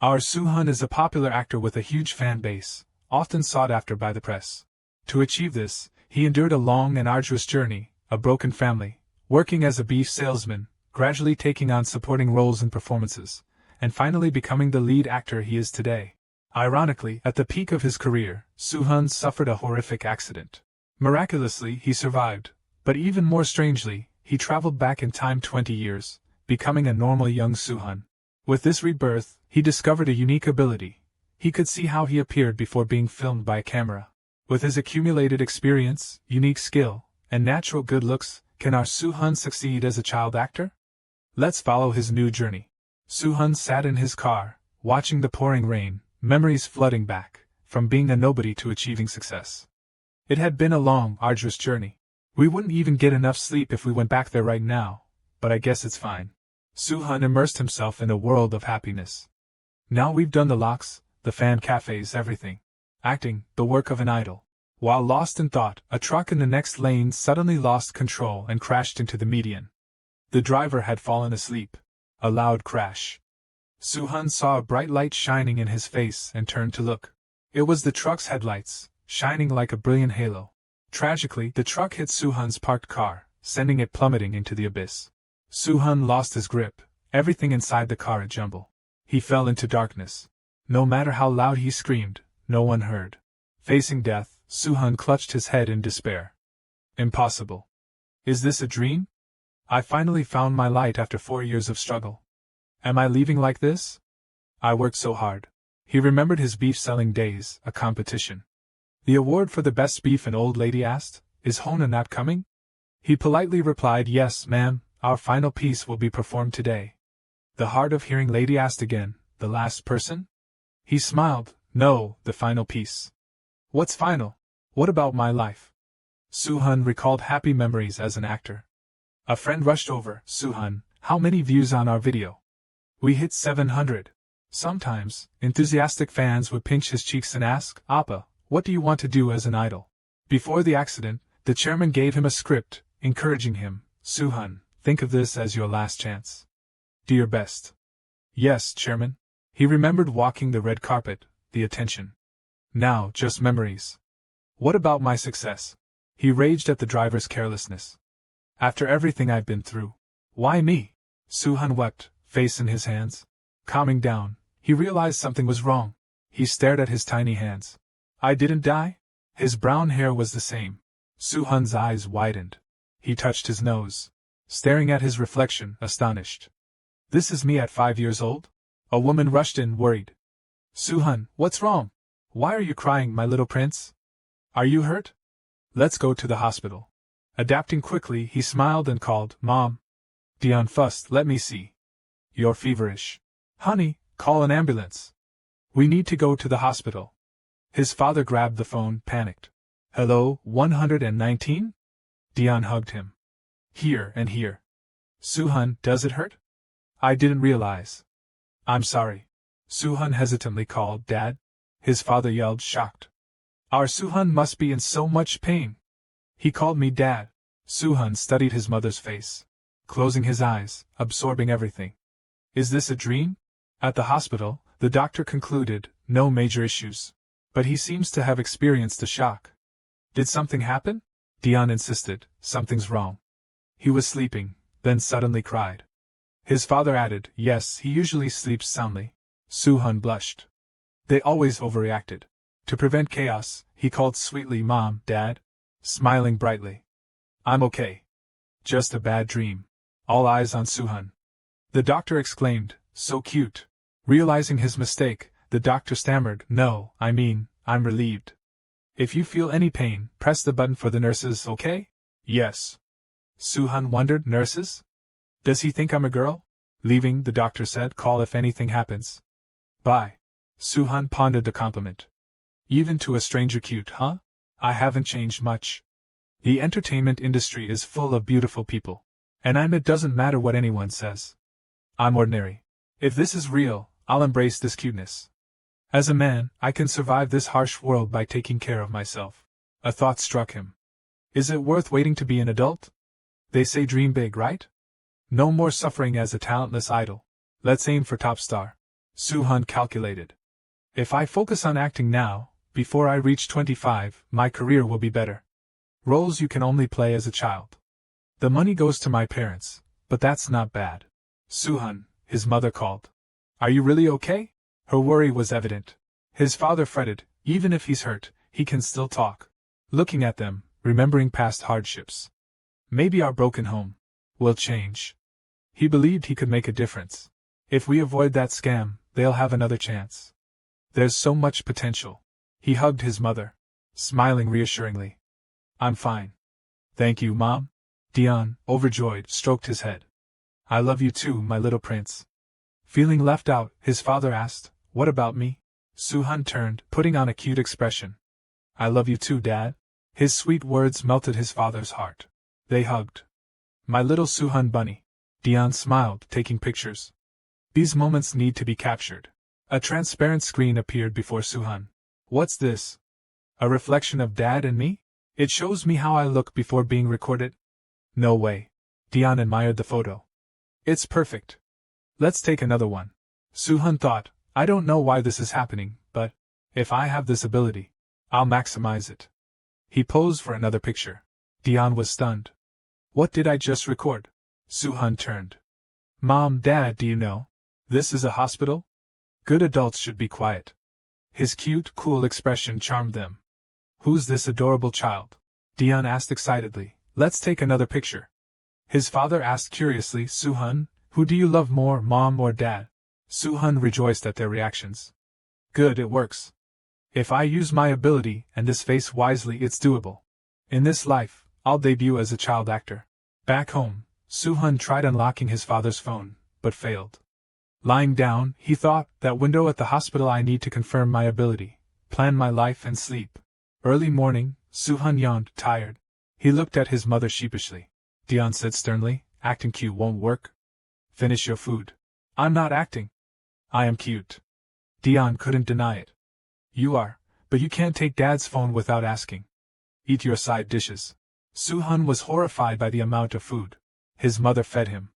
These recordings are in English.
Our Suhan is a popular actor with a huge fan base, often sought after by the press. To achieve this, he endured a long and arduous journey, a broken family, working as a beef salesman, gradually taking on supporting roles in performances, and finally becoming the lead actor he is today. Ironically, at the peak of his career, Suhan suffered a horrific accident. Miraculously, he survived, but even more strangely, he traveled back in time 20 years, becoming a normal young Suhan. With this rebirth, he discovered a unique ability. He could see how he appeared before being filmed by a camera. With his accumulated experience, unique skill, and natural good looks, can our Suhan succeed as a child actor? Let's follow his new journey. Suhan sat in his car, watching the pouring rain, memories flooding back, from being a nobody to achieving success. It had been a long, arduous journey. We wouldn't even get enough sleep if we went back there right now, but I guess it's fine. Suhan immersed himself in a world of happiness. Now we've done the locks, the fan cafes, everything. Acting, the work of an idol. While lost in thought, a truck in the next lane suddenly lost control and crashed into the median. The driver had fallen asleep. A loud crash. Suhan saw a bright light shining in his face and turned to look. It was the truck's headlights, shining like a brilliant halo. Tragically, the truck hit Suhan's parked car, sending it plummeting into the abyss. Suhan lost his grip, everything inside the car a jumble. He fell into darkness. No matter how loud he screamed, no one heard. Facing death, Suhan clutched his head in despair. Impossible. Is this a dream? I finally found my light after 4 years of struggle. Am I leaving like this? I worked so hard. He remembered his beef-selling days, a competition. The award for the best beef, an old lady asked. Is Hona not coming? He politely replied, yes, ma'am, our final piece will be performed today. The hard of hearing lady asked again, the last person? He smiled, no, the final piece. What's final? What about my life? Suhan recalled happy memories as an actor. A friend rushed over, Suhan, how many views on our video? We hit 700. Sometimes, enthusiastic fans would pinch his cheeks and ask, Appa, what do you want to do as an idol? Before the accident, the chairman gave him a script, encouraging him, Suhan, think of this as your last chance. Do your best. Yes, chairman. He remembered walking the red carpet, the attention. Now, just memories. What about my success? He raged at the driver's carelessness. After everything I've been through. Why me? Suhan wept, face in his hands. Calming down, he realized something was wrong. He stared at his tiny hands. I didn't die? His brown hair was the same. Suhan's eyes widened. He touched his nose, staring at his reflection, astonished. This is me at 5 years old? A woman rushed in, worried. Suhan, what's wrong? Why are you crying, my little prince? Are you hurt? Let's go to the hospital. Adapting quickly, he smiled and called, Mom. Dion fussed, let me see. You're feverish. Honey, call an ambulance. We need to go to the hospital. His father grabbed the phone, panicked. Hello, 119? Dion hugged him. Here and here. Suhan, does it hurt? I didn't realize. I'm sorry. Suhan hesitantly called, Dad. His father yelled, shocked. Our Suhan must be in so much pain. He called me Dad. Suhan studied his mother's face, closing his eyes, absorbing everything. Is this a dream? At the hospital, the doctor concluded, no major issues. But he seems to have experienced a shock. Did something happen? Dion insisted, something's wrong. He was sleeping, then suddenly cried. His father added, yes, he usually sleeps soundly. Suhan blushed. They always overreacted. To prevent chaos, he called sweetly, Mom, Dad, smiling brightly. I'm okay. Just a bad dream. All eyes on Suhan. The doctor exclaimed, so cute. Realizing his mistake, the doctor stammered, no, I'm relieved. If you feel any pain, press the button for the nurses, okay? Yes. Suhan wondered, nurses? Does he think I'm a girl? Leaving, the doctor said, call if anything happens. Bye. Suhan pondered the compliment. Even to a stranger cute, huh? I haven't changed much. The entertainment industry is full of beautiful people. And it doesn't matter what anyone says. I'm ordinary. If this is real, I'll embrace this cuteness. As a man, I can survive this harsh world by taking care of myself. A thought struck him. Is it worth waiting to be an adult? They say dream big, right? No more suffering as a talentless idol. Let's aim for top star. Suhan calculated. If I focus on acting now, before I reach 25, my career will be better. Roles you can only play as a child. The money goes to my parents, but that's not bad. Suhan, his mother called. Are you really okay? Her worry was evident. His father fretted, even if he's hurt, he can still talk. Looking at them, remembering past hardships. Maybe our broken home will change. He believed he could make a difference. If we avoid that scam, they'll have another chance. There's so much potential. He hugged his mother, smiling reassuringly. I'm fine. Thank you, Mom. Dion, overjoyed, stroked his head. I love you too, my little prince. Feeling left out, his father asked, What about me? Suhan turned, putting on a cute expression. I love you too, Dad. His sweet words melted his father's heart. They hugged. My little Suhan bunny. Dion smiled, taking pictures. These moments need to be captured. A transparent screen appeared before Suhan. What's this? A reflection of Dad and me? It shows me how I look before being recorded? No way. Dion admired the photo. It's perfect. Let's take another one. Suhan thought, I don't know why this is happening, but if I have this ability, I'll maximize it. He posed for another picture. Dion was stunned. What did I just record? Suhan turned. Mom, Dad, do you know? This is a hospital? Good adults should be quiet. His cute, cool expression charmed them. Who's this adorable child? Dion asked excitedly. Let's take another picture. His father asked curiously, Suhan, who do you love more, Mom or Dad? Suhan rejoiced at their reactions. Good, it works. If I use my ability and this face wisely, it's doable. In this life, I'll debut as a child actor. Back home, Suhan tried unlocking his father's phone, but failed. Lying down, he thought, that window at the hospital, I need to confirm my ability, plan my life and sleep. Early morning, Suhan yawned, tired. He looked at his mother sheepishly. Dion said sternly, acting cute won't work. Finish your food. I'm not acting. I am cute. Dion couldn't deny it. You are, but you can't take Dad's phone without asking. Eat your side dishes. Suhan was horrified by the amount of food. His mother fed him.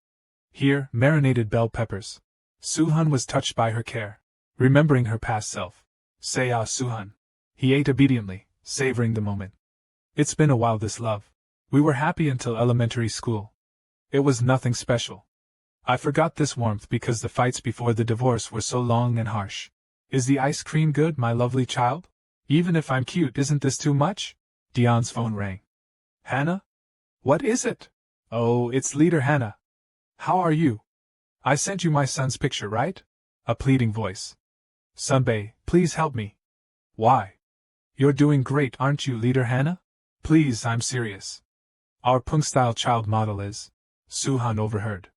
Here, marinated bell peppers. Suhan was touched by her care, remembering her past self. Say Suhan. He ate obediently, savoring the moment. It's been a while, this love. We were happy until elementary school. It was nothing special. I forgot this warmth because the fights before the divorce were so long and harsh. Is the ice cream good, my lovely child? Even if I'm cute, isn't this too much? Dion's phone rang. Hannah? What is it? Oh, it's Leader Hannah. How are you? I sent you my son's picture, right? A pleading voice. Sunbae, please help me. Why? You're doing great, aren't you, Leader Hannah? Please, I'm serious. Our Pung-style child model is. Suhan overheard.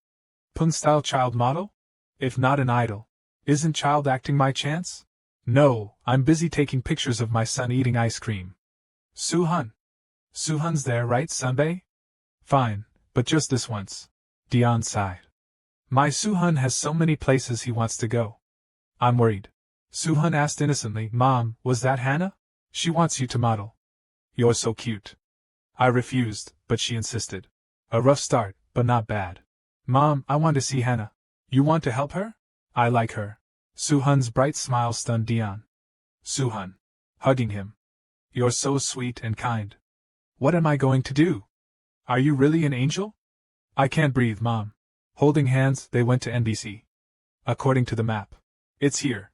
Pung-style child model? If not an idol, isn't child acting my chance? No, I'm busy taking pictures of my son eating ice cream. Suhan. Suhan's there, right, Sunbae? Fine, but just this once. Dion sighed. My Suhan has so many places he wants to go. I'm worried. Suhan asked innocently, Mom, was that Hannah? She wants you to model. You're so cute. I refused, but she insisted. A rough start, but not bad. Mom, I want to see Hannah. You want to help her? I like her. Suhan's bright smile stunned Dion. Suhan. Hugging him. You're so sweet and kind. What am I going to do? Are you really an angel? I can't breathe, Mom. Holding hands, they went to NBC. According to the map. It's here.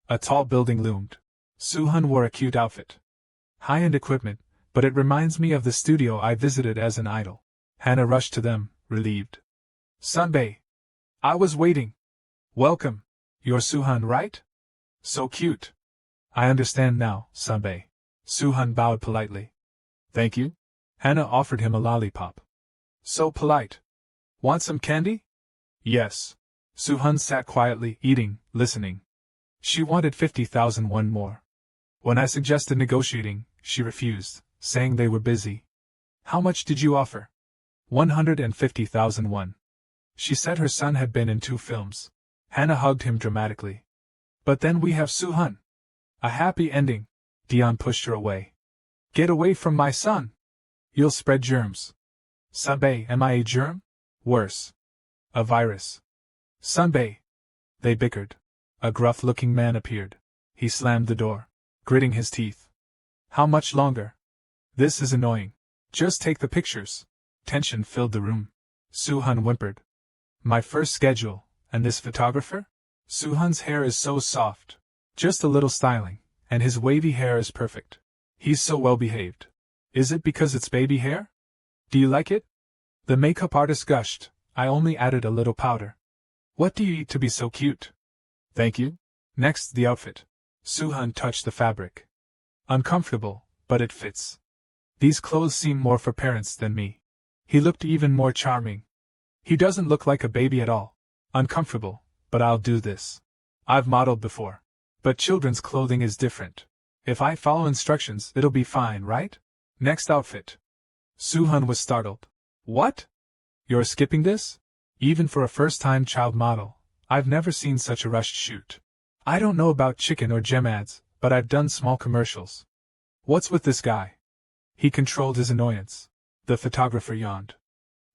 A tall building loomed. Suhan wore a cute outfit. High-end equipment, but it reminds me of the studio I visited as an idol. Hannah rushed to them, relieved. Sunbae. I was waiting. Welcome. You're Suhan, right? So cute. I understand now, Sunbae. Suhan bowed politely. Thank you. Hannah offered him a lollipop. So polite. Want some candy? Yes. Suhan sat quietly, eating, listening. She wanted 50,000 won more. When I suggested negotiating, she refused, saying they were busy. How much did you offer? 150,000 won. She said her son had been in 2 films. Hannah hugged him dramatically. But then we have Suhan. A happy ending. Dion pushed her away. Get away from my son. You'll spread germs. Sunbae, am I a germ? Worse. A virus. Sunbae. They bickered. A gruff-looking man appeared. He slammed the door, gritting his teeth. How much longer? This is annoying. Just take the pictures. Tension filled the room. Suhan whimpered. My first schedule, and this photographer? Suhan's hair is so soft. Just a little styling, and his wavy hair is perfect. He's so well behaved. Is it because it's baby hair? Do you like it? The makeup artist gushed. I only added a little powder. What do you eat to be so cute? Thank you. Next, the outfit. Suhan touched the fabric. Uncomfortable, but it fits. These clothes seem more for parents than me. He looked even more charming. He doesn't look like a baby at all. Uncomfortable, but I'll do this. I've modeled before. But children's clothing is different. If I follow instructions, it'll be fine, right? Next outfit. Suhan was startled. What? You're skipping this? Even for a first-time child model, I've never seen such a rushed shoot. I don't know about chicken or gem ads, but I've done small commercials. What's with this guy? He controlled his annoyance. The photographer yawned.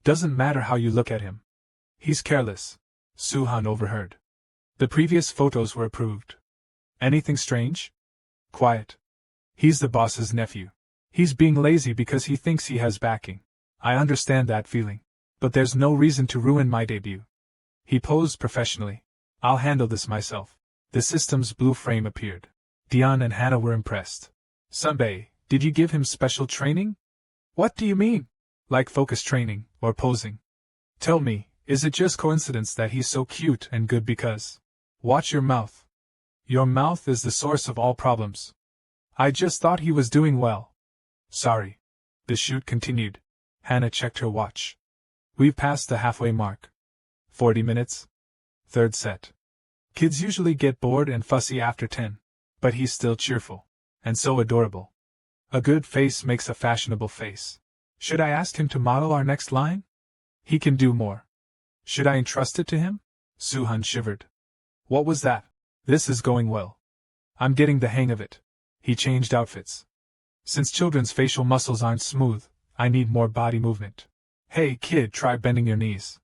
Doesn't matter how you look at him. He's careless. Suhan overheard. The previous photos were approved. Anything strange? Quiet. He's the boss's nephew. He's being lazy because he thinks he has backing. I understand that feeling. But there's no reason to ruin my debut. He posed professionally. I'll handle this myself. The system's blue frame appeared. Dion and Hannah were impressed. Sunbae, did you give him special training? What do you mean? Like focus training, or posing? Tell me, is it just coincidence that he's so cute and good because? Watch your mouth. Your mouth is the source of all problems. I just thought he was doing well. Sorry. The shoot continued. Hannah checked her watch. We've passed the halfway mark. 40 minutes. Third set. Kids usually get bored and fussy after 10. But he's still cheerful. And so adorable. A good face makes a fashionable face. Should I ask him to model our next line? He can do more. Should I entrust it to him? Suhan shivered. What was that? This is going well. I'm getting the hang of it. He changed outfits. Since children's facial muscles aren't smooth, I need more body movement. Hey kid, try bending your knees.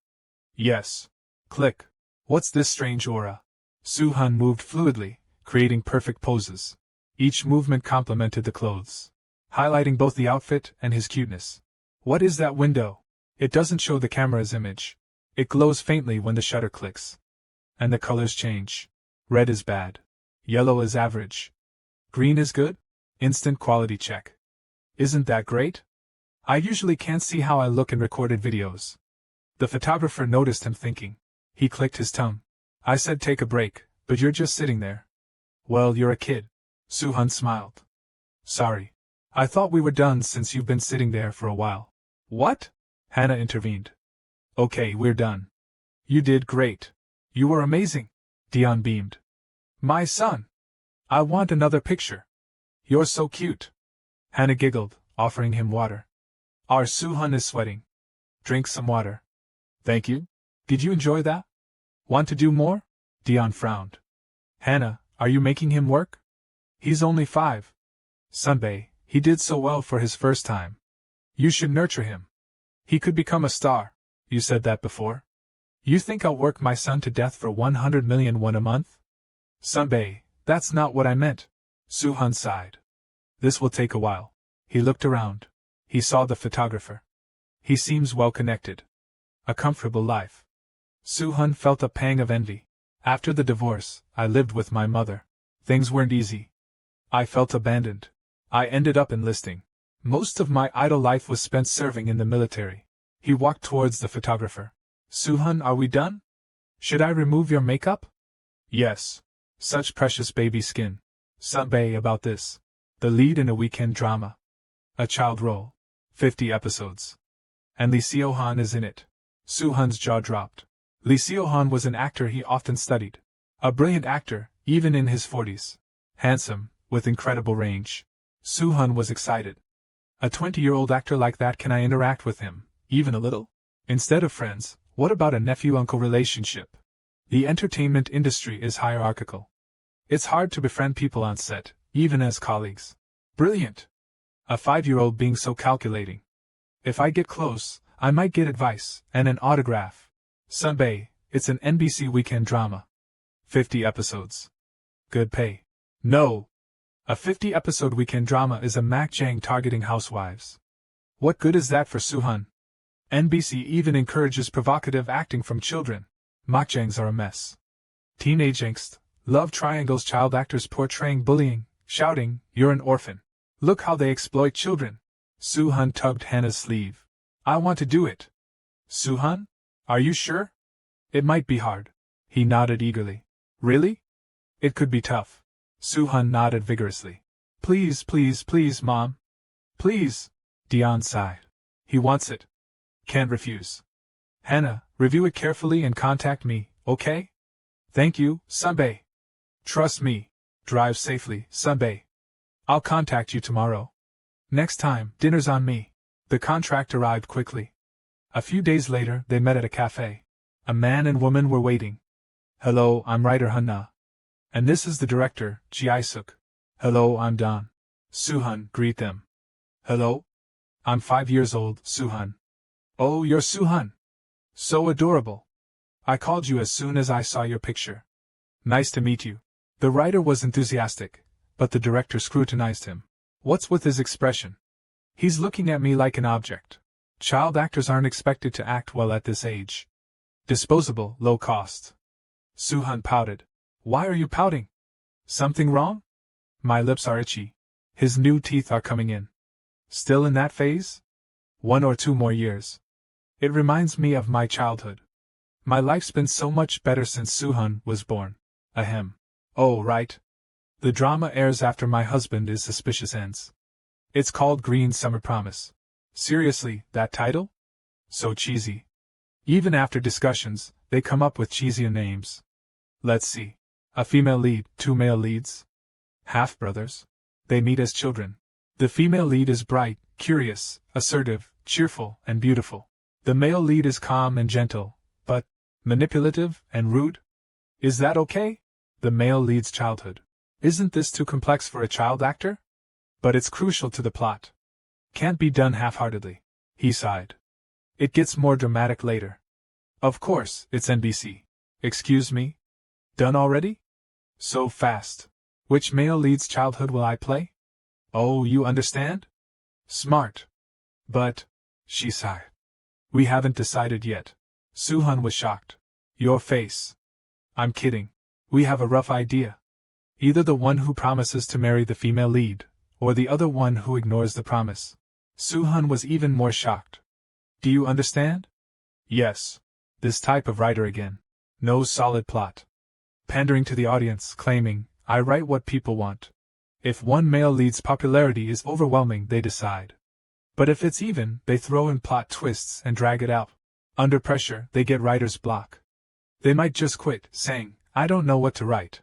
Yes. Click. What's this strange aura? Suhan moved fluidly, creating perfect poses. Each movement complemented the clothes, highlighting both the outfit and his cuteness. What is that window? It doesn't show the camera's image. It glows faintly when the shutter clicks. And the colors change. Red is bad. Yellow is average. Green is good? Instant quality check. Isn't that great? I usually can't see how I look in recorded videos. The photographer noticed him thinking. He clicked his tongue. I said take a break, but you're just sitting there. Well, you're a kid. Suhan smiled. Sorry. I thought we were done since you've been sitting there for a while. What? Hannah intervened. Okay, we're done. You did great. You were amazing. Dion beamed. My son. I want another picture. You're so cute. Hannah giggled, offering him water. Our Suhan is sweating. Drink some water. Thank you. Did you enjoy that? Want to do more? Dion frowned. Hannah, are you making him work? He's only 5. Sunbae, he did so well for his first time. You should nurture him. He could become a star. You said that before. You think I'll work my son to death for 100 million won a month? Sunbae, that's not what I meant. Suhan sighed. This will take a while. He looked around. He saw the photographer. He seems well connected. A comfortable life. Suhan felt a pang of envy. After the divorce, I lived with my mother. Things weren't easy. I felt abandoned. I ended up enlisting. Most of my idle life was spent serving in the military. He walked towards the photographer. Suhan, are we done? Should I remove your makeup? Yes. Such precious baby skin. Sunbae about this. The lead in a weekend drama. A child role. 50 episodes. And Lee Seo-han is in it. Suhan's jaw dropped. Lee Seo-han was an actor he often studied. A brilliant actor, even in his 40s. Handsome, with incredible range. Suhan was excited. A 20-year-old actor like that, can I interact with him, even a little? Instead of friends, what about a nephew-uncle relationship? The entertainment industry is hierarchical. It's hard to befriend people on set, even as colleagues. Brilliant. A 5-year-old being so calculating. If I get close, I might get advice, and an autograph. Sunbae, it's an NBC weekend drama. 50 episodes. Good pay. No. A 50-episode weekend drama is a makjang targeting housewives. What good is that for Suhan? NBC even encourages provocative acting from children. Makjangs are a mess. Teenage angst, love triangles, child actors portraying bullying, shouting, "You're an orphan. Look how they exploit children." Suhan tugged Hannah's sleeve. "I want to do it." "Suhan? Are you sure? It might be hard." He nodded eagerly. "Really? It could be tough." Suhan nodded vigorously. "Please, please, please, Mom. Please." Dion sighed. "He wants it. Can't refuse." "Hannah, review it carefully and contact me, okay?" "Thank you, Sunbae." "Trust me. Drive safely, Sunbae. I'll contact you tomorrow. Next time, dinner's on me." The contract arrived quickly. A few days later, they met at a cafe. A man and woman were waiting. "Hello, I'm writer Hanna. And this is the director, Ji-suk. Hello, I'm Don." Suhan, greet them. "Hello? I'm 5 years old, Suhan." "Oh, you're Suhan. So adorable. I called you as soon as I saw your picture. Nice to meet you." The writer was enthusiastic, but the director scrutinized him. "What's with his expression? He's looking at me like an object. Child actors aren't expected to act well at this age. Disposable, low cost." Suhan pouted. "Why are you pouting? Something wrong?" "My lips are itchy. His new teeth are coming in." "Still in that phase?" "1 or 2 more years. It reminds me of my childhood. My life's been so much better since Suhan was born." Ahem. "Oh, right. The drama airs after My Husband is Suspicious ends. It's called Green Summer Promise." "Seriously, that title? So cheesy." Even after discussions, they come up with cheesier names. Let's see. A female lead, 2 male leads. Half-brothers. They meet as children. The female lead is bright, curious, assertive, cheerful, and beautiful. The male lead is calm and gentle, but manipulative and rude. Is that okay? The male lead's childhood. Isn't this too complex for a child actor? But it's crucial to the plot. Can't be done half-heartedly. He sighed. It gets more dramatic later. Of course, it's NBC. Excuse me? Done already? So fast. Which male lead's childhood will I play? Oh, you understand? Smart. But, she sighed. We haven't decided yet. Suhan was shocked. Your face. I'm kidding. We have a rough idea. Either the one who promises to marry the female lead, or the other one who ignores the promise. Suhan was even more shocked. Do you understand? Yes. This type of writer again. No solid plot. Pandering to the audience, claiming, I write what people want. If one male lead's popularity is overwhelming, they decide. But if it's even, they throw in plot twists and drag it out. Under pressure, they get writer's block. They might just quit, saying, I don't know what to write.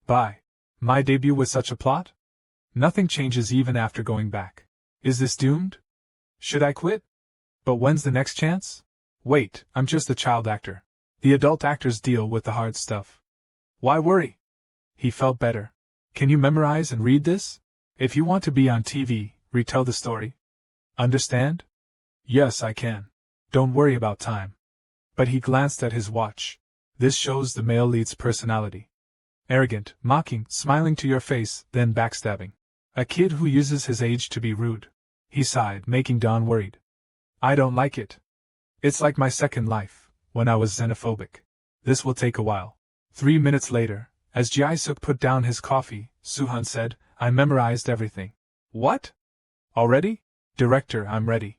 Bye. My debut with such a plot? Nothing changes even after going back. Is this doomed? Should I quit? But when's the next chance? Wait, I'm just a child actor. The adult actors deal with the hard stuff. Why worry? He felt better. Can you memorize and read this? If you want to be on TV, retell the story. Understand? Yes, I can. Don't worry about time. But he glanced at his watch. This shows the male lead's personality. Arrogant, mocking, smiling to your face, then backstabbing. A kid who uses his age to be rude. He sighed, making Dawn worried. I don't like it. It's like my second life, when I was xenophobic. This will take a while. 3 minutes later, as Ji-suk put down his coffee, Suhan said, I memorized everything. What? Already? Director, I'm ready.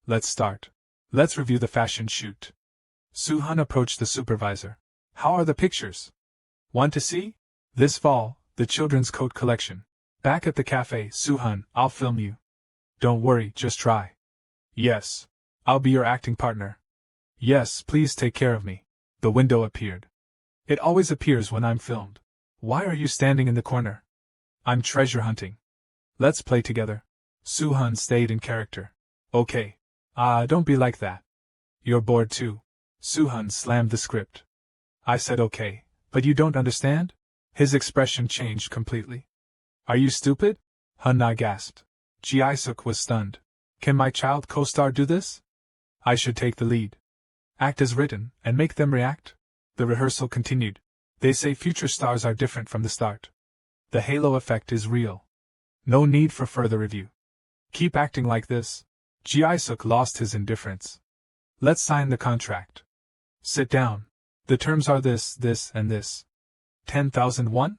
Let's start. Let's review the fashion shoot. Suhan approached the supervisor. How are the pictures? Want to see? This fall, the children's coat collection. Back at the cafe, Suhan, I'll film you. Don't worry, just try. Yes. I'll be your acting partner. Yes, please take care of me. The window appeared. It always appears when I'm filmed. Why are you standing in the corner? I'm treasure hunting. Let's play together. Suhan stayed in character. Okay. Don't be like that. You're bored too. Suhan slammed the script. I said okay, but you don't understand? His expression changed completely. Are you stupid? Hanna gasped. Ji-suk was stunned. Can my child co-star do this? I should take the lead. Act as written, and make them react? The rehearsal continued. They say future stars are different from the start. The halo effect is real. No need for further review. Keep acting like this. Ji-suk lost his indifference. Let's sign the contract. Sit down. The terms are this, and this. 10,000 won?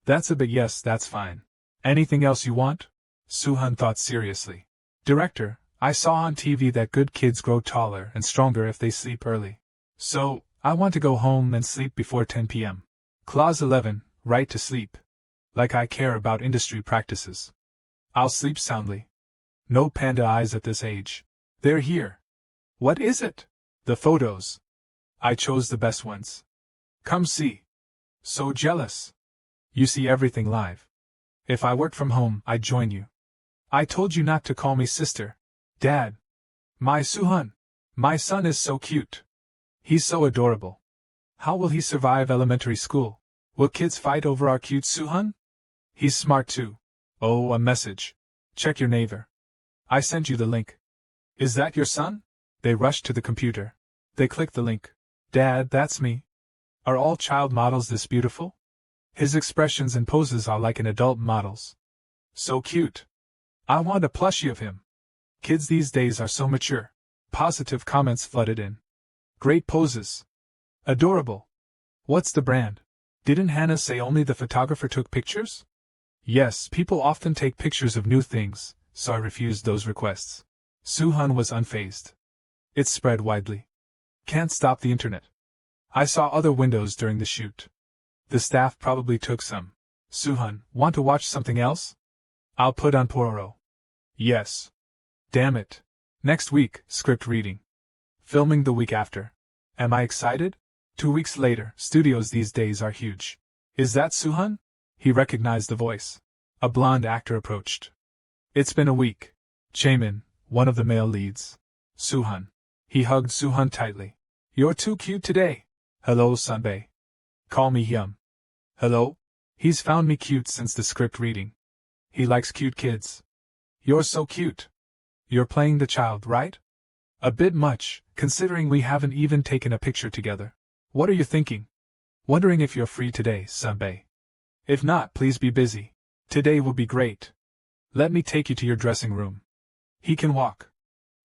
That's a bit. Yes, that's fine. Anything else you want? Suhan thought seriously. Director, I saw on TV that good kids grow taller and stronger if they sleep early. So, I want to go home and sleep before 10 p.m. Clause 11, right to sleep. Like I care about industry practices. I'll sleep soundly. No panda eyes at this age. They're here. What is it? The photos. I chose the best ones. Come see. So jealous. You see everything live. If I worked from home, I'd join you. I told you not to call me sister. Dad. My Suhan. My son is so cute. He's so adorable. How will he survive elementary school? Will kids fight over our cute Suhan? He's smart too. Oh, a message. Check your neighbor. I sent you the link. Is that your son? They rushed to the computer. They clicked the link. Dad, that's me. Are all child models this beautiful? His expressions and poses are like an adult model's. So cute. I want a plushie of him. Kids these days are so mature. Positive comments flooded in. Great poses. Adorable. What's the brand? Didn't Hannah say only the photographer took pictures? Yes, people often take pictures of new things, so I refused those requests. Suhan was unfazed. It spread widely. Can't stop the internet. I saw other windows during the shoot. The staff probably took some. Suhan, want to watch something else? I'll put on Pororo. Yes. Damn it. Next week, script reading. Filming the week after. Am I excited? 2 weeks later, studios these days are huge. Is that Suhan? He recognized the voice. A blonde actor approached. It's been a week. Chaemin, one of the male leads. Suhan. He hugged Suhan tightly. You're too cute today. Hello, Sunbae. Call me Hyum. Hello? He's found me cute since the script reading. He likes cute kids. You're so cute. You're playing the child, right? A bit much, considering we haven't even taken a picture together. What are you thinking? Wondering if you're free today, Sunbae. If not, please be busy. Today will be great. Let me take you to your dressing room. He can walk.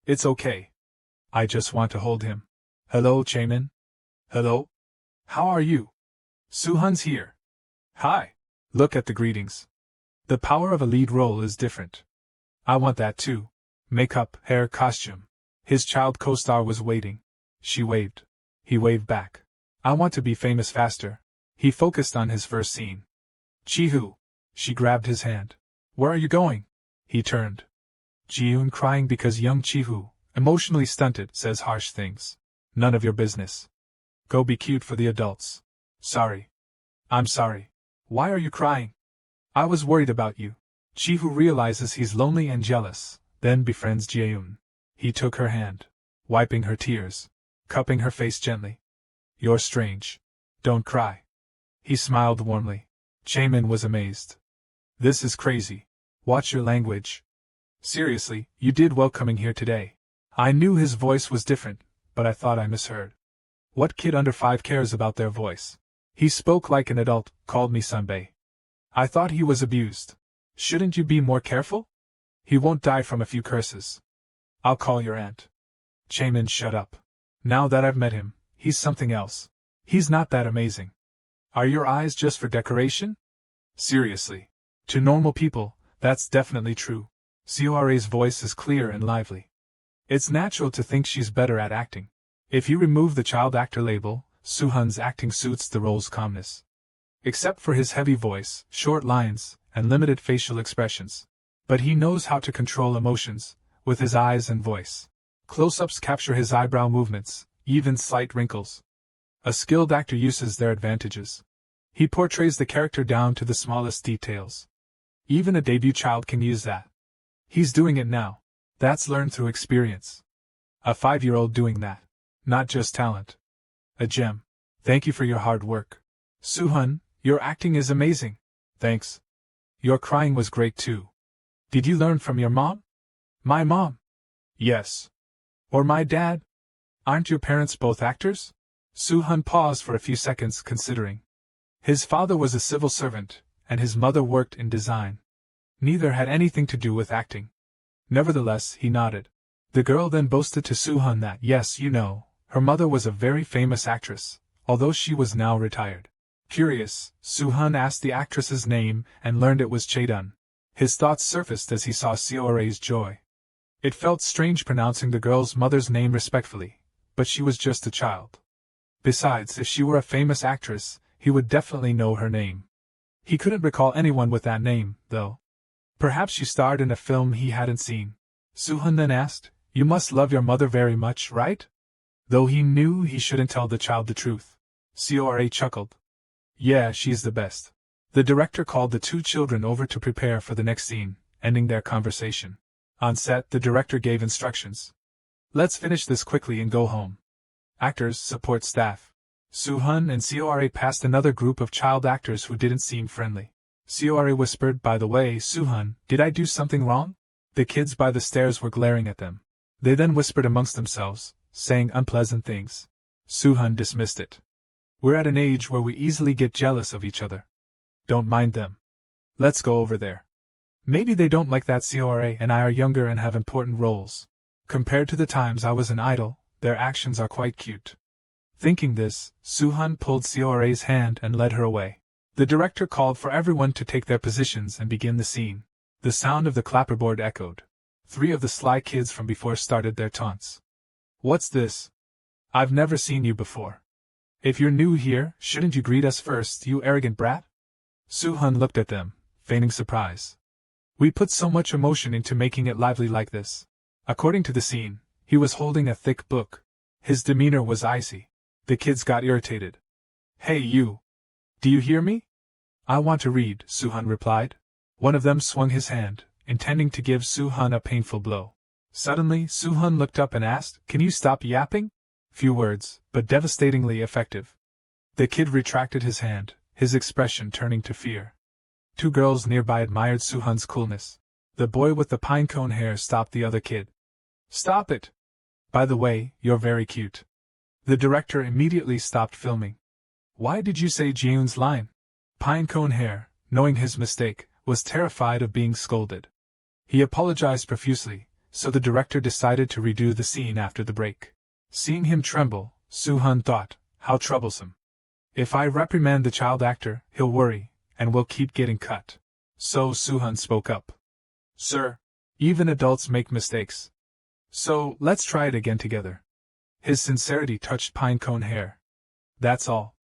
It's okay. I just want to hold him. Hello, Chaemin. Hello? How are you? Suhan's here. Hi. Look at the greetings. The power of a lead role is different. I want that too. Makeup, hair, costume. His child co-star was waiting. She waved. He waved back. I want to be famous faster. He focused on his first scene. Chihu. She grabbed his hand. Where are you going? He turned. Ji-yoon crying because young Chihu, emotionally stunted, says harsh things. None of your business. Go be cute for the adults. Sorry. I'm sorry. Why are you crying? I was worried about you. Chihu realizes he's lonely and jealous, then befriends Ji-yoon. He took her hand, wiping her tears, cupping her face gently. You're strange. Don't cry. He smiled warmly. Chaemin was amazed. This is crazy. Watch your language. Seriously, you did well coming here today. I knew his voice was different, but I thought I misheard. What kid under 5 cares about their voice? He spoke like an adult, called me Sunbae. I thought he was abused. Shouldn't you be more careful? He won't die from a few curses. I'll call your aunt. Chaemin, shut up. Now that I've met him, he's something else. He's not that amazing. Are your eyes just for decoration? Seriously. To normal people, that's definitely true. Seora's voice is clear and lively. It's natural to think she's better at acting. If you remove the child actor label, Suhan's acting suits the role's calmness. Except for his heavy voice, short lines, and limited facial expressions. But he knows how to control emotions, with his eyes and voice. Close-ups capture his eyebrow movements, even slight wrinkles. A skilled actor uses their advantages. He portrays the character down to the smallest details. Even a debut child can use that. He's doing it now. That's learned through experience. A 5-year-old doing that. Not just talent. A gem. Thank you for your hard work. Suhan, your acting is amazing. Thanks. Your crying was great too. Did you learn from your mom? My mom? Yes. Or my dad? Aren't your parents both actors? Suhan paused for a few seconds, considering. His father was a civil servant, and his mother worked in design. Neither had anything to do with acting. Nevertheless, he nodded. The girl then boasted to Suhan that, yes, you know, her mother was a very famous actress, although she was now retired. Curious, Suhan asked the actress's name and learned it was Chaedun. His thoughts surfaced as he saw Seore's joy. It felt strange pronouncing the girl's mother's name respectfully, but she was just a child. Besides, if she were a famous actress, he would definitely know her name. He couldn't recall anyone with that name, though. Perhaps she starred in a film he hadn't seen. Suhan then asked, "You must love your mother very much, right?" Though he knew he shouldn't tell the child the truth. Seore chuckled. "Yeah, she's the best." The director called the two children over to prepare for the next scene, ending their conversation. On set, the director gave instructions. "Let's finish this quickly and go home." Actors, support staff. Suhan and Seore passed another group of child actors who didn't seem friendly. Seore whispered, "By the way, Suhan, did I do something wrong?" The kids by the stairs were glaring at them. They then whispered amongst themselves, saying unpleasant things. Suhan dismissed it. "We're at an age where we easily get jealous of each other. Don't mind them. Let's go over there. Maybe they don't like that Seore and I are younger and have important roles. Compared to the times I was an idol, their actions are quite cute." Thinking this, Suhan pulled Seore's hand and led her away. The director called for everyone to take their positions and begin the scene. The sound of the clapperboard echoed. 3 of the sly kids from before started their taunts. "What's this? I've never seen you before. If you're new here, shouldn't you greet us first, you arrogant brat?" Suhan looked at them, feigning surprise. "We put so much emotion into making it lively like this." According to the scene, he was holding a thick book. His demeanor was icy. The kids got irritated. "Hey you! Do you hear me?" "I want to read," Suhan replied. One of them swung his hand, intending to give Suhan a painful blow. Suddenly, Suhan looked up and asked, "Can you stop yapping?" Few words, but devastatingly effective. The kid retracted his hand, his expression turning to fear. 2 girls nearby admired Suhan's coolness. The boy with the pinecone hair stopped the other kid. "Stop it! By the way, you're very cute." The director immediately stopped filming. "Why did you say Jeon's line?" Pinecone hair, knowing his mistake, was terrified of being scolded. He apologized profusely, so the director decided to redo the scene after the break. Seeing him tremble, Suhan thought, how troublesome. If I reprimand the child actor, he'll worry, and we'll keep getting cut. So Suhan spoke up. "Sir, even adults make mistakes. So, let's try it again together." His sincerity touched Pinecone hair. "That's all.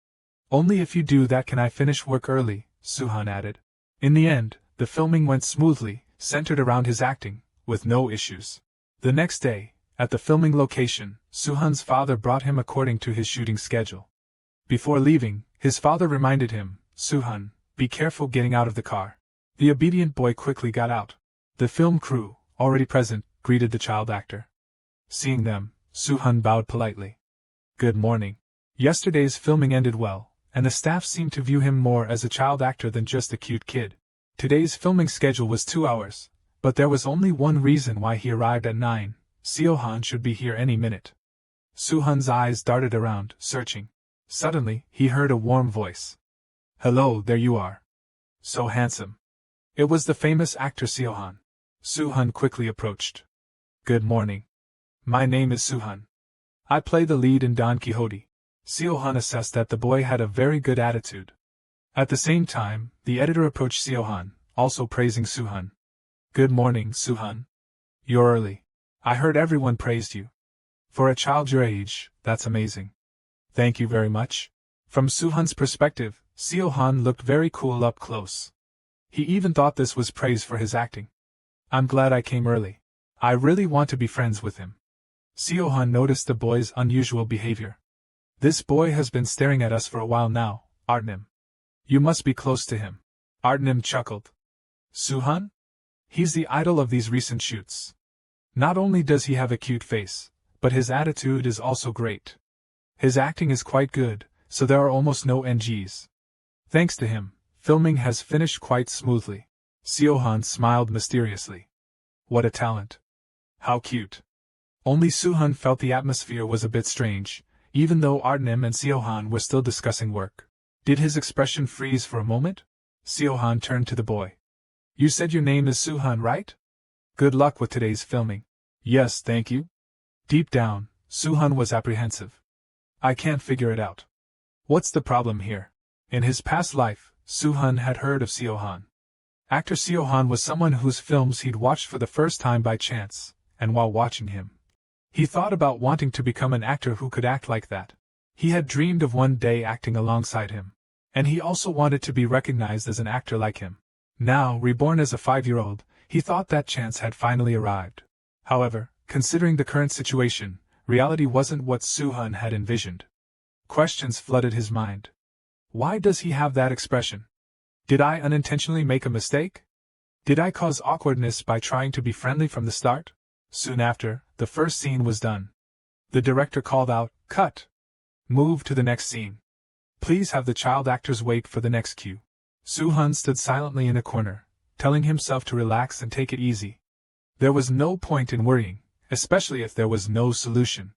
Only if you do that can I finish work early," Suhan added. In the end, the filming went smoothly, centered around his acting, with no issues. The next day, at the filming location, Suhan's father brought him according to his shooting schedule. Before leaving, his father reminded him, "Suhan, be careful getting out of the car." The obedient boy quickly got out. The film crew, already present, greeted the child actor. Seeing them, Suhan bowed politely. "Good morning." Yesterday's filming ended well, and the staff seemed to view him more as a child actor than just a cute kid. Today's filming schedule was 2 hours, but there was only one reason why he arrived at 9. Seohan should be here any minute. Suhan's eyes darted around, searching. Suddenly, he heard a warm voice. "Hello, there you are. So handsome." It was the famous actor Seohan. Suhan quickly approached. "Good morning. My name is Suhan. I play the lead in Don Quixote." Seohan assessed that the boy had a very good attitude. At the same time, the editor approached Seohan, also praising Suhan. "Good morning, Suhan. You're early. I heard everyone praised you. For a child your age, that's amazing." "Thank you very much." From Suhan's perspective, Seohan looked very cool up close. He even thought this was praise for his acting. "I'm glad I came early. I really want to be friends with him." Seohan noticed the boy's unusual behavior. "This boy has been staring at us for a while now, Artnim. You must be close to him." Artnim chuckled. "Suhan? He's the idol of these recent shoots. Not only does he have a cute face, but his attitude is also great. His acting is quite good, so there are almost no NGs. Thanks to him, filming has finished quite smoothly." Seohan smiled mysteriously. "What a talent. How cute." Only Suhan felt the atmosphere was a bit strange, even though Artnim and Seohan were still discussing work. Did his expression freeze for a moment? Suhan turned to the boy. You said your name is Suhan, right? Good luck with today's filming. Yes, thank you. Deep down, Suhan was apprehensive. I can't figure it out. What's the problem here? In his past life, Suhan had heard of Suhan. Actor Suhan was someone whose films he'd watched for the first time by chance, and while watching him, he thought about wanting to become an actor who could act like that. He had dreamed of one day acting alongside him. And he also wanted to be recognized as an actor like him. Now, reborn as a 5-year-old, he thought that chance had finally arrived. However, considering the current situation, reality wasn't what Suhan had envisioned. Questions flooded his mind. Why does he have that expression? Did I unintentionally make a mistake? Did I cause awkwardness by trying to be friendly from the start? Soon after, the first scene was done. The director called out, "Cut! Move to the next scene. Please have the child actors wait for the next cue." Suhan stood silently in a corner, telling himself to relax and take it easy. There was no point in worrying, especially if there was no solution.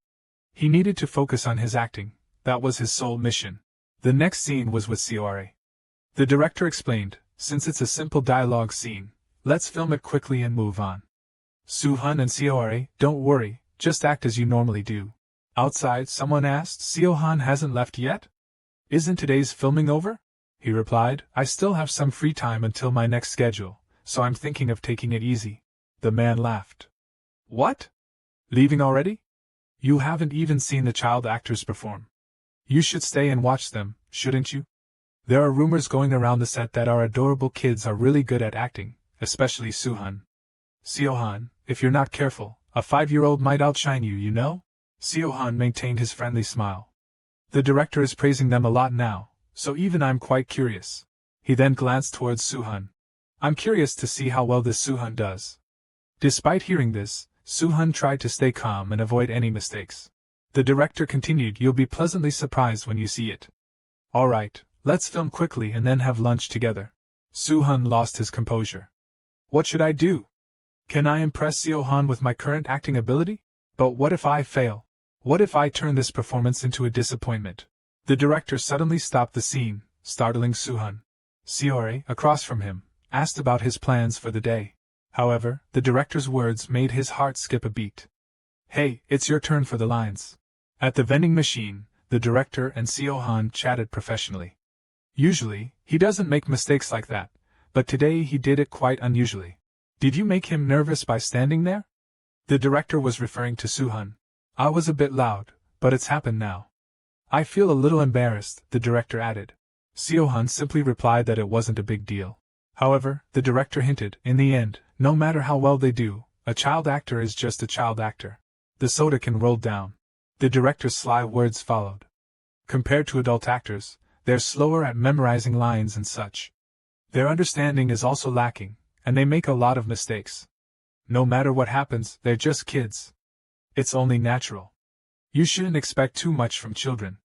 He needed to focus on his acting. That was his sole mission. The next scene was with Ciore. The director explained, "Since it's a simple dialogue scene, let's film it quickly and move on." Suhan and Ciore, "Don't worry, just act as you normally do." Outside, someone asked, "Suhan hasn't left yet? Isn't today's filming over?" He replied, "I still have some free time until my next schedule, so I'm thinking of taking it easy." The man laughed. "What? Leaving already? You haven't even seen the child actors perform. You should stay and watch them, shouldn't you? There are rumors going around the set that our adorable kids are really good at acting, especially Suhan. Suhan, if you're not careful, a 5-year-old might outshine you, you know?" Suhan maintained his friendly smile. "The director is praising them a lot now, so even I'm quite curious." He then glanced towards Suhan. "I'm curious to see how well this Suhan does." Despite hearing this, Suhan tried to stay calm and avoid any mistakes. The director continued, "You'll be pleasantly surprised when you see it." "All right, let's film quickly and then have lunch together." Suhan lost his composure. "What should I do? Can I impress Suhan with my current acting ability? But what if I fail? What if I turn this performance into a disappointment?" The director suddenly stopped the scene, startling Suhan. Ciore, across from him, asked about his plans for the day. However, the director's words made his heart skip a beat. "Hey, it's your turn for the lines." At the vending machine, the director and Suhan chatted professionally. Usually, he doesn't make mistakes like that, but today he did it quite unusually. "Did you make him nervous by standing there?" The director was referring to Suhan. "I was a bit loud, but it's happened now." "I feel a little embarrassed," the director added. Suhan simply replied that it wasn't a big deal. However, the director hinted, in the end, no matter how well they do, a child actor is just a child actor. The soda can roll down. The director's sly words followed. Compared to adult actors, they're slower at memorizing lines and such. Their understanding is also lacking, and they make a lot of mistakes. No matter what happens, they're just kids. It's only natural. You shouldn't expect too much from children.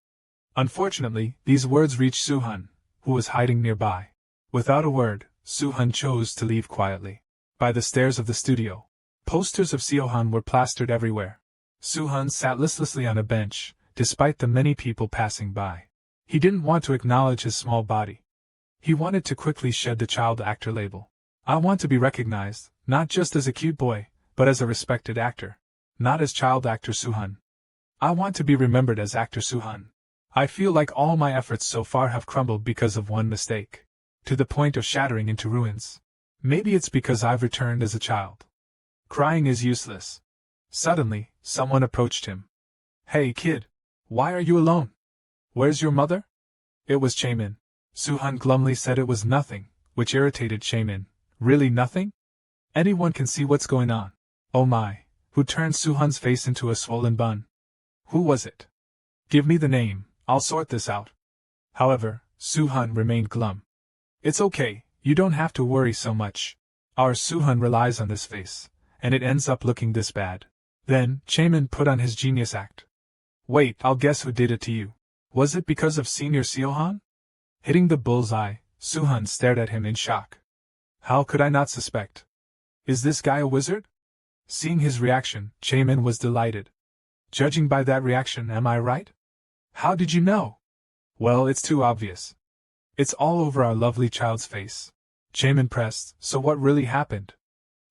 Unfortunately, these words reached Suhan, who was hiding nearby. Without a word, Suhan chose to leave quietly. By the stairs of the studio, posters of Suhan were plastered everywhere. Suhan sat listlessly on a bench, despite the many people passing by. He didn't want to acknowledge his small body. He wanted to quickly shed the child actor label. "I want to be recognized, not just as a cute boy, but as a respected actor. Not as child actor Suhan. I want to be remembered as actor Suhan. I feel like all my efforts so far have crumbled because of one mistake. To the point of shattering into ruins. Maybe it's because I've returned as a child. Crying is useless." Suddenly, someone approached him. "Hey kid, why are you alone? Where's your mother?" It was Chaemin. Suhan glumly said it was nothing, which irritated Chaemin. "Really nothing? Anyone can see what's going on." "Oh my," who turned Suhan's face into a swollen bun. "Who was it? Give me the name, I'll sort this out." However, Suhan remained glum. "It's okay, you don't have to worry so much. Our Suhan relies on this face, and it ends up looking this bad." Then, Chaemin put on his genius act. "Wait, I'll guess who did it to you. Was it because of Senior Suhan?" Hitting the bullseye, Suhan stared at him in shock. "How could I not suspect? Is this guy a wizard?" Seeing his reaction, Chaemin was delighted. "Judging by that reaction, am I right? How did you know?" "Well, it's too obvious. It's all over our lovely child's face. Jaemin pressed, so what really happened?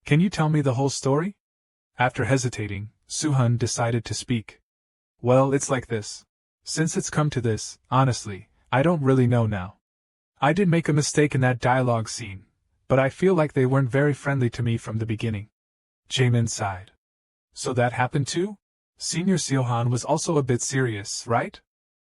Can you tell me the whole story? After hesitating, Suhan decided to speak. Well, it's like this. Since it's come to this, honestly, I don't really know now. I did make a mistake in that dialogue scene, but I feel like they weren't very friendly to me from the beginning. Jaemin sighed. So that happened too? Senior Suhan was also a bit serious, right?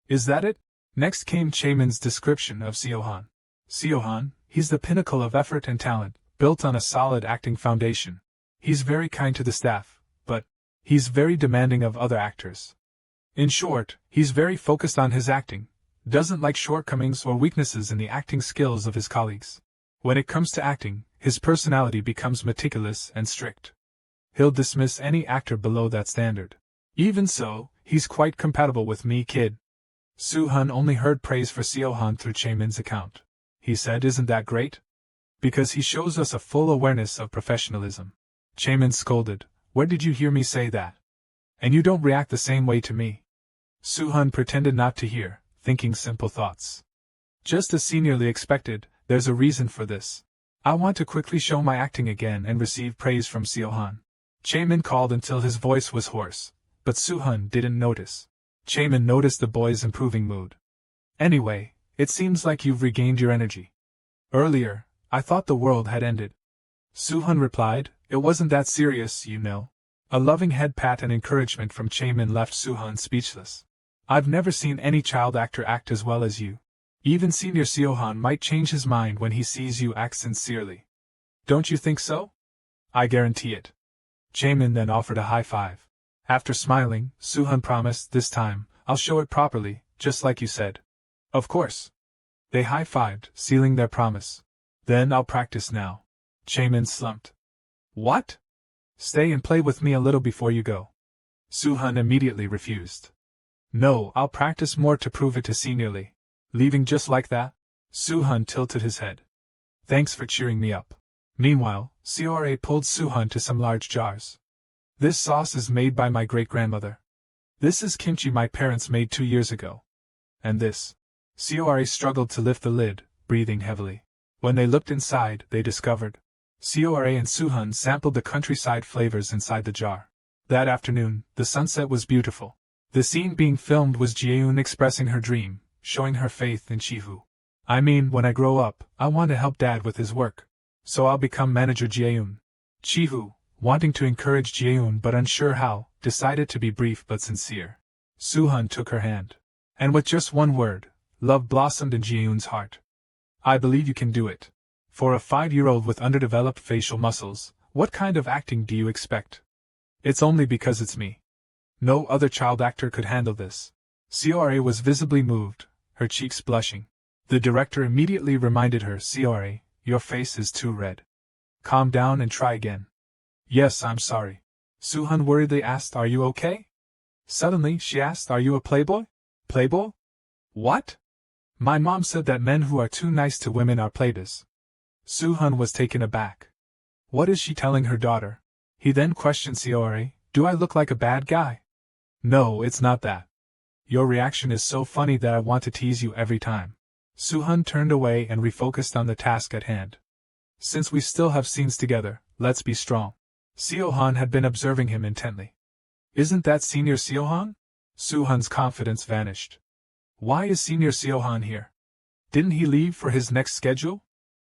Is that it? Next came Jaemin's description of Suhan. Suhan, he's the pinnacle of effort and talent, built on a solid acting foundation. He's very kind to the staff, but he's very demanding of other actors. In short, he's very focused on his acting, doesn't like shortcomings or weaknesses in the acting skills of his colleagues. When it comes to acting, his personality becomes meticulous and strict. He'll dismiss any actor below that standard. Even so, he's quite compatible with me, kid. Suhan only heard praise for Suhan through Jaemin's account. He said, isn't that great? Because he shows us a full awareness of professionalism. Jaemin scolded, where did you hear me say that? And you don't react the same way to me. Suhan pretended not to hear, thinking simple thoughts. Just as seniorly expected, there's a reason for this. I want to quickly show my acting again and receive praise from Suhan. Jaemin called until his voice was hoarse, but Suhan didn't notice. Jaemin noticed the boy's improving mood. Anyway, it seems like you've regained your energy. Earlier, I thought the world had ended. Suhan replied, it wasn't that serious, you know. A loving head pat and encouragement from Jaemin left Suhan speechless. I've never seen any child actor act as well as you. Even Senior Suhan might change his mind when he sees you act sincerely. Don't you think so? I guarantee it. Jaemin then offered a high five. After smiling, Suhan promised, this time, I'll show it properly, just like you said. Of course. They high-fived, sealing their promise. Then I'll practice now. Jaemin slumped. What? Stay and play with me a little before you go. Suhan immediately refused. No, I'll practice more to prove it to seniorly. Leaving just like that? Suhan tilted his head. Thanks for cheering me up. Meanwhile, Cora pulled Suhan to some large jars. This sauce is made by my great-grandmother. This is kimchi my parents made 2 years ago. And this. Cora struggled to lift the lid, breathing heavily. When they looked inside, they discovered. Cora and Suhan sampled the countryside flavors inside the jar. That afternoon, the sunset was beautiful. The scene being filmed was Jaeun expressing her dream, showing her faith in Chihu. I mean, when I grow up, I want to help Dad with his work. So I'll become manager Jaeun. Chihu, wanting to encourage Jaeun but unsure how, decided to be brief but sincere. Suhan took her hand. And with just one word, love blossomed in Jaeun's heart. I believe you can do it. For a 5-year-old with underdeveloped facial muscles, what kind of acting do you expect? It's only because it's me. No other child actor could handle this. Cora was visibly moved, her cheeks blushing. The director immediately reminded her, Cora, your face is too red. Calm down and try again. Yes, I'm sorry. Suhan worriedly asked, are you okay? Suddenly, she asked, are you a playboy? Playboy? What? My mom said that men who are too nice to women are playboys. Suhan was taken aback. What is she telling her daughter? He then questioned Cora, do I look like a bad guy? No, it's not that. Your reaction is so funny that I want to tease you every time. Suhan turned away and refocused on the task at hand. Since we still have scenes together, let's be strong. Suhan had been observing him intently. Isn't that Senior Suhan? Suhan's confidence vanished. Why is Senior Suhan here? Didn't he leave for his next schedule?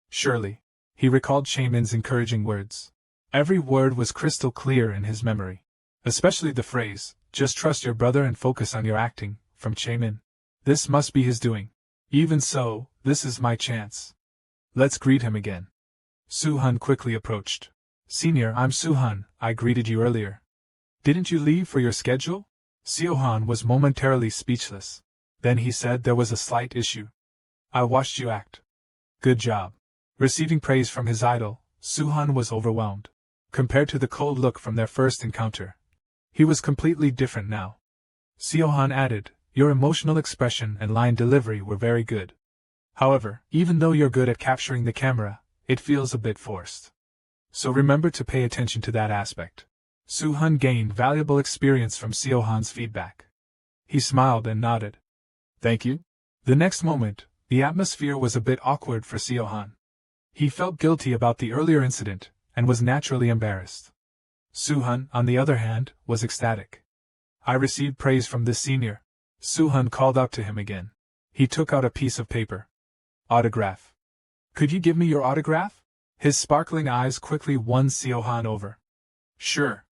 Surely. He recalled Jaemin's encouraging words. Every word was crystal clear in his memory. Especially the phrase, just trust your brother and focus on your acting, from Jaemin. This must be his doing. Even so, this is my chance. Let's greet him again. Suhan quickly approached. Senior, I'm Suhan, I greeted you earlier. Didn't you leave for your schedule? Suhan was momentarily speechless. Then he said there was a slight issue. I watched you act. Good job. Receiving praise from his idol, Suhan was overwhelmed. Compared to the cold look from their first encounter, he was completely different now. Suhan added, your emotional expression and line delivery were very good. However, even though you're good at capturing the camera, it feels a bit forced. So remember to pay attention to that aspect. Suhan gained valuable experience from Suhan's feedback. He smiled and nodded. Thank you. The next moment, The atmosphere was a bit awkward for Suhan. He felt guilty about the earlier incident, and was naturally embarrassed. Suhan, on the other hand, was ecstatic. I received praise from this senior. Suhan called out to him again. He took out a piece of paper. Autograph. Could you give me your autograph? His sparkling eyes quickly won Suhan over. Sure.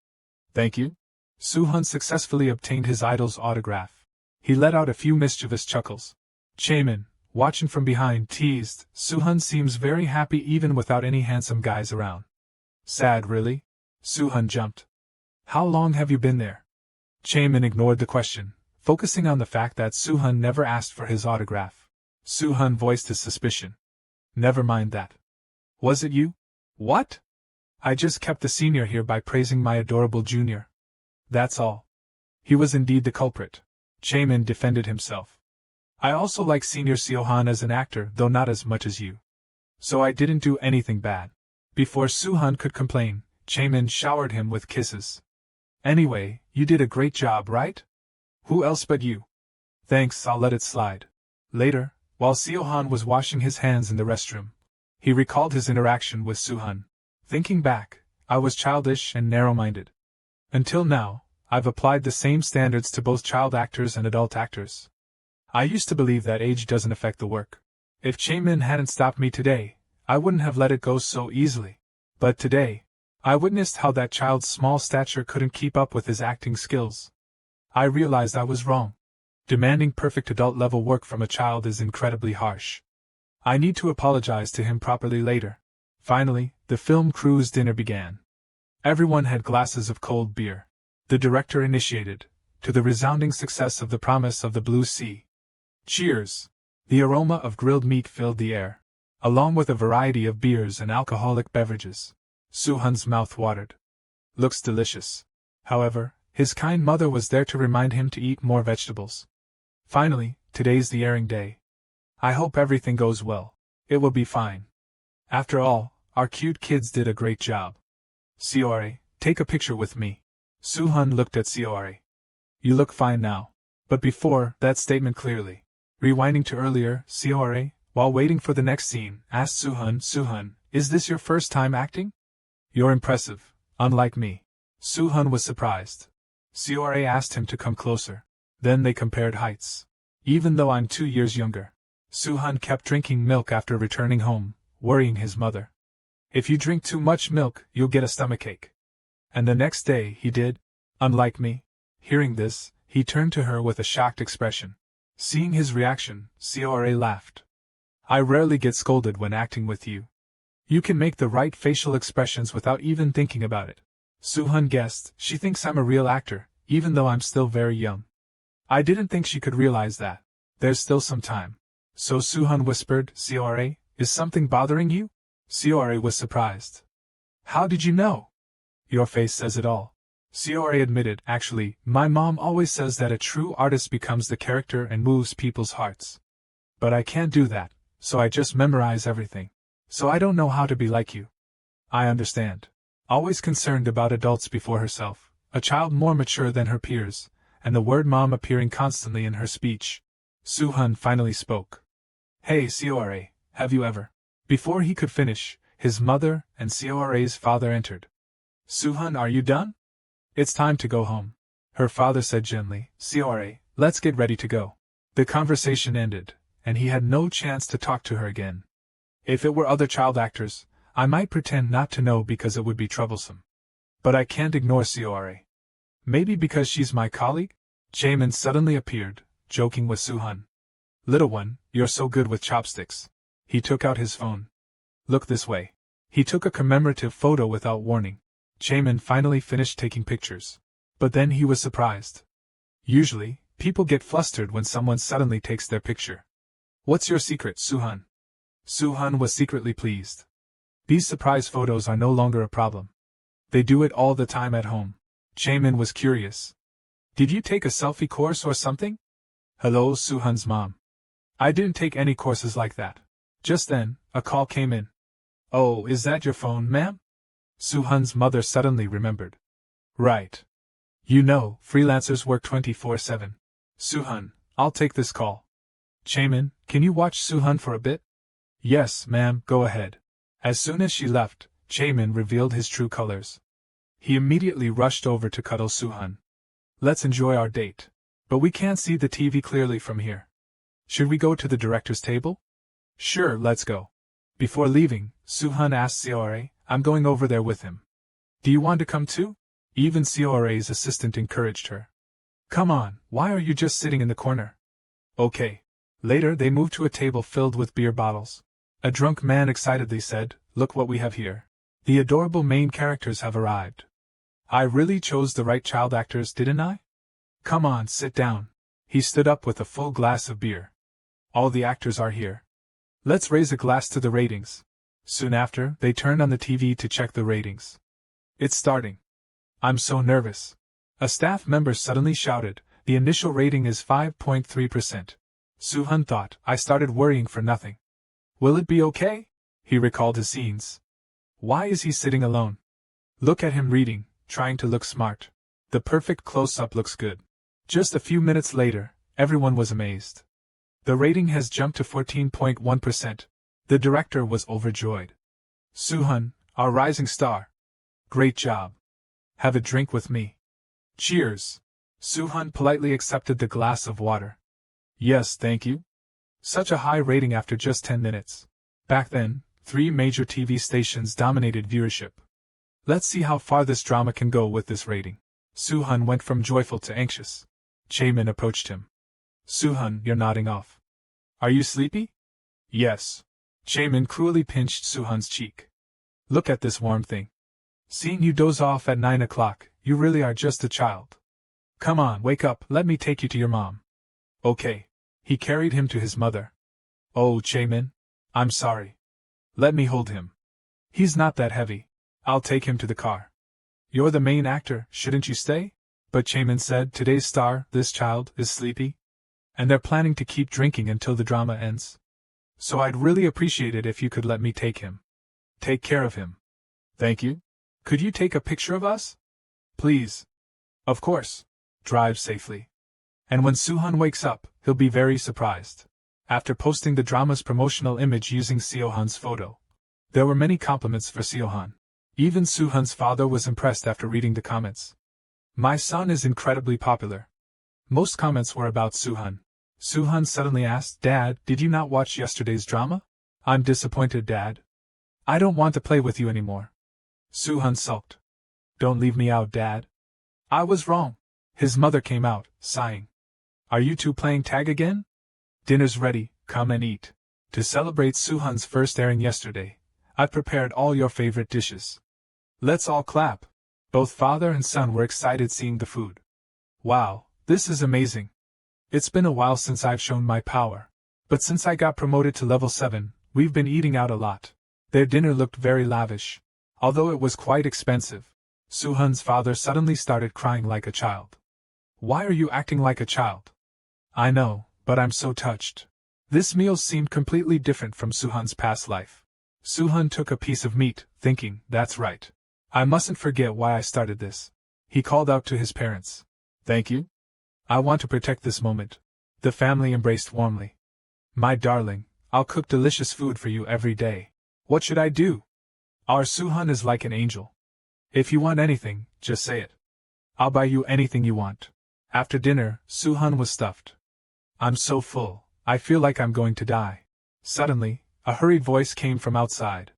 Thank you. Suhan successfully obtained his idol's autograph. He let out a few mischievous chuckles. Chaemin, watching from behind, teased, Suhan seems very happy even without any handsome guys around. Sad, really? Suhan jumped. How long have you been there? Chaemin ignored the question, focusing on the fact that Suhan never asked for his autograph. Suhan voiced his suspicion. Never mind that. Was it you? What? I just kept the senior here by praising my adorable junior. That's all. He was indeed the culprit. Chaemin defended himself. I also like senior Suhan as an actor, though not as much as you. So I didn't do anything bad. Before Suhan could complain, Chaemin showered him with kisses. Anyway, you did a great job, right? Who else but you? Thanks, I'll let it slide. Later, while Suhan was washing his hands in the restroom, he recalled his interaction with Suhan. Thinking back, I was childish and narrow-minded. Until now, I've applied the same standards to both child actors and adult actors. I used to believe that age doesn't affect the work. If Chaemin hadn't stopped me today, I wouldn't have let it go so easily. But today, I witnessed how that child's small stature couldn't keep up with his acting skills. I realized I was wrong. Demanding perfect adult-level work from a child is incredibly harsh. I need to apologize to him properly later. Finally, the film crew's dinner began. Everyone had glasses of cold beer. The director initiated, to the resounding success of The Promise of the Blue Sea. Cheers! The aroma of grilled meat filled the air, along with a variety of beers and alcoholic beverages. Suhan's mouth watered. Looks delicious. However, his kind mother was there to remind him to eat more vegetables. Finally, today's the airing day. I hope everything goes well. It will be fine. After all, our cute kids did a great job. Suore, take a picture with me. Suhan looked at Suore. You look fine now. But before that statement clearly. Rewinding to earlier, Suore, while waiting for the next scene, asked Suhan, is this your first time acting? You're impressive, unlike me. Suhan was surprised. Suore asked him to come closer. Then they compared heights. Even though I'm 2 years younger. Suhan kept drinking milk after returning home, worrying his mother. If you drink too much milk, you'll get a stomachache. And the next day he did. Unlike me. Hearing this, he turned to her with a shocked expression. Seeing his reaction, Suore laughed. I rarely get scolded when acting with you. You can make the right facial expressions without even thinking about it. Suhan guessed, she thinks I'm a real actor, even though I'm still very young. I didn't think she could realize that. There's still some time. So Suhan whispered, Suore, is something bothering you? Suore was surprised. How did you know? Your face says it all. Suore admitted, actually, my mom always says that a true artist becomes the character and moves people's hearts. But I can't do that, so I just memorize everything. So I don't know how to be like you. I understand. Always concerned about adults before herself, a child more mature than her peers, and the word mom appearing constantly in her speech. Suhan finally spoke. Hey Suore, have you ever? Before he could finish, his mother and Suore's father entered. Suhan, are you done? It's time to go home. Her father said gently, Suore, let's get ready to go. The conversation ended, and he had no chance to talk to her again. If it were other child actors, I might pretend not to know because it would be troublesome. But I can't ignore Suore. Maybe because she's my colleague? Chaemin suddenly appeared, joking with Suhan. Little one, you're so good with chopsticks. He took out his phone. Look this way. He took a commemorative photo without warning. Chaemin finally finished taking pictures. But then he was surprised. Usually, people get flustered when someone suddenly takes their picture. What's your secret, Suhan? Suhan was secretly pleased. These surprise photos are no longer a problem. They do it all the time at home. Chaemin was curious. Did you take a selfie course or something? Hello, Suhan's mom. I didn't take any courses like that. Just then, a call came in. Oh, is that your phone, ma'am? Suhan's mother suddenly remembered. Right. You know, freelancers work 24/7. Suhan, I'll take this call. Chaemin, can you watch Suhan for a bit? Yes, ma'am, go ahead. As soon as she left, Chaemin revealed his true colors. He immediately rushed over to cuddle Suhan. Let's enjoy our date. But we can't see the TV clearly from here. Should we go to the director's table? Sure, let's go. Before leaving, Suhan asked Seore, I'm going over there with him. Do you want to come too? Even Seore's assistant encouraged her. Come on, why are you just sitting in the corner? Okay. Later they moved to a table filled with beer bottles. A drunk man excitedly said, Look what we have here. The adorable main characters have arrived. I really chose the right child actors, didn't I? Come on, sit down. He stood up with a full glass of beer. All the actors are here. Let's raise a glass to the ratings. Soon after, they turned on the TV to check the ratings. It's starting. I'm so nervous. A staff member suddenly shouted, The initial rating is 5.3%. Suhan thought, I started worrying for nothing. Will it be okay? He recalled his scenes. Why is he sitting alone? Look at him reading, trying to look smart. The perfect close-up looks good. Just a few minutes later, everyone was amazed. The rating has jumped to 14.1%. The director was overjoyed. Suhan, our rising star. Great job. Have a drink with me. Cheers. Suhan politely accepted the glass of water. Yes, thank you. Such a high rating after just 10 minutes. Back then, 3 major TV stations dominated viewership. Let's see how far this drama can go with this rating. Suhan went from joyful to anxious. Chaemin approached him. Suhan, you're nodding off. Are you sleepy? Yes. Chaemin cruelly pinched Suhan's cheek. Look at this warm thing. Seeing you doze off at 9 o'clock, you really are just a child. Come on, wake up, let me take you to your mom. Okay. He carried him to his mother. Oh, Chaemin. I'm sorry. Let me hold him. He's not that heavy. I'll take him to the car. You're the main actor, shouldn't you stay? But Chaemin said, Today's star, this child, is sleepy. And they're planning to keep drinking until the drama ends. So I'd really appreciate it if you could let me take him. Take care of him. Thank you. Could you take a picture of us? Please. Of course. Drive safely. And when Suhan wakes up, he'll be very surprised. After posting the drama's promotional image using Seohan's photo, there were many compliments for Seohan. Even Suhan's father was impressed after reading the comments. My son is incredibly popular. Most comments were about Suhan. Suhan suddenly asked, Dad, did you not watch yesterday's drama? I'm disappointed, Dad. I don't want to play with you anymore. Suhan sulked. Don't leave me out, Dad. I was wrong. His mother came out, sighing. Are you two playing tag again? Dinner's ready, come and eat. To celebrate Suhan's first airing yesterday, I've prepared all your favorite dishes. Let's all clap. Both father and son were excited seeing the food. Wow, this is amazing. It's been a while since I've shown my power. But since I got promoted to level 7, we've been eating out a lot. Their dinner looked very lavish. Although it was quite expensive. Suhan's father suddenly started crying like a child. Why are you acting like a child? I know, but I'm so touched. This meal seemed completely different from Suhan's past life. Suhan took a piece of meat, thinking, that's right. I mustn't forget why I started this. He called out to his parents. Thank you. I want to protect this moment. The family embraced warmly. My darling, I'll cook delicious food for you every day. What should I do? Our Suhan is like an angel. If you want anything, just say it. I'll buy you anything you want. After dinner, Suhan was stuffed. I'm so full, I feel like I'm going to die. Suddenly, a hurried voice came from outside.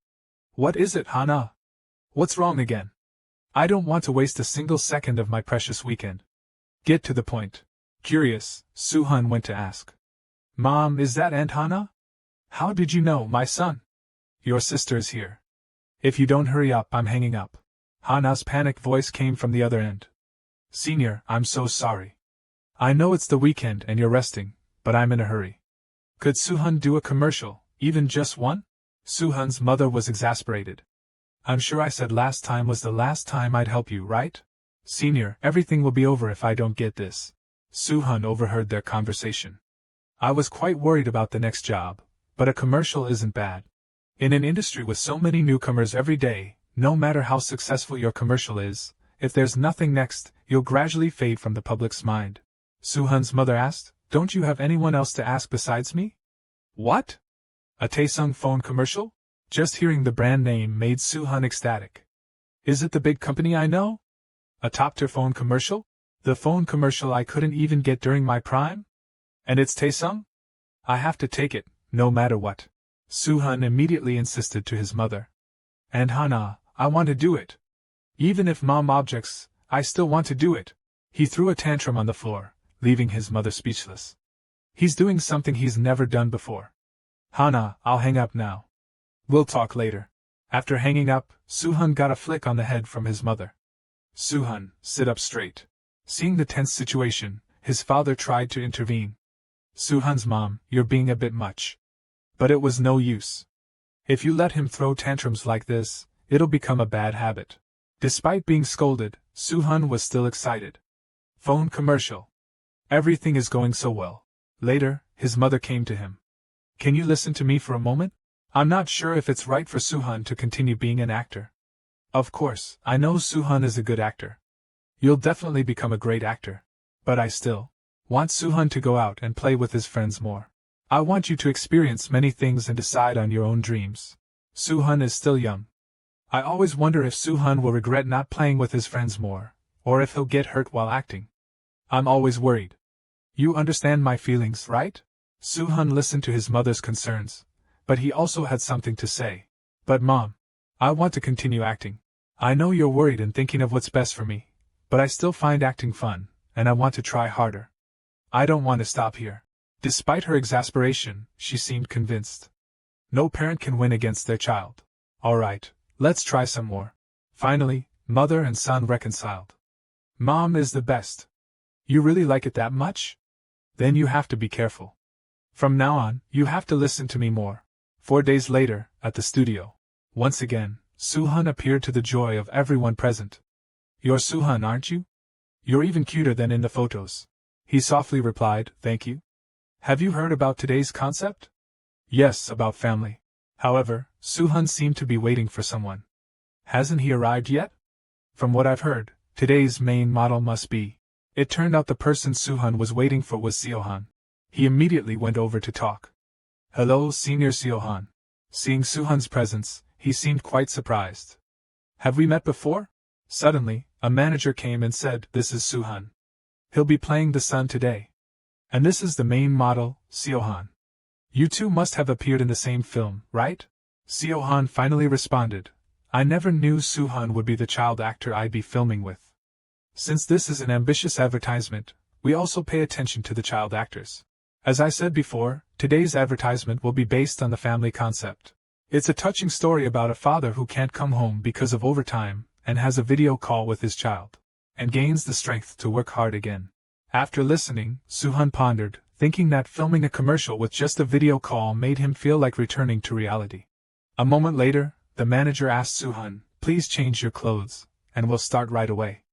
What is it, Hana? What's wrong again? I don't want to waste a single second of my precious weekend. Get to the point. Curious, Suhan went to ask. Mom, is that Aunt Hana? How did you know, my son? Your sister is here. If you don't hurry up, I'm hanging up. Hana's panicked voice came from the other end. Senior, I'm so sorry. I know it's the weekend and you're resting, but I'm in a hurry. Could Suhan do a commercial, even just one? Suhan's mother was exasperated. I'm sure I said last time was the last time I'd help you, right? Senior, everything will be over if I don't get this. Suhan overheard their conversation. I was quite worried about the next job, but a commercial isn't bad. In an industry with so many newcomers every day, no matter how successful your commercial is, if there's nothing next, you'll gradually fade from the public's mind. Suhan's mother asked, Don't you have anyone else to ask besides me? What? A Taesung phone commercial? Just hearing the brand name made Suhan ecstatic. Is it the big company I know? A top-tier phone commercial? The phone commercial I couldn't even get during my prime? And it's Taesung? I have to take it, no matter what. Suhan immediately insisted to his mother. And Hana, I want to do it. Even if mom objects, I still want to do it. He threw a tantrum on the floor, leaving his mother speechless. He's doing something he's never done before. Hana, I'll hang up now. We'll talk later. After hanging up, Suhan got a flick on the head from his mother. Suhan, sit up straight. Seeing the tense situation, his father tried to intervene. Suhan's mom, you're being a bit much. But it was no use. If you let him throw tantrums like this, it'll become a bad habit. Despite being scolded, Suhan was still excited. Phone commercial. Everything is going so well. Later, his mother came to him. Can you listen to me for a moment? I'm not sure if it's right for Suhan to continue being an actor. Of course, I know Suhan is a good actor. You'll definitely become a great actor. But I still want Suhan to go out and play with his friends more. I want you to experience many things and decide on your own dreams. Suhan is still young. I always wonder if Suhan will regret not playing with his friends more, or if he'll get hurt while acting. I'm always worried. You understand my feelings, right? Suhan listened to his mother's concerns, but he also had something to say. But Mom, I want to continue acting. I know you're worried and thinking of what's best for me, but I still find acting fun, and I want to try harder. I don't want to stop here. Despite her exasperation, she seemed convinced. No parent can win against their child. All right, let's try some more. Finally, mother and son reconciled. Mom is the best. You really like it that much? Then you have to be careful. From now on, you have to listen to me more. 4 days later, at the studio. Once again, Suhan appeared to the joy of everyone present. You're Suhan, aren't you? You're even cuter than in the photos. He softly replied, thank you. Have you heard about today's concept? Yes, about family. However, Suhan seemed to be waiting for someone. Hasn't he arrived yet? From what I've heard, today's main model must be. It turned out the person Suhan was waiting for was Suhan. He immediately went over to talk. Hello, Senior Suhan. Seeing Suhan's presence, he seemed quite surprised. Have we met before? Suddenly, a manager came and said, this is Suhan. He'll be playing the son today. And this is the main model, Suhan. You two must have appeared in the same film, right? Suhan finally responded. I never knew Suhan would be the child actor I'd be filming with. Since this is an ambitious advertisement, we also pay attention to the child actors. As I said before, today's advertisement will be based on the family concept. It's a touching story about a father who can't come home because of overtime, and has a video call with his child, and gains the strength to work hard again. After listening, Suhan pondered, thinking that filming a commercial with just a video call made him feel like returning to reality. A moment later, the manager asked Suhan, please change your clothes, and we'll start right away.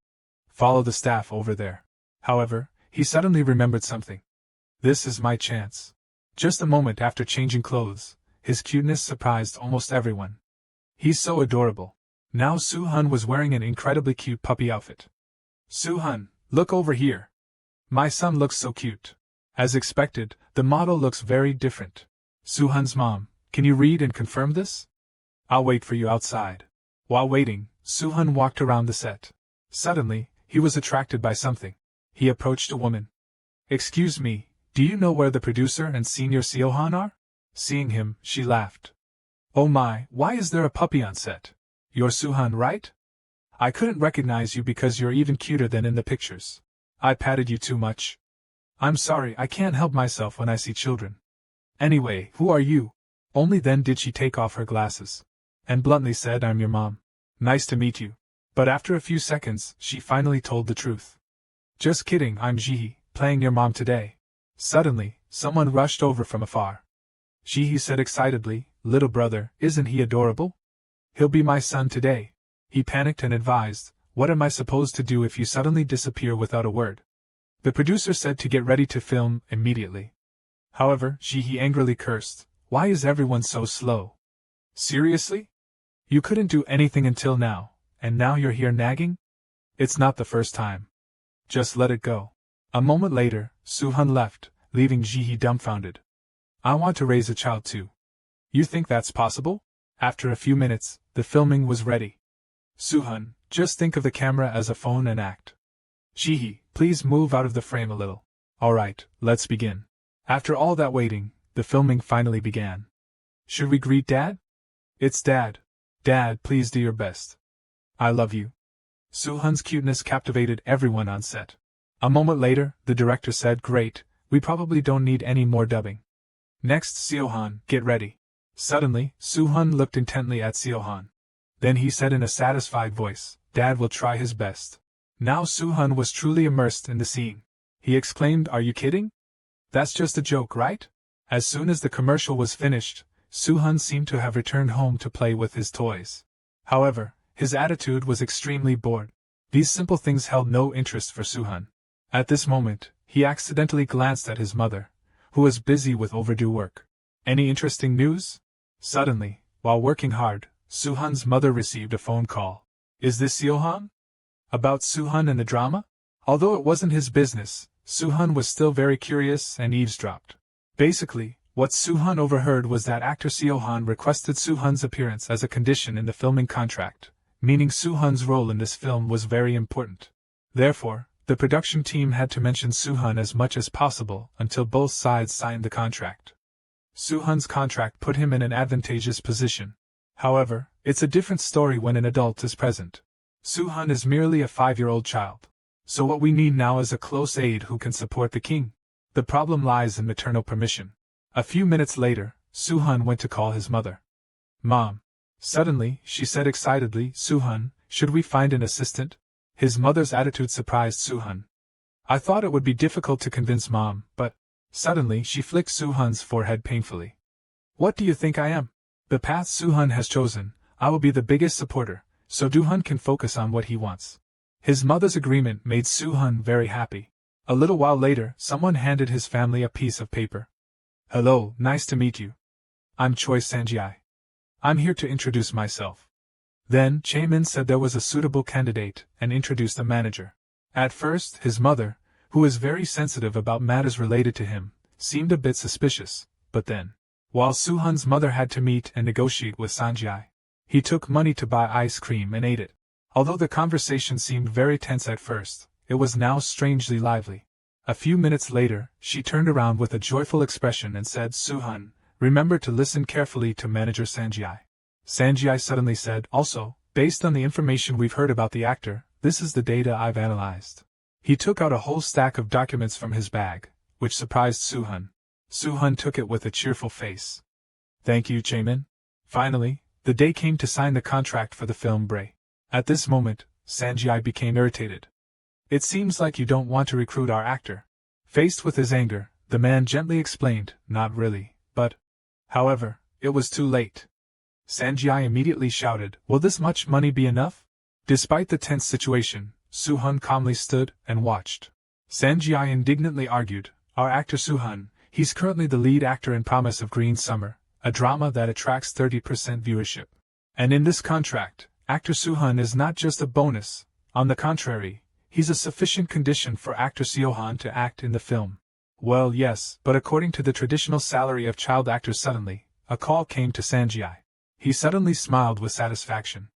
Follow the staff over there. However, he suddenly remembered something. This is my chance. Just a moment after changing clothes, his cuteness surprised almost everyone. He's so adorable. Now Suhan was wearing an incredibly cute puppy outfit. Suhan, look over here. My son looks so cute. As expected, the model looks very different. Suhan's mom, can you read and confirm this? I'll wait for you outside. While waiting, Suhan walked around the set. Suddenly, he was attracted by something. He approached a woman. Excuse me, do you know where the producer and Senior Suhan are? Seeing him, she laughed. Oh my, why is there a puppy on set? You're Suhan, right? I couldn't recognize you because you're even cuter than in the pictures. I patted you too much. I'm sorry, I can't help myself when I see children. Anyway, who are you? Only then did she take off her glasses. And bluntly said, I'm your mom. Nice to meet you. But after a few seconds, she finally told the truth. Just kidding, I'm Jihi, playing your mom today. Suddenly, someone rushed over from afar. Jihi said excitedly, little brother, isn't he adorable? He'll be my son today. He panicked and advised, what am I supposed to do if you suddenly disappear without a word? The producer said to get ready to film immediately. However, Jihi angrily cursed, why is everyone so slow? Seriously? You couldn't do anything until now, and now you're here nagging? It's not the first time. Just let it go. A moment later, Suhan left, leaving Ji-hee dumbfounded. I want to raise a child too. You think that's possible? After a few minutes, the filming was ready. Suhan, just think of the camera as a phone and act. Ji-hee, please move out of the frame a little. Alright, let's begin. After all that waiting, the filming finally began. Should we greet Dad? It's Dad. Dad, please do your best. I love you. Suhan's cuteness captivated everyone on set. A moment later, the director said, Great, we probably don't need any more dubbing. Next, Suhan, get ready. Suddenly, Suhan looked intently at Suhan. Then he said in a satisfied voice, Dad will try his best. Now Suhan was truly immersed in the scene. He exclaimed, Are you kidding? That's just a joke, right? As soon as the commercial was finished, Suhan seemed to have returned home to play with his toys. However, his attitude was extremely bored. These simple things held no interest for Suhan. At this moment, he accidentally glanced at his mother, who was busy with overdue work. Any interesting news? Suddenly, while working hard, Suhan's mother received a phone call. Is this Suhan? About Suhan and the drama? Although it wasn't his business, Suhan was still very curious and eavesdropped. Basically, what Suhan overheard was that actor Suhan requested Suhan's appearance as a condition in the filming contract, meaning Suhan's role in this film was very important. Therefore, the production team had to mention Suhan as much as possible until both sides signed the contract. Suhan's contract put him in an advantageous position. However, it's a different story when an adult is present. Suhan is merely a 5-year-old child. So what we need now is a close aide who can support the king. The problem lies in maternal permission. A few minutes later, Suhan went to call his mother. Mom. Suddenly, she said excitedly, Suhan, should we find an assistant? His mother's attitude surprised Suhan. I thought it would be difficult to convince Mom, but... Suddenly, she flicked Suhan's forehead painfully. What do you think I am? The path Suhan has chosen, I will be the biggest supporter, so Suhan can focus on what he wants. His mother's agreement made Suhan very happy. A little while later, someone handed his family a piece of paper. Hello, nice to meet you. I'm Choi Sanjai. I'm here to introduce myself. Then, Chae-min said there was a suitable candidate and introduced a manager. At first, his mother, who is very sensitive about matters related to him, seemed a bit suspicious, but then, while Suhan's mother had to meet and negotiate with Sanjai, he took money to buy ice cream and ate it. Although the conversation seemed very tense at first, it was now strangely lively. A few minutes later, she turned around with a joyful expression and said, Suhan, remember to listen carefully to manager Sanjai. Sanjai suddenly said, Also, based on the information we've heard about the actor, this is the data I've analyzed. He took out a whole stack of documents from his bag, which surprised Suhan. Suhan took it with a cheerful face. Thank you, Chae-min. Finally, the day came to sign the contract for the film Bray. At this moment, Sanjai became irritated. It seems like you don't want to recruit our actor. Faced with his anger, the man gently explained, Not really, but... However, it was too late. Sanjai immediately shouted, Will this much money be enough? Despite the tense situation, Suhan calmly stood and watched. Sanjai indignantly argued, Our actor Suhan, he's currently the lead actor in Promise of Green Summer, a drama that attracts 30% viewership. And in this contract, actor Suhan is not just a bonus, on the contrary, he's a sufficient condition for actor Suhan to act in the film. Well, yes, but according to the traditional salary of child actors suddenly, a call came to Sanjai. He suddenly smiled with satisfaction.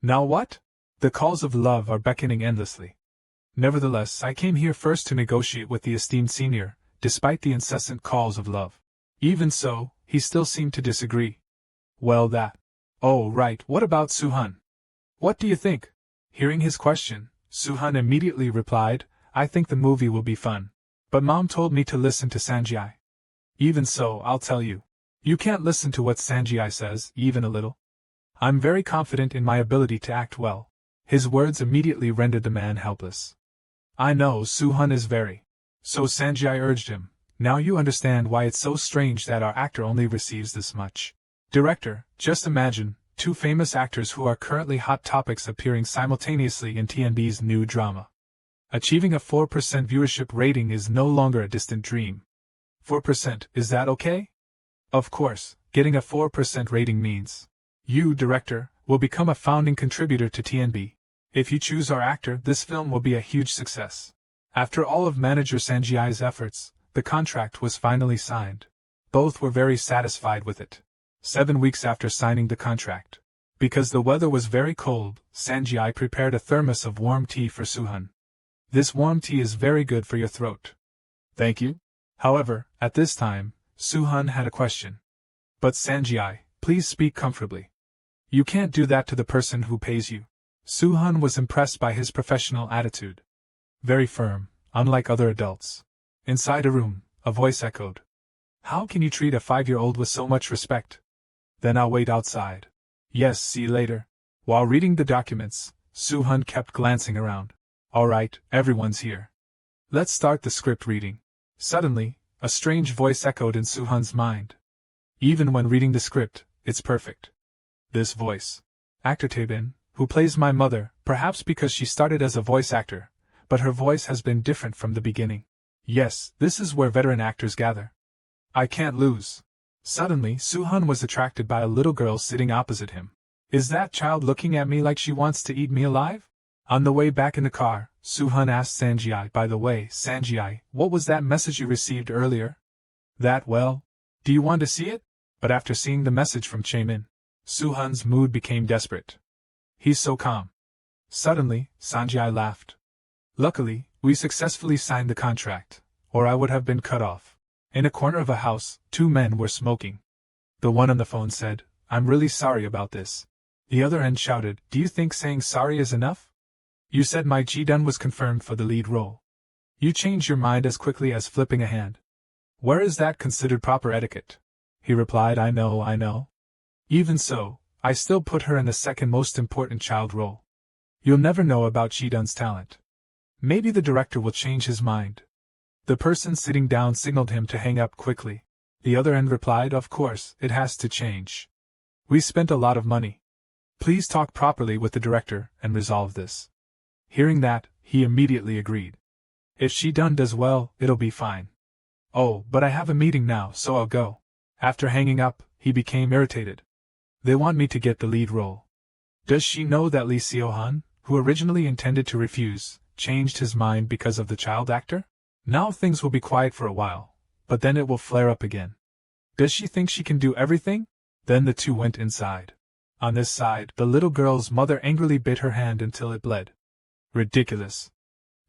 Now what? The calls of love are beckoning endlessly. Nevertheless, I came here first to negotiate with the esteemed senior, despite the incessant calls of love. Even so, he still seemed to disagree. Well that. Oh right, what about Suhan? What do you think? Hearing his question, Suhan immediately replied, I think the movie will be fun. But Mom told me to listen to Sanjai. Even so, I'll tell you. You can't listen to what Sanjai says, even a little. I'm very confident in my ability to act well. His words immediately rendered the man helpless. I know Suhan is very. So Sanjai urged him, Now you understand why it's so strange that our actor only receives this much. Director, just imagine, two famous actors who are currently hot topics appearing simultaneously in TNB's new drama. Achieving a 4% viewership rating is no longer a distant dream. 4%, is that okay? Of course, getting a 4% rating means you, director, will become a founding contributor to TNB. If you choose our actor, this film will be a huge success. After all of manager Sanjai's efforts, the contract was finally signed. Both were very satisfied with it. 7 weeks after signing the contract, because the weather was very cold, Sanjai prepared a thermos of warm tea for Suhan. This warm tea is very good for your throat. Thank you. However, at this time, Suhan had a question. But Sanjai, please speak comfortably. You can't do that to the person who pays you. Suhan was impressed by his professional attitude. Very firm, unlike other adults. Inside a room, a voice echoed. How can you treat a 5-year-old with so much respect? Then I'll wait outside. Yes, see you later. While reading the documents, Suhan kept glancing around. All right, everyone's here. Let's start the script reading. Suddenly, a strange voice echoed in Suhan's mind. Even when reading the script, it's perfect. This voice. Actor Taebin, who plays my mother, perhaps because she started as a voice actor, but her voice has been different from the beginning. Yes, this is where veteran actors gather. I can't lose. Suddenly, Suhan was attracted by a little girl sitting opposite him. Is that child looking at me like she wants to eat me alive? On the way back in the car, Suhan asked Sanjai, by the way, Sanjai, what was that message you received earlier? That, well, do you want to see it? But after seeing the message from Chaemin, Suhan's mood became desperate. He's so calm. Suddenly, Sanjai laughed. Luckily, we successfully signed the contract, or I would have been cut off. In a corner of a house, 2 men were smoking. The one on the phone said, I'm really sorry about this. The other end shouted, do you think saying sorry is enough? You said my Ji-dun was confirmed for the lead role. You changed your mind as quickly as flipping a hand. Where is that considered proper etiquette? He replied, I know. Even so, I still put her in the second most important child role. You'll never know about Ji-dun's talent. Maybe the director will change his mind. The person sitting down signaled him to hang up quickly. The other end replied, of course, it has to change. We spent a lot of money. Please talk properly with the director and resolve this. Hearing that, he immediately agreed. If Ji-dun does well, it'll be fine. Oh, but I have a meeting now, so I'll go. After hanging up, he became irritated. They want me to get the lead role. Does she know that Lee Seo-han, who originally intended to refuse, changed his mind because of the child actor? Now things will be quiet for a while, but then it will flare up again. Does she think she can do everything? Then the 2 went inside. On this side, the little girl's mother angrily bit her hand until it bled. Ridiculous.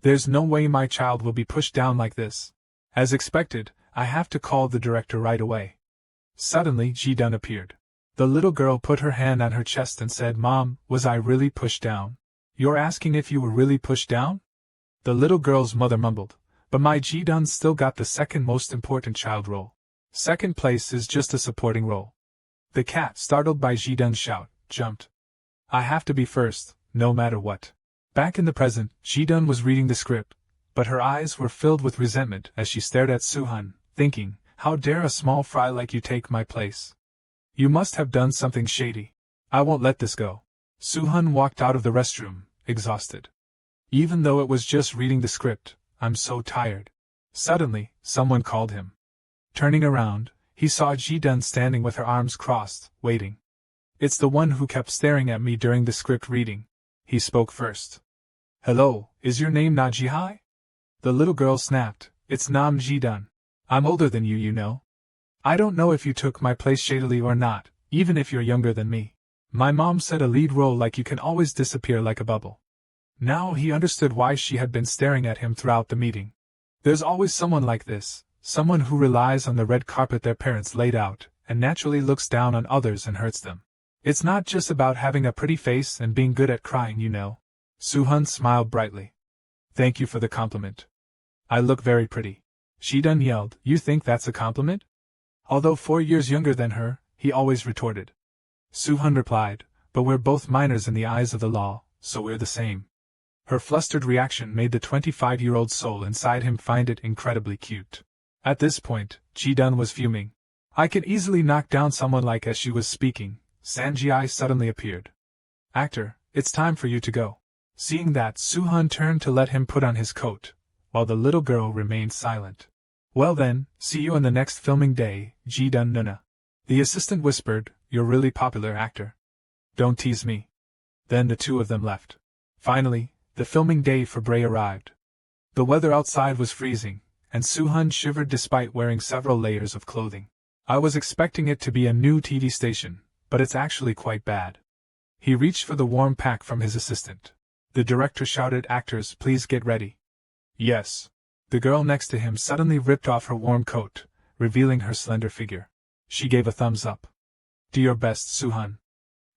There's no way my child will be pushed down like this. As expected, I have to call the director right away. Suddenly, Ji-dun appeared. The little girl put her hand on her chest and said, Mom, was I really pushed down? You're asking if you were really pushed down? The little girl's mother mumbled, but my Ji-dun still got the second most important child role. Second place is just a supporting role. The cat, startled by Ji-dun's shout, jumped. I have to be first, no matter what. Back in the present, Ji-dun was reading the script, but her eyes were filled with resentment as she stared at Suhan, thinking, how dare a small fry like you take my place? You must have done something shady. I won't let this go. Suhan walked out of the restroom, exhausted. Even though it was just reading the script, I'm so tired. Suddenly, someone called him. Turning around, he saw Ji-dun standing with her arms crossed, waiting. It's the one who kept staring at me during the script reading. He spoke first. Hello, is your name Na Ji-hai? The little girl snapped, it's Nam Ji-dun. I'm older than you know. I don't know if you took my place shadily or not, even if you're younger than me. My mom said a lead role like you can always disappear like a bubble. Now he understood why she had been staring at him throughout the meeting. There's always someone like this, someone who relies on the red carpet their parents laid out, and naturally looks down on others and hurts them. It's not just about having a pretty face and being good at crying, you know. Suhan smiled brightly. Thank you for the compliment. I look very pretty. Ji-dun yelled, you think that's a compliment? Although 4 years younger than her, he always retorted. Suhan replied, but we're both minors in the eyes of the law, so we're the same. Her flustered reaction made the 25-year-old soul inside him find it incredibly cute. At this point, Ji-dun was fuming. I could easily knock down someone like as she was speaking. Sanjai suddenly appeared. Actor, it's time for you to go. Seeing that, Suhan turned to let him put on his coat, while the little girl remained silent. Well then, see you on the next filming day, Ji-dun Nuna. The assistant whispered, you're really popular, actor. Don't tease me. Then the 2 of them left. Finally, the filming day for Bray arrived. The weather outside was freezing, and Suhan shivered despite wearing several layers of clothing. I was expecting it to be a new TV station, but it's actually quite bad. He reached for the warm pack from his assistant. The director shouted, "Actors, please get ready." Yes. The girl next to him suddenly ripped off her warm coat, revealing her slender figure. She gave a thumbs up. "Do your best, Suhan."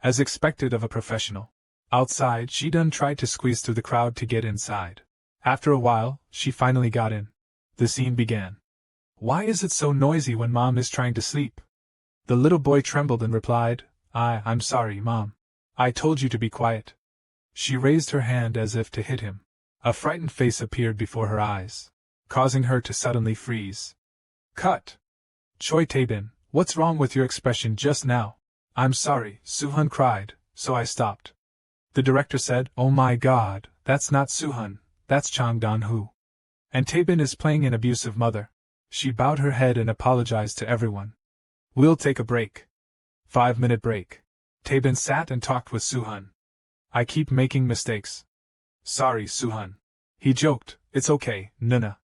As expected of a professional. Outside, Ji-dun tried to squeeze through the crowd to get inside. After a while, she finally got in. The scene began. "Why is it so noisy when Mom is trying to sleep?" The little boy trembled and replied, I'm sorry, Mom. I told you to be quiet." She raised her hand as if to hit him. A frightened face appeared before her eyes, causing her to suddenly freeze. "Cut! Choi Tae-bin, what's wrong with your expression just now?" "I'm sorry," Suhan cried, "so I stopped." The director said, "Oh my god, that's not Suhan, that's Chang Dan-hoo. And Tae-bin is playing an abusive mother." She bowed her head and apologized to everyone. "We'll take a break." 5-minute break. Tae-bin sat and talked with Suhan. "I keep making mistakes." "Sorry, Suhan." He joked, "It's okay, Nuna.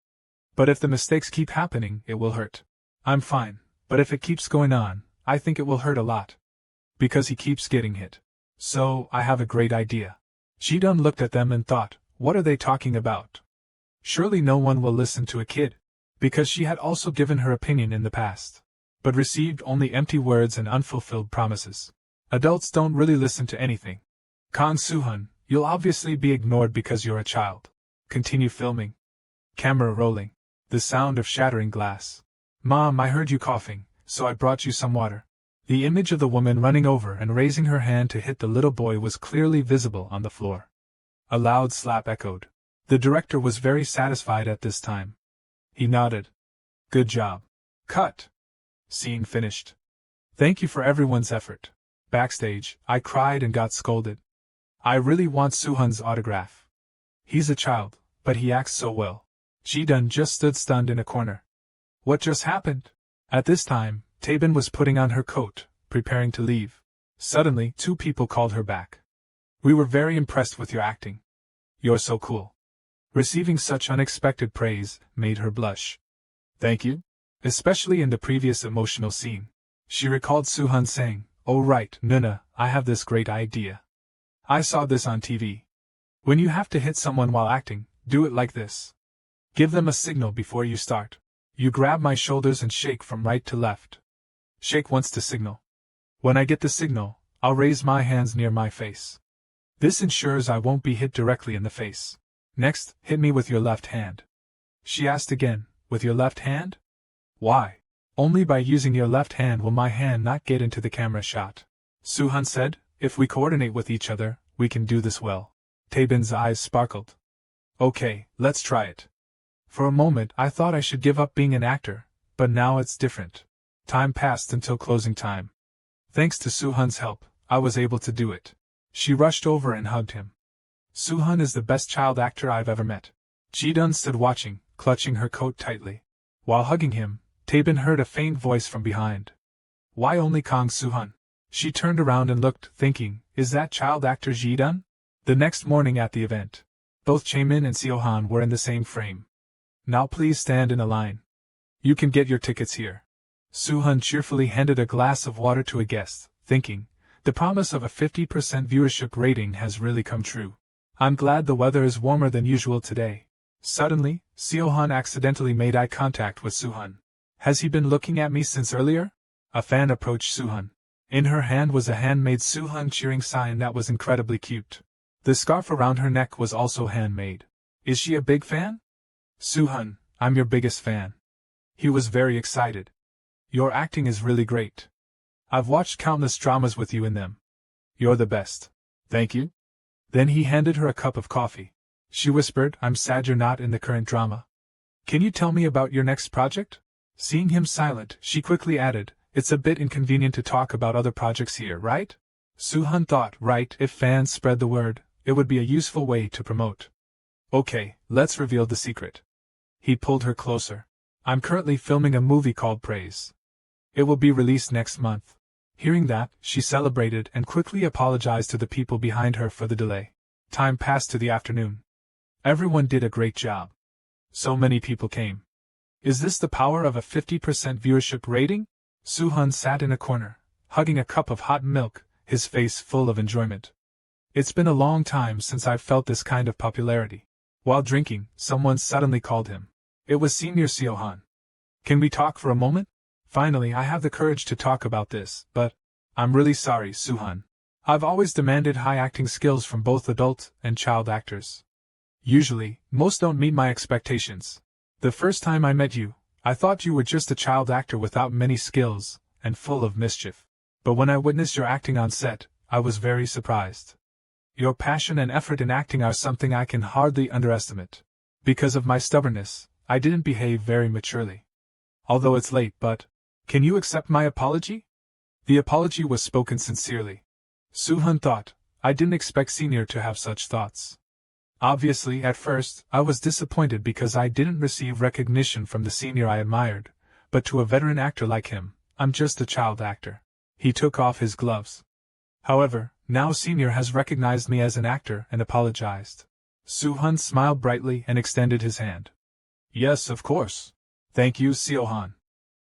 But if the mistakes keep happening, it will hurt." "I'm fine, but if it keeps going on, I think it will hurt a lot." Because he keeps getting hit. "So, I have a great idea." Ji-dun looked at them and thought, what are they talking about? Surely no one will listen to a kid. Because she had also given her opinion in the past, but received only empty words and unfulfilled promises. Adults don't really listen to anything. Kang Suhan, you'll obviously be ignored because you're a child. Continue filming. Camera rolling. The sound of shattering glass. "Mom, I heard you coughing, so I brought you some water." The image of the woman running over and raising her hand to hit the little boy was clearly visible on the floor. A loud slap echoed. The director was very satisfied at this time. He nodded. "Good job. Cut." Scene finished. "Thank you for everyone's effort." Backstage, I cried and got scolded. I really want Suhan's autograph. He's a child, but he acts so well. Ji-dun just stood stunned in a corner. What just happened? At this time, Tae-bin was putting on her coat, preparing to leave. Suddenly, 2 people called her back. "We were very impressed with your acting. You're so cool." Receiving such unexpected praise made her blush. "Thank you." Especially in the previous emotional scene. She recalled Suhan saying, "Oh right, Nuna, I have this great idea. I saw this on TV. When you have to hit someone while acting, do it like this. Give them a signal before you start. You grab my shoulders and shake from right to left. Shake once to signal. When I get the signal, I'll raise my hands near my face. This ensures I won't be hit directly in the face. Next, hit me with your left hand." She asked again, "With your left hand?" "Why? Only by using your left hand will my hand not get into the camera shot." Suhan said, "If we coordinate with each other, we can do this well." Tae-bin's eyes sparkled. "Okay, let's try it." For a moment I thought I should give up being an actor, but now it's different. Time passed until closing time. Thanks to Suhan's help, I was able to do it. She rushed over and hugged him. "Suhan is the best child actor I've ever met." Ji-dun stood watching, clutching her coat tightly. While hugging him, Tae-bin heard a faint voice from behind. "Why only Kang Suhan?" She turned around and looked, thinking, is that child actor Ji-dun? The next morning at the event, both Chaemin and Suhan were in the same frame. "Now please stand in a line. You can get your tickets here." Suhan cheerfully handed a glass of water to a guest, thinking, the promise of a 50% viewership rating has really come true. I'm glad the weather is warmer than usual today. Suddenly, Suhan accidentally made eye contact with Suhan. Has he been looking at me since earlier? A fan approached Suhan. In her hand was a handmade Suhan cheering sign that was incredibly cute. The scarf around her neck was also handmade. Is she a big fan? "Suhan, I'm your biggest fan." He was very excited. "Your acting is really great. I've watched countless dramas with you in them. You're the best." "Thank you." Then he handed her a cup of coffee. She whispered, "I'm sad you're not in the current drama. Can you tell me about your next project?" Seeing him silent, she quickly added, "It's a bit inconvenient to talk about other projects here, right?" Suhan thought, right, if fans spread the word, it would be a useful way to promote. "Okay, let's reveal the secret." He pulled her closer. "I'm currently filming a movie called Praise. It will be released next month." Hearing that, she celebrated and quickly apologized to the people behind her for the delay. Time passed to the afternoon. Everyone did a great job. So many people came. Is this the power of a 50% viewership rating? Suhan sat in a corner, hugging a cup of hot milk, his face full of enjoyment. It's been a long time since I've felt this kind of popularity. While drinking, someone suddenly called him. It was Senior Suhan. Can we talk for a moment? Finally, I have the courage to talk about this, but I'm really sorry, Suhan. I've always demanded high acting skills from both adult and child actors. Usually, most don't meet my expectations. The first time I met you, I thought you were just a child actor without many skills, and full of mischief. But when I witnessed your acting on set, I was very surprised. Your passion and effort in acting are something I can hardly underestimate. Because of my stubbornness, I didn't behave very maturely. Although it's late, but can you accept my apology? The apology was spoken sincerely. Suhan thought, I didn't expect Senior to have such thoughts. Obviously, at first, I was disappointed because I didn't receive recognition from the senior I admired, but to a veteran actor like him, I'm just a child actor. He took off his gloves. However, now Senior has recognized me as an actor and apologized. Suhan smiled brightly and extended his hand. Yes, of course. Thank you, Suhan.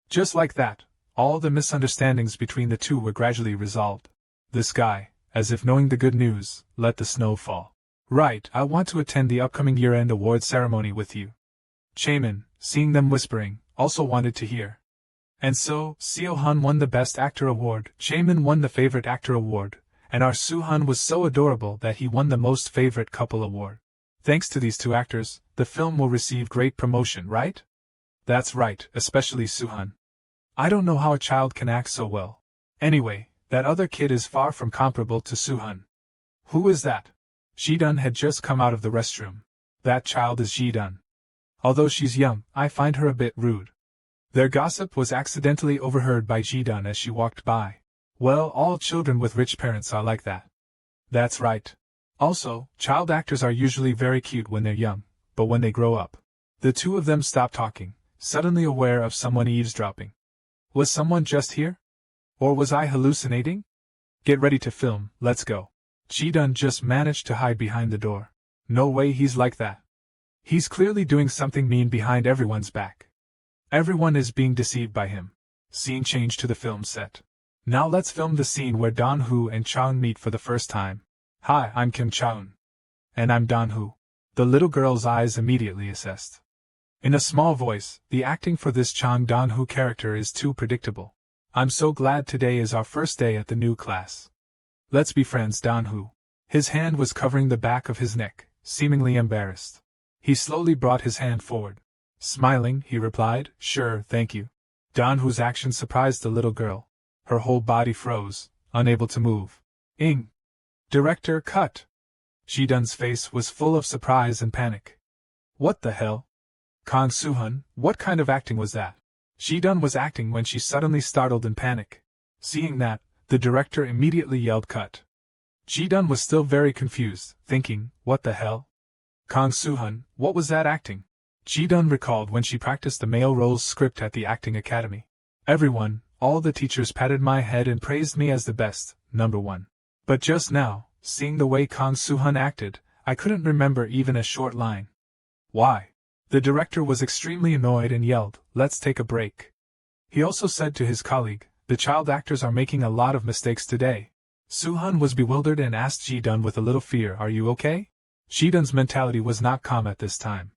Just like that, all the misunderstandings between the two were gradually resolved. This guy, as if knowing the good news, let the snow fall. Right, I want to attend the upcoming year-end award ceremony with you. Chaemin, seeing them whispering, also wanted to hear. And so, Suhan won the Best Actor award, Chaemin won the Favorite Actor award, and our Suhan was so adorable that he won the Most Favorite Couple award. Thanks to these two actors, the film will receive great promotion, right? That's right, especially Suhan. I don't know how a child can act so well. Anyway, that other kid is far from comparable to Suhan. Who is that? Ji-dun had just come out of the restroom. That child is Ji-dun. Although she's young, I find her a bit rude. Their gossip was accidentally overheard by Ji-dun as she walked by. Well, all children with rich parents are like that. That's right. Also, child actors are usually very cute when they're young, but when they grow up. The two of them stopped talking, suddenly aware of someone eavesdropping. Was someone just here? Or was I hallucinating? Get ready to film, let's go. Ji-dun just managed to hide behind the door. No way he's like that. He's clearly doing something mean behind everyone's back. Everyone is being deceived by him. Scene change to the film set. Now let's film the scene where Don-hoo and Chaeun meet for the first time. Hi, I'm Kim Chaeun. And I'm Don-hoo. The little girl's eyes immediately assessed. In a small voice, the acting for this Chang Don-hoo character is too predictable. I'm so glad today is our first day at the new class. Let's be friends, Don-hoo. His hand was covering the back of his neck, seemingly embarrassed. He slowly brought his hand forward. Smiling, he replied, Sure, thank you. Don-hoo's action surprised the little girl. Her whole body froze, unable to move. Ing. Director, cut. Ji-dun's face was full of surprise and panic. What the hell? Kang Suhan, what kind of acting was that? Ji-dun was acting when she suddenly startled in panic. Seeing that, the director immediately yelled cut. Ji-dun was still very confused, thinking, what the hell? Kang Suhan, what was that acting? Ji-dun recalled when she practiced the male roles script at the acting academy. Everyone, all the teachers patted my head and praised me as the best, number one. But just now, seeing the way Kang Suhan acted, I couldn't remember even a short line. Why? The director was extremely annoyed and yelled, Let's take a break. He also said to his colleague, The child actors are making a lot of mistakes today. Suhan was bewildered and asked Ji-dun with a little fear, Are you okay? Ji-dun's mentality was not calm at this time.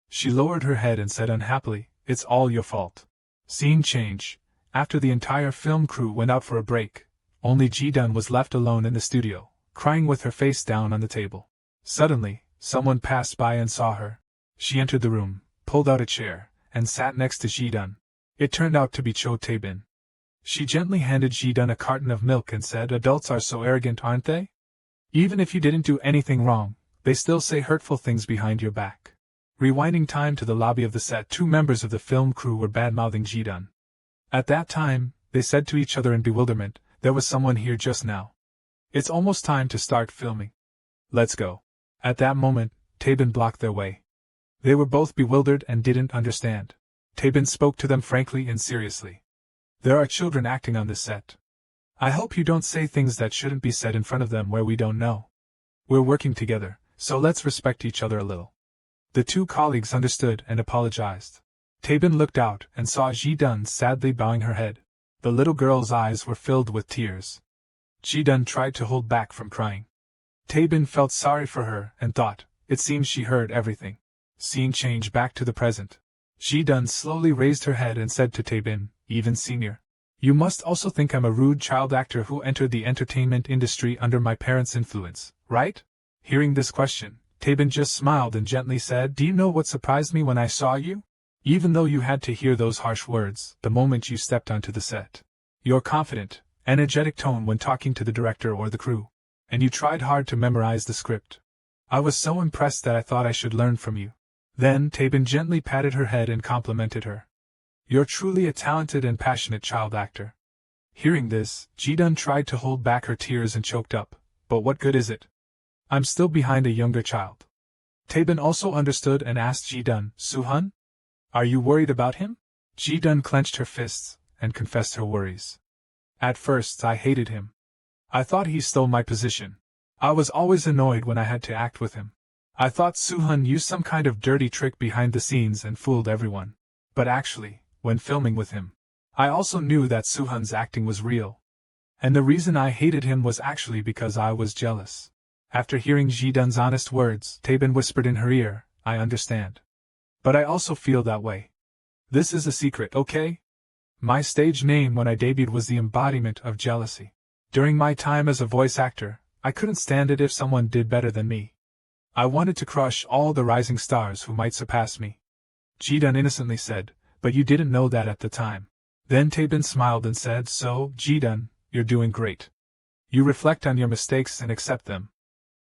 She lowered her head and said unhappily, It's all your fault. Scene change. After the entire film crew went out for a break, only Ji-dun was left alone in the studio, crying with her face down on the table. Suddenly, someone passed by and saw her. She entered the room, pulled out a chair, and sat next to Ji-dun. It turned out to be Cho Tae-bin. She gently handed Ji-dun a carton of milk and said, Adults are so arrogant, aren't they? Even if you didn't do anything wrong, they still say hurtful things behind your back. Rewinding time to the lobby of the set, two members of the film crew were bad-mouthing Ji-dun. At that time, they said to each other in bewilderment, There was someone here just now. It's almost time to start filming. Let's go. At that moment, Tae-bin blocked their way. They were both bewildered and didn't understand. Tae-bin spoke to them frankly and seriously. There are children acting on this set. I hope you don't say things that shouldn't be said in front of them where we don't know. We're working together, so let's respect each other a little. The two colleagues understood and apologized. Taebin looked out and saw Ji-dun sadly bowing her head. The little girl's eyes were filled with tears. Ji-dun tried to hold back from crying. Taebin felt sorry for her and thought, it seems she heard everything. Scene change back to the present. Ji-dun slowly raised her head and said to Taebin, even senior, you must also think I'm a rude child actor who entered the entertainment industry under my parents' influence, right? Hearing this question, Taebin just smiled and gently said, do you know what surprised me when I saw you? Even though you had to hear those harsh words the moment you stepped onto the set. Your confident, energetic tone when talking to the director or the crew. And you tried hard to memorize the script. I was so impressed that I thought I should learn from you. Then Taebin gently patted her head and complimented her. You're truly a talented and passionate child actor. Hearing this, Ji-dun tried to hold back her tears and choked up. But what good is it? I'm still behind a younger child. Taebin also understood and asked Ji-dun, Suhan? Are you worried about him? Ji-dun clenched her fists and confessed her worries. At first I hated him. I thought he stole my position. I was always annoyed when I had to act with him. I thought Suhan used some kind of dirty trick behind the scenes and fooled everyone. But actually, when filming with him, I also knew that Suhan's acting was real. And the reason I hated him was actually because I was jealous. After hearing Ji-dun's honest words, Taebin whispered in her ear, I understand. But I also feel that way. This is a secret, okay? My stage name when I debuted was the embodiment of jealousy. During my time as a voice actor, I couldn't stand it if someone did better than me. I wanted to crush all the rising stars who might surpass me. Ji-dun innocently said, but you didn't know that at the time. Then Taebin smiled and said, so, Ji-dun, you're doing great. You reflect on your mistakes and accept them.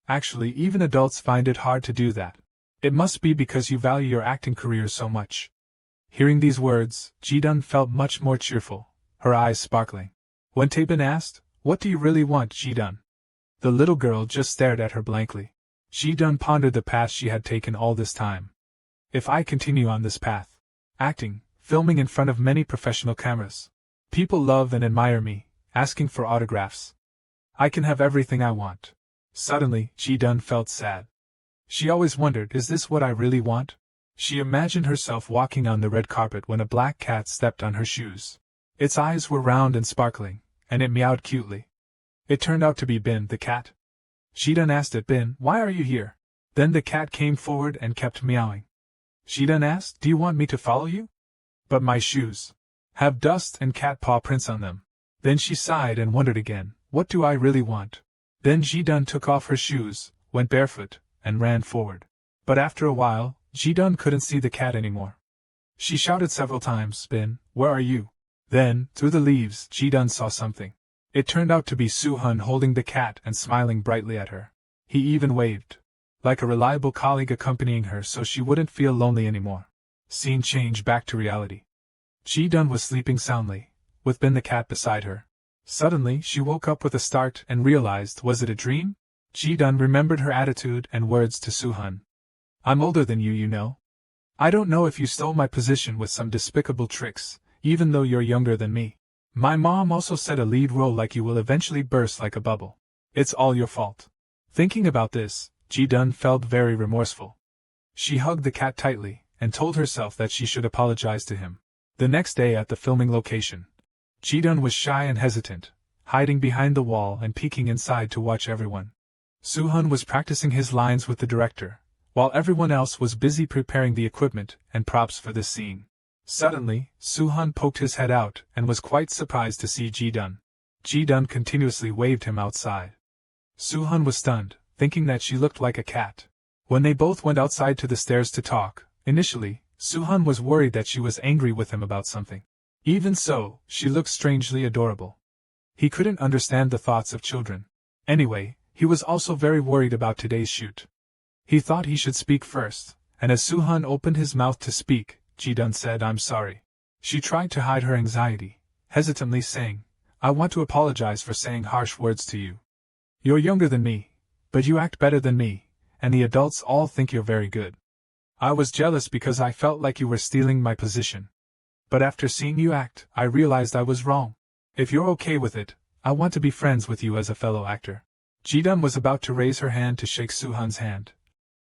Actually, even adults find it hard to do that. It must be because you value your acting career so much. Hearing these words, Ji-dun felt much more cheerful, her eyes sparkling. When Taebin asked, what do you really want, Ji-dun? The little girl just stared at her blankly. Ji-dun pondered the path she had taken all this time. If I continue on this path, acting, filming in front of many professional cameras, people love and admire me, asking for autographs. I can have everything I want. Suddenly, Ji-dun felt sad. She always wondered, is this what I really want? She imagined herself walking on the red carpet when a black cat stepped on her shoes. Its eyes were round and sparkling, and it meowed cutely. It turned out to be Bin the cat. Ji-dun asked it, Bin, why are you here? Then the cat came forward and kept meowing. Ji-dun asked, do you want me to follow you? But my shoes have dust and cat paw prints on them. Then she sighed and wondered again, what do I really want? Then Ji-dun took off her shoes, went barefoot, and ran forward. But after a while, Ji-dun couldn't see the cat anymore. She shouted several times, Bin, where are you? Then, through the leaves, Ji-dun saw something. It turned out to be Suhan holding the cat and smiling brightly at her. He even waved, like a reliable colleague accompanying her so she wouldn't feel lonely anymore. Scene change back to reality. Ji-dun was sleeping soundly, with Bin the cat beside her. Suddenly, she woke up with a start and realized, was it a dream? Ji-dun remembered her attitude and words to Suhan. I'm older than you know. I don't know if you stole my position with some despicable tricks, even though you're younger than me. My mom also said a lead role like you will eventually burst like a bubble. It's all your fault. Thinking about this, Ji-dun felt very remorseful. She hugged the cat tightly, and told herself that she should apologize to him. The next day at the filming location, Ji-dun was shy and hesitant, hiding behind the wall and peeking inside to watch everyone. Suhan was practicing his lines with the director, while everyone else was busy preparing the equipment and props for this scene. Suddenly, Suhan poked his head out and was quite surprised to see Ji-dun. Ji-dun continuously waved him outside. Suhan was stunned, thinking that she looked like a cat. When they both went outside to the stairs to talk, initially, Suhan was worried that she was angry with him about something. Even so, she looked strangely adorable. He couldn't understand the thoughts of children. Anyway, he was also very worried about today's shoot. He thought he should speak first, and as Suhan opened his mouth to speak, Ji-dun said, I'm sorry. She tried to hide her anxiety, hesitantly saying, I want to apologize for saying harsh words to you. You're younger than me, but you act better than me, and the adults all think you're very good. I was jealous because I felt like you were stealing my position. But after seeing you act, I realized I was wrong. If you're okay with it, I want to be friends with you as a fellow actor. Ji-dun was about to raise her hand to shake Suhan's hand,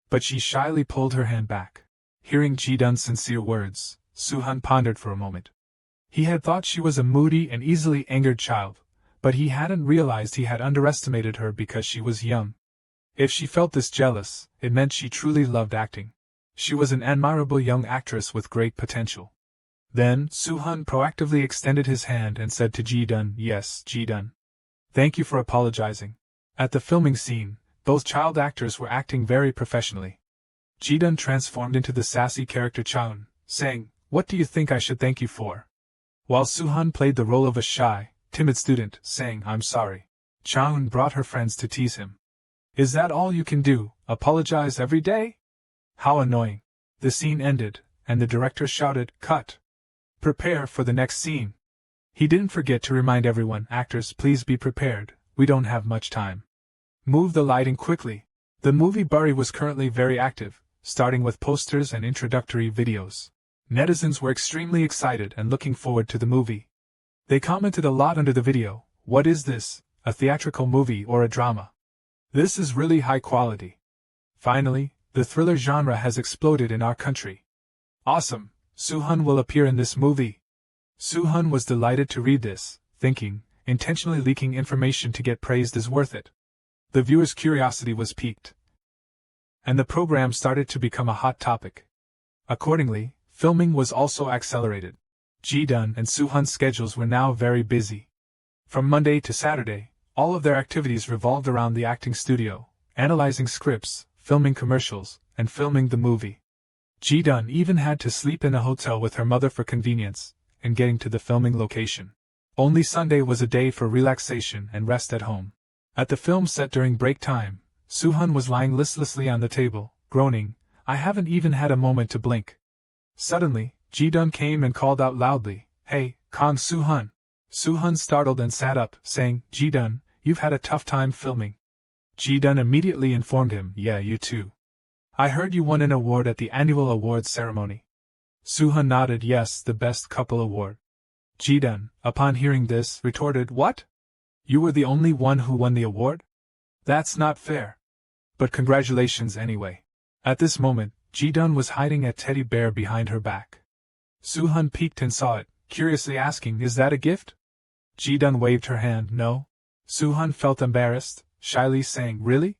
but she shyly pulled her hand back. Hearing Ji-dun's sincere words, Suhan pondered for a moment. He had thought she was a moody and easily angered child, but he hadn't realized he had underestimated her because she was young. If she felt this jealous, it meant she truly loved acting. She was an admirable young actress with great potential. Then, Suhan proactively extended his hand and said to Ji-dun, "Yes, Ji-dun. Thank you for apologizing." At the filming scene, both child actors were acting very professionally. Ji-dun transformed into the sassy character Chaun, saying, "What do you think I should thank you for?" While Suhan played the role of a shy, timid student, saying, "I'm sorry." Chaun brought her friends to tease him. "Is that all you can do, apologize every day? How annoying." The scene ended, and the director shouted, "Cut! Prepare for the next scene." He didn't forget to remind everyone, "Actors, please be prepared, we don't have much time. Move the lighting quickly." The movie Rivalry was currently very active, starting with posters and introductory videos. Netizens were extremely excited and looking forward to the movie. They commented a lot under the video. "What is this, a theatrical movie or a drama? This is really high quality. Finally, the thriller genre has exploded in our country. Awesome, Suhan will appear in this movie." Suhan was delighted to read this, thinking, intentionally leaking information to get praised is worth it. The viewer's curiosity was piqued, and the program started to become a hot topic. Accordingly, filming was also accelerated. Ji-dun and Suhan's schedules were now very busy. From Monday to Saturday, all of their activities revolved around the acting studio, analyzing scripts, filming commercials, and filming the movie. Ji-dun even had to sleep in a hotel with her mother for convenience, and getting to the filming location. Only Sunday was a day for relaxation and rest at home. At the film set during break time, Suhan was lying listlessly on the table, groaning, "I haven't even had a moment to blink." Suddenly, Ji-dun came and called out loudly, "Hey, Kang Suhan." Suhan startled and sat up, saying, "Ji-dun, you've had a tough time filming." Ji-dun immediately informed him, "Yeah, you too. I heard you won an award at the annual awards ceremony." Suhan nodded, "Yes, the best couple award." Ji-dun, upon hearing this, retorted, "What? You were the only one who won the award? That's not fair. But congratulations anyway." At this moment, Ji-dun was hiding a teddy bear behind her back. Suhan peeked and saw it, curiously asking, "Is that a gift?" Ji-dun waved her hand, "No." Suhan felt embarrassed, shyly saying, "Really?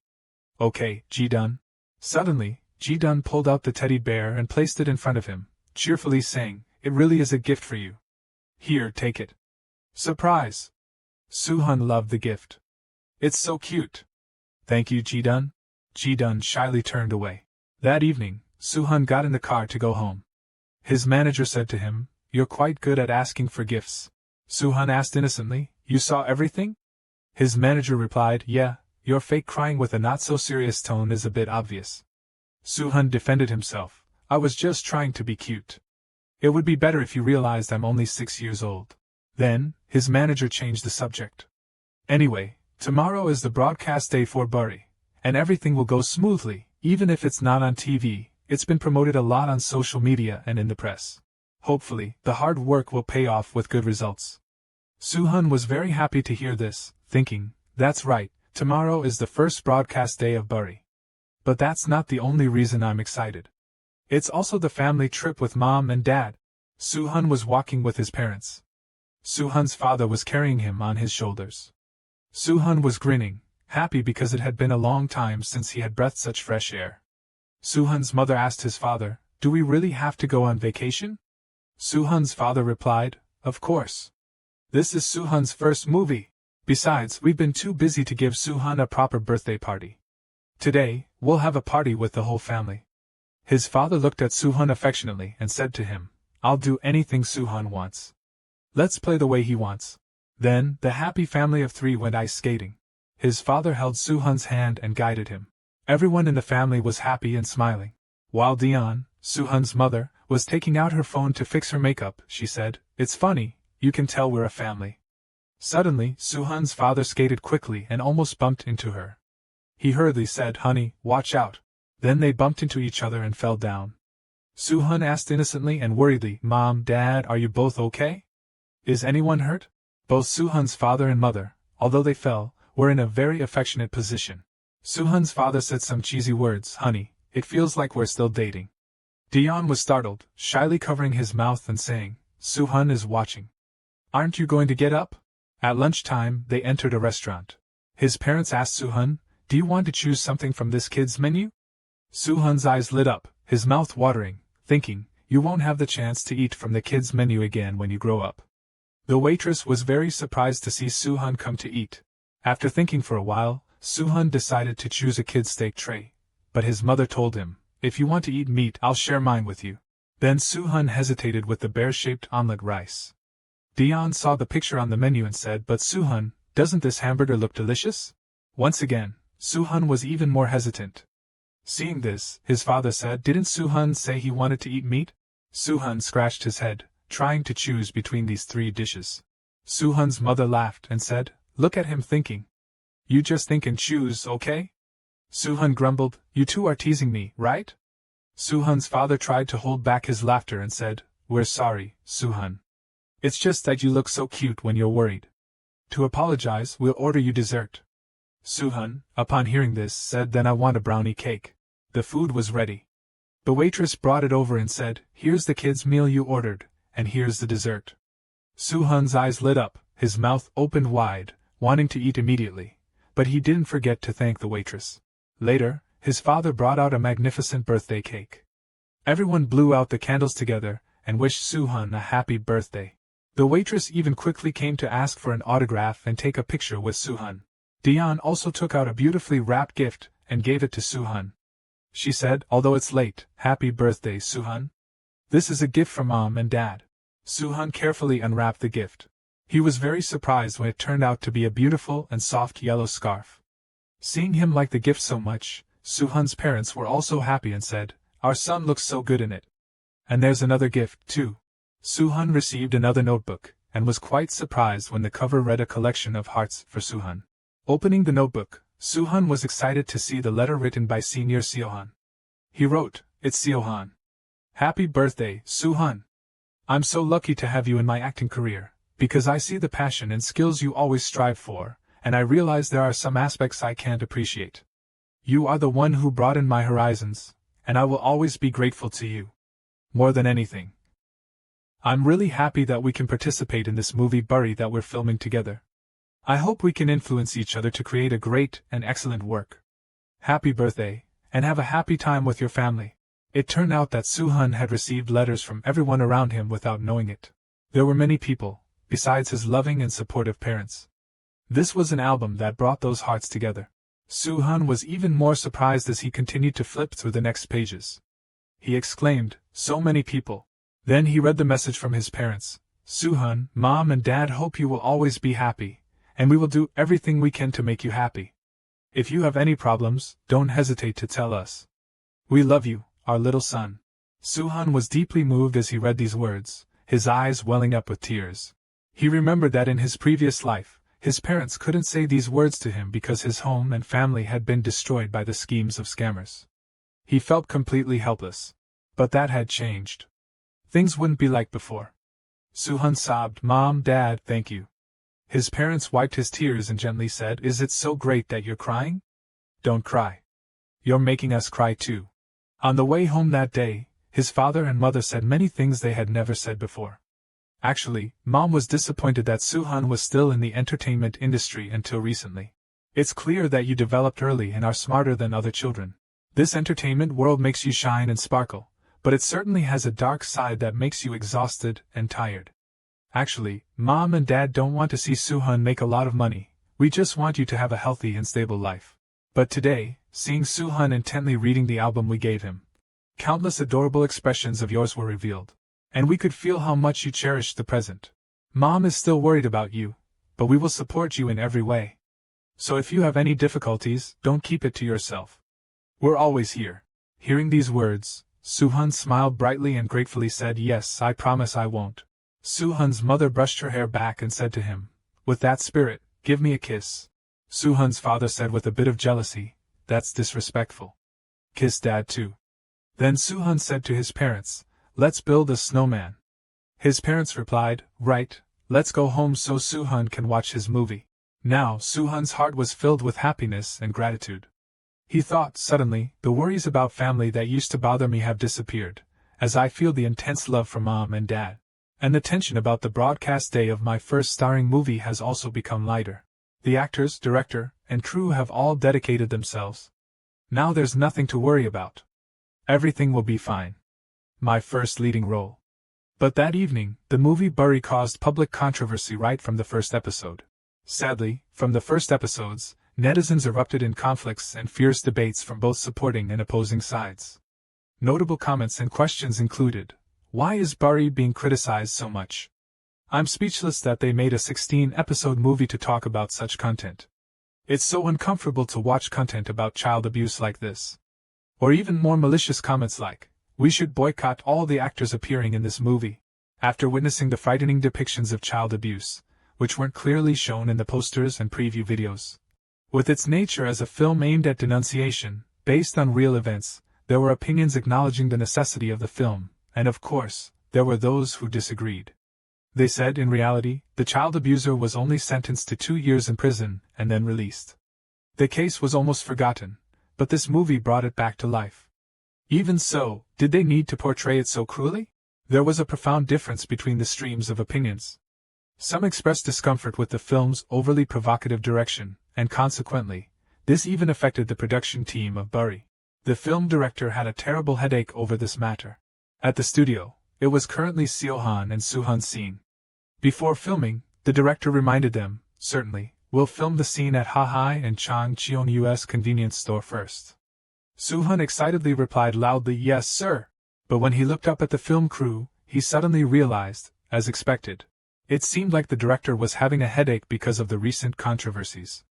Okay, Ji-dun." Suddenly, Ji-dun pulled out the teddy bear and placed it in front of him, cheerfully saying, "It really is a gift for you. Here, take it." Surprise! Suhan loved the gift. "It's so cute." "Thank you, Ji-dun." Ji-dun shyly turned away. That evening, Suhan got in the car to go home. His manager said to him, "You're quite good at asking for gifts." Suhan asked innocently, "You saw everything?" His manager replied, "Yeah, your fake crying with a not-so-serious tone is a bit obvious." Suhan defended himself, "I was just trying to be cute. It would be better if you realized I'm only 6 years old." Then, his manager changed the subject. "Anyway, tomorrow is the broadcast day for Rivalry, and everything will go smoothly, even if it's not on TV. It's been promoted a lot on social media and in the press. Hopefully, the hard work will pay off with good results." Suhan was very happy to hear this, thinking, "That's right, tomorrow is the first broadcast day of Rivalry. But that's not the only reason I'm excited. It's also the family trip with Mom and Dad." Suhan was walking with his parents. Suhan's father was carrying him on his shoulders. Suhan was grinning, happy because it had been a long time since he had breathed such fresh air. Suhan's mother asked his father, "Do we really have to go on vacation?" Suhan's father replied, "Of course. This is Suhan's first movie. Besides, we've been too busy to give Suhan a proper birthday party. Today, we'll have a party with the whole family." His father looked at Suhan affectionately and said to him, "I'll do anything Suhan wants. Let's play the way he wants." Then, the happy family of 3 went ice skating. His father held Suhan's hand and guided him. Everyone in the family was happy and smiling. While Dion, Suhan's mother, was taking out her phone to fix her makeup, she said, "It's funny, you can tell we're a family." Suddenly, Suhan's father skated quickly and almost bumped into her. He hurriedly said, "Honey, watch out." Then they bumped into each other and fell down. Suhan asked innocently and worriedly, "Mom, Dad, are you both okay? Is anyone hurt?" Both Suhan's father and mother, although they fell, were in a very affectionate position. Suhan's father said some cheesy words, "Honey, it feels like we're still dating." Dion was startled, shyly covering his mouth and saying, Suhan is watching. Aren't you going to get up? At lunchtime, they entered a restaurant. His parents asked Suhan, do you want to choose something from this kid's menu? Suhan's eyes lit up, his mouth watering, thinking, you won't have the chance to eat from the kid's menu again when you grow up. The waitress was very surprised to see Suhan come to eat. After thinking for a while, Suhan decided to choose a kid's steak tray. But his mother told him, if you want to eat meat, I'll share mine with you. Then Suhan hesitated with the bear-shaped omelette rice. Dion saw the picture on the menu and said, but Suhan, doesn't this hamburger look delicious? Once again, Suhan was even more hesitant. Seeing this, his father said, didn't Suhan say he wanted to eat meat? Suhan scratched his head, trying to choose between these three dishes. Suhan's mother laughed and said, look at him thinking. You just think and choose, okay? Suhan grumbled, you two are teasing me, right? Suhan's father tried to hold back his laughter and said, we're sorry, Suhan. It's just that you look so cute when you're worried. To apologize, we'll order you dessert. Suhan, upon hearing this, said, then I want a brownie cake. The food was ready. The waitress brought it over and said, here's the kid's meal you ordered, and here's the dessert. Suhan's eyes lit up, his mouth opened wide, wanting to eat immediately, but he didn't forget to thank the waitress. Later, his father brought out a magnificent birthday cake. Everyone blew out the candles together and wished Suhan a happy birthday. The waitress even quickly came to ask for an autograph and take a picture with Suhan. Dion also took out a beautifully wrapped gift and gave it to Suhan. She said, although it's late, happy birthday, Suhan. This is a gift from Mom and Dad. Suhan carefully unwrapped the gift. He was very surprised when it turned out to be a beautiful and soft yellow scarf. Seeing him like the gift so much, Suhan's parents were also happy and said, our son looks so good in it. And there's another gift, too. Suhan received another notebook, and was quite surprised when the cover read a collection of hearts for Suhan. Opening the notebook, Suhan was excited to see the letter written by Senior Suhan. He wrote, it's Suhan. Happy birthday, Suhan. I'm so lucky to have you in my acting career, because I see the passion and skills you always strive for, and I realize there are some aspects I can't appreciate. You are the one who broadened my horizons, and I will always be grateful to you. More than anything. I'm really happy that we can participate in this movie Rivalry that we're filming together. I hope we can influence each other to create a great and excellent work. Happy birthday, and have a happy time with your family. It turned out that Suhan had received letters from everyone around him without knowing it. There were many people, besides his loving and supportive parents. This was an album that brought those hearts together. Suhan was even more surprised as he continued to flip through the next pages. He exclaimed, so many people. Then he read the message from his parents. Suhan, Mom and Dad hope you will always be happy, and we will do everything we can to make you happy. If you have any problems, don't hesitate to tell us. We love you, our little son. Suhan was deeply moved as he read these words, his eyes welling up with tears. He remembered that in his previous life, his parents couldn't say these words to him because his home and family had been destroyed by the schemes of scammers. He felt completely helpless. But that had changed. Things wouldn't be like before. Suhan sobbed, Mom, Dad, thank you. His parents wiped his tears and gently said, is it so great that you're crying? Don't cry. You're making us cry too. On the way home that day, his father and mother said many things they had never said before. Actually, Mom was disappointed that Suhan was still in the entertainment industry until recently. It's clear that you developed early and are smarter than other children. This entertainment world makes you shine and sparkle, but it certainly has a dark side that makes you exhausted and tired. Actually, Mom and Dad don't want to see Suhan make a lot of money, we just want you to have a healthy and stable life. But today, seeing Suhan intently reading the album we gave him, countless adorable expressions of yours were revealed. And we could feel how much you cherish the present. Mom is still worried about you, but we will support you in every way. So if you have any difficulties, don't keep it to yourself. We're always here. Hearing these words, Suhan smiled brightly and gratefully said, yes, I promise I won't. Suhan's mother brushed her hair back and said to him, with that spirit, give me a kiss. Suhan's father said with a bit of jealousy, that's disrespectful. Kiss Dad too. Then Suhan said to his parents, let's build a snowman. His parents replied, right, let's go home so Suhan can watch his movie. Now Suhan's heart was filled with happiness and gratitude. He thought, suddenly, the worries about family that used to bother me have disappeared. as I feel the intense love for Mom and Dad. And the tension about the broadcast day of my first starring movie has also become lighter. The actors, director, and crew have all dedicated themselves. Now there's nothing to worry about. Everything will be fine. My first leading role. But that evening, the movie Rivalry caused public controversy right from the first episode. Sadly, from the first episodes, netizens erupted in conflicts and fierce debates from both supporting and opposing sides. Notable comments and questions included, why is Rivalry being criticized so much? I'm speechless that they made a 16-episode movie to talk about such content. It's so uncomfortable to watch content about child abuse like this. Or even more malicious comments like, we should boycott all the actors appearing in this movie. After witnessing the frightening depictions of child abuse, which weren't clearly shown in the posters and preview videos. With its nature as a film aimed at denunciation, based on real events, there were opinions acknowledging the necessity of the film, and of course, there were those who disagreed. They said in reality, the child abuser was only sentenced to 2 years in prison and then released. The case was almost forgotten, but this movie brought it back to life. Even so, did they need to portray it so cruelly? There was a profound difference between the streams of opinions. Some expressed discomfort with the film's overly provocative direction, and consequently, this even affected the production team of Rivalry. The film director had a terrible headache over this matter. At the studio, it was currently Suhan and Suhan's scene. Before filming, the director reminded them, certainly, we'll film the scene at Ha-Hai and Chang Cheon-U's convenience store first. Suhan excitedly replied loudly, yes sir. But when he looked up at the film crew, he suddenly realized, as expected. It seemed like the director was having a headache because of the recent controversies.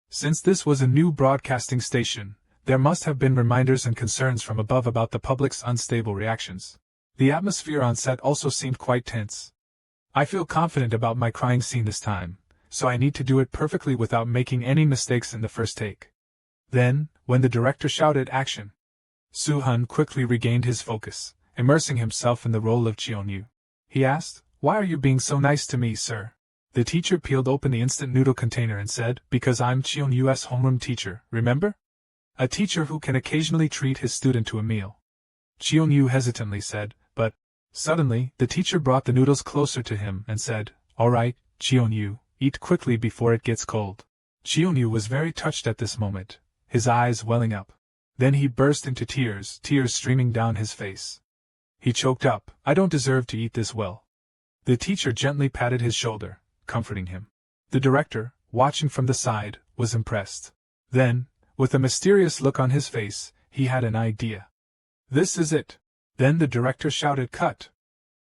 Since this was a new broadcasting station, there must have been reminders and concerns from above about the public's unstable reactions. The atmosphere on set also seemed quite tense. I feel confident about my crying scene this time, so I need to do it perfectly without making any mistakes in the first take. Then, when the director shouted action, Suhan quickly regained his focus, immersing himself in the role of Cheon-Yu. He asked, why are you being so nice to me, sir? The teacher peeled open the instant noodle container and said, because I'm Cheon-Yu's homeroom teacher, remember? A teacher who can occasionally treat his student to a meal. Cheon-Yu hesitantly said, but... Suddenly, the teacher brought the noodles closer to him and said, all right, Cheon-Yu, eat quickly before it gets cold. Cheon-Yu was very touched at this moment, his eyes welling up. Then he burst into tears streaming down his face. He choked up, I don't deserve to eat this well. The teacher gently patted his shoulder, comforting him. The director, watching from the side, was impressed. Then, with a mysterious look on his face, he had an idea. This is it. Then the director shouted, cut.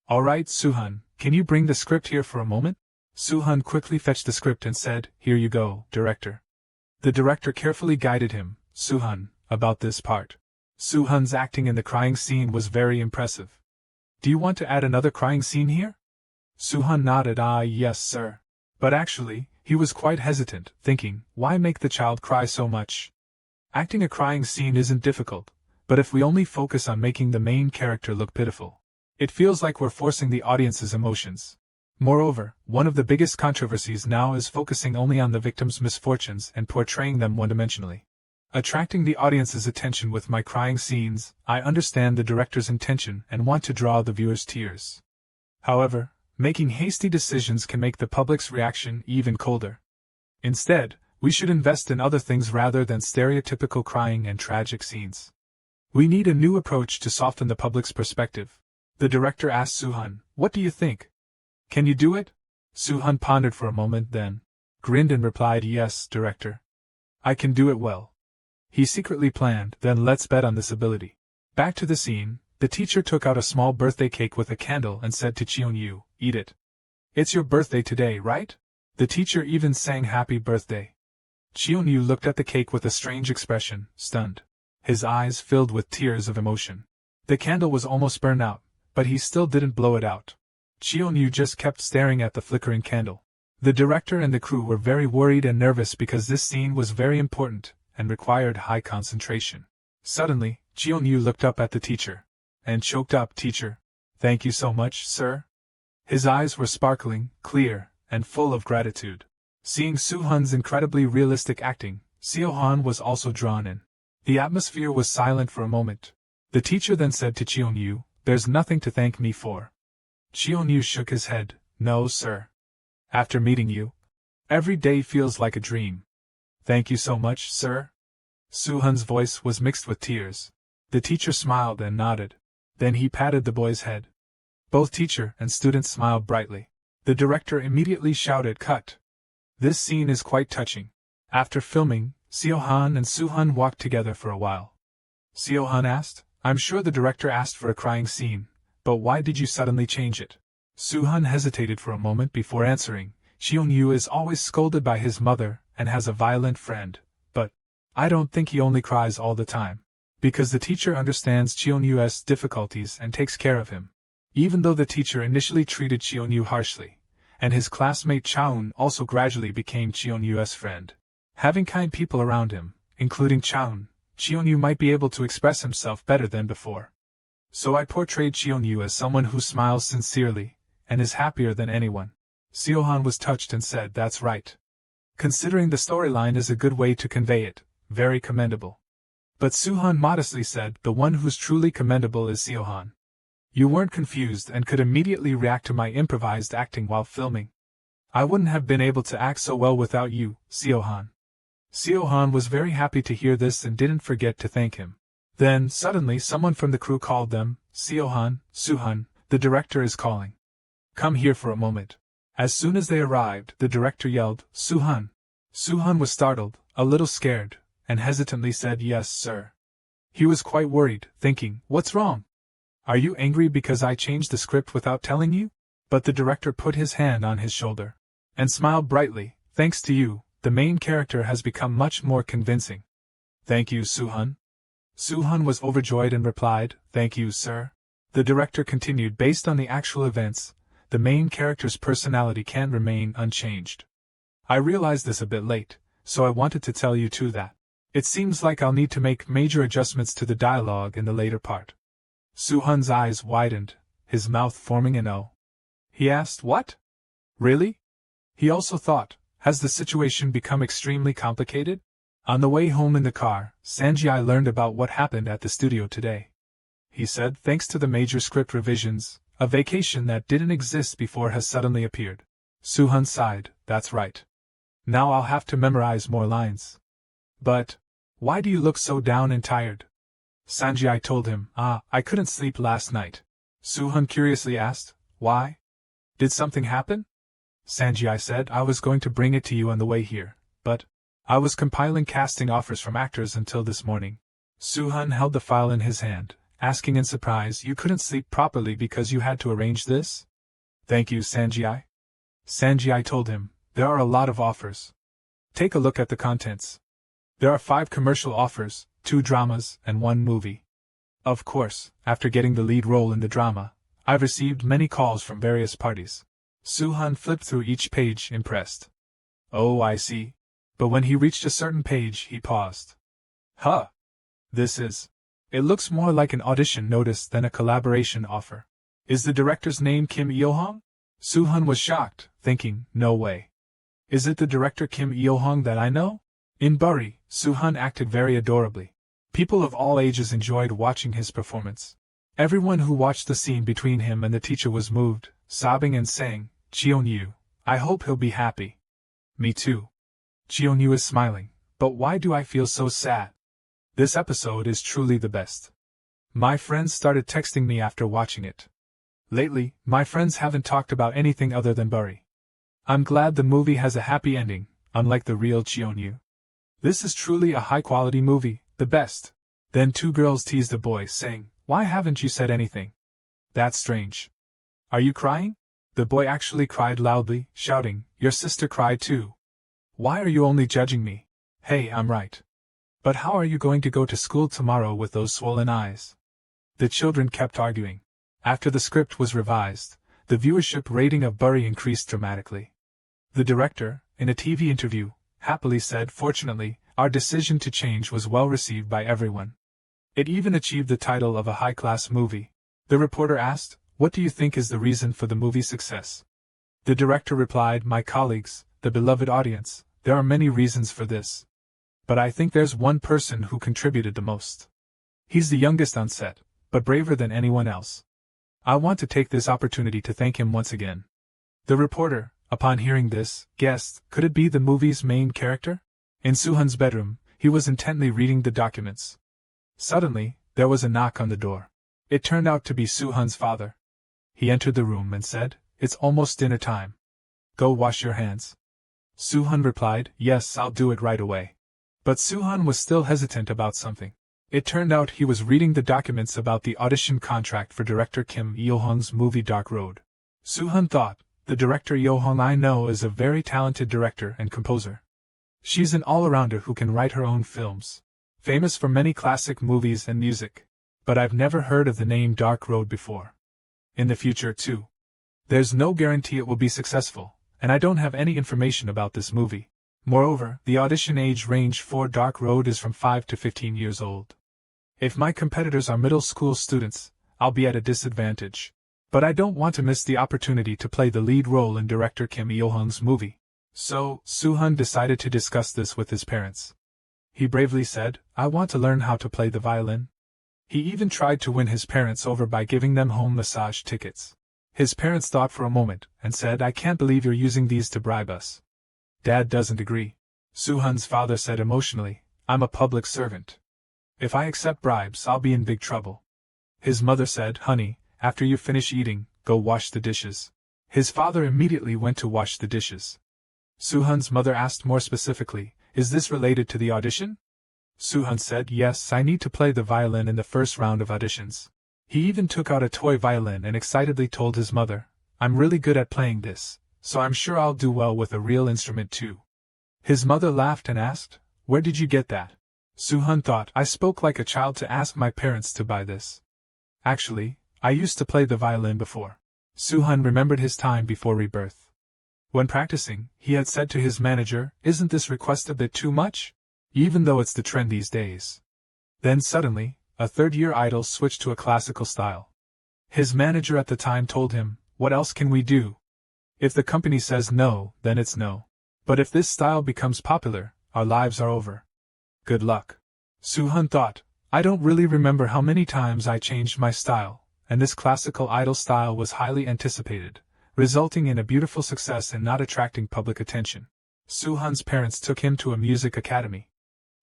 All right, Suhan, can you bring the script here for a moment? Suhan quickly fetched the script and said, here you go, director. The director carefully guided him, Suhan, about this part. Suhan's acting in the crying scene was very impressive. Do you want to add another crying scene here? Suhan nodded, yes sir. But actually, he was quite hesitant, thinking, why make the child cry so much? Acting a crying scene isn't difficult, but if we only focus on making the main character look pitiful, it feels like we're forcing the audience's emotions. Moreover, one of the biggest controversies now is focusing only on the victim's misfortunes and portraying them one-dimensionally. Attracting the audience's attention with my crying scenes, I understand the director's intention and want to draw the viewer's tears. However, making hasty decisions can make the public's reaction even colder. Instead, we should invest in other things rather than stereotypical crying and tragic scenes. We need a new approach to soften the public's perspective. The director asked Suhan, what do you think? Can you do it? Suhan pondered for a moment, then grinned and replied, yes, director. I can do it well. He secretly planned, then let's bet on this ability. Back to the scene, the teacher took out a small birthday cake with a candle and said to Cheon-Yu, eat it. It's your birthday today, right? The teacher even sang happy birthday. Cheon-Yu looked at the cake with a strange expression, stunned. His eyes filled with tears of emotion. The candle was almost burned out, but he still didn't blow it out. Cheon-Yu just kept staring at the flickering candle. The director and the crew were very worried and nervous because this scene was very important and required high concentration. Suddenly, Cheon-Yu looked up at the teacher and choked up, teacher. Thank you so much, sir. His eyes were sparkling, clear, and full of gratitude. Seeing Suhan's incredibly realistic acting, Suhan was also drawn in. The atmosphere was silent for a moment. The teacher then said to Cheon-Yu, there's nothing to thank me for. Cheon-yu shook his head. No, sir. After meeting you, every day feels like a dream. Thank you so much, sir. Suhan's voice was mixed with tears. The teacher smiled and nodded. Then he patted the boy's head. Both teacher and student smiled brightly. The director immediately shouted, "Cut!" This scene is quite touching. After filming, Suhan and Suhan walked together for a while. Suhan asked, "I'm sure the director asked for a crying scene, but why did you suddenly change it?" Suhan hesitated for a moment before answering. Cheon-yu is always scolded by his mother and has a violent friend, but I don't think he only cries all the time. Because the teacher understands Cheon-yu's difficulties and takes care of him. Even though the teacher initially treated Cheon-yu harshly, and his classmate Chaun also gradually became Cheon-yu's friend. Having kind people around him, including Chaun, Cheon-yu might be able to express himself better than before. So I portrayed Cheon-yu as someone who smiles sincerely, and is happier than anyone. Suhan was touched and said, "That's right. Considering the storyline is a good way to convey it, very commendable." But Suhan modestly said, "The one who's truly commendable is Suhan. You weren't confused and could immediately react to my improvised acting while filming. I wouldn't have been able to act so well without you, Suhan." Suhan was very happy to hear this and didn't forget to thank him. Then, suddenly someone from the crew called them, "Suhan, Suhan, the director is calling. Come here for a moment." As soon as they arrived, the director yelled, "Suhan." Suhan was startled, a little scared, and hesitantly said, "Yes, sir." He was quite worried, thinking, "What's wrong? Are you angry because I changed the script without telling you?" But the director put his hand on his shoulder and smiled brightly. "Thanks to you, the main character has become much more convincing." "Thank you, Suhan." Suhan was overjoyed and replied, "Thank you, sir." The director continued, "Based on the actual events, the main character's personality can remain unchanged. I realized this a bit late, so I wanted to tell you too that it seems like I'll need to make major adjustments to the dialogue in the later part." Suhan's eyes widened, his mouth forming an O. He asked, "What? Really?" He also thought, has the situation become extremely complicated? On the way home in the car, Sanjay learned about what happened at the studio today. He said, "Thanks to the major script revisions, a vacation that didn't exist before has suddenly appeared." Suhan sighed, "That's right. Now I'll have to memorize more lines." "But why do you look so down and tired?" Sanjay told him, I couldn't sleep last night." Suhan curiously asked, "Why? Did something happen?" Sanjay said, "I was going to bring it to you on the way here, but I was compiling casting offers from actors until this morning." Suhan held the file in his hand, asking in surprise, "You couldn't sleep properly because you had to arrange this?" "Thank you, Sanjay." Sanjay told him, "There are a lot of offers. Take a look at the contents. There are 5 commercial offers, 2 dramas, and 1 movie. Of course, after getting the lead role in the drama, I've received many calls from various parties." Suhan flipped through each page, impressed. "Oh, I see." But when he reached a certain page, he paused. "Huh. This is. It looks more like an audition notice than a collaboration offer. Is the director's name Kim Il-hong?" Suhan was shocked, thinking, "No way. Is it the director Kim Il-hong that I know?" In Rivalry, Suhan acted very adorably. People of all ages enjoyed watching his performance. Everyone who watched the scene between him and the teacher was moved, sobbing and saying, "Cheon-yu, I hope he'll be happy." "Me too." Cheon-yu is smiling, "But why do I feel so sad?" This episode is truly the best. My friends started texting me after watching it. Lately, my friends haven't talked about anything other than Rivalry. I'm glad the movie has a happy ending, unlike the real Cheon-yu. This is truly a high-quality movie, the best. Then 2 girls teased a boy, saying, "Why haven't you said anything? That's strange. Are you crying?" The boy actually cried loudly, shouting, "Your sister cried too. Why are you only judging me? Hey, I'm right. But how are you going to go to school tomorrow with those swollen eyes?" The children kept arguing. After the script was revised, the viewership rating of Rivalry increased dramatically. The director, in a TV interview, happily said, "Fortunately, our decision to change was well received by everyone. It even achieved the title of a high-class movie." The reporter asked, "What do you think is the reason for the movie's success?" The director replied, "My colleagues, the beloved audience, there are many reasons for this. But I think there's one person who contributed the most. He's the youngest on set, but braver than anyone else. I want to take this opportunity to thank him once again. The reporter, upon hearing this, guessed, could it be the movie's main character? In Suhan's bedroom, he was intently reading the documents. Suddenly, there was a knock on the door. It turned out to be Suhan's father. He entered the room and said, "It's almost dinner time. Go wash your hands." Suhan replied, "Yes, I'll do it right away." But Suhan was still hesitant about something. It turned out he was reading the documents about the audition contract for director Kim Yo-hong's movie Dark Road. Suhan thought, the director Yo-hong I know is a very talented director and composer. She's an all-arounder who can write her own films, famous for many classic movies and music. But I've never heard of the name Dark Road before. In the future, too. There's no guarantee it will be successful, and I don't have any information about this movie. Moreover, the audition age range for Dark Road is from 5 to 15 years old. If my competitors are middle school students, I'll be at a disadvantage. But I don't want to miss the opportunity to play the lead role in director Kim Yo-hong's movie. So, Suhan decided to discuss this with his parents. He bravely said, "I want to learn how to play the violin." He even tried to win his parents over by giving them home massage tickets. His parents thought for a moment, and said, "I can't believe you're using these to bribe us." "Dad doesn't agree," Suhan's father said emotionally. "I'm a public servant. If I accept bribes, I'll be in big trouble." His mother said, "Honey, after you finish eating, go wash the dishes." His father immediately went to wash the dishes. Suhan's mother asked more specifically, "Is this related to the audition?" Suhan said, "Yes, I need to play the violin in the first round of auditions." He even took out a toy violin and excitedly told his mother, "I'm really good at playing this, so I'm sure I'll do well with a real instrument too." His mother laughed and asked, "Where did you get that?" Suhan thought, "I spoke like a child to ask my parents to buy this. Actually, I used to play the violin before." Suhan remembered his time before rebirth. When practicing, he had said to his manager, "Isn't this request a bit too much? Even though it's the trend these days." Then suddenly, a third-year idol switched to a classical style. His manager at the time told him, "What else can we do? If the company says no, then it's no. But if this style becomes popular, our lives are over. Good luck." Suhan thought, "I don't really remember how many times I changed my style, and this classical idol style was highly anticipated, resulting in a beautiful success and not attracting public attention." Suhan's parents took him to a music academy.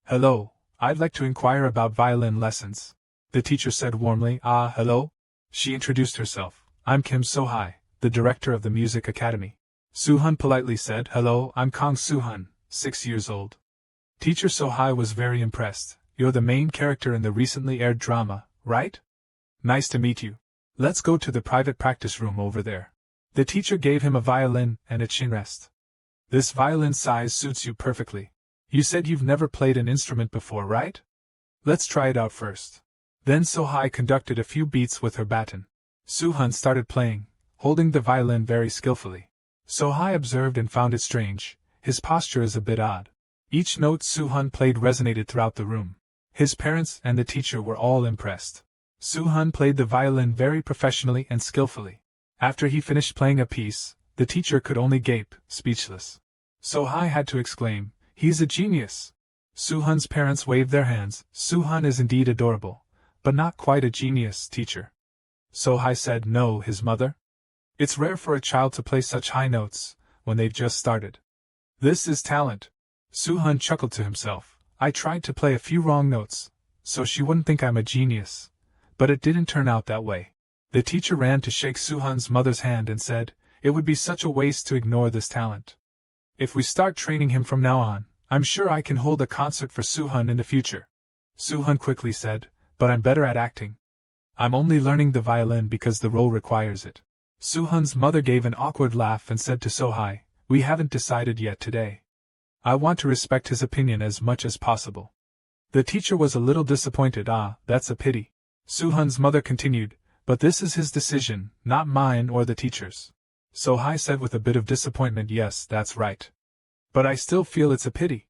"Hello, I'd like to inquire about violin lessons," the teacher said warmly. "Ah, hello?" She introduced herself. "I'm Kim So-hai, the director of the music academy." Suhan politely said, "Hello, I'm Kang Suhan, 6 years old." Teacher So-hai was very impressed. "You're the main character in the recently aired drama, right? Nice to meet you. Let's go to the private practice room over there." The teacher gave him a violin and a chin rest. "This violin size suits you perfectly. You said you've never played an instrument before, right? Let's try it out first." Then So-hai conducted a few beats with her baton. Suhan started playing, holding the violin very skillfully. So-hai observed and found it strange. His posture is a bit odd. Each note Suhan played resonated throughout the room. His parents and the teacher were all impressed. Suhan played the violin very professionally and skillfully. After he finished playing a piece, the teacher could only gape, speechless. So-hai had to exclaim, "He's a genius!" Suhan's parents waved their hands. "Suhan is indeed adorable, but not quite a genius, teacher." So-hai said, "No, his mother. It's rare for a child to play such high notes, when they've just started. This is talent." Suhan chuckled to himself. "I tried to play a few wrong notes, so she wouldn't think I'm a genius. But it didn't turn out that way." The teacher ran to shake Suhan's mother's hand and said, "It would be such a waste to ignore this talent. If we start training him from now on, I'm sure I can hold a concert for Suhan in the future." Suhan quickly said, "But I'm better at acting. I'm only learning the violin because the role requires it." Suhan's mother gave an awkward laugh and said to So-hai, "We haven't decided yet today. I want to respect his opinion as much as possible." The teacher was a little disappointed. "Ah, that's a pity." Suhan's mother continued, "But this is his decision, not mine or the teacher's." So-hai said with a bit of disappointment, "Yes, that's right. But I still feel it's a pity.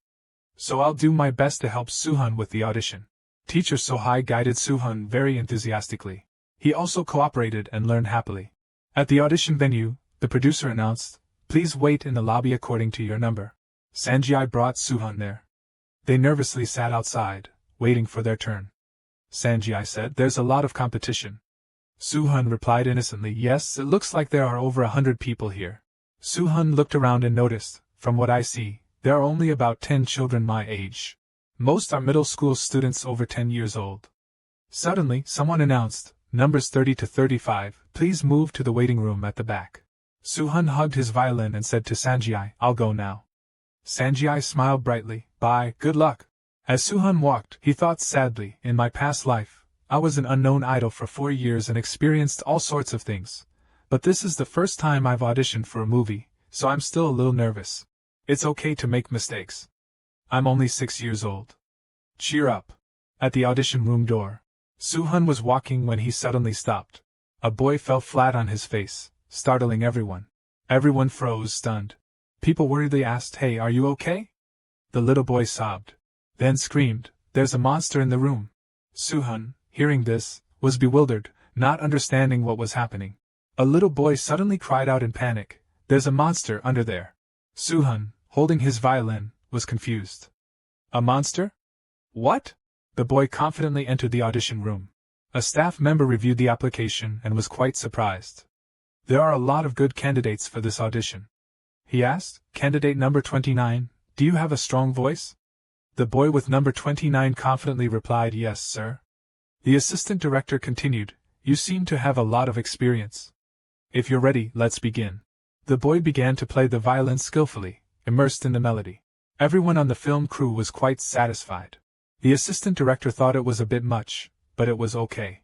So I'll do my best to help Suhan with the audition." Teacher So-hai guided Suhan very enthusiastically. He also cooperated and learned happily. At the audition venue, the producer announced, "Please wait in the lobby according to your number." Sanjai brought Suhan there. They nervously sat outside, waiting for their turn. Sanjai said, "There's a lot of competition. Suhan replied innocently, yes, it looks like there are over 100 people here. Suhan looked around and noticed, from what I see, there are only about 10 children my age. Most are middle school students over 10 years old. Suddenly, someone announced, numbers 30 to 35, please move to the waiting room at the back. Suhan hugged his violin and said to Sanjai, I'll go now. Sanjai smiled brightly, bye, good luck. As Suhan walked, he thought sadly, in my past life, I was an unknown idol for 4 years and experienced all sorts of things. But this is the first time I've auditioned for a movie, so I'm still a little nervous. It's okay to make mistakes. I'm only 6 years old. Cheer up. At the audition room door, Suhan was walking when he suddenly stopped. A boy fell flat on his face, startling everyone. Everyone froze, stunned. People worriedly asked, hey, are you okay? The little boy sobbed. Then screamed, there's a monster in the room. Suhan, hearing this, was bewildered, not understanding what was happening. A little boy suddenly cried out in panic, there's a monster under there. Suhan, holding his violin, was confused. A monster? What? The boy confidently entered the audition room. A staff member reviewed the application and was quite surprised. There are a lot of good candidates for this audition. He asked, candidate number 29, do you have a strong voice? The boy with number 29 confidently replied, yes, sir. The assistant director continued, you seem to have a lot of experience. If you're ready, let's begin. The boy began to play the violin skillfully, immersed in the melody. Everyone on the film crew was quite satisfied. The assistant director thought it was a bit much, but it was okay.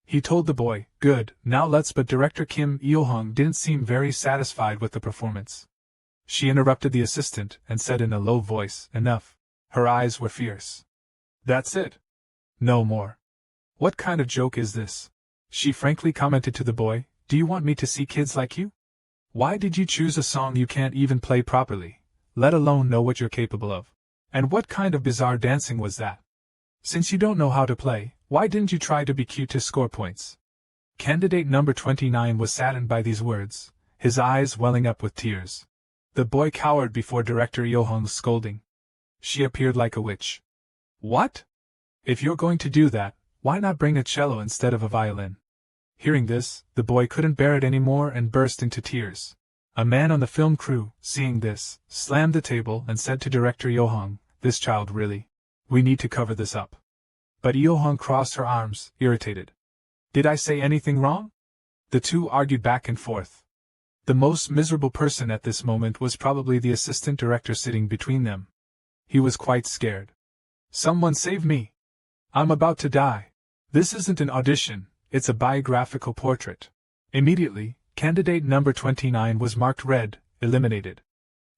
He told the boy, good, now let's, but director Kim Il-hong didn't seem very satisfied with the performance. She interrupted the assistant and said in a low voice, enough. Her eyes were fierce. That's it. No more. What kind of joke is this? She frankly commented to the boy, do you want me to see kids like you? Why did you choose a song you can't even play properly, let alone know what you're capable of? And what kind of bizarre dancing was that? Since you don't know how to play, why didn't you try to be cute to score points? Candidate number 29 was saddened by these words, his eyes welling up with tears. The boy cowered before director Il-hong's scolding. She appeared like a witch. What? If you're going to do that, why not bring a cello instead of a violin? Hearing this, the boy couldn't bear it anymore and burst into tears. A man on the film crew, seeing this, slammed the table and said to director Il-hong, this child really. We need to cover this up. But Il-hong crossed her arms, irritated. Did I say anything wrong? The two argued back and forth. The most miserable person at this moment was probably the assistant director sitting between them. He was quite scared. Someone save me. I'm about to die. This isn't an audition, it's a biographical portrait. Immediately, candidate number 29 was marked red, eliminated.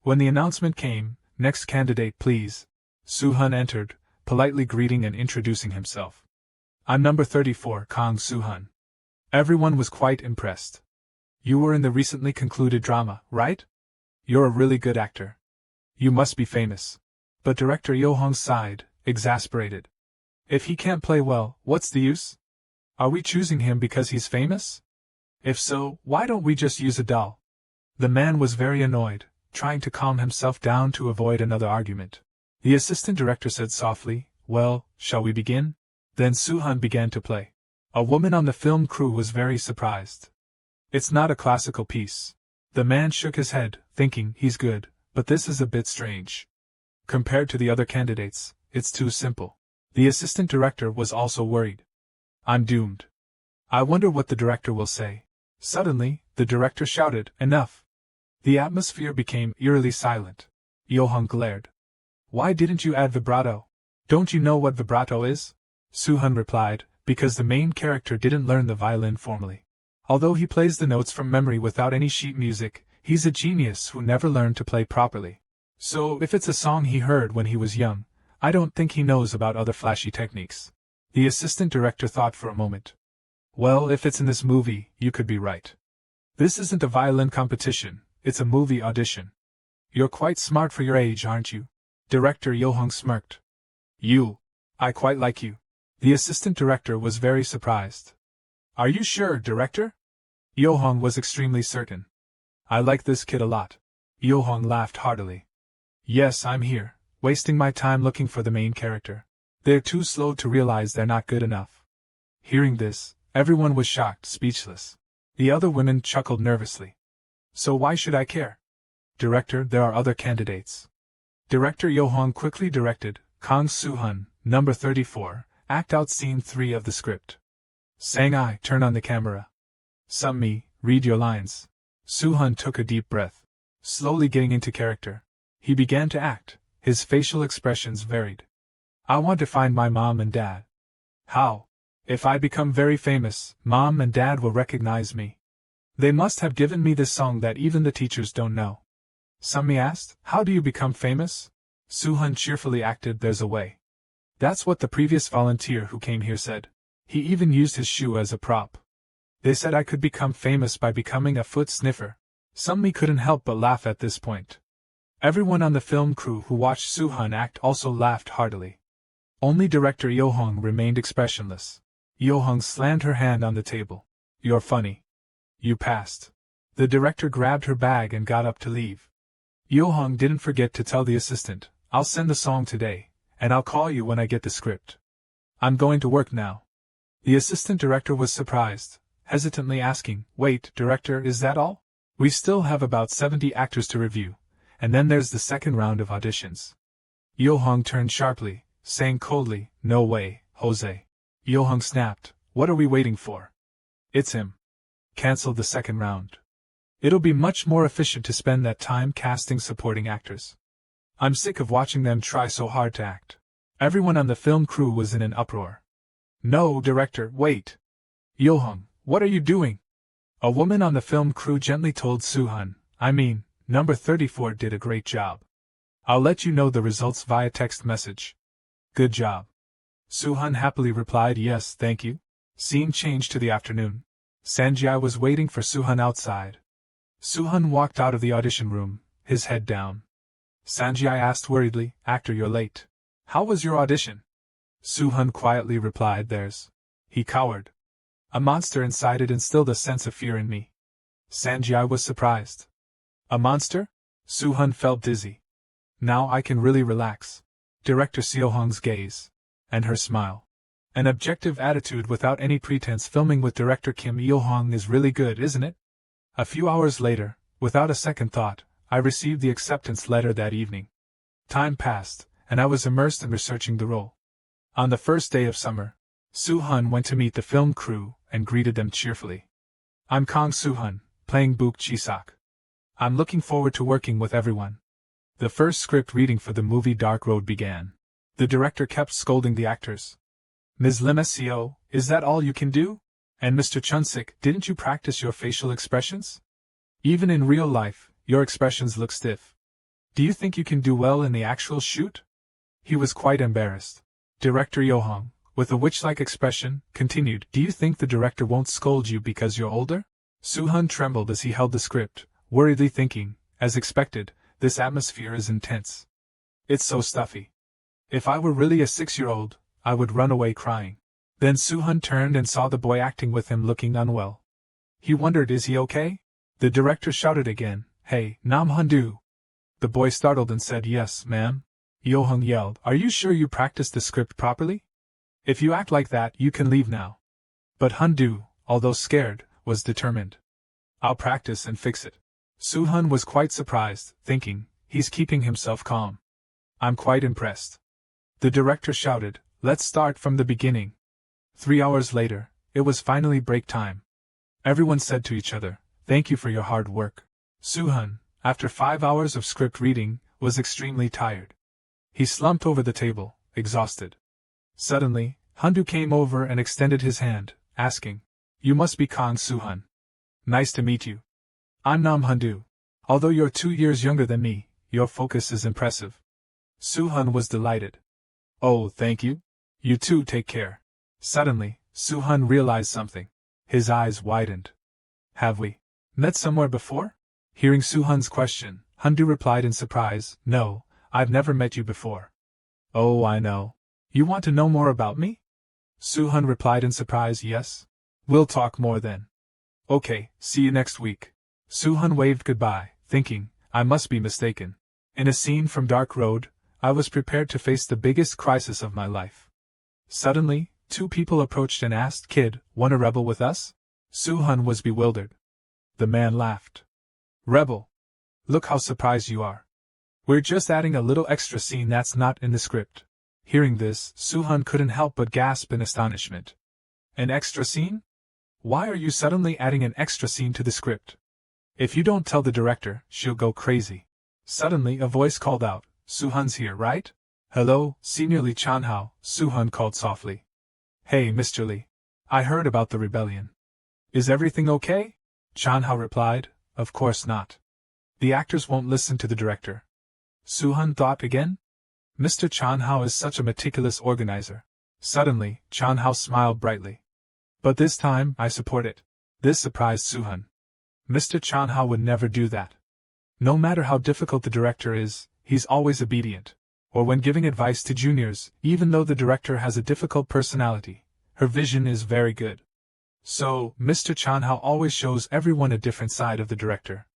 When the announcement came, next candidate please, Suhan entered, politely greeting and introducing himself. I'm number 34, Kang Suhan. Everyone was quite impressed. You were in the recently concluded drama, right? You're a really good actor. You must be famous. But director Il-hong sighed, exasperated. If he can't play well, what's the use? Are we choosing him because he's famous? If so, why don't we just use a doll? The man was very annoyed, trying to calm himself down to avoid another argument. The assistant director said softly, well, shall we begin? Then Suhan began to play. A woman on the film crew was very surprised. It's not a classical piece. The man shook his head, thinking, he's good, but this is a bit strange. Compared to the other candidates, it's too simple. The assistant director was also worried. I'm doomed. I wonder what the director will say. Suddenly, the director shouted, enough. The atmosphere became eerily silent. Il-hong glared. Why didn't you add vibrato? Don't you know what vibrato is? Suhan replied, because the main character didn't learn the violin formally. Although he plays the notes from memory without any sheet music, he's a genius who never learned to play properly. So, if it's a song he heard when he was young, I don't think he knows about other flashy techniques. The assistant director thought for a moment. Well, if it's in this movie, you could be right. This isn't a violin competition, it's a movie audition. You're quite smart for your age, aren't you? Director Il-hong smirked. I quite like you. The assistant director was very surprised. Are you sure, director? Il-hong was extremely certain. I like this kid a lot. Il-hong laughed heartily. Yes, I'm here, wasting my time looking for the main character. They're too slow to realize they're not good enough. Hearing this, Everyone was shocked, speechless. The other women chuckled nervously. So why should I care? Director, there are other candidates. Director Yo-hong quickly directed, Kang Suhan, number 34, act out scene 3 of the script. Sang-I, turn on the camera. Sum-mi, read your lines. Suhan took a deep breath. Slowly getting into character, he began to act. His facial expressions varied. I want to find my mom and dad. How? If I become very famous, mom and dad will recognize me. They must have given me this song that even the teachers don't know. Sum-mi asked, how do you become famous? Suhan cheerfully acted, there's a way. That's what the previous volunteer who came here said. He even used his shoe as a prop. They said I could become famous by becoming a foot sniffer. Sum-mi couldn't help but laugh at this point. Everyone on the film crew who watched Suhan act also laughed heartily. Only director Yo-hong remained expressionless. Yo-hong slammed her hand on the table. You're funny. You passed. The director grabbed her bag and got up to leave. Yo-hong didn't forget to tell the assistant, I'll send the song today, and I'll call you when I get the script. I'm going to work now. The assistant director was surprised, hesitantly asking, wait, director, is that all? We still have about 70 actors to review, and then there's the second round of auditions. Yo-hong turned sharply, saying coldly, no way, Jose. Yo-hong snapped, what are we waiting for? It's him. Cancel the second round. It'll be much more efficient to spend that time casting supporting actors. I'm sick of watching them try so hard to act. Everyone on the film crew was in an uproar. No, director, wait. Yo-hong, what are you doing? A woman on the film crew gently told Suhan, number 34 did a great job. I'll let you know the results via text message. Good job. Suhan happily replied, yes, thank you. Scene changed to the afternoon. Sanjay was waiting for Suhan outside. Suhan walked out of the audition room, his head down. Sanjay asked worriedly, actor, you're late. How was your audition? Suhan quietly replied, theirs. He cowered. A monster inside it instilled a sense of fear in me. Sanjay was surprised. A monster? Suhan felt dizzy. Now I can really relax. Director Seo-hong's gaze. And her smile. An objective attitude without any pretense. Filming with director Kim Yo-hong is really good, isn't it? A few hours later, without a second thought, I received the acceptance letter that evening. Time passed, and I was immersed in researching the role. On the first day of summer, Suhan went to meet the film crew and greeted them cheerfully. I'm Kang Suhan, playing Book Chi-sak. I'm looking forward to working with everyone. The first script reading for the movie Dark Road began. The director kept scolding the actors. Ms. Lim Seo, is that all you can do? And Mr. Chun-sik, didn't you practice your facial expressions? Even in real life, your expressions look stiff. Do you think you can do well in the actual shoot? He was quite embarrassed. Director Yo-hong, with a witch-like expression, continued, do you think the director won't scold you because you're older? Suhan trembled as he held the script, worriedly thinking, as expected, this atmosphere is intense. It's so stuffy. If I were really a 6-year-old, I would run away crying. Then Suhan turned and saw the boy acting with him looking unwell. He wondered, is he okay? The director shouted again, hey, Nam Han-do. The boy startled and said, yes, ma'am. Yo-hong yelled, are you sure you practiced the script properly? If you act like that, you can leave now. But Han-do, although scared, was determined. I'll practice and fix it. Suhan was quite surprised, thinking, he's keeping himself calm. I'm quite impressed. The director shouted, let's start from the beginning. 3 hours later, it was finally break time. Everyone said to each other, thank you for your hard work. Suhan, after 5 hours of script reading, was extremely tired. He slumped over the table, exhausted. Suddenly, Han-do came over and extended his hand, asking, you must be Kang Suhan. Nice to meet you. I'm Nam Han-do. Although you're 2 years younger than me, your focus is impressive. Suhan was delighted. Oh, thank you. You too, take care. Suddenly, Suhan realized something. His eyes widened. Have we met somewhere before? Hearing Suhan's question, Han-do replied in surprise, no, I've never met you before. Oh, I know. You want to know more about me? Suhan replied in surprise, yes. We'll talk more then. Okay, see you next week. Suhan waved goodbye, thinking, I must be mistaken. In a scene from Dark Road, I was prepared to face the biggest crisis of my life. Suddenly, Two people approached and asked, "Kid, wanna rebel with us?" Suhan was bewildered. The man laughed. "Rebel? Look how surprised you are. We're just adding a little extra scene that's not in the script." Hearing this, Suhan couldn't help but gasp in astonishment. "An extra scene? Why are you suddenly adding an extra scene to the script? If you don't tell the director, she'll go crazy." Suddenly a voice called out, "Suhan's here, right?" "Hello, Senior Lee Chanhao," Suhan called softly. "Hey, Mr. Lee. I heard about the rebellion. Is everything okay?" Chanhao replied, "Of course not. The actors won't listen to the director." Suhan thought again. Mr. Chanhao is such a meticulous organizer. Suddenly, Chanhao smiled brightly. "But this time, I support it." This surprised Suhan. Mr. Chanhao would never do that. No matter how difficult the director is, he's always obedient. Or when giving advice to juniors, even though the director has a difficult personality, her vision is very good. So, Mr. Chanhao always shows everyone a different side of the director.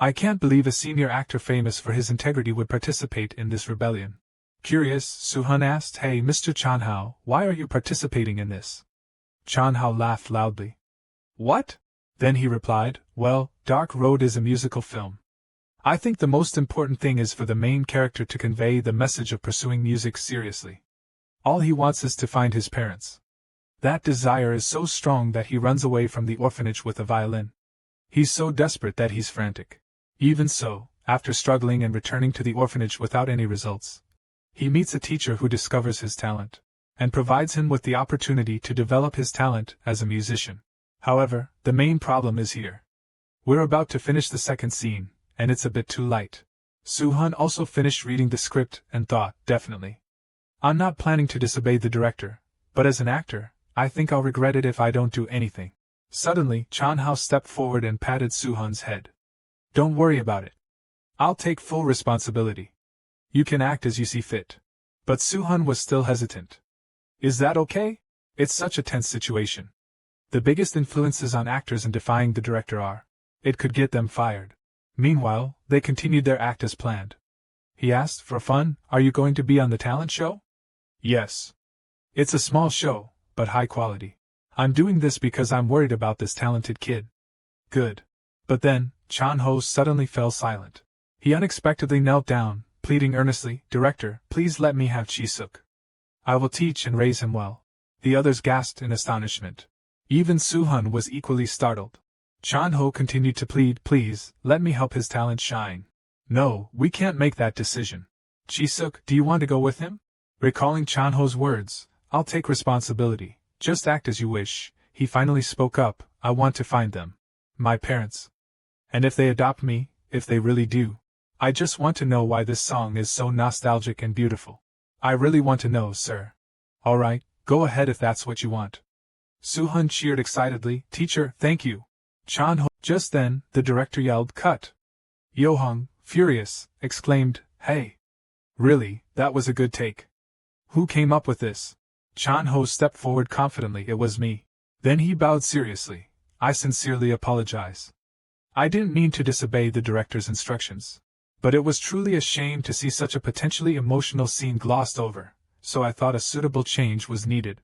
I can't believe a senior actor famous for his integrity would participate in this rebellion. Curious, Suhan asked, "Hey, Mr. Chanhao, why are you participating in this?" Chanhao laughed loudly. "What?" Then he replied, "Well, Dark Road is a musical film. I think the most important thing is for the main character to convey the message of pursuing music seriously. All he wants is to find his parents. That desire is so strong that he runs away from the orphanage with a violin. He's so desperate that he's frantic. Even so, after struggling and returning to the orphanage without any results, he meets a teacher who discovers his talent, and provides him with the opportunity to develop his talent as a musician. However, the main problem is here. We're about to finish the second scene, and it's a bit too light." Suhan also finished reading the script and thought, definitely. "I'm not planning to disobey the director, but as an actor, I think I'll regret it if I don't do anything." Suddenly, Chanhao stepped forward and patted Suhan's head. "Don't worry about it. I'll take full responsibility. You can act as you see fit." But Suhan was still hesitant. "Is that okay? It's such a tense situation. The biggest influences on actors in defying the director are, it could get them fired." Meanwhile, they continued their act as planned. He asked, "For fun, are you going to be on the talent show?" "Yes. It's a small show, but high quality. I'm doing this because I'm worried about this talented kid." "Good." But then, Chanho suddenly fell silent. He unexpectedly knelt down, pleading earnestly, "Director, please let me have Chi-suk. I will teach and raise him well." The others gasped in astonishment. Even Suhan was equally startled. Chanho continued to plead, "Please, let me help his talent shine." "No, we can't make that decision. Chi-suk, do you want to go with him?" Recalling Chanho's words, "I'll take responsibility, just act as you wish," he finally spoke up, "I want to find them. My parents. And if they adopt me, if they really do, I just want to know why this song is so nostalgic and beautiful. I really want to know, sir." "Alright, go ahead if that's what you want." Suhan cheered excitedly, "Teacher, thank you." Chanho. Just then, the director yelled, "Cut!" Yohong, furious, exclaimed, "Hey! Really, that was a good take. Who came up with this?" Chanho stepped forward confidently, "It was me." Then he bowed seriously, "I sincerely apologize. I didn't mean to disobey the director's instructions. But it was truly a shame to see such a potentially emotional scene glossed over, so I thought a suitable change was needed.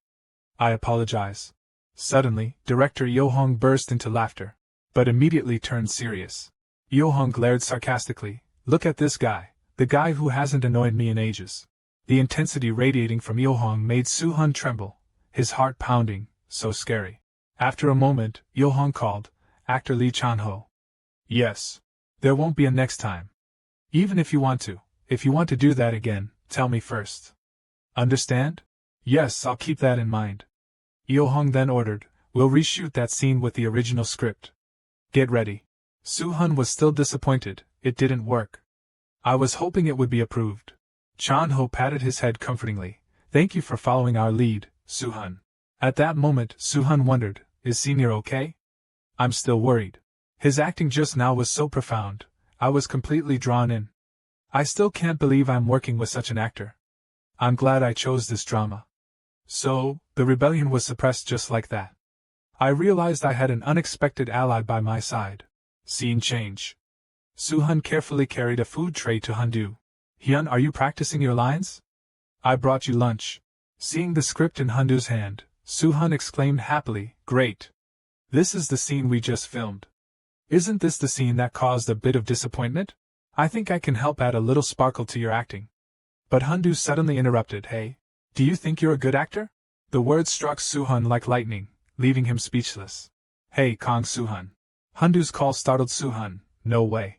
I apologize." Suddenly, Director Yohong burst into laughter, but immediately turned serious. Yohong glared sarcastically, "Look at this guy, the guy who hasn't annoyed me in ages." The intensity radiating from Yohong made Suhan tremble, his heart pounding, so scary. After a moment, Yohong called, "Actor Lee Chanho." "Yes. There won't be a next time. Even if you want to do that again, tell me first. Understand?" "Yes, I'll keep that in mind." Yohong then ordered, "We'll reshoot that scene with the original script. Get ready." Suhan was still disappointed, it didn't work. "I was hoping it would be approved." Chanho patted his head comfortingly, "Thank you for following our lead, Suhan." At that moment, Suhan wondered, "Is Senior okay?" "I'm still worried. His acting just now was so profound, I was completely drawn in. I still can't believe I'm working with such an actor. I'm glad I chose this drama." So, the rebellion was suppressed just like that. I realized I had an unexpected ally by my side. Scene change. Suhan carefully carried a food tray to Handu. "Hyun, are you practicing your lines? I brought you lunch." Seeing the script in Handu's hand, Suhan exclaimed happily, great. This is the scene we just filmed. Isn't this the scene that caused a bit of disappointment? I think I can help add a little sparkle to your acting. But Handu suddenly interrupted, hey, do you think you're a good actor? The words struck Suhan like lightning, leaving him speechless. Hey, Kong Suhan. Handu's call startled Suhan, no way.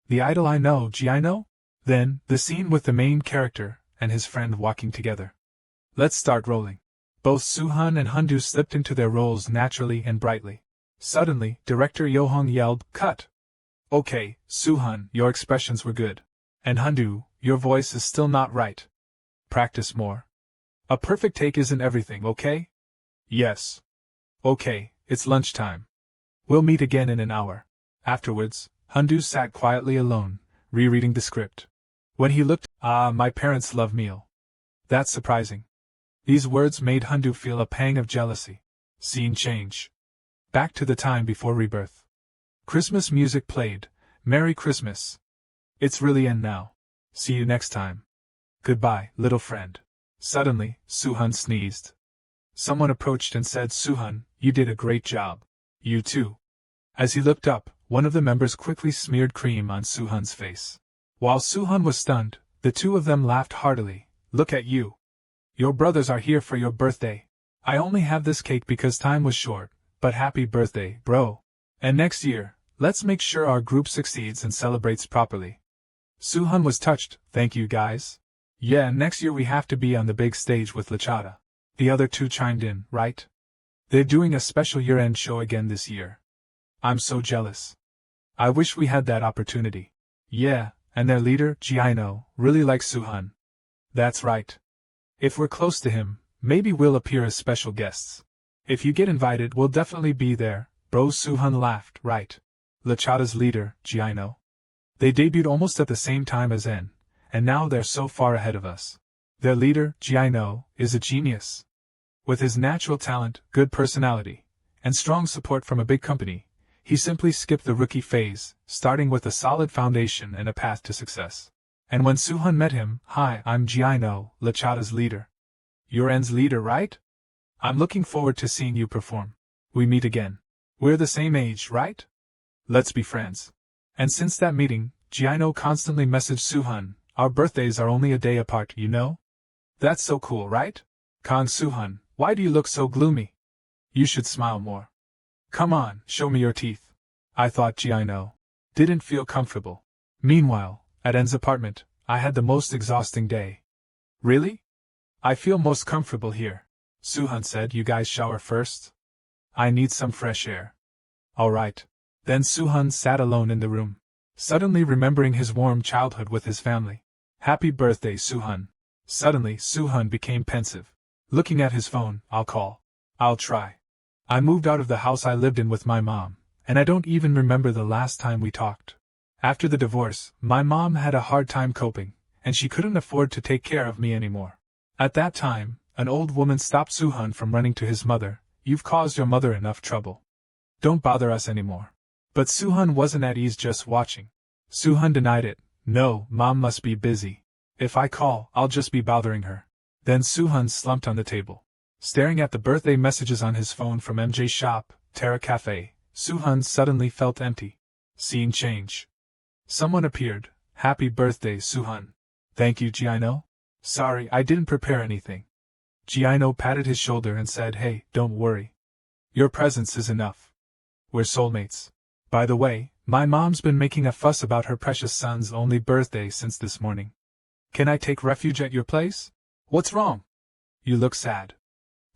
The idol I know, I know? Then, the scene with the main character and his friend walking together. Let's start rolling. Both Suhan and Handu slipped into their roles naturally and brightly. Suddenly, director Yohong yelled, cut! Okay, Suhan, your expressions were good. And Handu, your voice is still not right. Practice more. A perfect take isn't everything, okay? Yes. Okay, it's lunchtime. We'll meet again in an hour. Afterwards, Handu sat quietly alone, rereading the script. When he looked, my parents love meal. That's surprising. These words made Handu feel a pang of jealousy. Scene change. Back to the time before rebirth. Christmas music played. Merry Christmas. It's really end now. See you next time. Goodbye, little friend. Suddenly, Suhan sneezed. Someone approached and said, Suhan, you did a great job. You too. As he looked up, one of the members quickly smeared cream on Suhan's face. While Suhan was stunned, the two of them laughed heartily. Look at you. Your brothers are here for your birthday. I only have this cake because time was short, but happy birthday, bro. And next year, let's make sure our group succeeds and celebrates properly. Suhan was touched, thank you guys. Yeah, next year we have to be on the big stage with Lachada. The other two chimed in, right? They're doing a special year-end show again this year. I'm so jealous. I wish we had that opportunity. Yeah, and their leader, Jiano, really likes Suhan. That's right. If we're close to him, maybe we'll appear as special guests. If you get invited, we'll definitely be there, bro. Suhan laughed, right. Lachada's leader, Jiano. They debuted almost at the same time as N, and now they're so far ahead of us. Their leader, Jiano, is a genius. With his natural talent, good personality, and strong support from a big company, he simply skipped the rookie phase, starting with a solid foundation and a path to success. And when Suhan met him, hi, I'm Jiano, Lachada's leader. You're N's leader, right? I'm looking forward to seeing you perform. We meet again. We're the same age, right? Let's be friends. And since that meeting, Jiano constantly messaged Suhan, our birthdays are only a day apart, you know? That's so cool, right? Kong Suhan, why do you look so gloomy? You should smile more. Come on, show me your teeth. I thought Jiano didn't feel comfortable. Meanwhile, at N's apartment, I had the most exhausting day. Really? I feel most comfortable here. Suhan said, you guys shower first? I need some fresh air. Alright. Then Suhan sat alone in the room, suddenly remembering his warm childhood with his family. Happy birthday, Suhan. Suddenly, Suhan became pensive. Looking at his phone, I'll try. I moved out of the house I lived in with my mom, and I don't even remember the last time we talked. After the divorce, my mom had a hard time coping, and she couldn't afford to take care of me anymore. At that time, an old woman stopped Suhan from running to his mother. You've caused your mother enough trouble. Don't bother us anymore. But Suhan wasn't at ease just watching. Suhan denied it. No, Mom must be busy. If I call, I'll just be bothering her. Then Suhan slumped on the table, staring at the birthday messages on his phone from MJ's shop, Terra Cafe. Suhan suddenly felt empty. Scene change. Someone appeared. Happy birthday, Suhan. Thank you, Jiano. Sorry, I didn't prepare anything. Jiano patted his shoulder and said, hey, don't worry. Your presence is enough. We're soulmates. By the way, my mom's been making a fuss about her precious son's only birthday since this morning. Can I take refuge at your place? What's wrong? You look sad.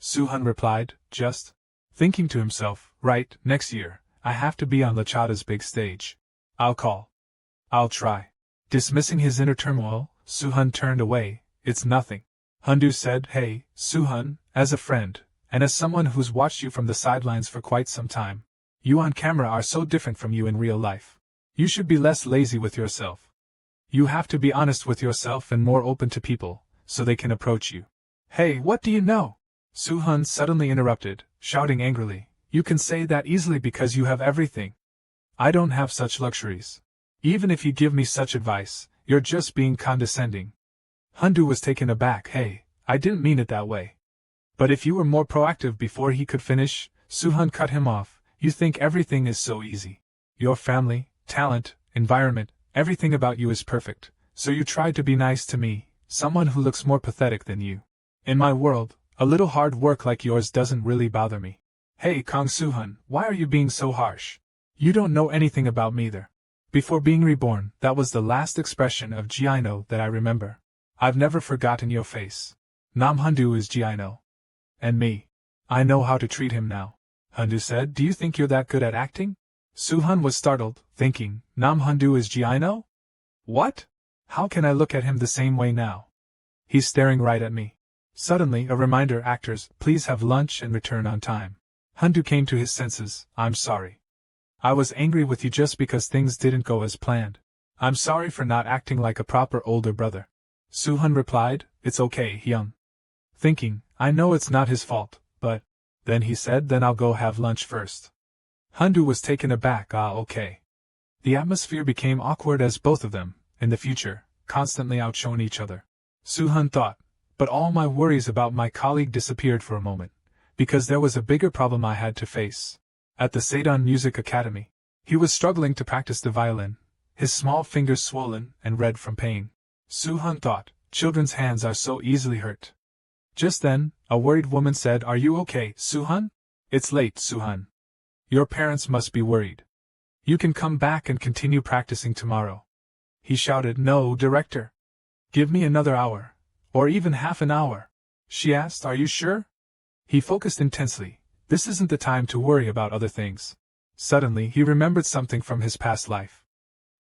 Suhan replied, just thinking to himself, right, next year, I have to be on Lachada's big stage. I'll call. I'll try. Dismissing his inner turmoil, Suhan turned away. It's nothing. Handu said, hey, Suhan, as a friend, and as someone who's watched you from the sidelines for quite some time, you on camera are so different from you in real life. You should be less lazy with yourself. You have to be honest with yourself and more open to people, so they can approach you. Hey, what do you know? Suhan suddenly interrupted, shouting angrily, you can say that easily because you have everything. I don't have such luxuries. Even if you give me such advice, you're just being condescending. Handu was taken aback. Hey, I didn't mean it that way. But if you were more proactive before he could finish, Suhan cut him off, you think everything is so easy. Your family, talent, environment, everything about you is perfect, so you try to be nice to me, someone who looks more pathetic than you. In my world, a little hard work like yours doesn't really bother me. Hey Kang Suhan, why are you being so harsh? You don't know anything about me either. Before being reborn, that was the last expression of Gino that I remember. I've never forgotten your face. Nam Hundu is Gino. And me. I know how to treat him now. Hundu said, do you think you're that good at acting? Suhan was startled, thinking, Nam Hundu is Gino? What? How can I look at him the same way now? He's staring right at me. Suddenly, a reminder, actors, please have lunch and return on time. Hundu came to his senses, I'm sorry. I was angry with you just because things didn't go as planned. I'm sorry for not acting like a proper older brother. Suhan replied, it's okay, Hyung. Thinking, I know it's not his fault, but... Then he said, then I'll go have lunch first. Hundu was taken aback, okay. The atmosphere became awkward as both of them, in the future, constantly outshone each other. Suhan thought, but all my worries about my colleague disappeared for a moment, because there was a bigger problem I had to face. At the Sedan Music Academy, he was struggling to practice the violin, his small fingers swollen and red from pain. Suhan thought, children's hands are so easily hurt. Just then, a worried woman said, are you okay, Suhan? It's late, Suhan. Your parents must be worried. You can come back and continue practicing tomorrow. He shouted, no, director. Give me another hour. Or even half an hour. She asked, are you sure? He focused intensely. This isn't the time to worry about other things. Suddenly, he remembered something from his past life.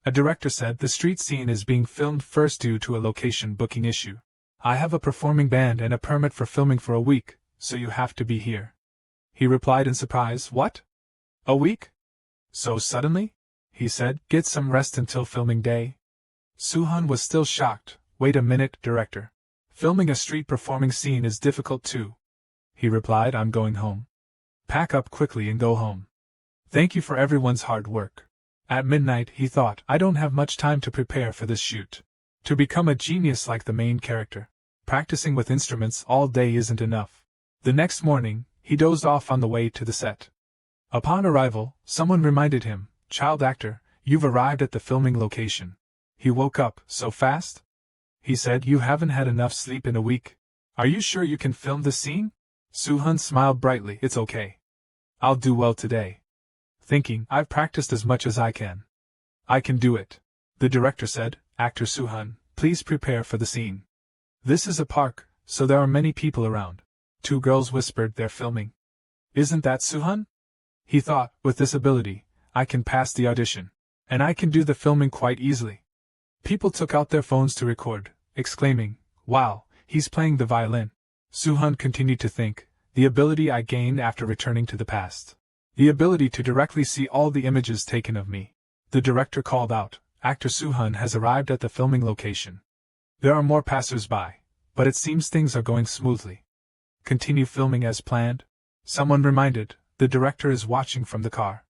A director said, the street scene is being filmed first due to a location booking issue. I have a performing band and a permit for filming for a week, so you have to be here. He replied in surprise, what? A week? So suddenly? He said, get some rest until filming day. Suhan was still shocked. Wait a minute, director. Filming a street performing scene is difficult too. He replied, I'm going home. Pack up quickly and go home. Thank you for everyone's hard work. At midnight, he thought, I don't have much time to prepare for this shoot. To become a genius like the main character, practicing with instruments all day isn't enough. The next morning, he dozed off on the way to the set. Upon arrival, someone reminded him, child actor, you've arrived at the filming location. He woke up, so fast? He said, you haven't had enough sleep in a week. Are you sure you can film the scene? Suhan smiled brightly, it's okay. I'll do well today. Thinking, I've practiced as much as I can. I can do it. The director said, actor Suhan, please prepare for the scene. This is a park, so there are many people around. Two girls whispered, they're filming. Isn't that Suhan? He thought, with this ability, I can pass the audition. And I can do the filming quite easily. People took out their phones to record, exclaiming, wow, he's playing the violin. Suhan continued to think, the ability I gained after returning to the past. The ability to directly see all the images taken of me. The director called out, actor Suhan has arrived at the filming location. There are more passers-by, but it seems things are going smoothly. Continue filming as planned? Someone reminded, the director is watching from the car.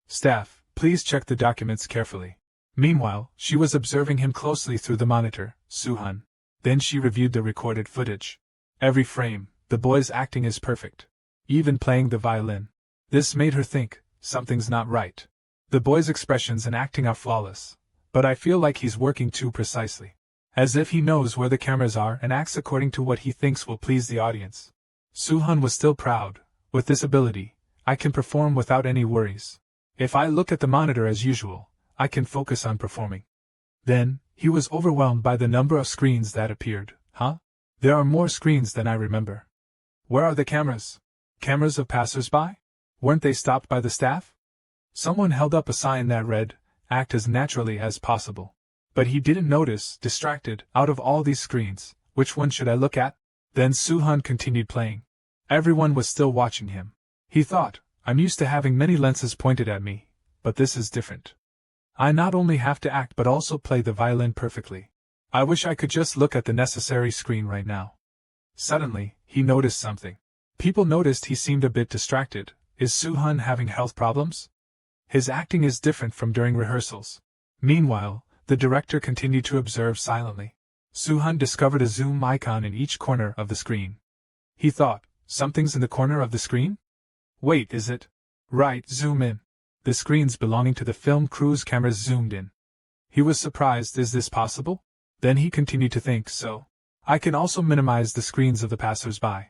Staff, please check the documents carefully. Meanwhile, she was observing him closely through the monitor, Suhan. Then she reviewed the recorded footage. Every frame, the boy's acting is perfect. Even playing the violin. This made her think, something's not right. The boy's expressions and acting are flawless, but I feel like he's working too precisely. As if he knows where the cameras are and acts according to what he thinks will please the audience. Suhan was still proud. With this ability, I can perform without any worries. If I look at the monitor as usual, I can focus on performing. Then, he was overwhelmed by the number of screens that appeared. Huh? There are more screens than I remember. Where are the cameras? Cameras of passers-by? Weren't they stopped by the staff? Someone held up a sign that read, act as naturally as possible. But he didn't notice, distracted, out of all these screens, which one should I look at? Then Suhan continued playing. Everyone was still watching him. He thought, I'm used to having many lenses pointed at me, but this is different. I not only have to act but also play the violin perfectly. I wish I could just look at the necessary screen right now. Suddenly, he noticed something. People noticed he seemed a bit distracted. Is Suhan having health problems? His acting is different from during rehearsals. Meanwhile, the director continued to observe silently. Suhan discovered a zoom icon in each corner of the screen. He thought, Something's in the corner of the screen? Wait, is it? Right, zoom in. The screens belonging to the film crew's cameras zoomed in. He was surprised, is this possible? Then he continued to think, so I can also minimize the screens of the passers-by.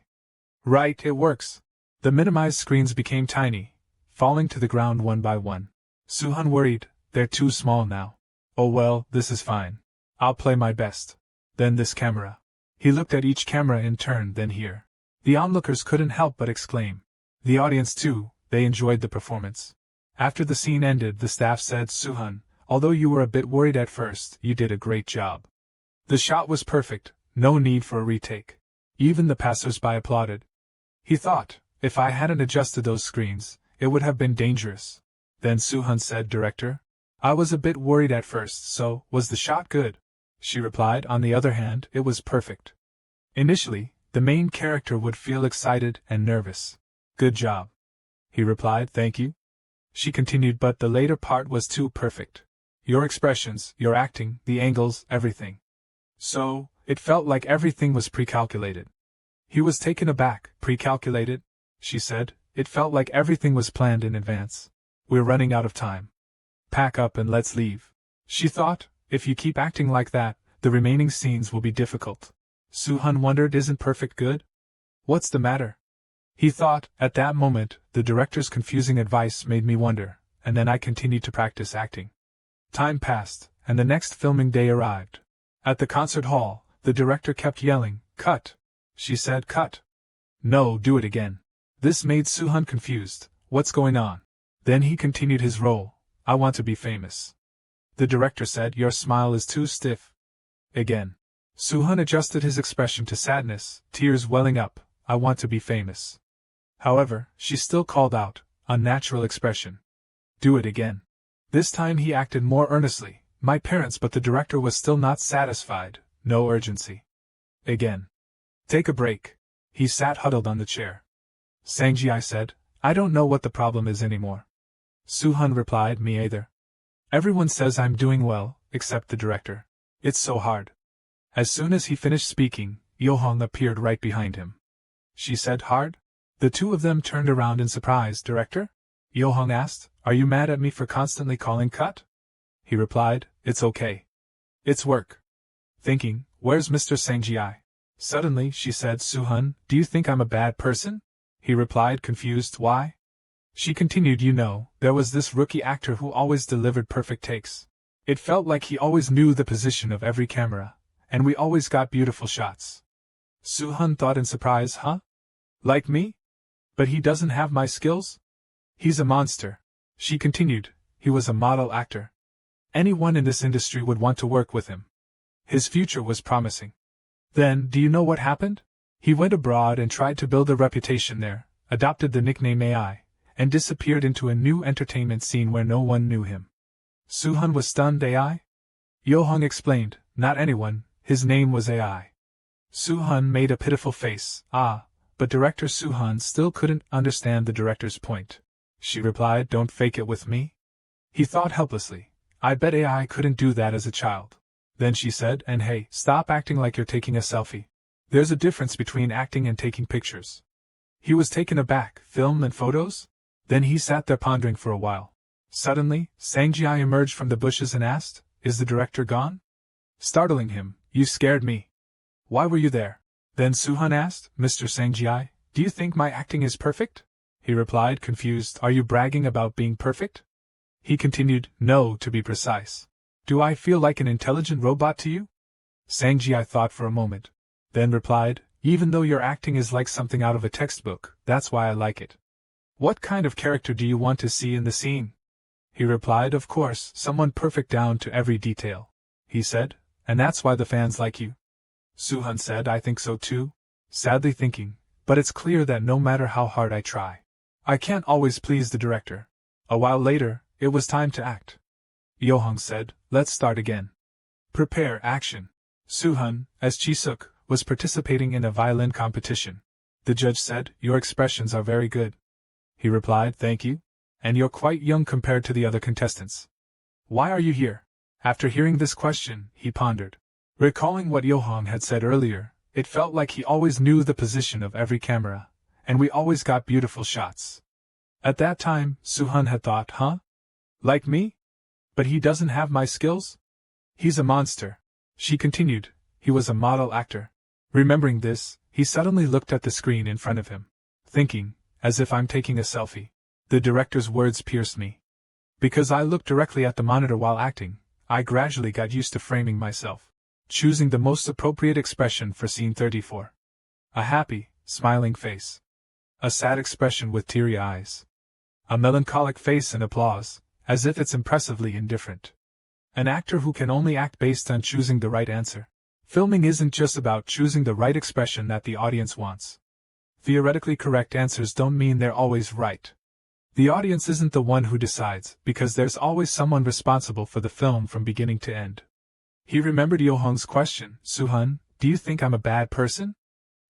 Right, it works. The minimized screens became tiny, falling to the ground one by one. Suhan worried, they're too small now. Oh well, this is fine. I'll play my best. Then this camera. He looked at each camera in turn, then here. The onlookers couldn't help but exclaim. The audience too, they enjoyed the performance. After the scene ended, the staff said, Suhan, although you were a bit worried at first, you did a great job. The shot was perfect, no need for a retake. Even the passers-by applauded. He thought, if I hadn't adjusted those screens, it would have been dangerous. Then Suhan said, Director, I was a bit worried at first, so, was the shot good? She replied, on the other hand, it was perfect. Initially, the main character would feel excited and nervous. Good job. He replied, thank you. She continued, but the later part was too perfect. Your expressions, your acting, the angles, everything. So, it felt like everything was pre-calculated. He was taken aback. Pre-calculated? She said, it felt like everything was planned in advance. We're running out of time. Pack up and let's leave. She thought, if you keep acting like that, the remaining scenes will be difficult. Suhan wondered, isn't perfect good? What's the matter? He thought, at that moment, the director's confusing advice made me wonder, and then I continued to practice acting. Time passed, and the next filming day arrived. At the concert hall, the director kept yelling, cut. She said, cut. No, do it again. This made Suhan confused. What's going on? Then he continued his role. I want to be famous. The director said, your smile is too stiff. Again. Suhan adjusted his expression to sadness, tears welling up. I want to be famous. However, she still called out, unnatural expression. Do it again. This time he acted more earnestly, my parents, but the director was still not satisfied, no urgency. Again. Take a break. He sat huddled on the chair. Sangji said, I don't know what the problem is anymore. Suhan replied, me either. Everyone says I'm doing well, except the director. It's so hard. As soon as he finished speaking, Yohong appeared right behind him. She said, hard? The two of them turned around in surprise. Director? Yohong asked, are you mad at me for constantly calling cut? He replied, it's okay. It's work. Thinking, where's Mr. Sangji? Suddenly, she said, Suhan, do you think I'm a bad person? He replied, confused, why? She continued, you know, there was this rookie actor who always delivered perfect takes. It felt like he always knew the position of every camera, and we always got beautiful shots. Suhan thought in surprise, huh? Like me? But he doesn't have my skills? He's a monster. She continued, he was a model actor. Anyone in this industry would want to work with him. His future was promising. Then, do you know what happened? He went abroad and tried to build a reputation there, adopted the nickname AI, and disappeared into a new entertainment scene where no one knew him. Suhan was stunned. AI? Yohong explained, not anyone, his name was AI. Suhan made a pitiful face, but director Suhan still couldn't understand the director's point. She replied, don't fake it with me. He thought helplessly, I bet AI couldn't do that as a child. Then she said, and hey, stop acting like you're taking a selfie. There's a difference between acting and taking pictures. He was taken aback, film and photos? Then he sat there pondering for a while. Suddenly, Sangji emerged from the bushes and asked, is the director gone? Startling him, you scared me. Why were you there? Then Suhan asked, Mr. Sangji, do you think my acting is perfect? He replied, confused, are you bragging about being perfect? He continued, no, to be precise. Do I feel like an intelligent robot to you? Sangji thought for a moment. Then replied, even though your acting is like something out of a textbook, that's why I like it. What kind of character do you want to see in the scene? He replied, of course, someone perfect down to every detail. He said, and that's why the fans like you. Suhan said, I think so too. Sadly thinking, but it's clear that no matter how hard I try, I can't always please the director. A while later, it was time to act. Yohong said, let's start again. Prepare, action. Suhan, as Chisuk, was participating in a violin competition. The judge said, your expressions are very good. He replied, thank you. And you're quite young compared to the other contestants. Why are you here? After hearing this question, he pondered. Recalling what Yohong had said earlier, it felt like he always knew the position of every camera, and we always got beautiful shots. At that time, Suhan had thought, huh? Like me? But he doesn't have my skills? He's a monster. She continued, he was a model actor. Remembering this, he suddenly looked at the screen in front of him, thinking, as if I'm taking a selfie. The director's words pierced me. Because I looked directly at the monitor while acting, I gradually got used to framing myself, choosing the most appropriate expression for scene 34. A happy, smiling face. A sad expression with teary eyes. A melancholic face and applause, as if it's impressively indifferent. An actor who can only act based on choosing the right answer. Filming isn't just about choosing the right expression that the audience wants. Theoretically correct answers don't mean they're always right. The audience isn't the one who decides, because there's always someone responsible for the film from beginning to end. He remembered Yo-hong's question, Suhan, do you think I'm a bad person?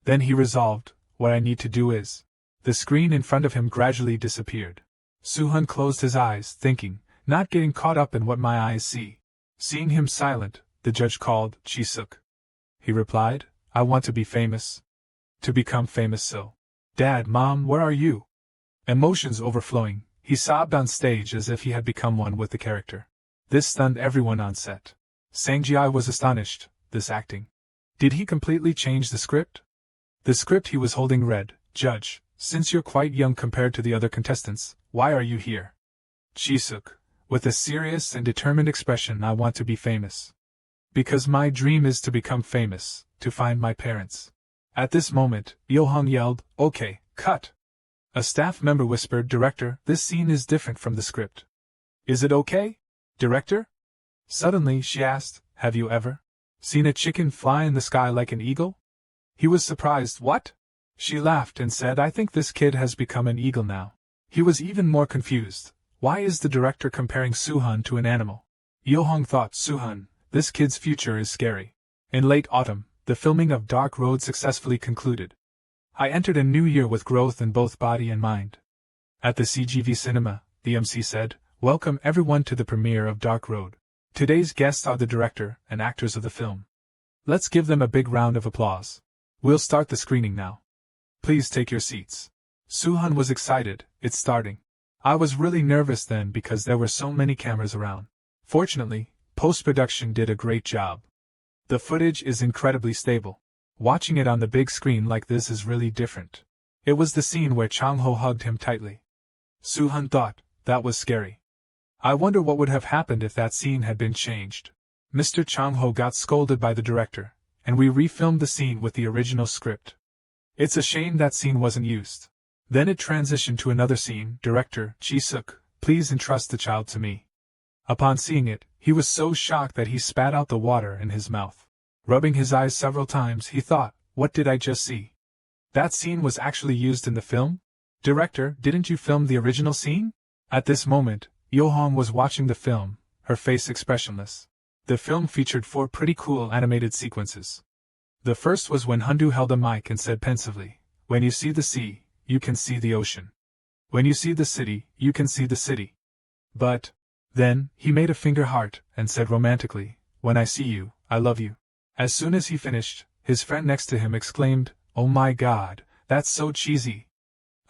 Then he resolved, what I need to do is. The screen in front of him gradually disappeared. Suhan closed his eyes, thinking, not getting caught up in what my eyes see. Seeing him silent, the judge called, Chi-suk. He replied, I want to be famous. To become famous so. Dad, Mom, where are you? Emotions overflowing, he sobbed on stage as if he had become one with the character. This stunned everyone on set. Sang-ji was astonished, this acting. Did he completely change the script? The script he was holding read, Judge, since you're quite young compared to the other contestants, why are you here? Chi-suk, with a serious and determined expression, I want to be famous. Because my dream is to become famous, to find my parents. At this moment, Yo-hong yelled, okay, cut. A staff member whispered, Director, this scene is different from the script. Is it okay, Director? Suddenly she asked, have you ever seen a chicken fly in the sky like an eagle? He was surprised, what? She laughed and said, I think this kid has become an eagle now. He was even more confused. Why is the director comparing Suhan to an animal? Yo-hong thought, Suhan, this kid's future is scary. In late autumn, the filming of Dark Road successfully concluded. I entered a new year with growth in both body and mind. At the CGV cinema, the MC said, welcome everyone to the premiere of Dark Road. Today's guests are the director and actors of the film. Let's give them a big round of applause. We'll start the screening now. Please take your seats. Suhan was excited, it's starting. I was really nervous then because there were so many cameras around. Fortunately, post-production did a great job. The footage is incredibly stable. Watching it on the big screen like this is really different. It was the scene where Chang-ho hugged him tightly. Suhan thought, that was scary. I wonder what would have happened if that scene had been changed. Mr. Chang-ho got scolded by the director, and we refilmed the scene with the original script. It's a shame that scene wasn't used. Then it transitioned to another scene. Director, Chi-suk, please entrust the child to me. Upon seeing it, he was so shocked that he spat out the water in his mouth. Rubbing his eyes several times, he thought, what did I just see? That scene was actually used in the film? Director, didn't you film the original scene? At this moment, Yo-hong was watching the film, her face expressionless. The film featured 4 pretty cool animated sequences. The first was when Hundu held a mic and said pensively, when you see the sea, you can see the ocean. When you see the city, you can see the city. But, then, he made a finger heart and said romantically, when I see you, I love you. As soon as he finished, his friend next to him exclaimed, oh my God, that's so cheesy.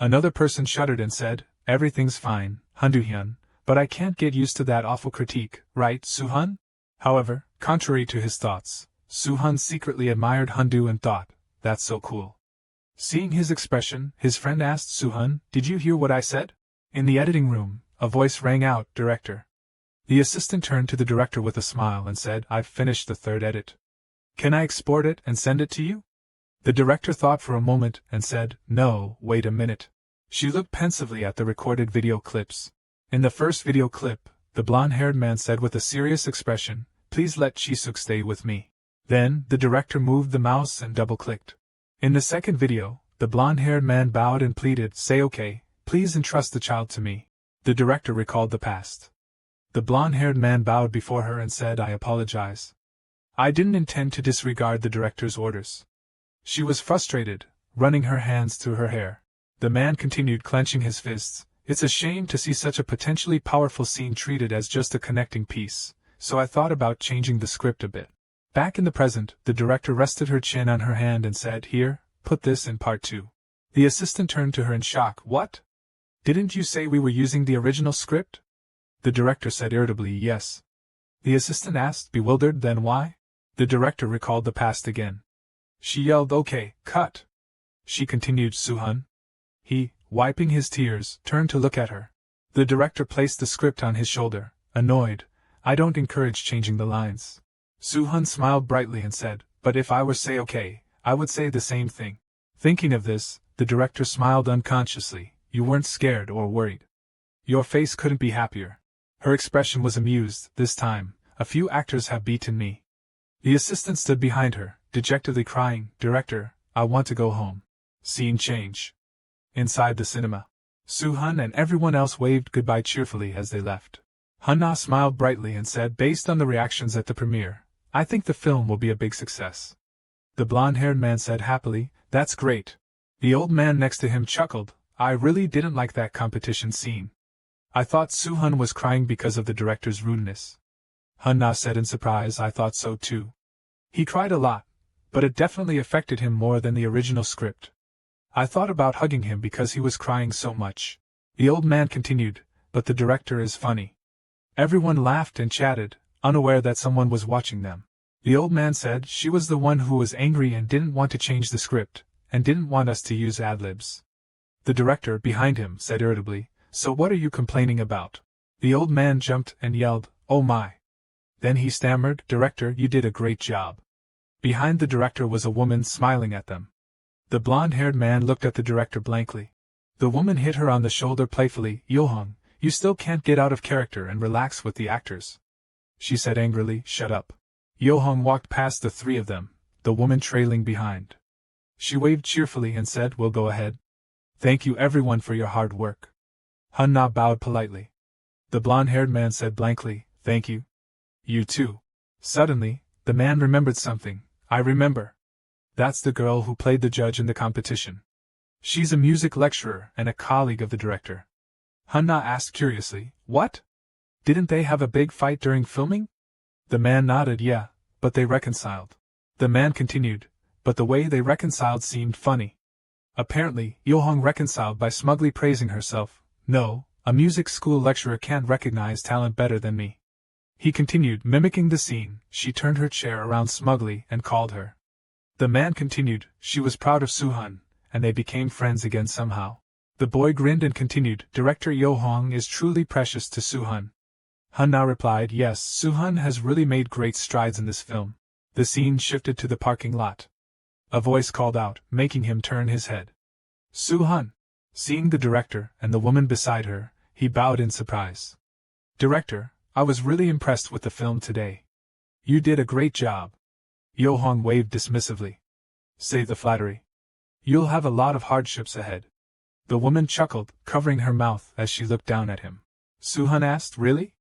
Another person shuddered and said, everything's fine, Hundu-hyun, but I can't get used to that awful critique, right, Suhan? However, contrary to his thoughts, Suhan secretly admired Hundu and thought, that's so cool. Seeing his expression, his friend asked Suhan, did you hear what I said? In the editing room, a voice rang out, Director. The assistant turned to the director with a smile and said, I've finished the 3rd edit. Can I export it and send it to you? The director thought for a moment and said, no, wait a minute. She looked pensively at the recorded video clips. In the first video clip, the blonde-haired man said with a serious expression, please let Chi-suk stay with me. Then, the director moved the mouse and double-clicked. In the second video, the blonde-haired man bowed and pleaded, say okay, please entrust the child to me. The director recalled the past. The blonde-haired man bowed before her and said, I apologize. I didn't intend to disregard the director's orders. She was frustrated, running her hands through her hair. The man continued clenching his fists. It's a shame to see such a potentially powerful scene treated as just a connecting piece, so I thought about changing the script a bit. Back in the present, the director rested her chin on her hand and said, here, put this in part 2. The assistant turned to her in shock. What? Didn't you say we were using the original script? The director said irritably, yes. The assistant asked, bewildered, then why? The director recalled the past again. She yelled, okay, cut. She continued, Suhan. He, wiping his tears, turned to look at her. The director placed the script on his shoulder, annoyed. I don't encourage changing the lines. Suhan smiled brightly and said, but if I were say okay, I would say the same thing. Thinking of this, the director smiled unconsciously. You weren't scared or worried. Your face couldn't be happier. Her expression was amused. This time, a few actors have beaten me. The assistant stood behind her, dejectedly crying, Director, I want to go home. Scene change. Inside the cinema. Suhan and everyone else waved goodbye cheerfully as they left. Hanna smiled brightly and said, based on the reactions at the premiere, I think the film will be a big success. The blonde-haired man said happily, that's great. The old man next to him chuckled, I really didn't like that competition scene. I thought Suhan was crying because of the director's rudeness. Hanna said in surprise, I thought so too. He cried a lot, but it definitely affected him more than the original script. I thought about hugging him because he was crying so much. The old man continued, but the director is funny. Everyone laughed and chatted, unaware that someone was watching them. The old man said she was the one who was angry and didn't want to change the script, and didn't want us to use ad-libs. The director, behind him, said irritably, so what are you complaining about? The old man jumped and yelled, oh my. Then he stammered, Director, you did a great job. Behind the director was a woman smiling at them. The blonde-haired man looked at the director blankly. The woman hit her on the shoulder playfully, Yohong, you still can't get out of character and relax with the actors. She said angrily, shut up. Yohong walked past the three of them, the woman trailing behind. She waved cheerfully and said, we'll go ahead. Thank you everyone for your hard work. Hanna bowed politely. The blonde-haired man said blankly, thank you. You too. Suddenly, the man remembered something. I remember. That's the girl who played the judge in the competition. She's a music lecturer and a colleague of the director. Hanna asked curiously, what? Didn't they have a big fight during filming? The man nodded, yeah, but they reconciled. The man continued, but the way they reconciled seemed funny. Apparently, Yohong reconciled by smugly praising herself. No, a music school lecturer can't recognize talent better than me. He continued, mimicking the scene. She turned her chair around smugly and called her. The man continued, she was proud of Suhan, and they became friends again somehow. The boy grinned and continued, Director Yohong is truly precious to Suhan. Hanna replied, yes, Suhan has really made great strides in this film. The scene shifted to the parking lot. A voice called out, making him turn his head. Suhan! Seeing the director and the woman beside her, he bowed in surprise. Director, I was really impressed with the film today. You did a great job. Yohong waved dismissively. Save the flattery. You'll have a lot of hardships ahead. The woman chuckled, covering her mouth as she looked down at him. Suhan asked, really?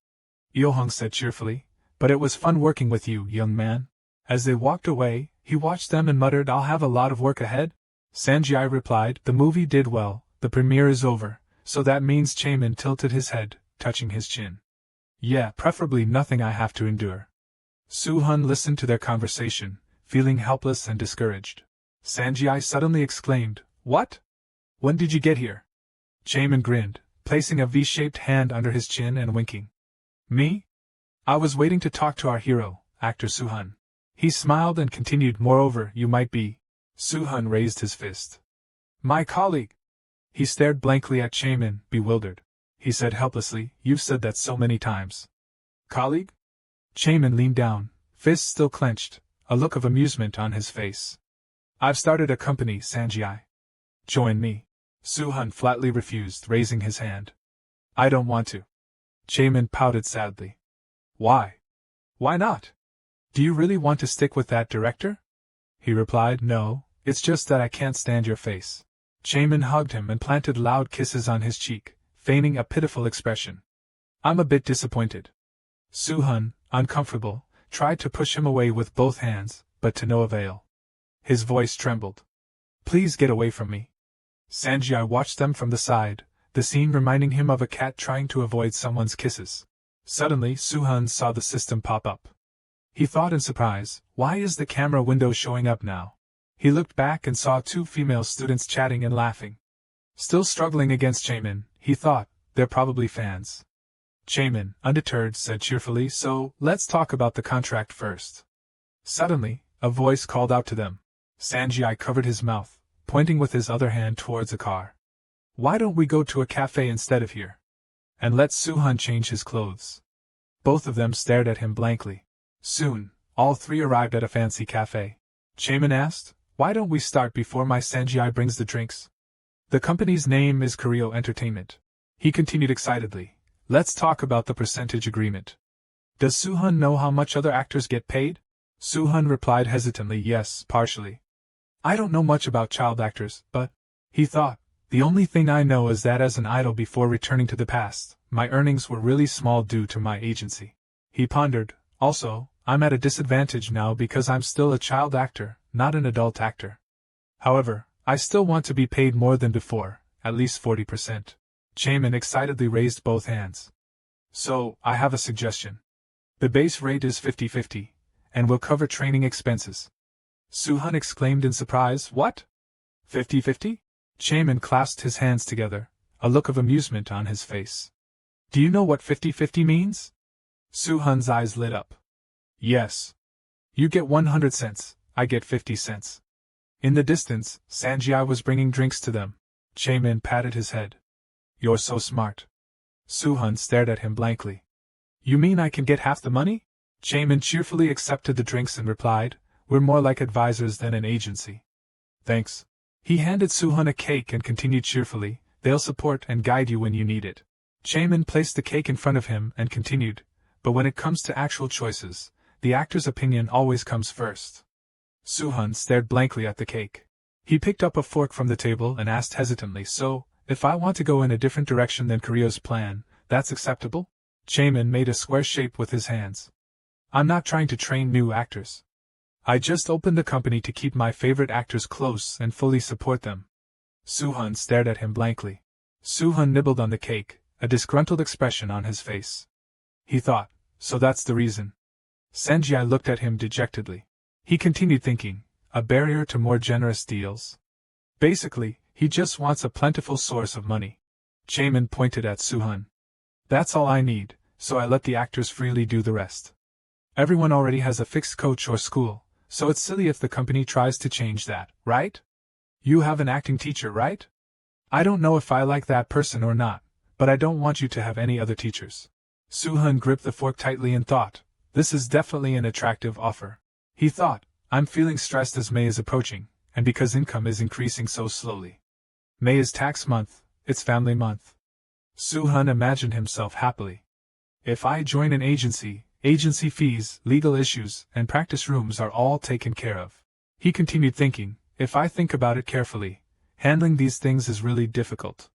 Yohong said cheerfully, but it was fun working with you, young man. As they walked away, he watched them and muttered, I'll have a lot of work ahead. Sanjai replied, the movie did well. The premiere is over, so that means Chaemin tilted his head, touching his chin. Yeah, preferably nothing I have to endure. Suhan listened to their conversation, feeling helpless and discouraged. Sanjai suddenly exclaimed, what? When did you get here? Chaemin grinned, placing a V-shaped hand under his chin and winking. Me? I was waiting to talk to our hero, actor Suhan. He smiled and continued, moreover, you might be. Suhan raised his fist. My colleague. He stared blankly at Chaemin, bewildered. He said helplessly, you've said that so many times. Colleague? Chaemin leaned down, fists still clenched, a look of amusement on his face. I've started a company, Sanjai. Join me. Suhan flatly refused, raising his hand. I don't want to. Chaemin pouted sadly. Why? Why not? Do you really want to stick with that director? He replied, no, it's just that I can't stand your face. Chaemin hugged him and planted loud kisses on his cheek, feigning a pitiful expression. I'm a bit disappointed. Suhan, uncomfortable, tried to push him away with both hands, but to no avail. His voice trembled. Please get away from me. Sanjai watched them from the side, the scene reminding him of a cat trying to avoid someone's kisses. Suddenly, Suhan saw the system pop up. He thought in surprise, why is the camera window showing up now? He looked back and saw two female students chatting and laughing. Still struggling against Jaemin, he thought, they're probably fans. Jaemin, undeterred, said cheerfully, so, let's talk about the contract first. Suddenly, a voice called out to them. Sanjay covered his mouth, pointing with his other hand towards a car. Why don't we go to a cafe instead of here? And let Suhan change his clothes. Both of them stared at him blankly. Soon, all three arrived at a fancy cafe. Jaemin asked, why don't we start before my Sanjay brings the drinks? The company's name is Koryo Entertainment. He continued excitedly. Let's talk about the percentage agreement. Does Suhan know how much other actors get paid? Suhan replied hesitantly, yes, partially. I don't know much about child actors, but, he thought, the only thing I know is that as an idol before returning to the past, my earnings were really small due to my agency. He pondered, also, I'm at a disadvantage now because I'm still a child actor, not an adult actor. However, I still want to be paid more than before, at least 40%. Jaemin excitedly raised both hands. So, I have a suggestion. The base rate is 50-50, and will cover training expenses. Suhan exclaimed in surprise, what? 50-50? Jaemin clasped his hands together, a look of amusement on his face. Do you know what 50-50 means? Suhan's eyes lit up. Yes. You get 100 cents, I get 50 cents. In the distance, Sanjay was bringing drinks to them. Jaemin patted his head. You're so smart. Suhan stared at him blankly. You mean I can get half the money? Jaemin cheerfully accepted the drinks and replied, we're more like advisors than an agency. Thanks. He handed Suhan a cake and continued cheerfully, they'll support and guide you when you need it. Jaemin placed the cake in front of him and continued, but when it comes to actual choices, the actor's opinion always comes first. Suhan stared blankly at the cake. He picked up a fork from the table and asked hesitantly, so, if I want to go in a different direction than Koryo's plan, that's acceptable? Jaemin made a square shape with his hands. I'm not trying to train new actors. I just opened the company to keep my favorite actors close and fully support them. Suhan stared at him blankly. Suhan nibbled on the cake, a disgruntled expression on his face. He thought, so that's the reason. Sanjay looked at him dejectedly. He continued thinking, a barrier to more generous deals? Basically, he just wants a plentiful source of money. Jaemin pointed at Suhan. That's all I need, so I let the actors freely do the rest. Everyone already has a fixed coach or school, so it's silly if the company tries to change that, right? You have an acting teacher, right? I don't know if I like that person or not, but I don't want you to have any other teachers. Suhan gripped the fork tightly and thought, this is definitely an attractive offer. He thought, I'm feeling stressed as May is approaching, and because income is increasing so slowly. May is tax month, it's family month. Suhan imagined himself happily. If I join an agency fees, legal issues, and practice rooms are all taken care of. He continued thinking, if I think about it carefully, handling these things is really difficult.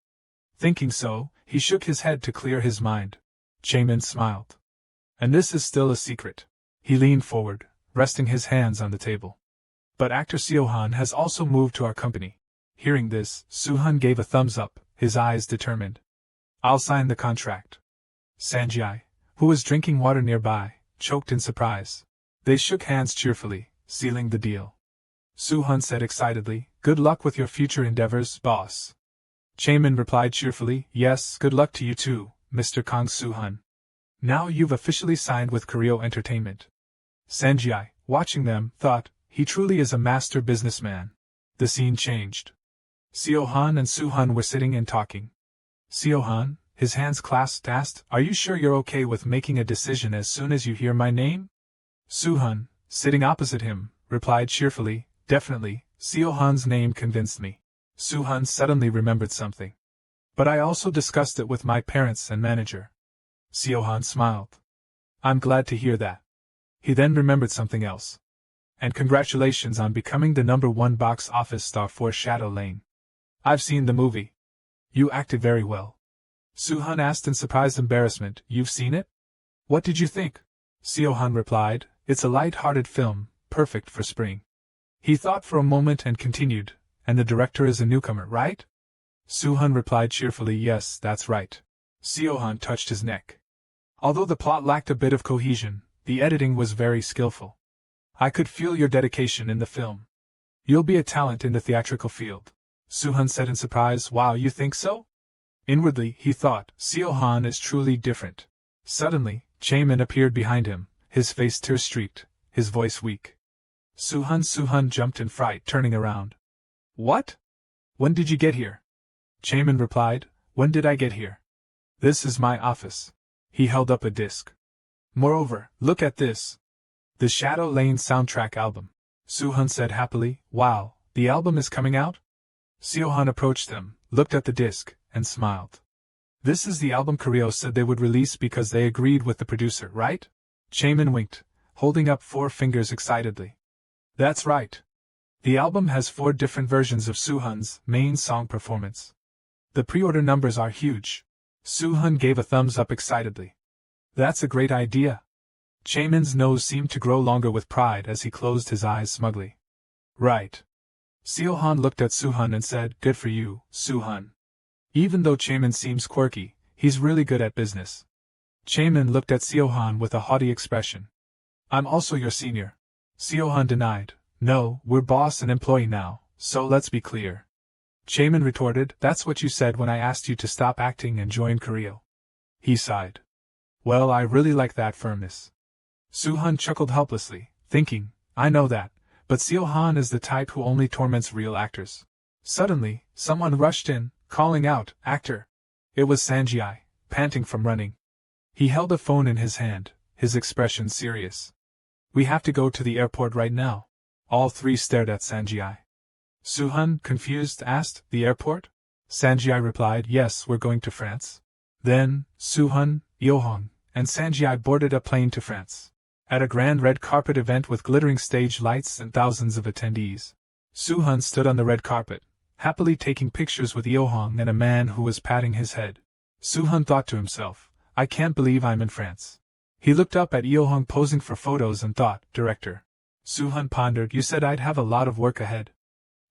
Thinking so, he shook his head to clear his mind. Jaemin smiled. And this is still a secret. He leaned forward, resting his hands on the table. But actor Suhan has also moved to our company. Hearing this, Suhan gave a thumbs up, his eyes determined. I'll sign the contract. Sanjay, who was drinking water nearby, choked in surprise. They shook hands cheerfully, sealing the deal. Suhan said excitedly, good luck with your future endeavors, boss. Jaemin replied cheerfully, yes, good luck to you too, Mr. Kang Suhan. Now you've officially signed with Koryo Entertainment. Sanjay, watching them, thought, he truly is a master businessman. The scene changed. Suhan and Suhan were sitting and talking. Suhan, his hands clasped, asked, are you sure you're okay with making a decision as soon as you hear my name? Suhan, sitting opposite him, replied cheerfully, definitely, Suhan's name convinced me. Suhan suddenly remembered something. But I also discussed it with my parents and manager. Suhan smiled. I'm glad to hear that. He then remembered something else. And congratulations on becoming the #1 box office star for Shadow Lane. I've seen the movie. You acted very well. Suhan asked in surprised embarrassment, you've seen it? What did you think? Suhan replied, it's a light-hearted film, perfect for spring. He thought for a moment and continued, and the director is a newcomer, right? Suhan replied cheerfully, yes, that's right. Suhan touched his neck. Although the plot lacked a bit of cohesion, the editing was very skillful. I could feel your dedication in the film. You'll be a talent in the theatrical field. Suhan said in surprise. Wow, you think so? Inwardly, he thought, Suhan is truly different. Suddenly, Chaman appeared behind him, his face tear-streaked, his voice weak. Suhan jumped in fright, turning around. What? When did you get here? Chaman replied, When did I get here? This is my office. He held up a disc. Moreover, look at this. The Shadow Lane soundtrack album. Suhan said happily, Wow, the album is coming out? Suhan approached them, looked at the disc, and smiled. This is the album Koryo said they would release because they agreed with the producer, right? Chaman winked, holding up 4 fingers excitedly. That's right. The album has 4 different versions of Suhan's main song performance. The pre-order numbers are huge. Suhan gave a thumbs up excitedly. That's a great idea. Chaman's nose seemed to grow longer with pride as he closed his eyes smugly. Right. Suhan looked at Suhan and said, Good for you, Suhan. Even though Chaman seems quirky, he's really good at business. Chaman looked at Suhan with a haughty expression. I'm also your senior. Suhan denied. No, we're boss and employee now, so let's be clear. Chaman retorted, That's what you said when I asked you to stop acting and join Koryo. He sighed. Well, I really like that firmness. Suhan chuckled helplessly, thinking, I know that, but Suhan is the type who only torments real actors. Suddenly, someone rushed in, calling out, Actor! It was Sanjay, panting from running. He held a phone in his hand, his expression serious. We have to go to the airport right now. All 3 stared at Sanjay. Suhan, confused, asked, The airport? Sanjay replied, Yes, we're going to France. Then, Suhan, Yohong, and Sanjay boarded a plane to France. At a grand red carpet event with glittering stage lights and thousands of attendees. Suhan stood on the red carpet, happily taking pictures with Yohong and a man who was patting his head. Suhan thought to himself, I can't believe I'm in France. He looked up at Yohong posing for photos and thought, Director. Suhan pondered, You said I'd have a lot of work ahead.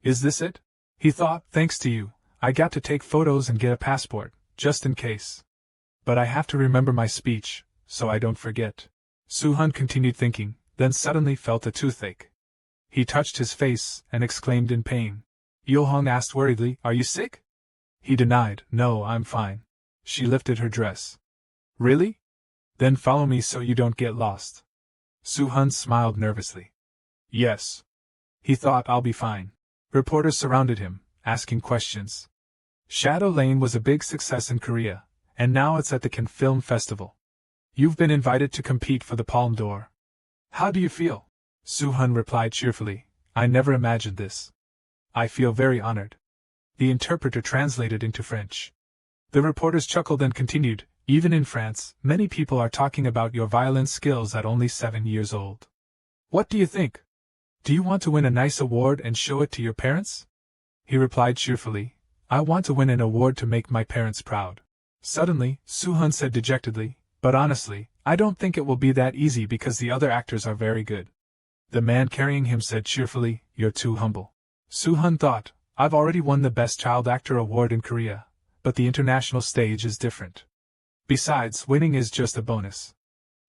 Is this it? He thought, Thanks to you, I got to take photos and get a passport, just in case. But I have to remember my speech, so I don't forget. Suhan continued thinking, then suddenly felt a toothache. He touched his face and exclaimed in pain. Yohong asked worriedly, Are you sick? He denied, No, I'm fine. She lifted her dress. Really? Then follow me so you don't get lost. Suhan smiled nervously. Yes. He thought, I'll be fine. Reporters surrounded him, asking questions. Shadow Lane was a big success in Korea, and now it's at the Cannes Film Festival. You've been invited to compete for the Palme d'Or. How do you feel? Suhan replied cheerfully, I never imagined this. I feel very honored. The interpreter translated into French. The reporters chuckled and continued, Even in France, many people are talking about your violin skills at only 7 years old. What do you think? Do you want to win a nice award and show it to your parents? He replied cheerfully, I want to win an award to make my parents proud. Suddenly, Suhan said dejectedly, But honestly, I don't think it will be that easy because the other actors are very good. The man carrying him said cheerfully, You're too humble. Suhan thought, I've already won the Best Child Actor award in Korea, but the international stage is different. Besides, winning is just a bonus.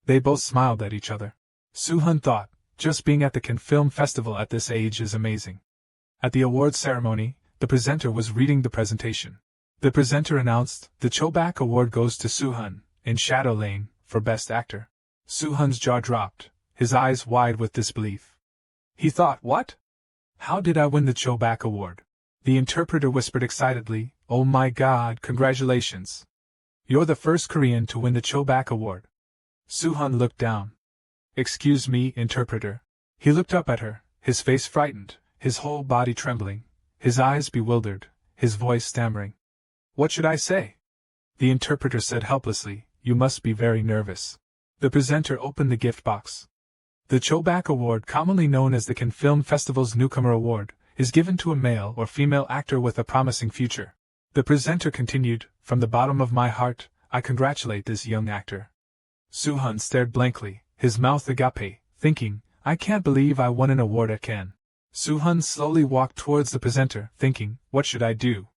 They both smiled at each other. Suhan thought, just being at the Cannes Film Festival at this age is amazing. At the awards ceremony, the presenter was reading the presentation. The presenter announced, The Chobak Award goes to Suhan, in Shadow Lane, for Best Actor. Suhan's jaw dropped, his eyes wide with disbelief. He thought, What? How did I win the Chobak Award? The interpreter whispered excitedly, Oh my God, congratulations. You're the first Korean to win the Chobak Award. Suhan looked down. Excuse me, interpreter. He looked up at her, his face frightened, his whole body trembling, his eyes bewildered, his voice stammering. What should I say? The interpreter said helplessly, You must be very nervous. The presenter opened the gift box. The Chobak Award, commonly known as the Cannes Film Festival's Newcomer Award, is given to a male or female actor with a promising future. The presenter continued, From the bottom of my heart, I congratulate this young actor. Suhan stared blankly, his mouth agape, thinking, I can't believe I won an award at Cannes. Suhan slowly walked towards the presenter, thinking, What should I do?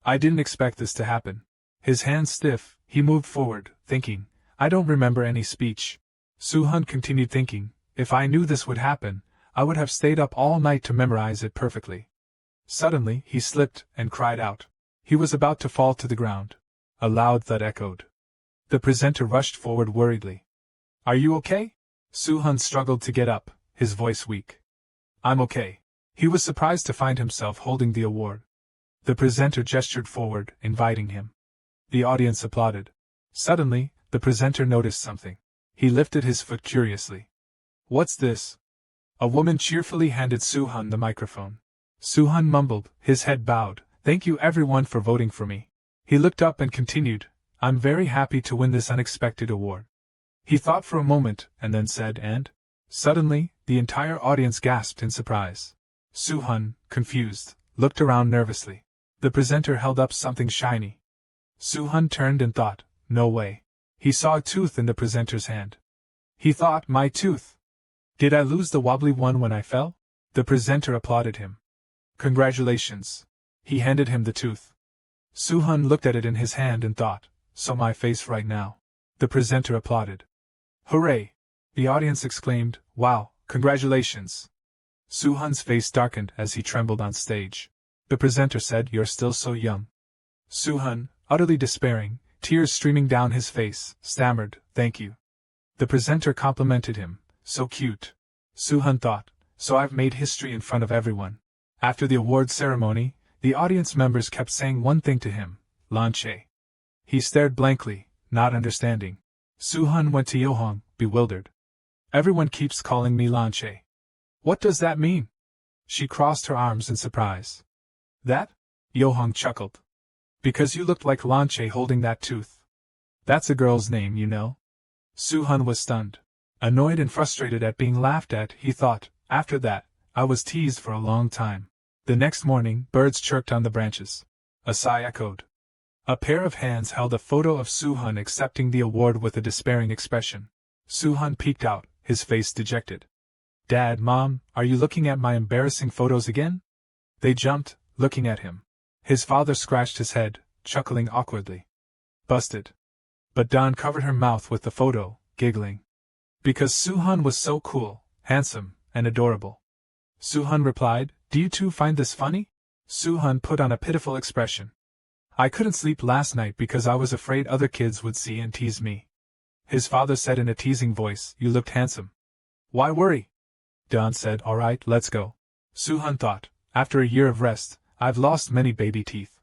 I didn't expect this to happen. His hands stiff, he moved forward, thinking, I don't remember any speech. Suhan continued thinking, If I knew this would happen, I would have stayed up all night to memorize it perfectly. Suddenly, he slipped and cried out. He was about to fall to the ground. A loud thud echoed. The presenter rushed forward worriedly. Are you okay? Suhan struggled to get up, his voice weak. I'm okay. He was surprised to find himself holding the award. The presenter gestured forward, inviting him. The audience applauded. Suddenly, the presenter noticed something. He lifted his foot curiously. What's this? A woman cheerfully handed Suhan the microphone. Suhan mumbled, his head bowed. Thank you everyone for voting for me. He looked up and continued, I'm very happy to win this unexpected award. He thought for a moment, and then said, and? Suddenly, the entire audience gasped in surprise. Suhan, confused, looked around nervously. The presenter held up something shiny. Suhan turned and thought, no way. He saw a tooth in the presenter's hand. He thought, my tooth. Did I lose the wobbly one when I fell? The presenter applauded him. Congratulations. He handed him the tooth. Suhan looked at it in his hand and thought, so my face right now. The presenter applauded. Hooray! The audience exclaimed, wow, congratulations. Suhan's face darkened as he trembled on stage. The presenter said, you're still so young. Suhan, utterly despairing, tears streaming down his face, stammered, thank you. The presenter complimented him, so cute. Suhan thought, so I've made history in front of everyone. After the award ceremony, the audience members kept saying one thing to him, Lanche. He stared blankly, not understanding. Suhan went to Yohong, bewildered. Everyone keeps calling me Lanche. What does that mean? She crossed her arms in surprise. That? Yohong chuckled. Because you looked like Lanche holding that tooth. That's a girl's name, you know. Suhan was stunned. Annoyed and frustrated at being laughed at, he thought, after that, I was teased for a long time. The next morning, birds chirped on the branches. A sigh echoed. A pair of hands held a photo of Suhan accepting the award with a despairing expression. Suhan peeked out, his face dejected. Dad, Mom, are you looking at my embarrassing photos again? They jumped, looking at him. His father scratched his head, chuckling awkwardly. Busted. But Dawn covered her mouth with the photo, giggling. Because Suhan was so cool, handsome, and adorable. Suhan replied, do you two find this funny? Suhan put on a pitiful expression. I couldn't sleep last night because I was afraid other kids would see and tease me. His father said in a teasing voice, you looked handsome. Why worry? Dawn said, alright, let's go. Suhan thought, after a year of rest, I've lost many baby teeth.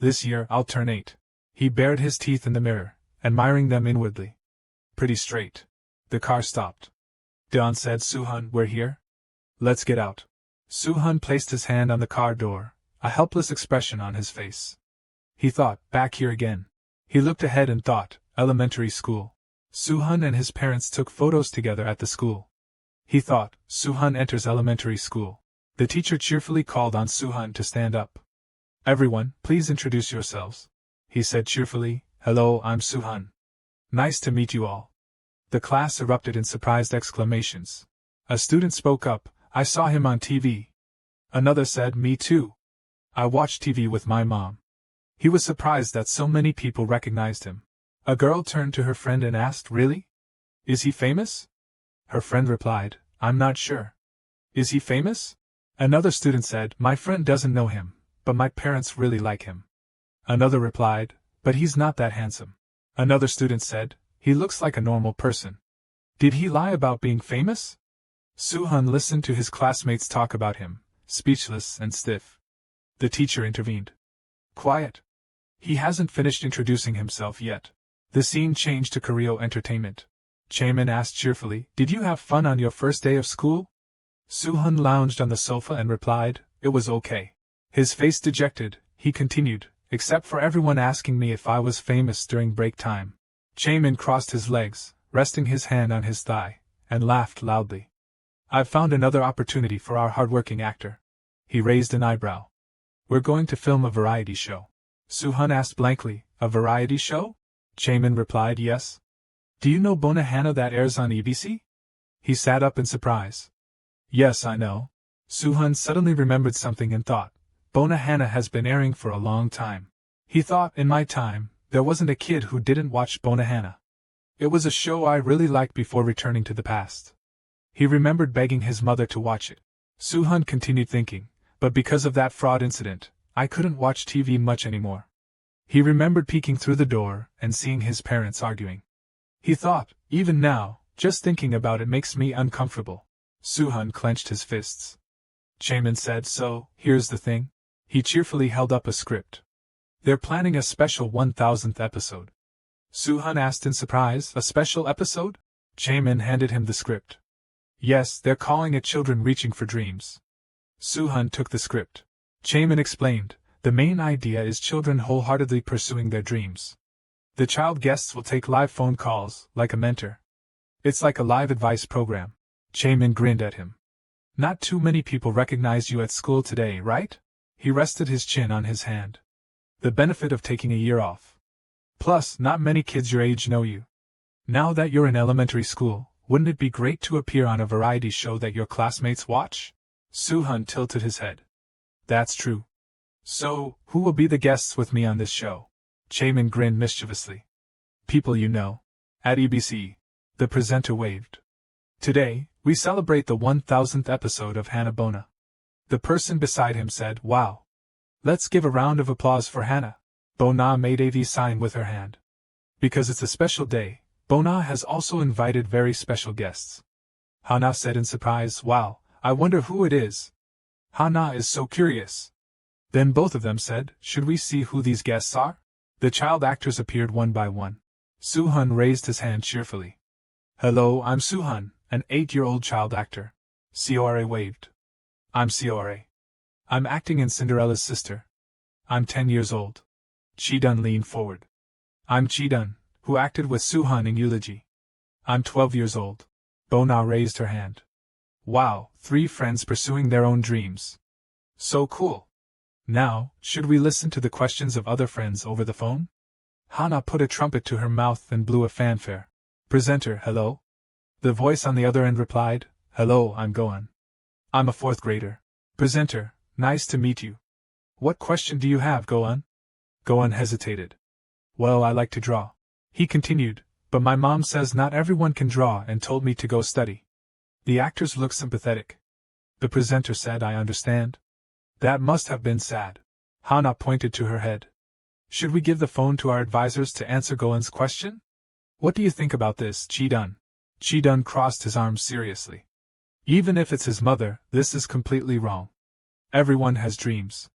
This year I'll turn 8. He bared his teeth in the mirror, admiring them inwardly. Pretty straight. The car stopped. Dawn said, Suhan, we're here? Let's get out. Suhan placed his hand on the car door, a helpless expression on his face. He thought, back here again. He looked ahead and thought, elementary school. Suhan and his parents took photos together at the school. He thought, Suhan enters elementary school. The teacher cheerfully called on Suhan to stand up. Everyone, please introduce yourselves. He said cheerfully, hello, I'm Suhan. Nice to meet you all. The class erupted in surprised exclamations. A student spoke up, I saw him on TV. Another said, me too. I watched TV with my mom. He was surprised that so many people recognized him. A girl turned to her friend and asked, really? Is he famous? Her friend replied, I'm not sure. Is he famous? Another student said, my friend doesn't know him, but my parents really like him. Another replied, but he's not that handsome. Another student said, he looks like a normal person. Did he lie about being famous? Suhan listened to his classmates talk about him, speechless and stiff. The teacher intervened. Quiet. He hasn't finished introducing himself yet. The scene changed to Koryo entertainment. Chaemin asked cheerfully, did you have fun on your first day of school? Suhan lounged on the sofa and replied, it was okay. His face dejected, he continued, except for everyone asking me if I was famous during break time. Chaemin crossed his legs, resting his hand on his thigh, and laughed loudly. I've found another opportunity for our hardworking actor. He raised an eyebrow. We're going to film a variety show. Suhan asked blankly, a variety show? Chaemin replied, yes. Do you know Bona Hana that airs on EBC? He sat up in surprise. Yes, I know. Suhan suddenly remembered something and thought, Bona Hana has been airing for a long time. He thought, in my time, there wasn't a kid who didn't watch Bona Hana. It was a show I really liked before returning to the past. He remembered begging his mother to watch it. Suhan continued thinking, but because of that fraud incident, I couldn't watch TV much anymore. He remembered peeking through the door and seeing his parents arguing. He thought, even now, just thinking about it makes me uncomfortable. Suhan clenched his fists. Chaemin said, so, here's the thing. He cheerfully held up a script. They're planning a special 1000th episode. Suhan asked in surprise, a special episode? Chaemin handed him the script. Yes, they're calling it Children Reaching for Dreams. Suhan took the script. Chaemin explained, the main idea is children wholeheartedly pursuing their dreams. The child guests will take live phone calls, like a mentor. It's like a live advice program. Chaemin grinned at him. Not too many people recognize you at school today, right? He rested his chin on his hand. The benefit of taking a year off. Plus, not many kids your age know you. Now that you're in elementary school, wouldn't it be great to appear on a variety show that your classmates watch? Suhan tilted his head. That's true. So, who will be the guests with me on this show? Chaemin grinned mischievously. People you know. At EBC. The presenter waved. Today, we celebrate the 1000th episode of Hannah Bona. The person beside him said, wow. Let's give a round of applause for Hannah. Bona made a V sign with her hand. Because it's a special day, Bona has also invited very special guests. Hannah said in surprise, wow, I wonder who it is. Hannah is so curious. Then both of them said, should we see who these guests are? The child actors appeared one by one. Suhan raised his hand cheerfully. Hello, I'm Suhan, an 8-year-old child actor. Seore waved. I'm Seore. I'm acting in Cinderella's sister. I'm 10 years old. Chidun leaned forward. I'm Chidun, who acted with Suhan in Eulogy. I'm 12 years old. Bona raised her hand. Wow, 3 friends pursuing their own dreams. So cool. Now, should we listen to the questions of other friends over the phone? Hannah put a trumpet to her mouth and blew a fanfare. Presenter, hello? The voice on the other end replied, hello, I'm Gohan. I'm a 4th grader. Presenter, nice to meet you. What question do you have, Gohan? Gohan hesitated. Well, I like to draw. He continued, but my mom says not everyone can draw and told me to go study. The actors looked sympathetic. The presenter said, I understand. That must have been sad. Hannah pointed to her head. Should we give the phone to our advisors to answer Gohan's question? What do you think about this, Chidun? Chidun crossed his arms seriously. Even if it's his mother, this is completely wrong. Everyone has dreams.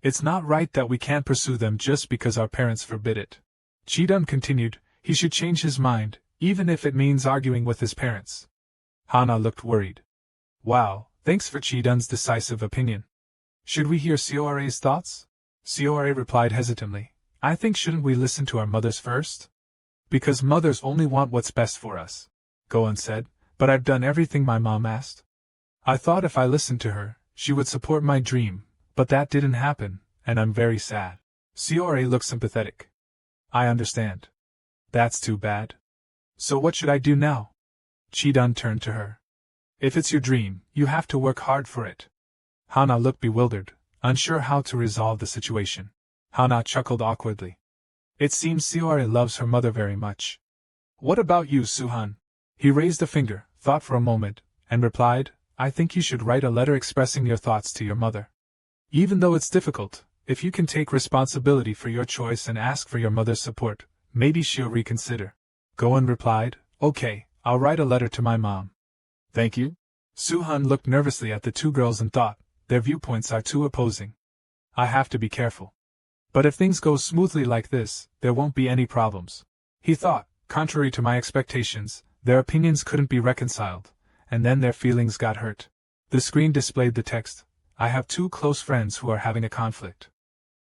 It's not right that we can't pursue them just because our parents forbid it. Chidun continued, he should change his mind, even if it means arguing with his parents. Hannah looked worried. Wow, thanks for Chidun's decisive opinion. Should we hear Seore's thoughts? Seore replied hesitantly, I think shouldn't we listen to our mothers first? Because mothers only want what's best for us. Gohan said, but I've done everything my mom asked. I thought if I listened to her, she would support my dream, but that didn't happen, and I'm very sad. Seore looked sympathetic. I understand. That's too bad. So what should I do now? Chidun turned to her. If it's your dream, you have to work hard for it. Hannah looked bewildered, unsure how to resolve the situation. Hannah chuckled awkwardly. It seems Seore loves her mother very much. What about you, Suhan? He raised a finger, thought for a moment, and replied, I think you should write a letter expressing your thoughts to your mother. Even though it's difficult, if you can take responsibility for your choice and ask for your mother's support, maybe she'll reconsider. Gohan replied, okay, I'll write a letter to my mom. Thank you. Suhan looked nervously at the 2 girls and thought, their viewpoints are too opposing. I have to be careful. But if things go smoothly like this, there won't be any problems. He thought, contrary to my expectations, their opinions couldn't be reconciled, and then their feelings got hurt. The screen displayed the text, I have 2 close friends who are having a conflict.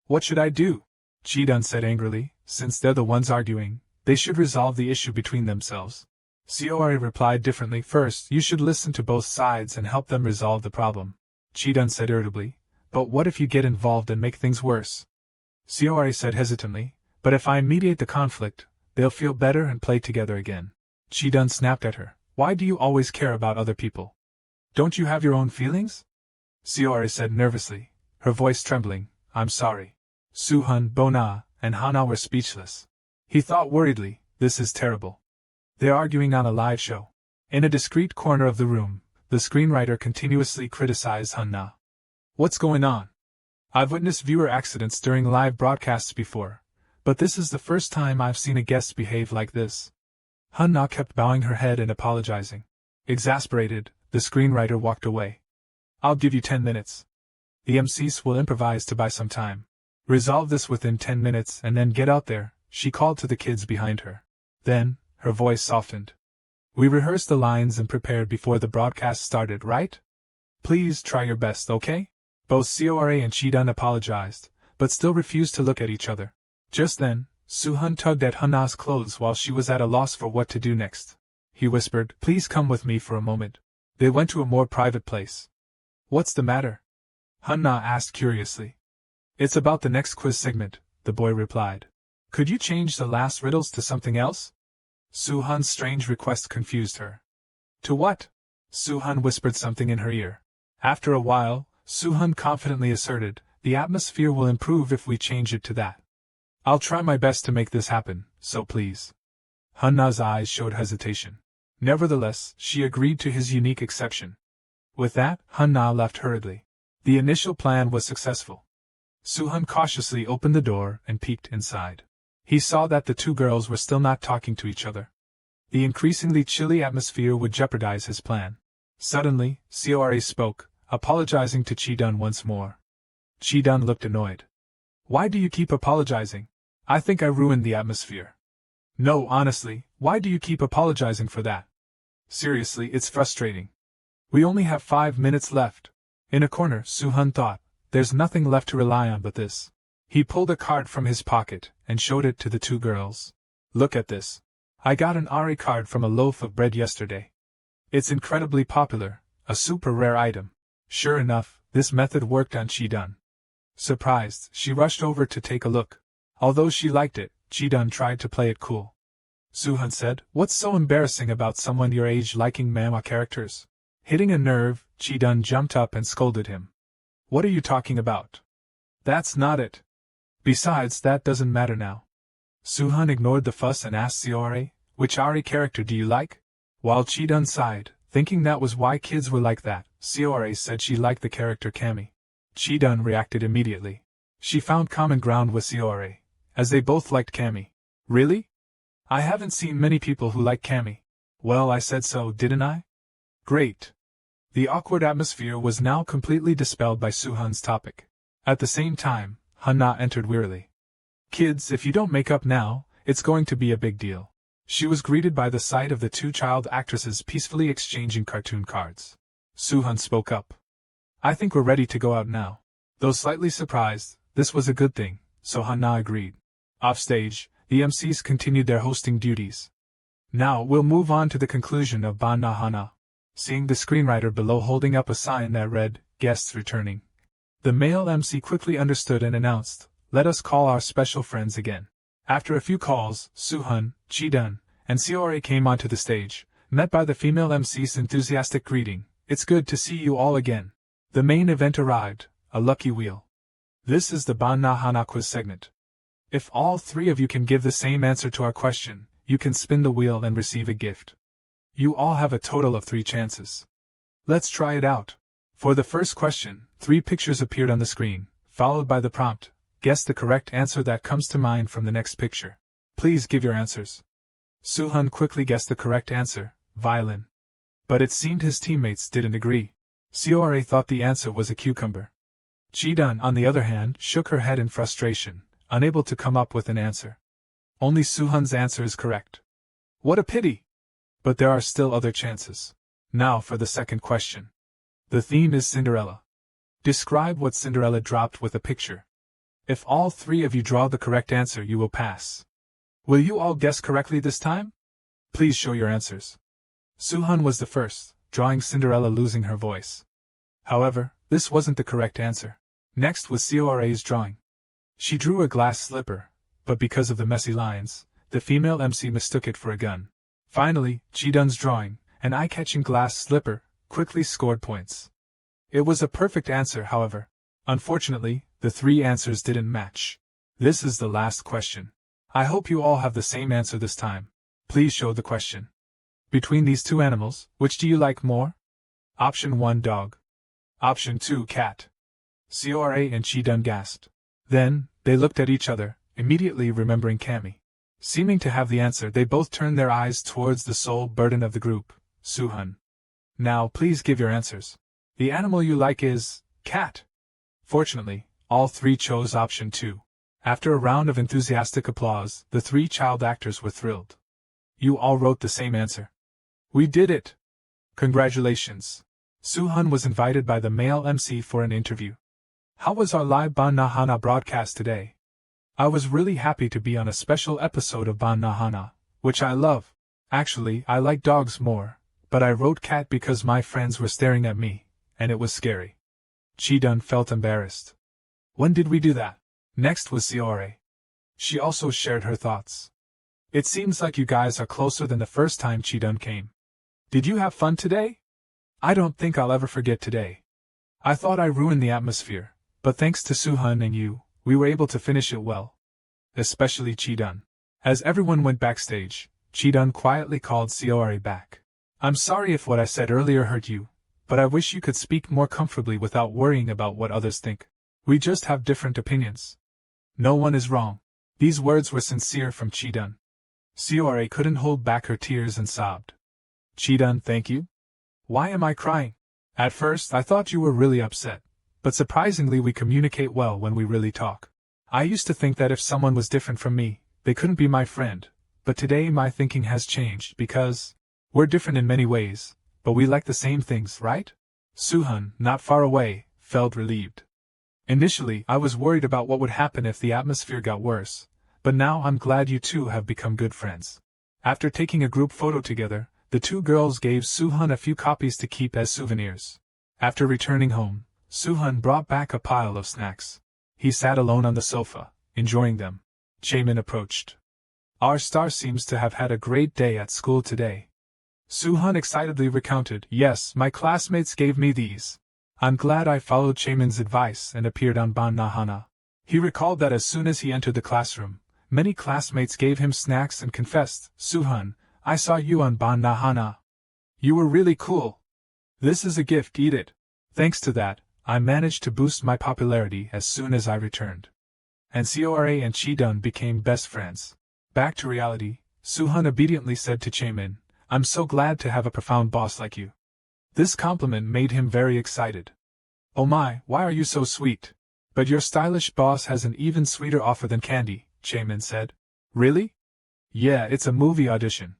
What should I do? Chidun said angrily, since they're the ones arguing, they should resolve the issue between themselves. Seore replied differently, first, you should listen to both sides and help them resolve the problem. Chidun said irritably, but what if you get involved and make things worse? Seore said hesitantly, but if I mediate the conflict, they'll feel better and play together again. Chidun snapped at her, why do you always care about other people? Don't you have your own feelings? Seore said nervously, her voice trembling, I'm sorry. Suhan, Bona, and Hannah were speechless. He thought worriedly, this is terrible. They're arguing on a live show. In a discreet corner of the room, the screenwriter continuously criticized Hanna. What's going on? I've witnessed viewer accidents during live broadcasts before, but this is the first time I've seen a guest behave like this. Hanna kept bowing her head and apologizing. Exasperated, the screenwriter walked away. I'll give you 10 minutes. The MCs will improvise to buy some time. Resolve this within 10 minutes and then get out there, she called to the kids behind her. Then, her voice softened. We rehearsed the lines and prepared before the broadcast started, right? Please try your best, okay? Both Cora and Chidun apologized, but still refused to look at each other. Just then, Suhan tugged at Hanna's clothes while she was at a loss for what to do next. He whispered, Please come with me for a moment. They went to a more private place. What's the matter? Hanna asked curiously. It's about the next quiz segment, the boy replied. Could you change the last riddles to something else? Suhan's strange request confused her. To what? Suhan whispered something in her ear. After a while, Suhan confidently asserted, The atmosphere will improve if we change it to that. I'll try my best to make this happen, so please. Hanna's eyes showed hesitation. Nevertheless, she agreed to his unique exception. With that, Hanna left hurriedly. The initial plan was successful. Suhan cautiously opened the door and peeked inside. He saw that the two girls were still not talking to each other. The increasingly chilly atmosphere would jeopardize his plan. Suddenly, Cora spoke, apologizing to Chidun once more. Chidun looked annoyed. Why do you keep apologizing? I think I ruined the atmosphere. No, honestly, why do you keep apologizing for that? Seriously, it's frustrating. We only have 5 minutes left. In a corner, Suhan thought, there's nothing left to rely on but this. He pulled a card from his pocket and showed it to the two girls. Look at this. I got an Ari card from a loaf of bread yesterday. It's incredibly popular, a super rare item. Sure enough, this method worked on Chidun. Surprised, she rushed over to take a look. Although she liked it, Chidun tried to play it cool. Suhan said, What's so embarrassing about someone your age liking manhwa characters? Hitting a nerve, Chidun jumped up and scolded him. What are you talking about? That's not it. Besides, that doesn't matter now. Suhan ignored the fuss and asked Cora, Which Ari character do you like? While Chidun sighed, thinking that was why kids were like that, Cora said she liked the character Kami. Chidun reacted immediately. She found common ground with Cora, as they both liked Kami. Really? I haven't seen many people who like Kami. Well, I said so, didn't I? Great. The awkward atmosphere was now completely dispelled by Suhan's topic. At the same time, Hanna entered wearily. Kids, if you don't make up now, it's going to be a big deal. She was greeted by the sight of the two child actresses peacefully exchanging cartoon cards. Suhan spoke up. I think we're ready to go out now. Though slightly surprised, this was a good thing, so Hanna agreed. Offstage, the MCs continued their hosting duties. Now we'll move on to the conclusion of Banna Hanna. Seeing the screenwriter below holding up a sign that read, Guests returning. The male MC quickly understood and announced, Let us call our special friends again. After a few calls, Suhan, Chidun, and Cora came onto the stage, met by the female MC's enthusiastic greeting, It's good to see you all again. The main event arrived, a lucky wheel. This is the Banna Hanna quiz segment. If all three of you can give the same answer to our question, you can spin the wheel and receive a gift. You all have a total of 3 chances. Let's try it out. For the first question, 3 pictures appeared on the screen, followed by the prompt, Guess the correct answer that comes to mind from the next picture. Please give your answers. Suhan quickly guessed the correct answer, violin. But it seemed his teammates didn't agree. Cora thought the answer was a cucumber. Chidun, on the other hand, shook her head in frustration, unable to come up with an answer. Only Suhan's answer is correct. What a pity! But there are still other chances. Now for the second question. The theme is Cinderella. Describe what Cinderella dropped with a picture. If all 3 of you draw the correct answer, you will pass. Will you all guess correctly this time? Please show your answers. Suhan was the first, drawing Cinderella losing her voice. However, this wasn't the correct answer. Next was Cora's drawing. She drew a glass slipper, but because of the messy lines, the female MC mistook it for a gun. Finally, Chidun's drawing, an eye-catching glass slipper, quickly scored points. It was a perfect answer, however. Unfortunately, the 3 answers didn't match. This is the last question. I hope you all have the same answer this time. Please show the question. Between these two animals, which do you like more? Option 1 dog. Option 2 cat. Cora and Chi-dun gasped. Then, they looked at each other, immediately remembering Cammy. Seeming to have the answer, they both turned their eyes towards the sole burden of the group, Suhan. Now please give your answers. The animal you like is cat. Fortunately, all three chose option 2. After a round of enthusiastic applause, the 3 child actors were thrilled. You all wrote the same answer. We did it! Congratulations! Suhan was invited by the male MC for an interview. How was our live Ban Na Hana broadcast today? I was really happy to be on a special episode of Ban Na Hana, which I love. Actually, I like dogs more, but I wrote cat because my friends were staring at me, and it was scary. Chi-dun felt embarrassed. When did we do that? Next was Cora. She also shared her thoughts. It seems like you guys are closer than the first time Chi-dun came. Did you have fun today? I don't think I'll ever forget today. I thought I ruined the atmosphere, but thanks to Suhan and you, we were able to finish it well. Especially Chi-dun. As everyone went backstage, Chi-dun quietly called Cora back. I'm sorry if what I said earlier hurt you, but I wish you could speak more comfortably without worrying about what others think. We just have different opinions. No one is wrong. These words were sincere from Chi-dun. Cora couldn't hold back her tears and sobbed. Chi-dun, thank you? Why am I crying? At first I thought you were really upset, but surprisingly we communicate well when we really talk. I used to think that if someone was different from me, they couldn't be my friend, but today my thinking has changed because we're different in many ways, but we like the same things, right? Suhan, not far away, felt relieved. Initially I was worried about what would happen if the atmosphere got worse, but now I'm glad you two have become good friends. After taking a group photo together, the 2 girls gave Suhan a few copies to keep as souvenirs. After returning home, Suhan brought back a pile of snacks. He sat alone on the sofa, enjoying them. Jaemin approached. Our star seems to have had a great day at school today. Suhan excitedly recounted, yes, my classmates gave me these. I'm glad I followed Jaemin's advice and appeared on Ban Na Hana. He recalled that as soon as he entered the classroom, many classmates gave him snacks and confessed, Suhan, I saw you on Ban Na Hana. You were really cool. This is a gift, eat it. Thanks to that, I managed to boost my popularity as soon as I returned. And Cora and Chi-dun became best friends. Back to reality, Suhan obediently said to Jaemin, I'm so glad to have a profound boss like you. This compliment made him very excited. Oh my, why are you so sweet? But your stylish boss has an even sweeter offer than candy, Jaemin said. Really? Yeah, it's a movie audition.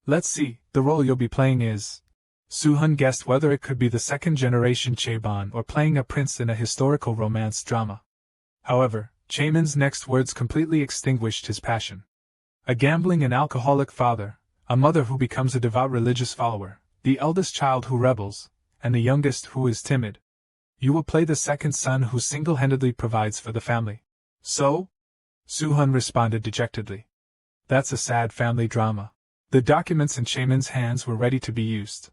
Let's see, the role you'll be playing is... Suhan guessed whether it could be the second-generation Chaebon or playing a prince in a historical romance drama. However, Jaemin's next words completely extinguished his passion. A gambling and alcoholic father, a mother who becomes a devout religious follower, the eldest child who rebels, and the youngest who is timid. You will play the second son who single-handedly provides for the family. So? Suhan responded dejectedly. That's a sad family drama. The documents in Jaemin's hands were ready to be used.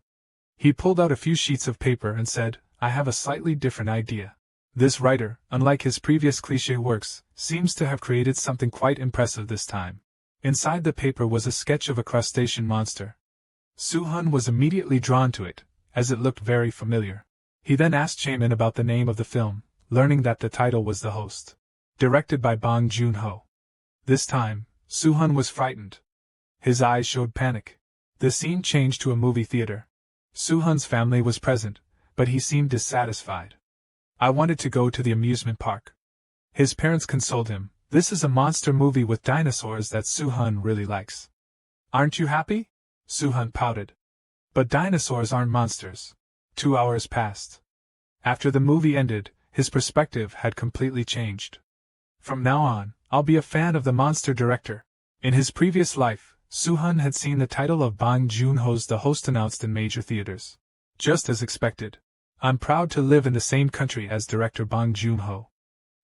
He pulled out a few sheets of paper and said, I have a slightly different idea. This writer, unlike his previous cliché works, seems to have created something quite impressive this time. Inside the paper was a sketch of a crustacean monster. Suhan was immediately drawn to it, as it looked very familiar. He then asked Jaemin about the name of the film, learning that the title was The Host. Directed by Bong Joon-ho. This time, Suhan was frightened. His eyes showed panic. The scene changed to a movie theater. Suhan's family was present, but he seemed dissatisfied. I wanted to go to the amusement park. His parents consoled him. This is a monster movie with dinosaurs that Suhan really likes. Aren't you happy? Suhan pouted. But dinosaurs aren't monsters. 2 hours passed. After the movie ended, his perspective had completely changed. From now on, I'll be a fan of the monster director. In his previous life, Suhan had seen the title of Bong Joon-ho's The Host announced in major theaters. Just as expected. I'm proud to live in the same country as director Bong Joon-ho.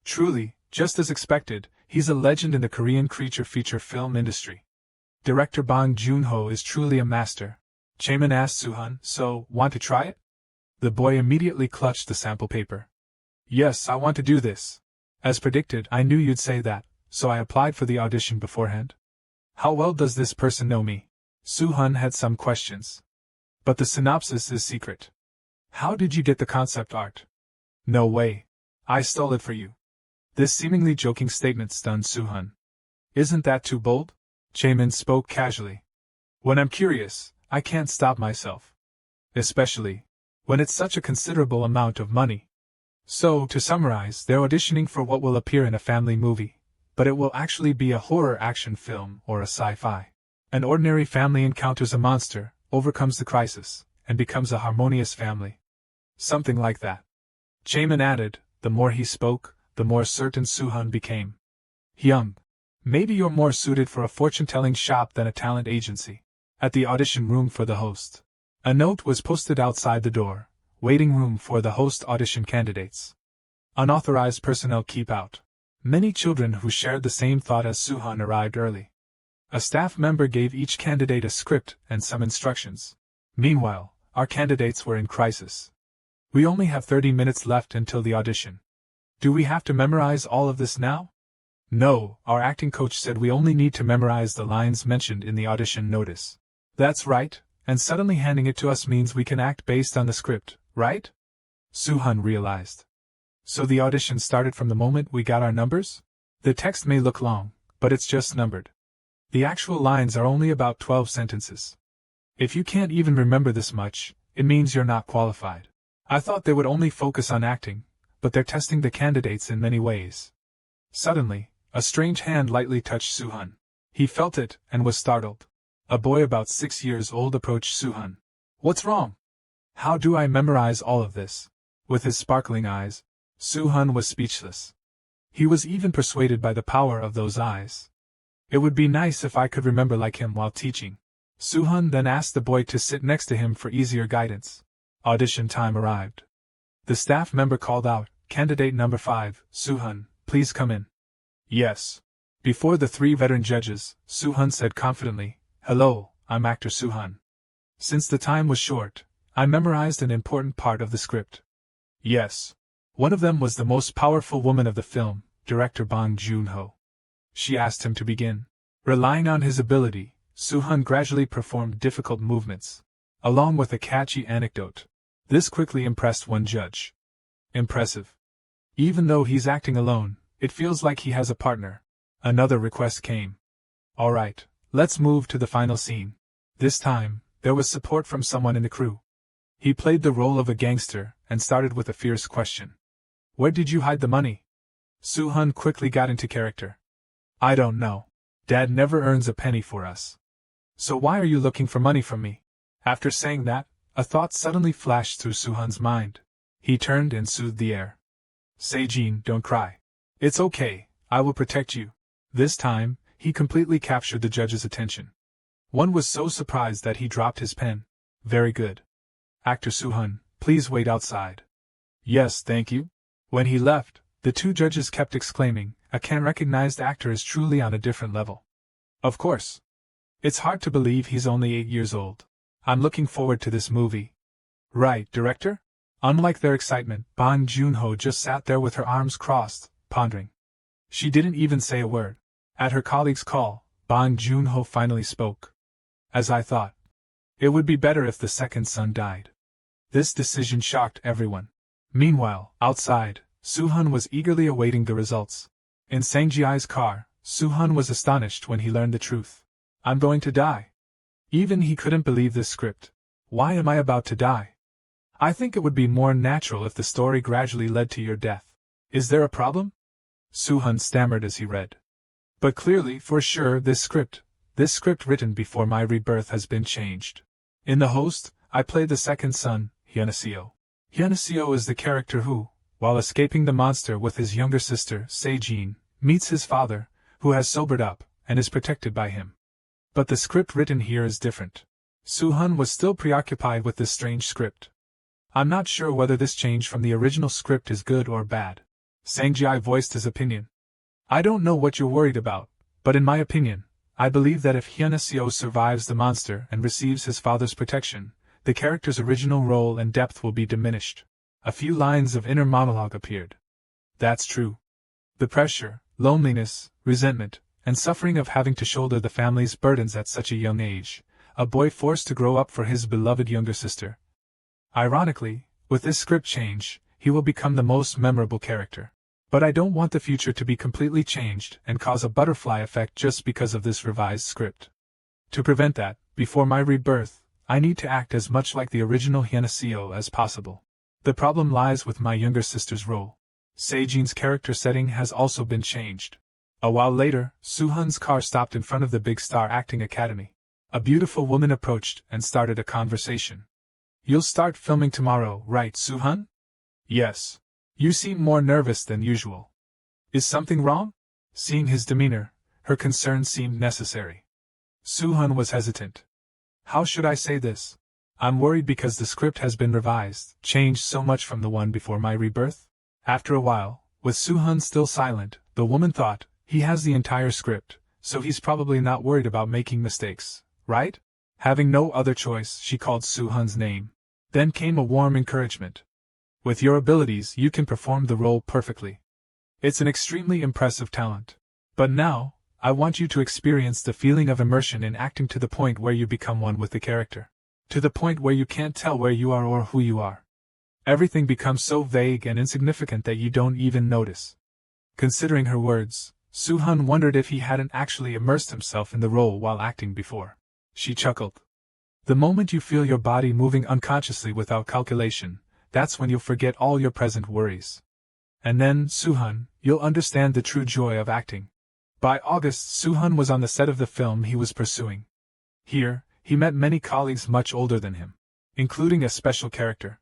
Truly, just as expected, he's a legend in the Korean creature feature film industry. Director Bong Joon-ho is truly a master. Jaemin asked Suhan, so, want to try it? The boy immediately clutched the sample paper. Yes, I want to do this. As predicted, I knew you'd say that, so I applied for the audition beforehand. How well does this person know me? Suhan had some questions. But the synopsis is secret. How did you get the concept art? No way. I stole it for you. This seemingly joking statement stunned Suhan. Isn't that too bold? Jaemin spoke casually. When I'm curious, I can't stop myself. Especially when it's such a considerable amount of money. So, to summarize, they're auditioning for what will appear in a family movie, but it will actually be a horror action film or a sci-fi. An ordinary family encounters a monster, overcomes the crisis, and becomes a harmonious family. Something like that. Jaemin added, the more he spoke, the more certain Suhan became. Hyung. Maybe you're more suited for a fortune-telling shop than a talent agency. At the audition room for the host. A note was posted outside the door, waiting room for the host audition candidates. Unauthorized personnel keep out. Many children who shared the same thought as Suhan arrived early. A staff member gave each candidate a script and some instructions. Meanwhile, our candidates were in crisis. We only have 30 minutes left until the audition. Do we have to memorize all of this now? No, our acting coach said we only need to memorize the lines mentioned in the audition notice. That's right, and suddenly handing it to us means we can act based on the script, right? Suhan realized. So the audition started from the moment we got our numbers? The text may look long, but it's just numbered. The actual lines are only about 12 sentences. If you can't even remember this much, it means you're not qualified. I thought they would only focus on acting, but they're testing the candidates in many ways. Suddenly, a strange hand lightly touched Suhan. He felt it and was startled. A boy about 6 years old approached Suhan. What's wrong? How do I memorize all of this? With his sparkling eyes, Suhan was speechless. He was even persuaded by the power of those eyes. It would be nice if I could remember like him while teaching. Suhan then asked the boy to sit next to him for easier guidance. Audition time arrived. The staff member called out, Candidate number 5, Suhan, please come in. Yes. Before the 3 veteran judges, Suhan said confidently, Hello, I'm actor Suhan. Since the time was short, I memorized an important part of the script. Yes. One of them was the most powerful woman of the film, director Bong Joon-ho. She asked him to begin. Relying on his ability, Suhan gradually performed difficult movements, along with a catchy anecdote. This quickly impressed one judge. Impressive. Even though he's acting alone, it feels like he has a partner. Another request came. All right, let's move to the final scene. This time, there was support from someone in the crew. He played the role of a gangster and started with a fierce question. Where did you hide the money? Suhan quickly got into character. I don't know. Dad never earns a penny for us. So why are you looking for money from me? After saying that, a thought suddenly flashed through Suhan's mind. He turned and soothed the air. Sejin, don't cry. It's okay, I will protect you. This time, he completely captured the judge's attention. One was so surprised that he dropped his pen. Very good. Actor Suhan, please wait outside. Yes, thank you. When he left, the 2 judges kept exclaiming, a can-recognized actor is truly on a different level. Of course. It's hard to believe he's only 8 years old. I'm looking forward to this movie. Right, director? Unlike their excitement, Bong Joon-ho just sat there with her arms crossed, pondering. She didn't even say a word. At her colleague's call, Bong Joon-ho finally spoke. As I thought. It would be better if the second son died. This decision shocked everyone. Meanwhile, outside, Suhan was eagerly awaiting the results. In Sang-ji's car, Suhan was astonished when he learned the truth. I'm going to die. Even he couldn't believe this script. Why am I about to die? I think it would be more natural if the story gradually led to your death. Is there a problem? Suhan stammered as he read. But clearly, for sure, this script written before my rebirth has been changed. In The Host, I play the second son, Hyunseo. Hyunseo is the character who, while escaping the monster with his younger sister, Sejin, meets his father, who has sobered up, and is protected by him. But the script written here is different. Suhan was still preoccupied with this strange script. I'm not sure whether this change from the original script is good or bad. Sang-ji voiced his opinion. I don't know what you're worried about, but in my opinion, I believe that if Hyunseo survives the monster and receives his father's protection, the character's original role and depth will be diminished. A few lines of inner monologue appeared. That's true. The pressure, loneliness, resentment, and suffering of having to shoulder the family's burdens at such a young age, a boy forced to grow up for his beloved younger sister. Ironically, with this script change, he will become the most memorable character. But I don't want the future to be completely changed and cause a butterfly effect just because of this revised script. To prevent that, before my rebirth, I need to act as much like the original Hyeonseo as possible. The problem lies with my younger sister's role. Sejin's character setting has also been changed. A while later, Suhan's car stopped in front of the Big Star Acting Academy. A beautiful woman approached and started a conversation. "You'll start filming tomorrow, right, Suhan?" "Yes. You seem more nervous than usual. Is something wrong?" Seeing his demeanor, her concern seemed necessary. Suhan was hesitant. "How should I say this? I'm worried because the script has been revised, changed so much from the one before my rebirth." After a while, with Suhan still silent, the woman thought, he has the entire script, so he's probably not worried about making mistakes, right? Having no other choice, she called Suhan's name. Then came a warm encouragement. "With your abilities, you can perform the role perfectly. It's an extremely impressive talent. But now, I want you to experience the feeling of immersion in acting to the point where you become one with the character. To the point where you can't tell where you are or who you are. Everything becomes so vague and insignificant that you don't even notice." Considering her words, Suhan wondered if he hadn't actually immersed himself in the role while acting before. She chuckled. "The moment you feel your body moving unconsciously without calculation, that's when you'll forget all your present worries. And then, Suhan, you'll understand the true joy of acting." By August, Suhan was on the set of the film he was pursuing. Here, he met many colleagues much older than him, including a special character.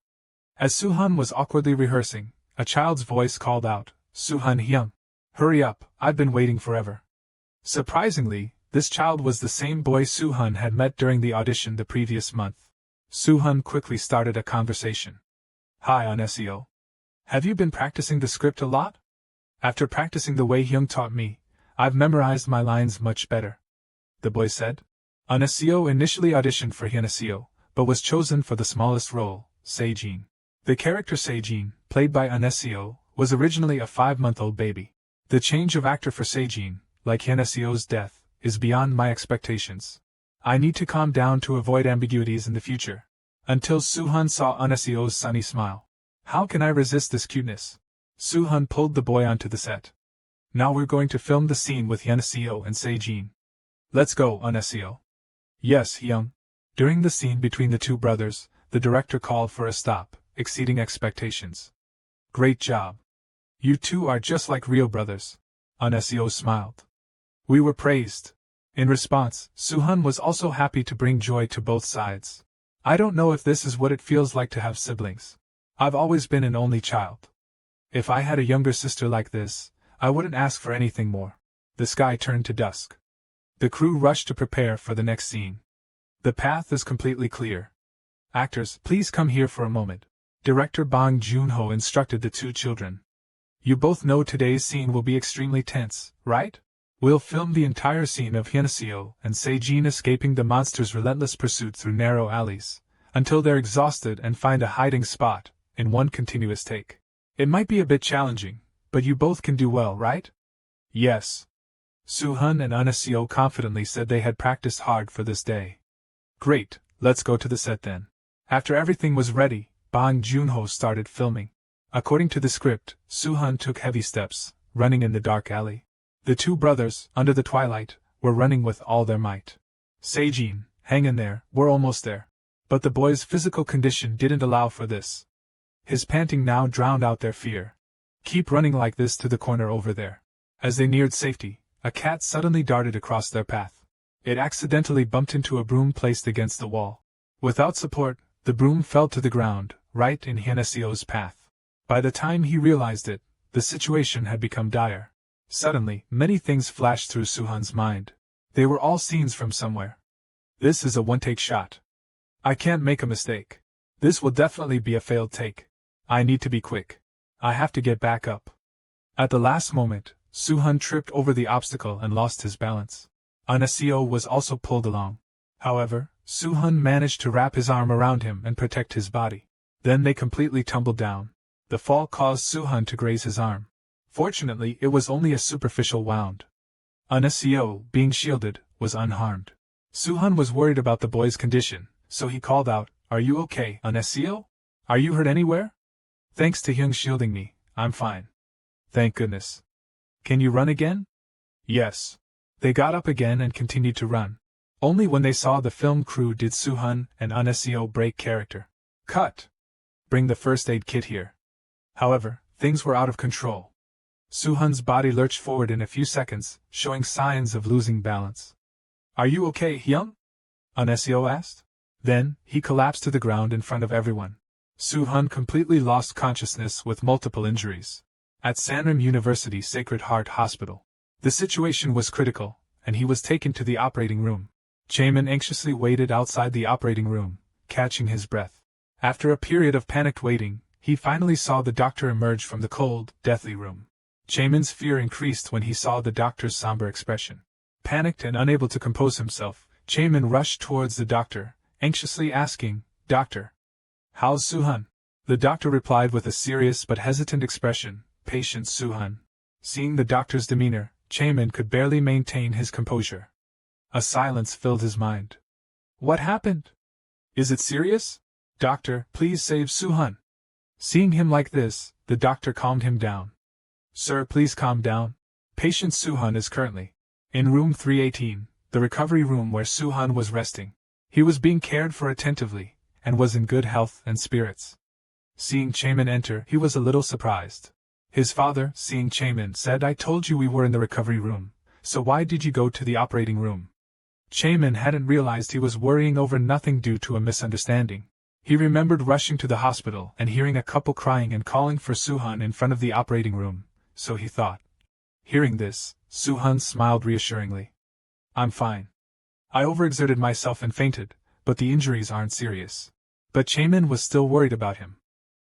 As Suhan was awkwardly rehearsing, a child's voice called out, "Suhan Hyung, hurry up, I've been waiting forever." Surprisingly, this child was the same boy Suhan had met during the audition the previous month. Suhan quickly started a conversation. "Hi, Auditioning. Have you been practicing the script a lot?" "After practicing the way Hyung taught me, I've memorized my lines much better," the boy said. Auditioning initially auditioned for Hyeonseo, but was chosen for the smallest role, Sejin. The character Sejin, played by Auditioning, was originally a 5-month-old baby. The change of actor for Sejin, like Hyeonseo's death, is beyond my expectations. I need to calm down to avoid ambiguities in the future. Until Suhan saw Auditioning's sunny smile. How can I resist this cuteness? Suhan pulled the boy onto the set. "Now we're going to film the scene with Hyeonseo and Sejin. Let's go, Auditioning." "Yes, Hyung." During the scene between the two brothers, the director called for a stop, exceeding expectations. "Great job. You two are just like real brothers." Auditioning smiled. "We were praised." In response, Suhan was also happy to bring joy to both sides. "I don't know if this is what it feels like to have siblings. I've always been an only child. If I had a younger sister like this, I wouldn't ask for anything more." The sky turned to dusk. The crew rushed to prepare for the next scene. "The path is completely clear. Actors, please come here for a moment." Director Bong Joon-ho instructed the two children. "You both know today's scene will be extremely tense, right? We'll film the entire scene of Hyeonseo and Sejin escaping the monster's relentless pursuit through narrow alleys, until they're exhausted and find a hiding spot, in one continuous take. It might be a bit challenging, but you both can do well, right?" "Yes." Suhan and Auditioning confidently said they had practiced hard for this day. "Great, let's go to the set then." After everything was ready, Bong Joon-ho started filming. According to the script, Suhan took heavy steps, running in the dark alley. The two brothers, under the twilight, were running with all their might. "Sejin, hang in there, we're almost there." But the boy's physical condition didn't allow for this. His panting now drowned out their fear. "Keep running like this to the corner over there." As they neared safety, a cat suddenly darted across their path. It accidentally bumped into a broom placed against the wall. Without support, the broom fell to the ground, right in Hyeonseo's path. By the time he realized it, the situation had become dire. Suddenly, many things flashed through Suhan's mind. They were all scenes from somewhere. This is a one-take shot. I can't make a mistake. This will definitely be a failed take. I need to be quick. I have to get back up. At the last moment, Suhan tripped over the obstacle and lost his balance. Auditioning was also pulled along. However, Suhan managed to wrap his arm around him and protect his body. Then they completely tumbled down. The fall caused Suhan to graze his arm. Fortunately, it was only a superficial wound. Auditioning, being shielded, was unharmed. Suhan was worried about the boy's condition, so he called out, "Are you okay, Unesio? Are you hurt anywhere?" "Thanks to Hyung shielding me, I'm fine. Thank goodness." "Can you run again?" "Yes." They got up again and continued to run. Only when they saw the film crew did Suhan and Unesio break character. "Cut! Bring the first aid kit here." However, things were out of control. Suhan's body lurched forward in a few seconds, showing signs of losing balance. "Are you okay, Hyung?" Unesio asked. Then, he collapsed to the ground in front of everyone. Suhan completely lost consciousness with multiple injuries. At Sanrim University Sacred Heart Hospital. The situation was critical, and he was taken to the operating room. Jaemin anxiously waited outside the operating room, catching his breath. After a period of panicked waiting, he finally saw the doctor emerge from the cold, deathly room. Jaemin's fear increased when he saw the doctor's somber expression. Panicked and unable to compose himself, Jaemin rushed towards the doctor, anxiously asking, "Doctor, how's Suhan?" The doctor replied with a serious but hesitant expression, "Patient Suhan." Seeing the doctor's demeanor, Jaemin could barely maintain his composure. A silence filled his mind. "What happened? Is it serious? Doctor, please save Suhan." Seeing him like this, the doctor calmed him down. "Sir, please calm down. Patient Suhan is currently in room 318, the recovery room where Suhan was resting. He was being cared for attentively, and was in good health and spirits." Seeing Jaemin enter, he was a little surprised. His father, seeing Jaemin, said, "I told you we were in the recovery room, so why did you go to the operating room?" Jaemin hadn't realized he was worrying over nothing due to a misunderstanding. He remembered rushing to the hospital and hearing a couple crying and calling for Suhan in front of the operating room, so he thought. Hearing this, Suhan smiled reassuringly. "I'm fine. I overexerted myself and fainted, but the injuries aren't serious." But Jaemin was still worried about him.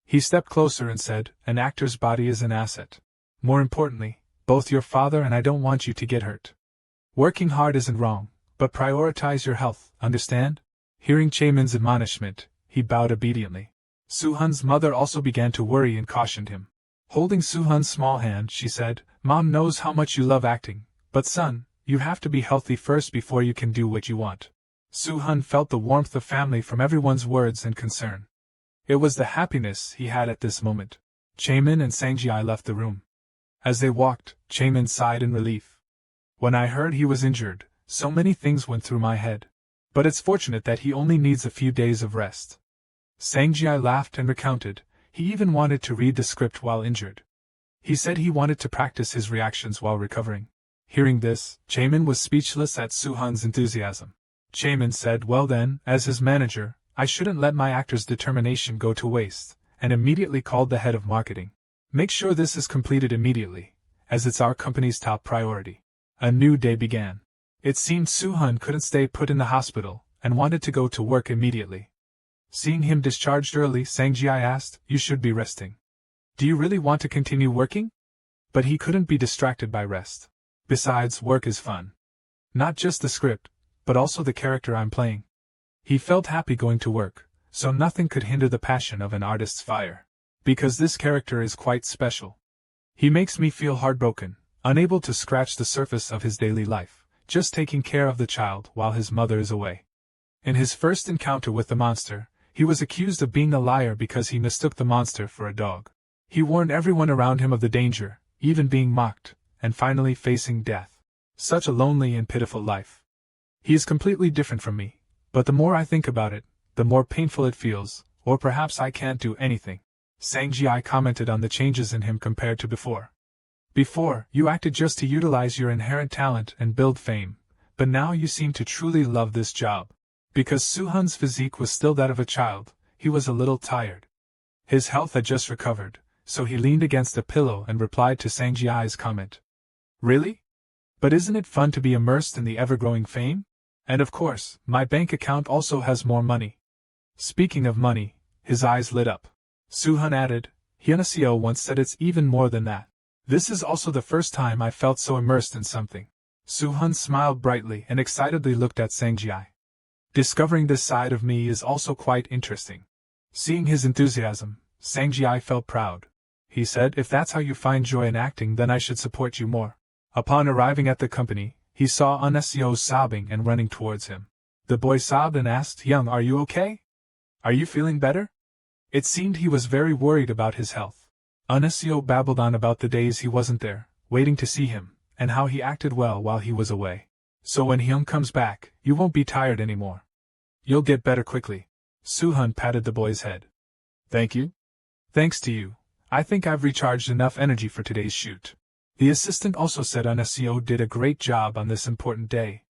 He stepped closer and said, "An actor's body is an asset. More importantly, both your father and I don't want you to get hurt. Working hard isn't wrong, but prioritize your health, understand?" Hearing Jaemin's admonishment, he bowed obediently. Suhan's mother also began to worry and cautioned him. Holding Suhan's small hand, she said, "Mom knows how much you love acting, but son, you have to be healthy first before you can do what you want." Suhan felt the warmth of family from everyone's words and concern. It was the happiness he had at this moment. Jaemin and Sangjai left the room. As they walked, Jaemin sighed in relief. "When I heard he was injured, so many things went through my head. But it's fortunate that he only needs a few days of rest." Sangjai laughed and recounted, he even wanted to read the script while injured. He said he wanted to practice his reactions while recovering. Hearing this, Jaemin was speechless at Suhan's enthusiasm. Jaemin said, "Well then, as his manager, I shouldn't let my actor's determination go to waste," and immediately called the head of marketing. "Make sure this is completed immediately, as it's our company's top priority." A new day began. It seemed Suhan couldn't stay put in the hospital, and wanted to go to work immediately. Seeing him discharged early, Sangjai asked, "You should be resting. Do you really want to continue working?" But he couldn't be distracted by rest. Besides, work is fun. Not just the script, but also the character I'm playing. He felt happy going to work, so nothing could hinder the passion of an artist's fire. Because this character is quite special. He makes me feel heartbroken, unable to scratch the surface of his daily life, just taking care of the child while his mother is away. In his first encounter with the monster, he was accused of being a liar because he mistook the monster for a dog. He warned everyone around him of the danger, even being mocked, and finally facing death. Such a lonely and pitiful life. He is completely different from me, but the more I think about it, the more painful it feels, or perhaps I can't do anything. Sangjai commented on the changes in him compared to before. Before, you acted just to utilize your inherent talent and build fame, but now you seem to truly love this job. Because Suhan's physique was still that of a child, he was a little tired. His health had just recovered, so he leaned against a pillow and replied to Sangjai's comment. "Really? But isn't it fun to be immersed in the ever-growing fame? And of course, my bank account also has more money." Speaking of money, his eyes lit up. Suhan added, "Hyunaseo once said it's even more than that. This is also the first time I felt so immersed in something." Suhan smiled brightly and excitedly looked at Sangjai. "Discovering this side of me is also quite interesting." Seeing his enthusiasm, Sangjai felt proud. He said, "If that's how you find joy in acting, then I should support you more." Upon arriving at the company, He saw Unesio sobbing and running towards him. The boy sobbed and asked, "Young, are you okay? Are you feeling better?" It seemed he was very worried about his health. Unesio babbled on about the days he wasn't there, waiting to see him, and how he acted well while he was away. "So when Hyung comes back, you won't be tired anymore. You'll get better quickly." Suhan patted the boy's head. "Thank you." "Thanks to you. I think I've recharged enough energy for today's shoot." The assistant also said Unesio did a great job on this important day.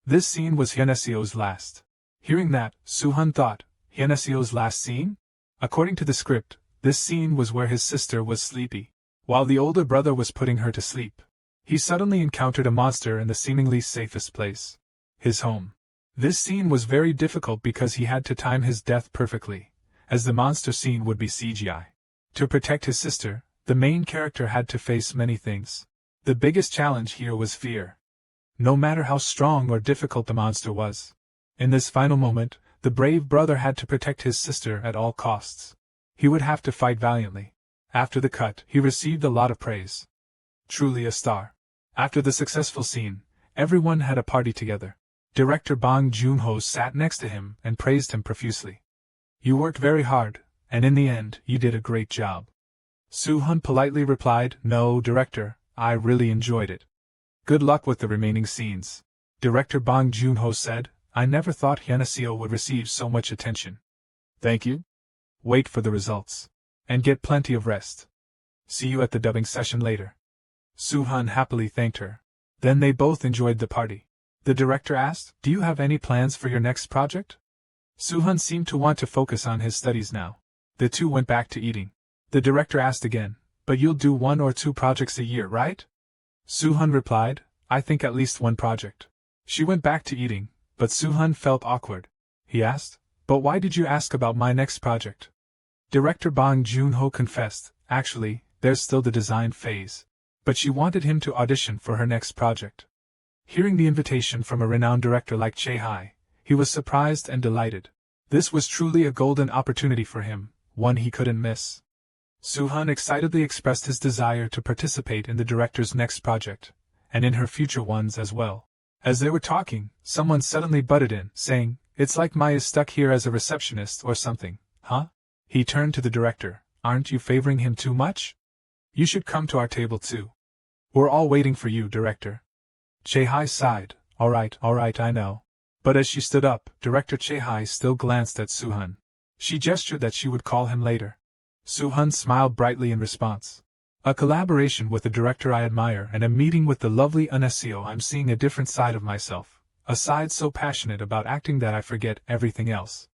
This scene was Hyenesio's last. Hearing that, Suhan thought, Hyenesio's last scene? According to the script, this scene was where his sister was sleepy, while the older brother was putting her to sleep. He suddenly encountered a monster in the seemingly safest place. His home. This scene was very difficult because he had to time his death perfectly, as the monster scene would be CGI. To protect his sister, the main character had to face many things. The biggest challenge here was fear. No matter how strong or difficult the monster was. In this final moment, the brave brother had to protect his sister at all costs. He would have to fight valiantly. After the cut, he received a lot of praise. Truly a star. After the successful scene, everyone had a party together. Director Bong Joon-ho sat next to him and praised him profusely. "You worked very hard, and in the end, you did a great job." Suhan politely replied, "No, director, I really enjoyed it." "Good luck with the remaining scenes." Director Bong Joon-ho said, "I never thought Hyenesio would receive so much attention." "Thank you. Wait for the results. And get plenty of rest. See you at the dubbing session later." Suhan happily thanked her. Then they both enjoyed the party. The director asked, "Do you have any plans for your next project?" Suhan seemed to want to focus on his studies now. The two went back to eating. The director asked again, "But you'll do 1 or 2 projects a year, right?" Suhan replied, "I think at least 1 project." She went back to eating, but Suhan felt awkward. He asked, "But why did you ask about my next project?" Director Bong Joon-ho confessed, "Actually, there's still the design phase." But she wanted him to audition for her next project. Hearing the invitation from a renowned director like Chae-hye, he was surprised and delighted. This was truly a golden opportunity for him, one he couldn't miss. Suhan excitedly expressed his desire to participate in the director's next project, and in her future ones as well. As they were talking, someone suddenly butted in, saying, "It's like Mai is stuck here as a receptionist or something, huh?" He turned to the director, "Aren't you favoring him too much? You should come to our table too. We're all waiting for you, director." Chae-hye sighed, all right, I know." But as she stood up, Director Chae-hye still glanced at Suhan. She gestured that she would call him later. Suhan smiled brightly in response. "A collaboration with a director I admire and a meeting with the lovely Unesio. I'm seeing a different side of myself, a side so passionate about acting that I forget everything else.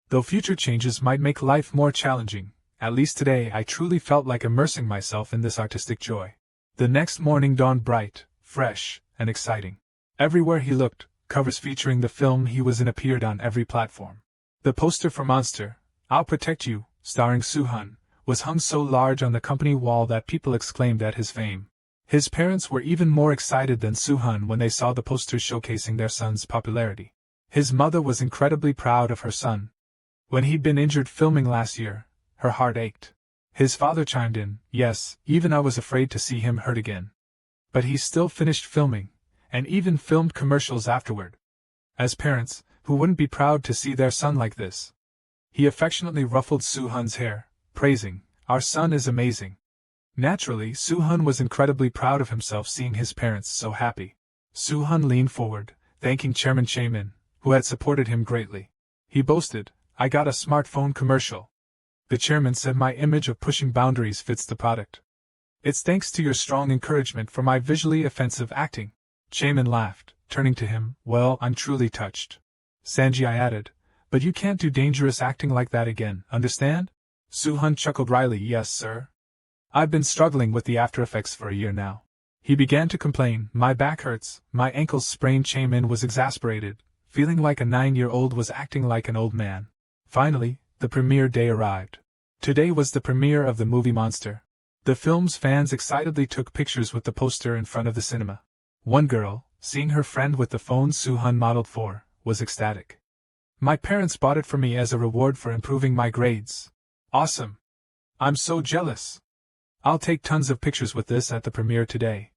Though future changes might make life more challenging, at least today I truly felt like immersing myself in this artistic joy." The next morning dawned bright, fresh, and exciting. Everywhere he looked, covers featuring the film he was in appeared on every platform. The poster for Monster, I'll Protect You, starring Suhan, was hung so large on the company wall that people exclaimed at his fame. His parents were even more excited than Suhan when they saw the posters showcasing their son's popularity. His mother was incredibly proud of her son. When he'd been injured filming last year, her heart ached. His father chimed in, "Yes, even I was afraid to see him hurt again." But he still finished filming, and even filmed commercials afterward. As parents, who wouldn't be proud to see their son like this? He affectionately ruffled Suhan's hair, praising, "Our son is amazing." Naturally, Suhan was incredibly proud of himself seeing his parents so happy. Suhan leaned forward, thanking Chairman Chae-min, who had supported him greatly. He boasted, "I got a smartphone commercial." The chairman said, "My image of pushing boundaries fits the product. It's thanks to your strong encouragement for my visually offensive acting." Chae-min laughed, turning to him, "Well, I'm truly touched." Sanji added, "But you can't do dangerous acting like that again, understand?" Suhan chuckled wryly, "Yes, sir. I've been struggling with the after effects for a year now." He began to complain, "My back hurts, my ankles sprained." Chae-min was exasperated, feeling like a 9-year-old was acting like an old man. Finally, the premiere day arrived. Today was the premiere of the movie Monster. The film's fans excitedly took pictures with the poster in front of the cinema. One girl, seeing her friend with the phone Suhan modeled for, was ecstatic. "My parents bought it for me as a reward for improving my grades. Awesome. I'm so jealous. I'll take tons of pictures with this at the premiere today."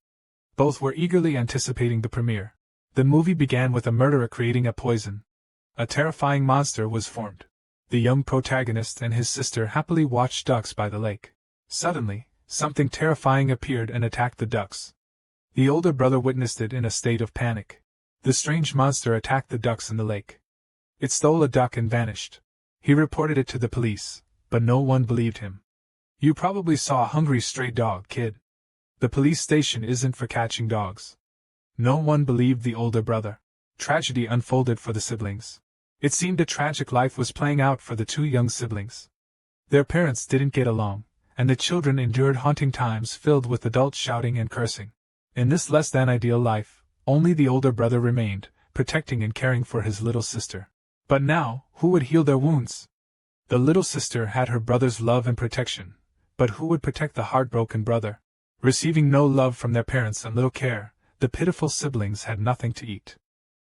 Both were eagerly anticipating the premiere. The movie began with a murderer creating a poison. A terrifying monster was formed. The young protagonist and his sister happily watched ducks by the lake. Suddenly, something terrifying appeared and attacked the ducks. The older brother witnessed it in a state of panic. The strange monster attacked the ducks in the lake. It stole a duck and vanished. He reported it to the police, but no one believed him. You probably saw a hungry stray dog, kid. The police station isn't for catching dogs. No one believed the older brother. Tragedy unfolded for the siblings. It seemed a tragic life was playing out for the two young siblings. Their parents didn't get along, and the children endured haunting times filled with adults shouting and cursing. In this less than ideal life, only the older brother remained, protecting and caring for his little sister. But now, who would heal their wounds? The little sister had her brother's love and protection, but who would protect the heartbroken brother? Receiving no love from their parents and little care, the pitiful siblings had nothing to eat.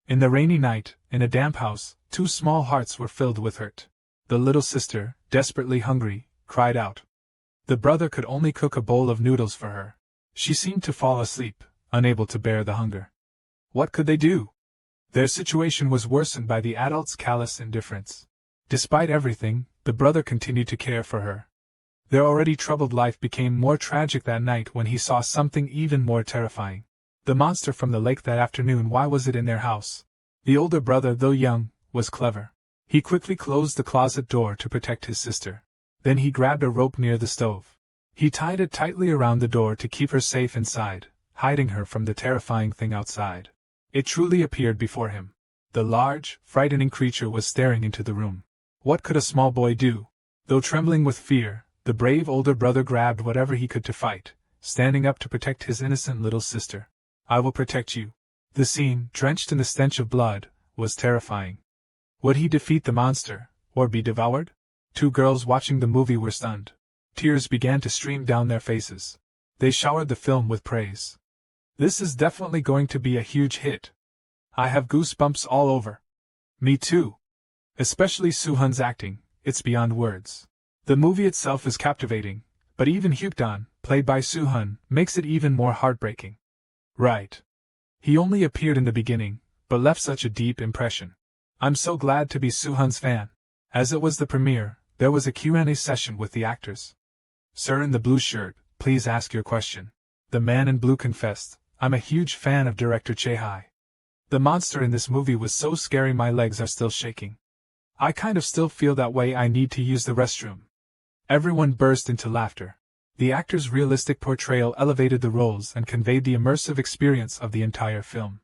In the rainy night, in a damp house, two small hearts were filled with hurt. The little sister, desperately hungry, cried out. The brother could only cook a bowl of noodles for her. She seemed to fall asleep, unable to bear the hunger. What could they do? Their situation was worsened by the adult's callous indifference. Despite everything, the brother continued to care for her. Their already troubled life became more tragic that night when he saw something even more terrifying. The monster from the lake that afternoon. Why was it in their house? The older brother, though young, was clever. He quickly closed the closet door to protect his sister. Then he grabbed a rope near the stove. He tied it tightly around the door to keep her safe inside, hiding her from the terrifying thing outside. It truly appeared before him. The large, frightening creature was staring into the room. What could a small boy do? Though trembling with fear, the brave older brother grabbed whatever he could to fight, standing up to protect his innocent little sister. I will protect you. The scene, drenched in the stench of blood, was terrifying. Would he defeat the monster, or be devoured? Two girls watching the movie were stunned. Tears began to stream down their faces. They showered the film with praise. This is definitely going to be a huge hit. I have goosebumps all over. Me too. Especially Suhan's acting, it's beyond words. The movie itself is captivating, but even Hyukdan, played by Suhan, makes it even more heartbreaking. Right. He only appeared in the beginning, but left such a deep impression. I'm so glad to be Suhan's fan. As it was the premiere, there was a Q&A session with the actors. Sir in the blue shirt, please ask your question. The man in blue confessed, I'm a huge fan of director Chae. The monster in this movie was so scary my legs are still shaking. I kind of still feel that way. I need to use the restroom. Everyone burst into laughter. The actor's realistic portrayal elevated the roles and conveyed the immersive experience of the entire film.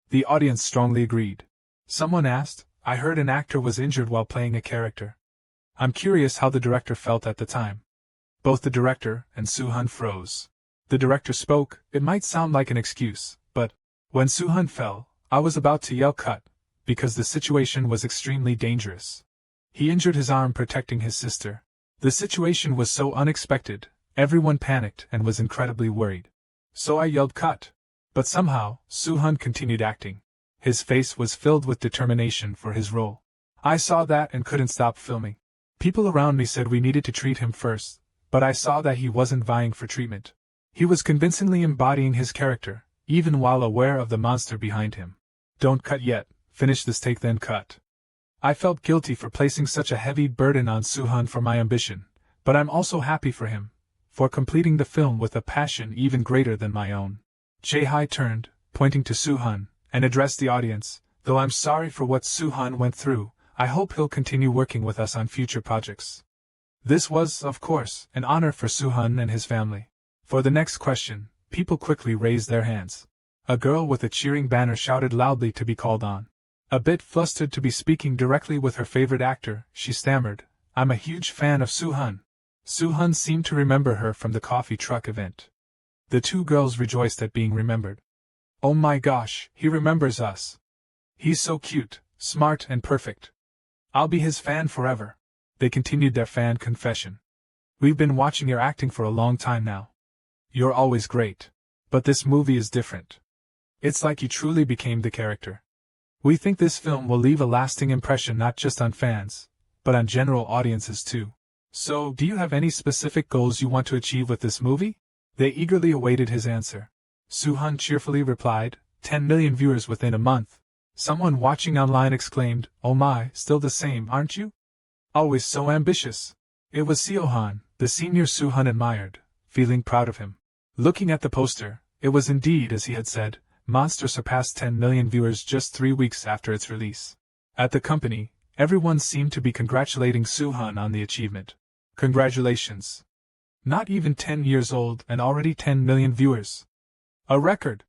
The audience strongly agreed. Someone asked, I heard an actor was injured while playing a character. I'm curious how the director felt at the time. Both the director and Suhan froze. The director spoke. It might sound like an excuse, but when Suhan fell, I was about to yell cut, because the situation was extremely dangerous. He injured his arm protecting his sister. The situation was so unexpected, everyone panicked and was incredibly worried. So I yelled cut. But somehow, Suhan continued acting. His face was filled with determination for his role. I saw that and couldn't stop filming. People around me said we needed to treat him first, but I saw that he wasn't vying for treatment. He was convincingly embodying his character, even while aware of the monster behind him. Don't cut yet, finish this take then cut. I felt guilty for placing such a heavy burden on Suhan for my ambition, but I'm also happy for him, for completing the film with a passion even greater than my own. Chae turned, pointing to Suhan, and addressed the audience, though I'm sorry for what Suhan went through, I hope he'll continue working with us on future projects. This was, of course, an honor for Suhan and his family. For the next question, people quickly raised their hands. A girl with a cheering banner shouted loudly to be called on. A bit flustered to be speaking directly with her favorite actor, she stammered, I'm a huge fan of Suhan. Suhan seemed to remember her from the coffee truck event. The two girls rejoiced at being remembered. Oh my gosh, he remembers us. He's so cute, smart and perfect. I'll be his fan forever. They continued their fan confession. We've been watching your acting for a long time now. You're always great. But this movie is different. It's like you truly became the character. We think this film will leave a lasting impression not just on fans, but on general audiences too. So, do you have any specific goals you want to achieve with this movie? They eagerly awaited his answer. Suhan cheerfully replied, 10 million viewers within a month. Someone watching online exclaimed, "Oh my, still the same, aren't you? Always so ambitious." It was Suhan, the senior Suhan admired, feeling proud of him. Looking at the poster, it was indeed as he had said, Monster surpassed 10 million viewers just 3 weeks after its release. At the company, everyone seemed to be congratulating Suhan on the achievement. Congratulations. Not even 10 years old and already 10 million viewers. A record.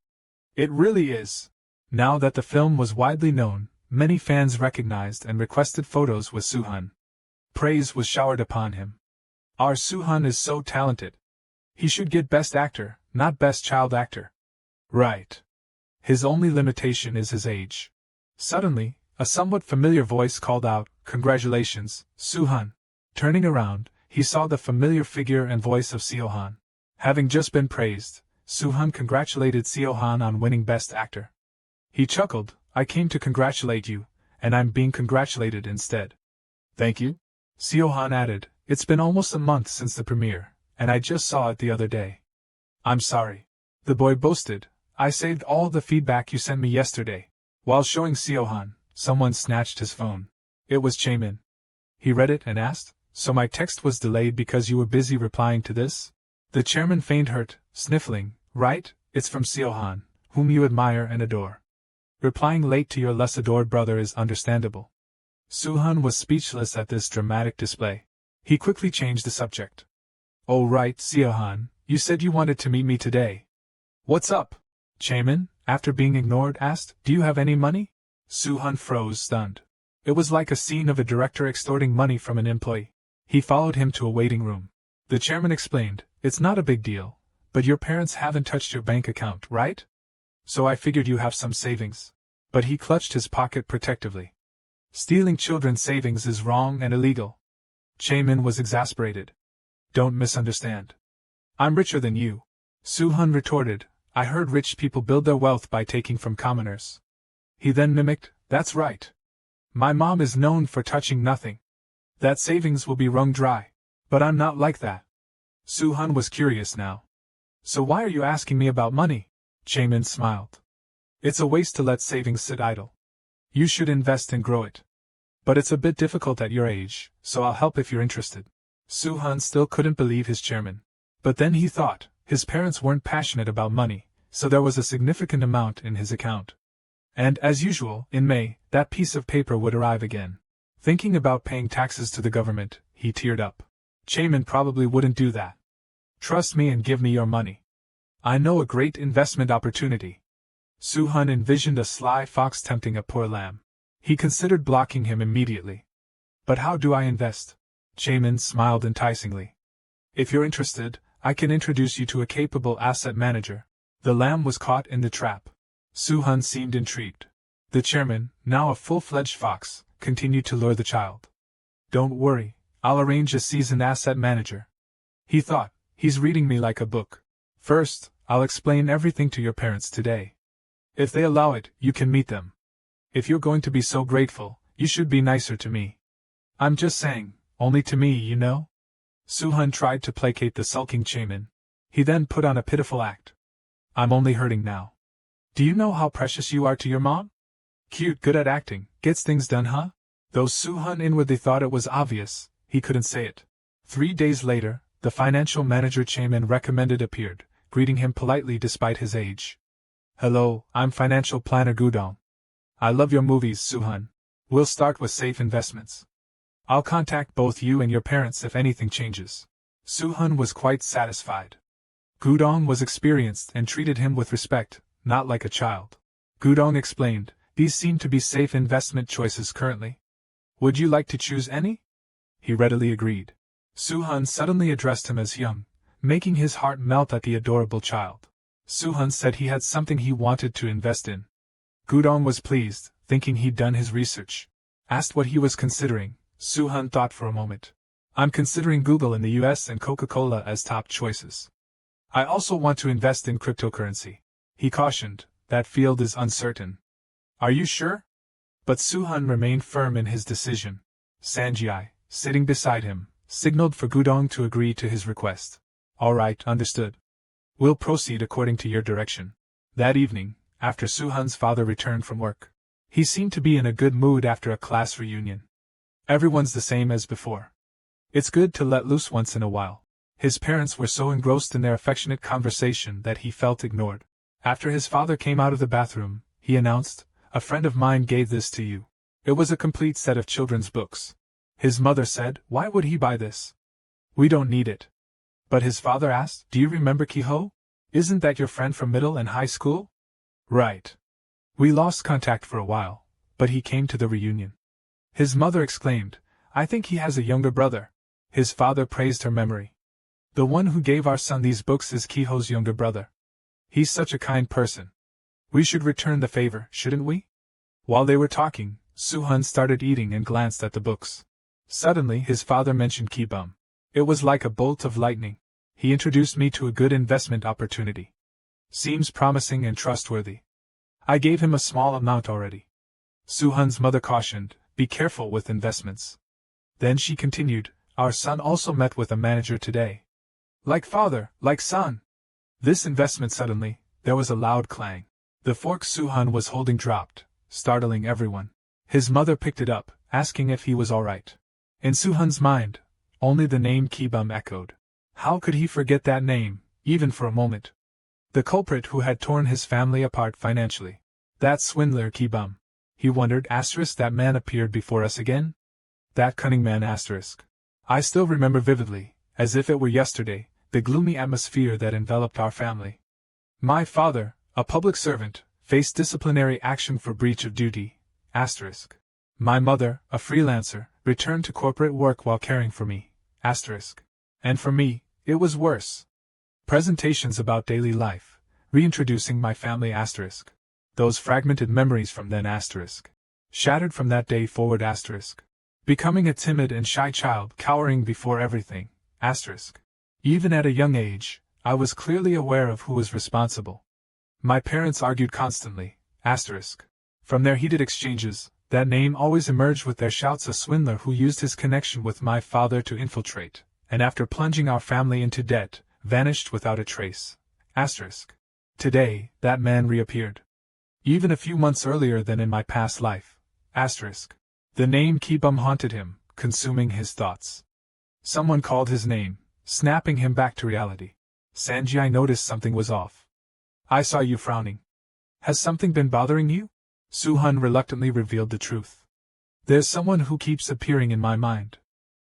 It really is. Now that the film was widely known, many fans recognized and requested photos with Suhan. Praise was showered upon him. Our Suhan is so talented. He should get Best Actor, not Best Child Actor. Right. His only limitation is his age. Suddenly, a somewhat familiar voice called out, "Congratulations, Suhan." Turning around, he saw the familiar figure and voice of Suhan. Having just been praised, Suhan congratulated Suhan on winning Best Actor. He chuckled, "I came to congratulate you, and I'm being congratulated instead." "Thank you." Suhan added, "It's been almost a month since the premiere, and I just saw it the other day." "I'm sorry." The boy boasted, "I saved all the feedback you sent me yesterday." While showing Suhan, someone snatched his phone. It was Chaemin. He read it and asked, "So my text was delayed because you were busy replying to this?" The chairman feigned hurt, sniffling, "Right, it's from Suhan, whom you admire and adore. Replying late to your less adored brother is understandable." Suhan was speechless at this dramatic display. He quickly changed the subject. "Oh right, Suhan, you said you wanted to meet me today. What's up?" Chaemin, after being ignored, asked, "Do you have any money?" Suhan froze, stunned. It was like a scene of a director extorting money from an employee. He followed him to a waiting room. The chairman explained, "It's not a big deal, but your parents haven't touched your bank account, right? So I figured you have some savings." But he clutched his pocket protectively. "Stealing children's savings is wrong and illegal." Chaemin was exasperated. "Don't misunderstand. I'm richer than you." Suhan retorted, "I heard rich people build their wealth by taking from commoners." He then mimicked, "That's right. My mom is known for touching nothing. That savings will be wrung dry. But I'm not like that." Suhan was curious now. "So why are you asking me about money?" Chaemin smiled. "It's a waste to let savings sit idle. You should invest and grow it. But it's a bit difficult at your age, so I'll help if you're interested." Suhan still couldn't believe his chairman. But then he thought, his parents weren't passionate about money, so there was a significant amount in his account. And, as usual, in May, that piece of paper would arrive again. Thinking about paying taxes to the government, he teared up. Chaemin probably wouldn't do that. "Trust me and give me your money. I know a great investment opportunity." Suhan envisioned a sly fox tempting a poor lamb. He considered blocking him immediately. "But how do I invest?" Chaemin smiled enticingly. "If you're interested, I can introduce you to a capable asset manager." The lamb was caught in the trap. Suhan seemed intrigued. The chairman, now a full-fledged fox, continued to lure the child. "Don't worry, I'll arrange a seasoned asset manager." He thought, "He's reading me like a book. First, I'll explain everything to your parents today. If they allow it, you can meet them. If you're going to be so grateful, you should be nicer to me." "I'm just saying, only to me, you know." Suhan tried to placate the sulking Chaemin. He then put on a pitiful act. "I'm only hurting now. Do you know how precious you are to your mom? Cute, good at acting, gets things done, huh?" Though Suhan inwardly thought it was obvious, he couldn't say it. 3 days later, the financial manager Chaemin recommended appeared, greeting him politely despite his age. "Hello, I'm financial planner Gudong. I love your movies, Suhan. We'll start with safe investments. I'll contact both you and your parents if anything changes." Suhan was quite satisfied. Gudong was experienced and treated him with respect, not like a child. Gudong explained, "These seem to be safe investment choices currently. Would you like to choose any?" He readily agreed. Suhan suddenly addressed him as young, making his heart melt at the adorable child. Suhan said he had something he wanted to invest in. Gudong was pleased, thinking he'd done his research. Asked what he was considering, Suhan thought for a moment. "I'm considering Google in the US and Coca-Cola as top choices. I also want to invest in cryptocurrency." He cautioned, "That field is uncertain." "Are you sure?" But Suhan remained firm in his decision. Sanjai, sitting beside him, signaled for Gudong to agree to his request. "All right, understood. We'll proceed according to your direction. That evening, after Suhan's father returned from work, he seemed to be in a good mood after a class reunion. Everyone's the same as before. It's good to let loose once in a while. His parents were so engrossed in their affectionate conversation that he felt ignored. After his father came out of the bathroom, he announced, "A friend of mine gave this to you." It was a complete set of children's books. His mother said, "Why would he buy this? We don't need it." But his father asked, "Do you remember Kiho? Isn't that your friend from middle and high school?" "Right. We lost contact for a while, but he came to the reunion." His mother exclaimed, "I think he has a younger brother." His father praised her memory. "The one who gave our son these books is Kiho's younger brother. He's such a kind person. We should return the favor, shouldn't we?" While they were talking, Suhan started eating and glanced at the books. Suddenly his father mentioned Kibum. It was like a bolt of lightning. He introduced me to a good investment opportunity. Seems promising and trustworthy. I gave him a small amount already. Suhan's mother cautioned, "Be careful with investments." Then she continued, "Our son also met with a manager today. Like father, like son." This investment suddenly, there was a loud clang. The fork Suhan was holding dropped, startling everyone. His mother picked it up, asking if he was all right. In Suhan's mind, only the name Kibum echoed. How could he forget that name, even for a moment? The culprit who had torn his family apart financially. That swindler Kibum. He wondered, that man appeared before us again? That cunning man I still remember vividly, as if it were yesterday, the gloomy atmosphere that enveloped our family. My father, a public servant, faced disciplinary action for breach of duty. My mother, a freelancer, returned to corporate work while caring for me. And for me, it was worse. Presentations about daily life, reintroducing my family Those fragmented memories from then Shattered from that day forward Becoming a timid and shy child cowering before everything Even at a young age, I was clearly aware of who was responsible. My parents argued constantly, From their heated exchanges, that name always emerged with their shouts, a swindler who used his connection with my father to infiltrate, and after plunging our family into debt, vanished without a trace. Today, that man reappeared. Even a few months earlier than in my past life. The name Kibum haunted him, consuming his thoughts. Someone called his name, snapping him back to reality. "Sanji, I noticed something was off. I saw you frowning. Has something been bothering you?" Suhan reluctantly revealed the truth. "There's someone who keeps appearing in my mind.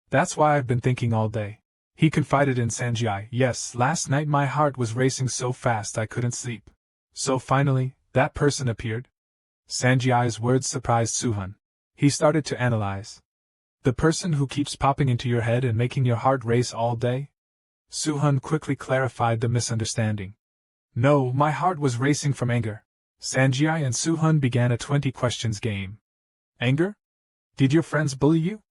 That's why I've been thinking all day." He confided in Sanji, "Yes, last night my heart was racing so fast I couldn't sleep. So finally, that person appeared?" Sanji's words surprised Suhan. He started to analyze. "The person who keeps popping into your head and making your heart race all day?" Suhan quickly clarified the misunderstanding. "No, my heart was racing from anger." Sanji and Suhan began a 20 questions game. "Anger? Did your friends bully you?"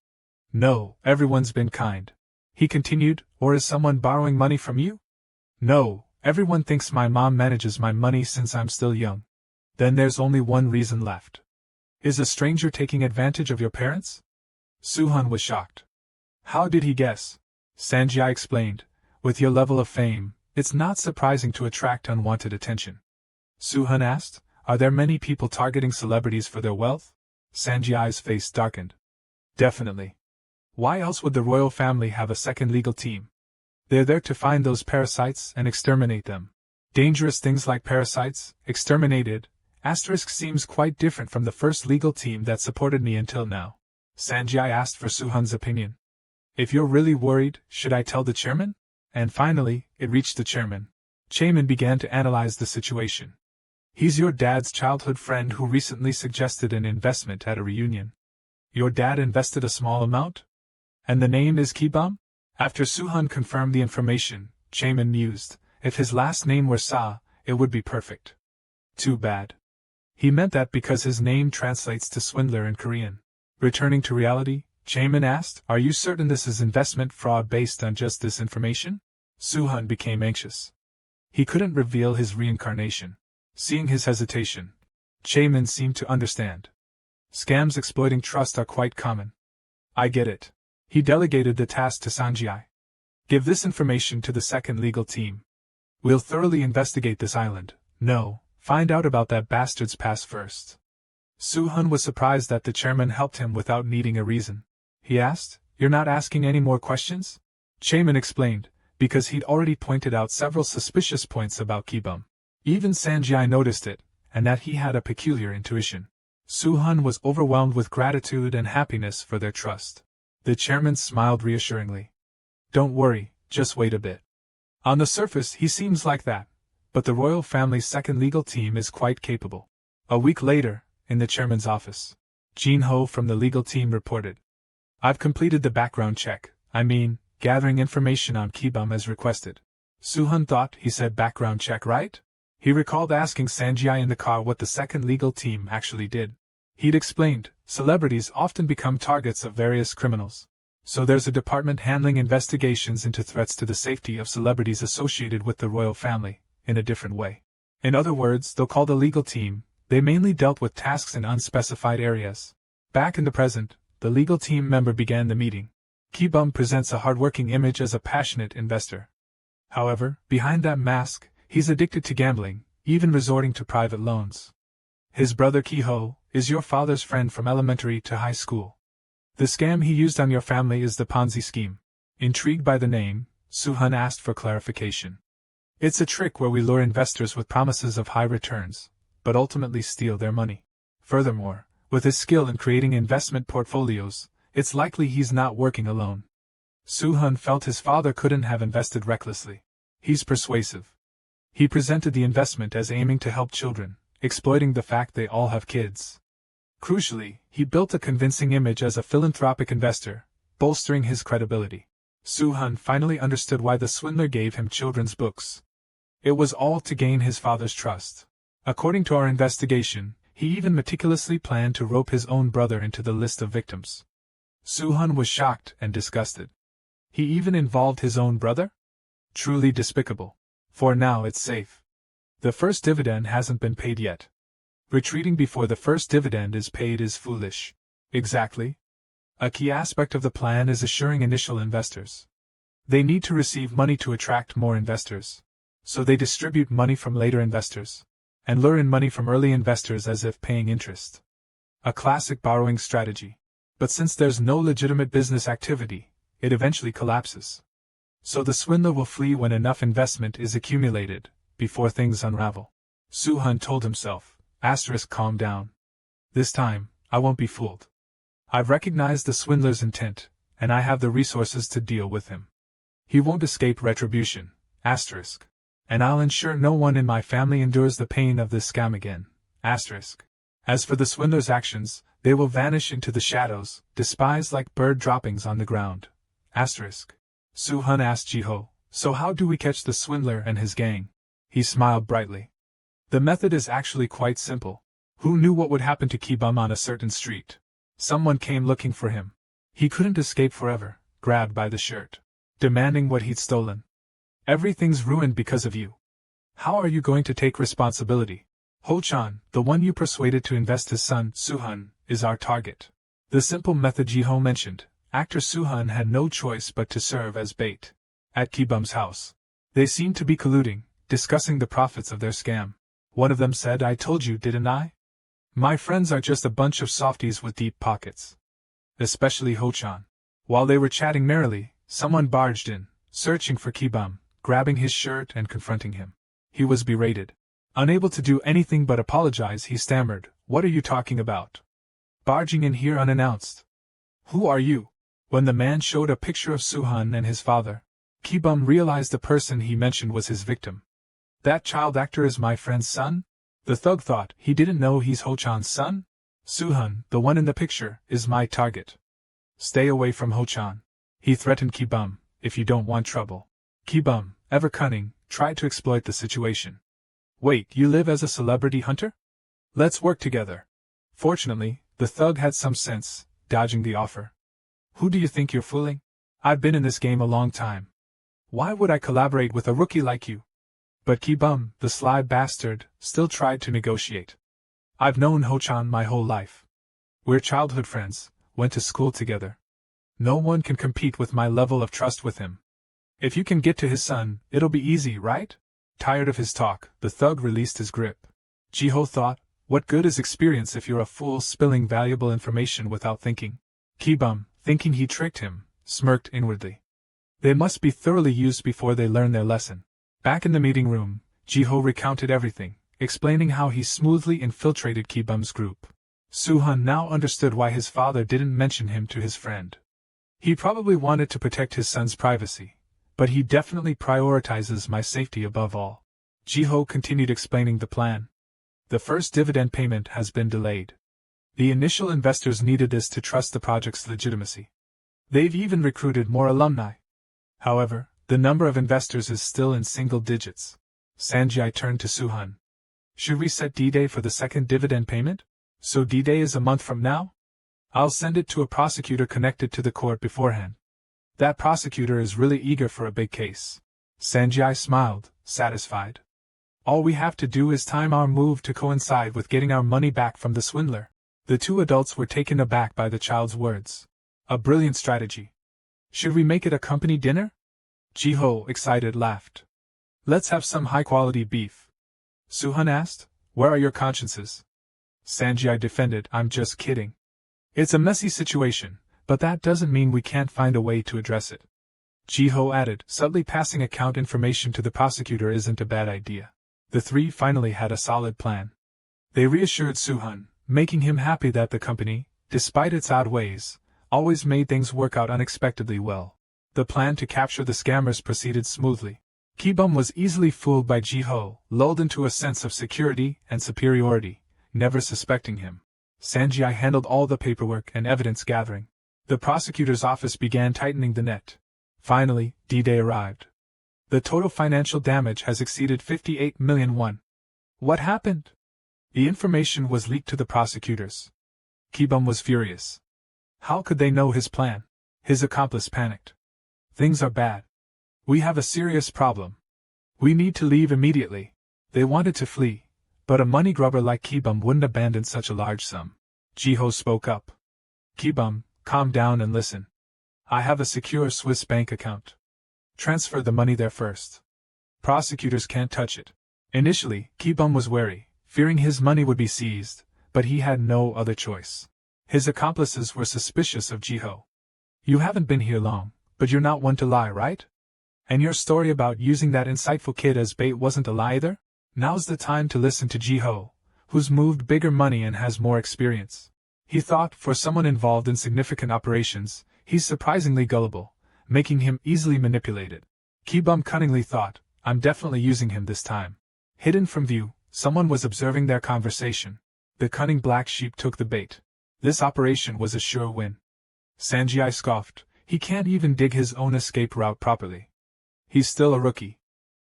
"No, everyone's been kind." He continued, "Or is someone borrowing money from you?" "No, everyone thinks my mom manages my money since I'm still young." "Then there's only one reason left. Is a stranger taking advantage of your parents?" Suhan was shocked. How did he guess? Sanji explained, "With your level of fame, it's not surprising to attract unwanted attention." Suhan asked, "Are there many people targeting celebrities for their wealth?" Sanji's face darkened. "Definitely. Why else would the royal family have a second legal team? They're there to find those parasites and exterminate them." Dangerous things like parasites, exterminated, seems quite different from the first legal team that supported me until now. Sanji asked for Suhan's opinion. "If you're really worried, should I tell the chairman?" And finally, it reached the chairman. Chairman began to analyze the situation. "He's your dad's childhood friend who recently suggested an investment at a reunion. Your dad invested a small amount? And the name is Kibum?" After Suhan confirmed the information, Chairman mused, "If his last name were Sa, it would be perfect. Too bad. He meant that because his name translates to swindler in Korean." Returning to reality, Chairman asked, "Are you certain this is investment fraud based on just this information?" Suhan became anxious. He couldn't reveal his reincarnation. Seeing his hesitation, Chairman seemed to understand. Scams exploiting trust are quite common. "I get it." He delegated the task to Sanji. "Give this information to the second legal team. We'll thoroughly investigate this island. No, find out about that bastard's past first. Suhan was surprised that the chairman helped him without needing a reason. He asked, "You're not asking any more questions?" Chairman explained, because he'd already pointed out several suspicious points about Kibum. Even Sanjai noticed it, and that he had a peculiar intuition. Suhan was overwhelmed with gratitude and happiness for their trust. The chairman smiled reassuringly. "Don't worry, just wait a bit. On the surface he seems like that, but the royal family's second legal team is quite capable." A week later, in the chairman's office, Jin Ho from the legal team reported, "I've completed the background check, gathering information on Kibum as requested." Suhan thought he said background check, right? He recalled asking Sanjai in the car what the second legal team actually did. He'd explained, celebrities often become targets of various criminals. So there's a department handling investigations into threats to the safety of celebrities associated with the royal family, in a different way. In other words, though called a legal team, they mainly dealt with tasks in unspecified areas. Back in the present, the legal team member began the meeting. Kibum presents a hardworking image as a passionate investor. However, behind that mask, he's addicted to gambling, even resorting to private loans. His brother Kiho is your father's friend from elementary to high school. The scam he used on your family is the Ponzi scheme. Intrigued by the name, Suhan asked for clarification. It's a trick where we lure investors with promises of high returns, but ultimately steal their money. Furthermore, with his skill in creating investment portfolios, it's likely he's not working alone. Suhan felt his father couldn't have invested recklessly. He's persuasive. He presented the investment as aiming to help children, exploiting the fact they all have kids. Crucially, he built a convincing image as a philanthropic investor, bolstering his credibility. Suhan finally understood why the swindler gave him children's books. It was all to gain his father's trust. According to our investigation, he even meticulously planned to rope his own brother into the list of victims. Suhan was shocked and disgusted. He even involved his own brother? Truly despicable. For now it's safe. The first dividend hasn't been paid yet. Retreating before the first dividend is paid is foolish. Exactly. A key aspect of the plan is assuring initial investors. They need to receive money to attract more investors. So they distribute money from later investors, and lure in money from early investors as if paying interest. A classic borrowing strategy. But since there's no legitimate business activity, it eventually collapses. So the swindler will flee when enough investment is accumulated, before things unravel. Suhan told himself, calm down. This time, I won't be fooled. I've recognized the swindler's intent, and I have the resources to deal with him. He won't escape retribution, and I'll ensure no one in my family endures the pain of this scam again, As for the swindler's actions, they will vanish into the shadows, despised like bird droppings on the ground, Suhan asked Jiho, so how do we catch the swindler and his gang? He smiled brightly. The method is actually quite simple. Who knew what would happen to Kibum on a certain street? Someone came looking for him. He couldn't escape forever, grabbed by the shirt, demanding what he'd stolen. Everything's ruined because of you. How are you going to take responsibility? Ho-chan, the one you persuaded to invest his son, Suhan, is our target. The simple method Jiho mentioned, actor Suhan had no choice but to serve as bait. At Kibum's house, they seemed to be colluding, discussing the profits of their scam. One of them said, I told you, didn't I? My friends are just a bunch of softies with deep pockets. Especially Ho-chan. While they were chatting merrily, someone barged in, searching for Kibum, grabbing his shirt and confronting him. He was berated. Unable to do anything but apologize, he stammered, What are you talking about? Barging in here unannounced. Who are you? When the man showed a picture of Suhan and his father, Kibum realized the person he mentioned was his victim. That child actor is my friend's son? The thug thought he didn't know he's Ho-chan's son? Suhan, the one in the picture, is my target. Stay away from Ho-chan. He threatened Kibum, if you don't want trouble. Kibum, ever cunning, tried to exploit the situation. Wait, you live as a celebrity hunter? Let's work together. Fortunately, the thug had some sense, dodging the offer. Who do you think you're fooling? I've been in this game a long time. Why would I collaborate with a rookie like you? But Kibum, the sly bastard, still tried to negotiate. I've known Ho-chan my whole life. We're childhood friends, went to school together. No one can compete with my level of trust with him. If you can get to his son, it'll be easy, right? Tired of his talk, the thug released his grip. Ji-ho thought, what good is experience if you're a fool spilling valuable information without thinking? Ki-bum, thinking he tricked him, smirked inwardly. They must be thoroughly used before they learn their lesson. Back in the meeting room, Ji-ho recounted everything, explaining how he smoothly infiltrated Ki-bum's group. Suhan now understood why his father didn't mention him to his friend. He probably wanted to protect his son's privacy, but he definitely prioritizes my safety above all. Ji-ho continued explaining the plan. The first dividend payment has been delayed. The initial investors needed this to trust the project's legitimacy. They've even recruited more alumni. However, the number of investors is still in single digits. Sanjay turned to Suhan. Should we set D-Day for the second dividend payment? So D-Day is a month from now? I'll send it to a prosecutor connected to the court beforehand. That prosecutor is really eager for a big case. Sanjay smiled, satisfied. All we have to do is time our move to coincide with getting our money back from the swindler. The two adults were taken aback by the child's words. A brilliant strategy. Should we make it a company dinner? Ji-ho, excited, laughed. Let's have some high-quality beef. Suhan asked, where are your consciences? Sanjay defended, I'm just kidding. It's a messy situation, but that doesn't mean we can't find a way to address it. Ji-ho added, subtly passing account information to the prosecutor isn't a bad idea. The three finally had a solid plan. They reassured Suhan, making him happy that the company, despite its odd ways, always made things work out unexpectedly well. The plan to capture the scammers proceeded smoothly. Ki-bum was easily fooled by Ji-ho, lulled into a sense of security and superiority, never suspecting him. Sanjay handled all the paperwork and evidence gathering. The prosecutor's office began tightening the net. Finally, D-Day arrived. The total financial damage has exceeded 58 million won. What happened? The information was leaked to the prosecutors. Ki-bum was furious. How could they know his plan? His accomplice panicked. Things are bad. We have a serious problem. We need to leave immediately. They wanted to flee, but a money grubber like Ki-bum wouldn't abandon such a large sum. Ji-ho spoke up. Ki-bum, calm down and listen. I have a secure Swiss bank account. Transfer the money there first. Prosecutors can't touch it. Initially, Ki-bum was wary, fearing his money would be seized, but he had no other choice. His accomplices were suspicious of Ji-ho. You haven't been here long, but you're not one to lie, right? And your story about using that insightful kid as bait wasn't a lie either? Now's the time to listen to Ji-ho, who's moved bigger money and has more experience. He thought, for someone involved in significant operations, he's surprisingly gullible, making him easily manipulated. Ki-bum cunningly thought, I'm definitely using him this time. Hidden from view, someone was observing their conversation. The cunning black sheep took the bait. This operation was a sure win. Sanjay scoffed, he can't even dig his own escape route properly. He's still a rookie.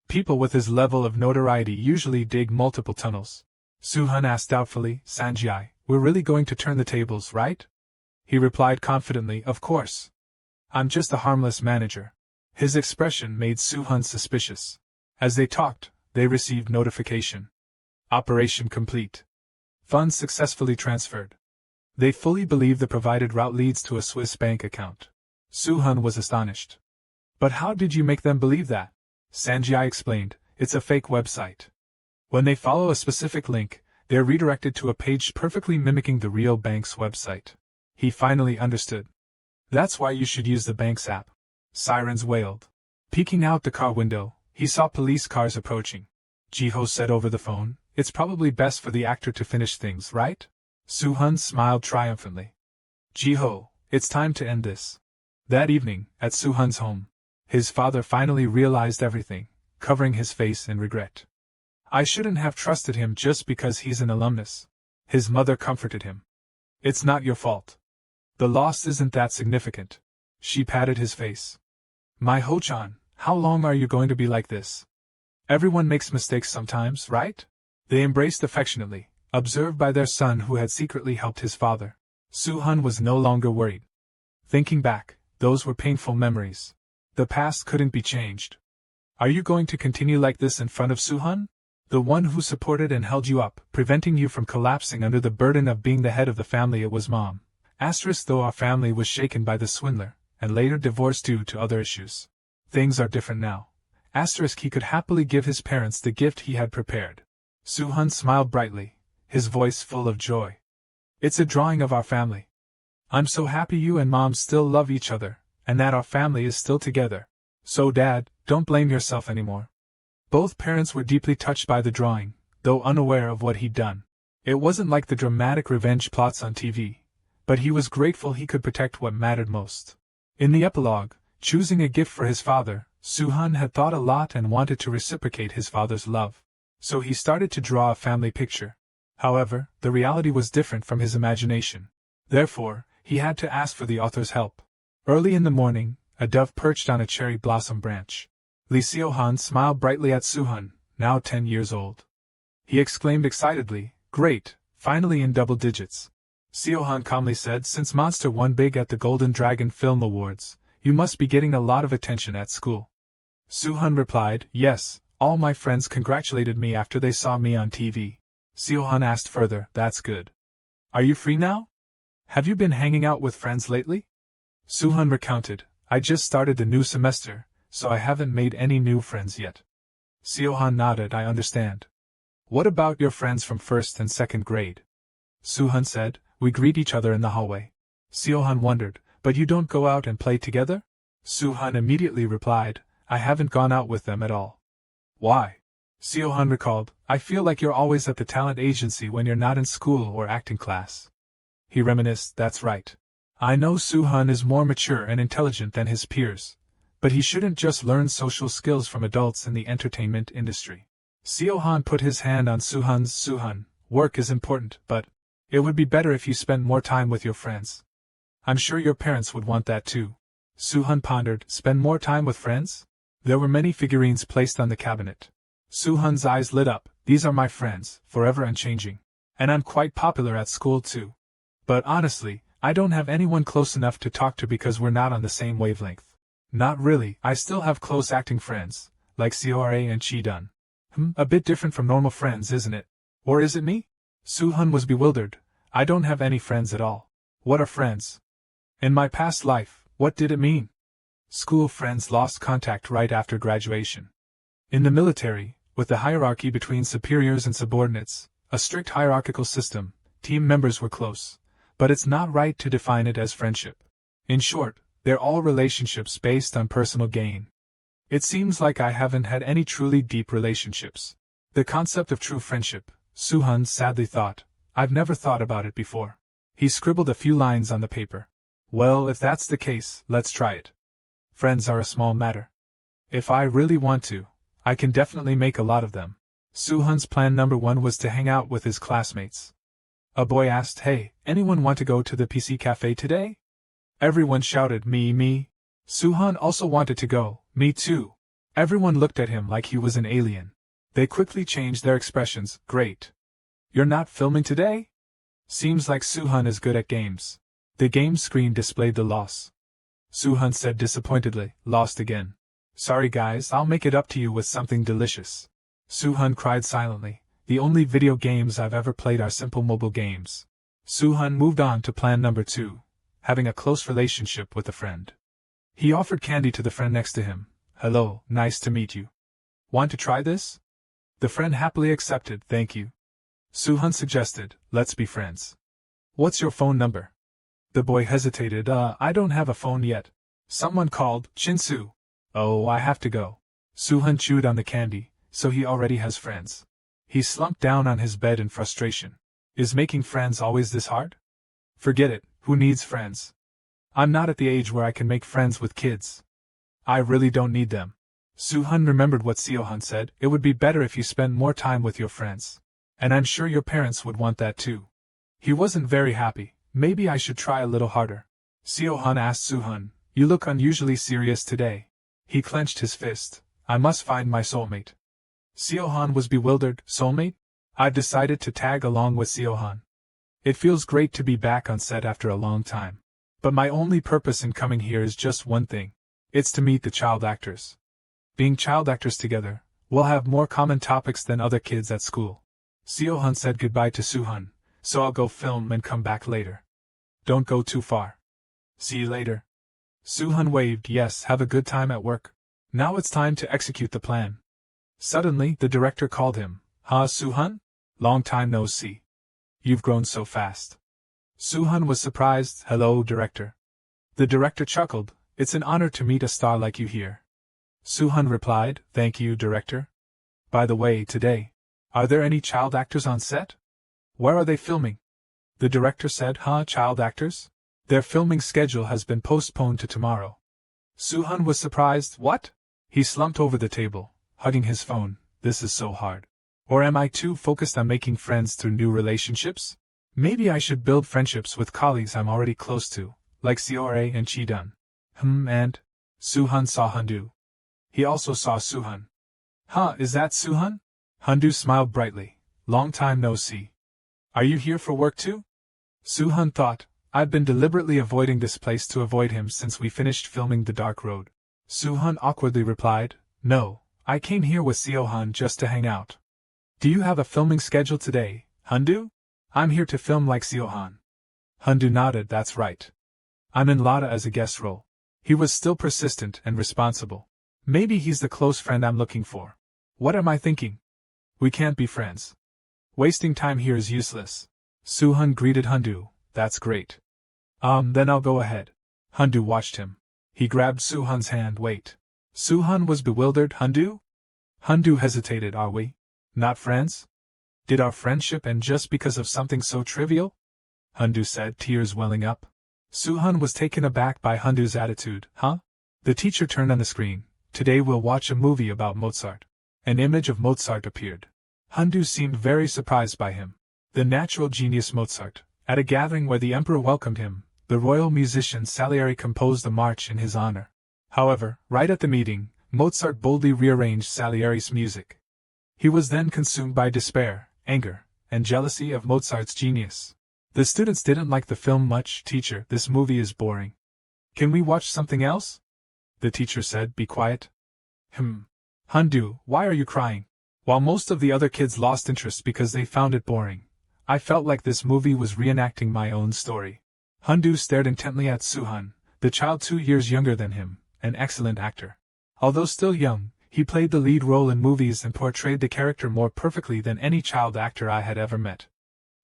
People with his level of notoriety usually dig multiple tunnels. Suhan asked doubtfully, Sanjay, we're really going to turn the tables, right? He replied confidently, of course. I'm just a harmless manager. His expression made Suhan suspicious. As they talked, they received notification. Operation complete. Funds successfully transferred. They fully believe the provided route leads to a Swiss bank account. Suhan was astonished. But how did you make them believe that? Sanjay explained, it's a fake website. When they follow a specific link, they're redirected to a page perfectly mimicking the real bank's website. He finally understood. That's why you should use the bank's app. Sirens wailed. Peeking out the car window, he saw police cars approaching. Ji-ho said over the phone, it's probably best for the actor to finish things, right? Suhan smiled triumphantly. Ji-ho, it's time to end this. That evening, at Suhan's home, his father finally realized everything, covering his face in regret. I shouldn't have trusted him just because he's an alumnus. His mother comforted him. It's not your fault. The loss isn't that significant. She patted his face. My Ho-chan, how long are you going to be like this? Everyone makes mistakes sometimes, right? They embraced affectionately, observed by their son who had secretly helped his father. Suhan was no longer worried. Thinking back, those were painful memories. The past couldn't be changed. Are you going to continue like this in front of Suhan? The one who supported and held you up, preventing you from collapsing under the burden of being the head of the family. It was Mom. Though our family was shaken by the swindler, and later divorced due to other issues. Things are different now. Asterisk he could happily give his parents the gift he had prepared. Suhan smiled brightly, his voice full of joy. It's a drawing of our family. I'm so happy you and Mom still love each other, and that our family is still together. So Dad, don't blame yourself anymore. Both parents were deeply touched by the drawing, though unaware of what he'd done. It wasn't like the dramatic revenge plots on TV, but he was grateful he could protect what mattered most. In the epilogue, choosing a gift for his father, Suhan had thought a lot and wanted to reciprocate his father's love. So he started to draw a family picture. However, the reality was different from his imagination. Therefore, he had to ask for the author's help. Early in the morning, a dove perched on a cherry blossom branch. Lee Seohan smiled brightly at Suhan, now 10 years old. He exclaimed excitedly, "Great, finally in double digits." Seohan calmly said, "Since Monster won big at the Golden Dragon Film Awards, you must be getting a lot of attention at school." Suhan replied, "Yes, all my friends congratulated me after they saw me on TV." Seohan asked further, "That's good. Are you free now? Have you been hanging out with friends lately?" Suhan recounted, "I just started the new semester, so I haven't made any new friends yet." Seohan nodded, "I understand. What about your friends from 1st and 2nd grade?" Suhan said, "We greet each other in the hallway." Seohan wondered, "But you don't go out and play together?" Suhan immediately replied, "I haven't gone out with them at all." "Why?" Seohan recalled, "I feel like you're always at the talent agency when you're not in school or acting class." He reminisced, "That's right. I know Suhan is more mature and intelligent than his peers, but he shouldn't just learn social skills from adults in the entertainment industry." Seohan put his hand on Suhan's. "Suhan, work is important, but it would be better if you spent more time with your friends. I'm sure your parents would want that too." Suhan pondered, "Spend more time with friends?" There were many figurines placed on the cabinet. Suhan's eyes lit up. "These are my friends, forever unchanging. And I'm quite popular at school too. But honestly, I don't have anyone close enough to talk to because we're not on the same wavelength." "Not really, I still have close acting friends, like Cora and Chi-dun." A bit different from normal friends, isn't it? Or is it me?" Suhan was bewildered. "I don't have any friends at all. What are friends? In my past life, what did it mean?" "School friends lost contact right after graduation. In the military, with the hierarchy between superiors and subordinates, a strict hierarchical system, team members were close, but it's not right to define it as friendship. In short, they're all relationships based on personal gain. It seems like I haven't had any truly deep relationships. The concept of true friendship," Suhan sadly thought, "I've never thought about it before." He scribbled a few lines on the paper. "Well, if that's the case, let's try it. Friends are a small matter. If I really want to, I can definitely make a lot of them." Suhan's plan number 1 was to hang out with his classmates. A boy asked, "Hey, anyone want to go to the PC cafe today?" Everyone shouted, Me. Suhan also wanted to go, "Me too." Everyone looked at him like he was an alien. They quickly changed their expressions. "Great. You're not filming today?" Seems like Suhan is good at games. The game screen displayed the loss. Suhan said disappointedly, "Lost again. Sorry guys, I'll make it up to you with something delicious." Suhan cried silently. "The only video games I've ever played are simple mobile games." Suhan moved on to plan number 2, having a close relationship with a friend. He offered candy to the friend next to him. "Hello, nice to meet you. Want to try this?" The friend happily accepted, "Thank you." Suhan suggested, "Let's be friends. What's your phone number?" The boy hesitated. I don't have a phone yet." Someone called, "Chinsu." "Oh, I have to go." Suhan chewed on the candy, so he already has friends. He slumped down on his bed in frustration. Is making friends always this hard? Forget it, who needs friends? I'm not at the age where I can make friends with kids. I really don't need them. Suhan remembered what Seohan said, "It would be better if you spent more time with your friends. And I'm sure your parents would want that too." He wasn't very happy. "Maybe I should try a little harder." Seohan asked Suhan, "You look unusually serious today." He clenched his fist. "I must find my soulmate." Seohan was bewildered. "Soulmate?" "I've decided to tag along with Seohan. It feels great to be back on set after a long time. But my only purpose in coming here is just one thing. It's to meet the child actors. Being child actors together, we'll have more common topics than other kids at school." Seohan said goodbye to Suhan, "So I'll go film and come back later. Don't go too far. See you later." Suhan waved. "Yes, have a good time at work." Now it's time to execute the plan. Suddenly, the director called him. Suhan? Long time no see. You've grown so fast. Suhan was surprised. Hello, director. The director chuckled. It's an honor to meet a star like you here. Suhan replied, thank you, director. By the way, today, are there any child actors on set? Where are they filming? The director said, child actors? Their filming schedule has been postponed to tomorrow. Suhan was surprised. What? He slumped over the table, hugging his phone. This is so hard. Or am I too focused on making friends through new relationships? Maybe I should build friendships with colleagues I'm already close to, like Seore and Chidun. And? Suhan saw Handu. He also saw Suhan. Is that Suhan? Handu smiled brightly. Long time no see. Are you here for work too? Suhan thought, I've been deliberately avoiding this place to avoid him since we finished filming The Dark Road. Suhan awkwardly replied, no, I came here with Seohan just to hang out. Do you have a filming schedule today, Handu? I'm here to film like Seohan. Handu nodded, that's right. I'm in Lada as a guest role. He was still persistent and responsible. Maybe he's the close friend I'm looking for. What am I thinking? We can't be friends. Wasting time here is useless. Suhan greeted Handu. That's great. Then I'll go ahead. Handu watched him. He grabbed Suhan's hand. Wait. Suhan was bewildered. Handu? Handu hesitated. Are we not friends? Did our friendship end just because of something so trivial? Handu said, tears welling up. Suhan was taken aback by Handu's attitude. The teacher turned on the screen. Today we'll watch a movie about Mozart. An image of Mozart appeared. Handu seemed very surprised by him. The natural genius Mozart. At a gathering where the emperor welcomed him, the royal musician Salieri composed a march in his honor. However, right at the meeting, Mozart boldly rearranged Salieri's music. He was then consumed by despair, anger, and jealousy of Mozart's genius. The students didn't like the film much. Teacher, this movie is boring. Can we watch something else? The teacher said, be quiet. Handu, why are you crying? While most of the other kids lost interest because they found it boring, I felt like this movie was reenacting my own story. Handu stared intently at Suhan, the child 2 years younger than him, an excellent actor. Although still young, he played the lead role in movies and portrayed the character more perfectly than any child actor I had ever met.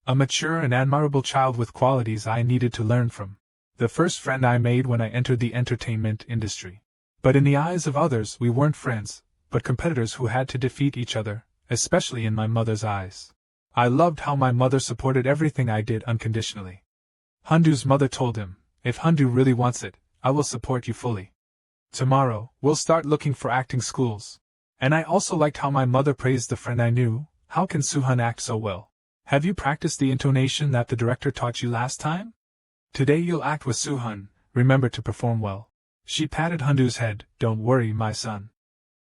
A mature and admirable child with qualities I needed to learn from. The first friend I made when I entered the entertainment industry. But in the eyes of others we weren't friends, but competitors who had to defeat each other, especially in my mother's eyes. I loved how my mother supported everything I did unconditionally. Handu's mother told him, if Handu really wants it, I will support you fully. Tomorrow, we'll start looking for acting schools. And I also liked how my mother praised the friend I knew. How can Suhan act so well? Have you practiced the intonation that the director taught you last time? Today you'll act with Suhan, remember to perform well. She patted Handu's head, don't worry, my son.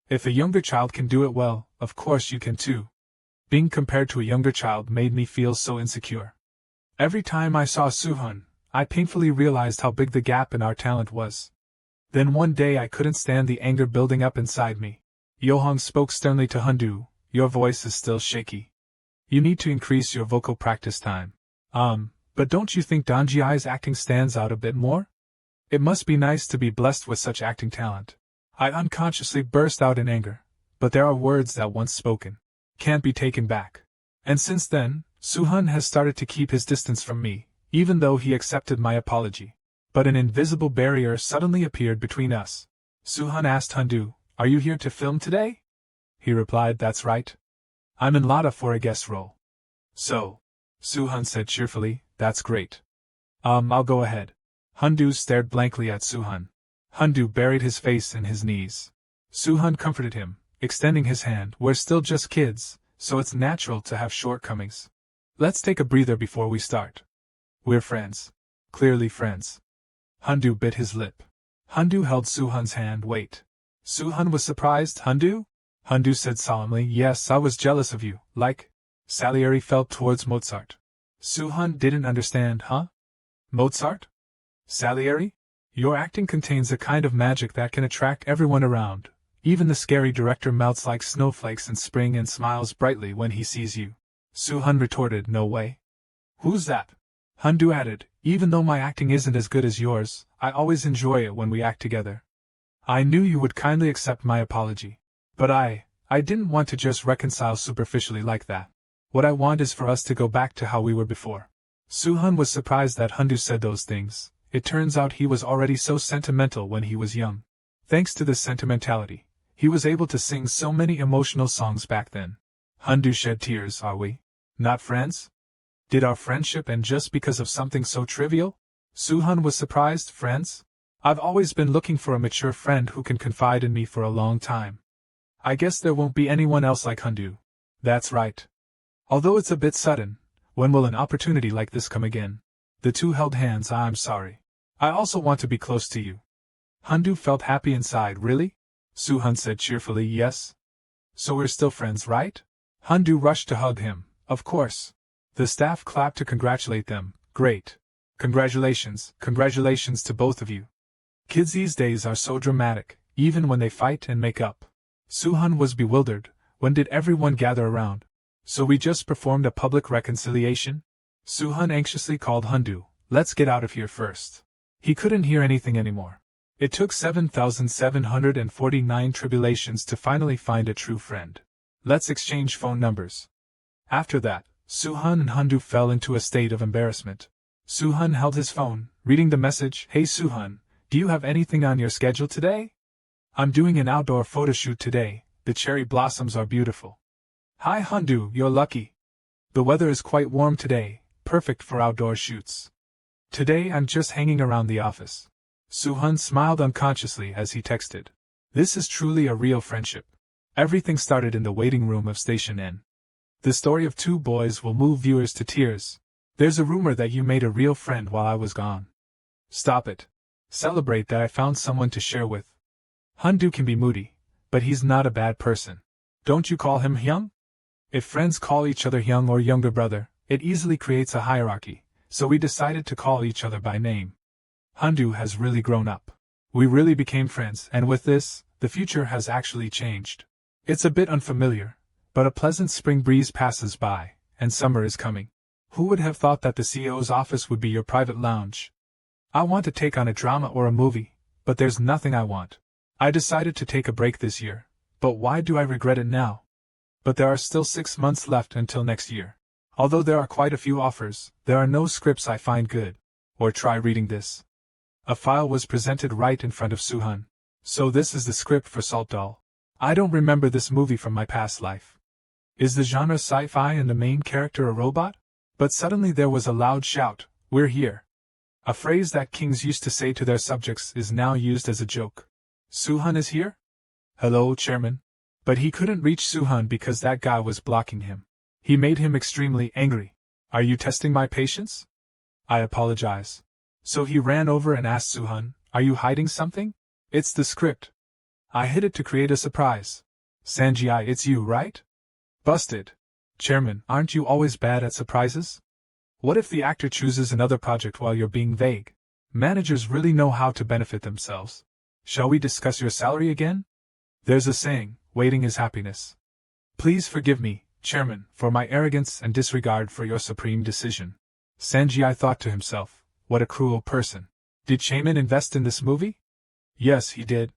If a younger child can do it well, of course you can too. Being compared to a younger child made me feel so insecure. Every time I saw Suhan, I painfully realized how big the gap in our talent was. Then one day I couldn't stand the anger building up inside me. Yohong spoke sternly to Handu, your voice is still shaky. You need to increase your vocal practice time. But don't you think Donjiai's acting stands out a bit more? It must be nice to be blessed with such acting talent. I unconsciously burst out in anger, but there are words that once spoken can't be taken back. And since then, Suhan has started to keep his distance from me, even though he accepted my apology. But an invisible barrier suddenly appeared between us. Suhan asked Handu, are you here to film today? He replied, that's right. I'm in Lada for a guest role. So, Suhan said cheerfully, that's great. I'll go ahead. Handu stared blankly at Suhan. Handu buried his face in his knees. Suhan comforted him, extending his hand. We're still just kids, so it's natural to have shortcomings. Let's take a breather before we start. We're friends. Clearly friends. Handu bit his lip. Handu held Suhan's hand. Wait. Suhan was surprised. Handu? Handu said solemnly, yes, I was jealous of you, like Salieri felt towards Mozart. Suhan didn't understand. Mozart? Salieri? Your acting contains a kind of magic that can attract everyone around. Even the scary director melts like snowflakes in spring and smiles brightly when he sees you. Suhan retorted, no way. Who's that? Handu added, even though my acting isn't as good as yours, I always enjoy it when we act together. I knew you would kindly accept my apology. But I didn't want to just reconcile superficially like that. What I want is for us to go back to how we were before. Suhan was surprised that Handu said those things. It turns out he was already so sentimental when he was young. Thanks to this sentimentality, he was able to sing so many emotional songs back then. Handu shed tears. Are we not friends? Did our friendship end just because of something so trivial? Suhan was surprised. Friends? I've always been looking for a mature friend who can confide in me for a long time. I guess there won't be anyone else like Handu. That's right. Although it's a bit sudden, when will an opportunity like this come again? The two held hands. I'm sorry. I also want to be close to you. Handu felt happy inside. Really? Suhan said cheerfully. Yes. So we're still friends, right? Handu rushed to hug him. Of course. The staff clapped to congratulate them. Great. Congratulations to both of you. Kids these days are so dramatic, even when they fight and make up. Suhan was bewildered. When did everyone gather around? So we just performed a public reconciliation? Suhan anxiously called Handu. Let's get out of here first. He couldn't hear anything anymore. It took 7,749 tribulations to finally find a true friend. Let's exchange phone numbers. After that, Suhan and Handu fell into a state of embarrassment. Suhan held his phone, reading the message. Hey Suhan, do you have anything on your schedule today? I'm doing an outdoor photo shoot today. The cherry blossoms are beautiful. Hi Handu, you're lucky. The weather is quite warm today, perfect for outdoor shoots. Today I'm just hanging around the office. Suhan smiled unconsciously as he texted. This is truly a real friendship. Everything started in the waiting room of Station N. The story of two boys will move viewers to tears. There's a rumor that you made a real friend while I was gone. Stop it. Celebrate that I found someone to share with. Handu can be moody, but he's not a bad person. Don't you call him Hyung? If friends call each other Hyung or younger brother, it easily creates a hierarchy, so we decided to call each other by name. Handu has really grown up. We really became friends, and with this, the future has actually changed. It's a bit unfamiliar, but a pleasant spring breeze passes by, and summer is coming. Who would have thought that the CEO's office would be your private lounge? I want to take on a drama or a movie, but there's nothing I want. I decided to take a break this year, but why do I regret it now? But there are still 6 months left until next year. Although there are quite a few offers, there are no scripts I find good. Or try reading this. A file was presented right in front of Suhan. So this is the script for Salt Doll. I don't remember this movie from my past life. Is the genre sci-fi and the main character a robot? But suddenly there was a loud shout, "We're here." A phrase that kings used to say to their subjects is now used as a joke. Suhan is here? Hello, Chairman. But he couldn't reach Suhan because that guy was blocking him. He made him extremely angry. Are you testing my patience? I apologize. So he ran over and asked Suhan, are you hiding something? It's the script. I hid it to create a surprise. Sanji, it's you, right? Busted. Chairman, aren't you always bad at surprises? What if the actor chooses another project while you're being vague? Managers really know how to benefit themselves. Shall we discuss your salary again? There's a saying, waiting is happiness. Please forgive me, Chairman, for my arrogance and disregard for your supreme decision. Sanji thought to himself, what a cruel person. Did Chairman invest in this movie? Yes, he did.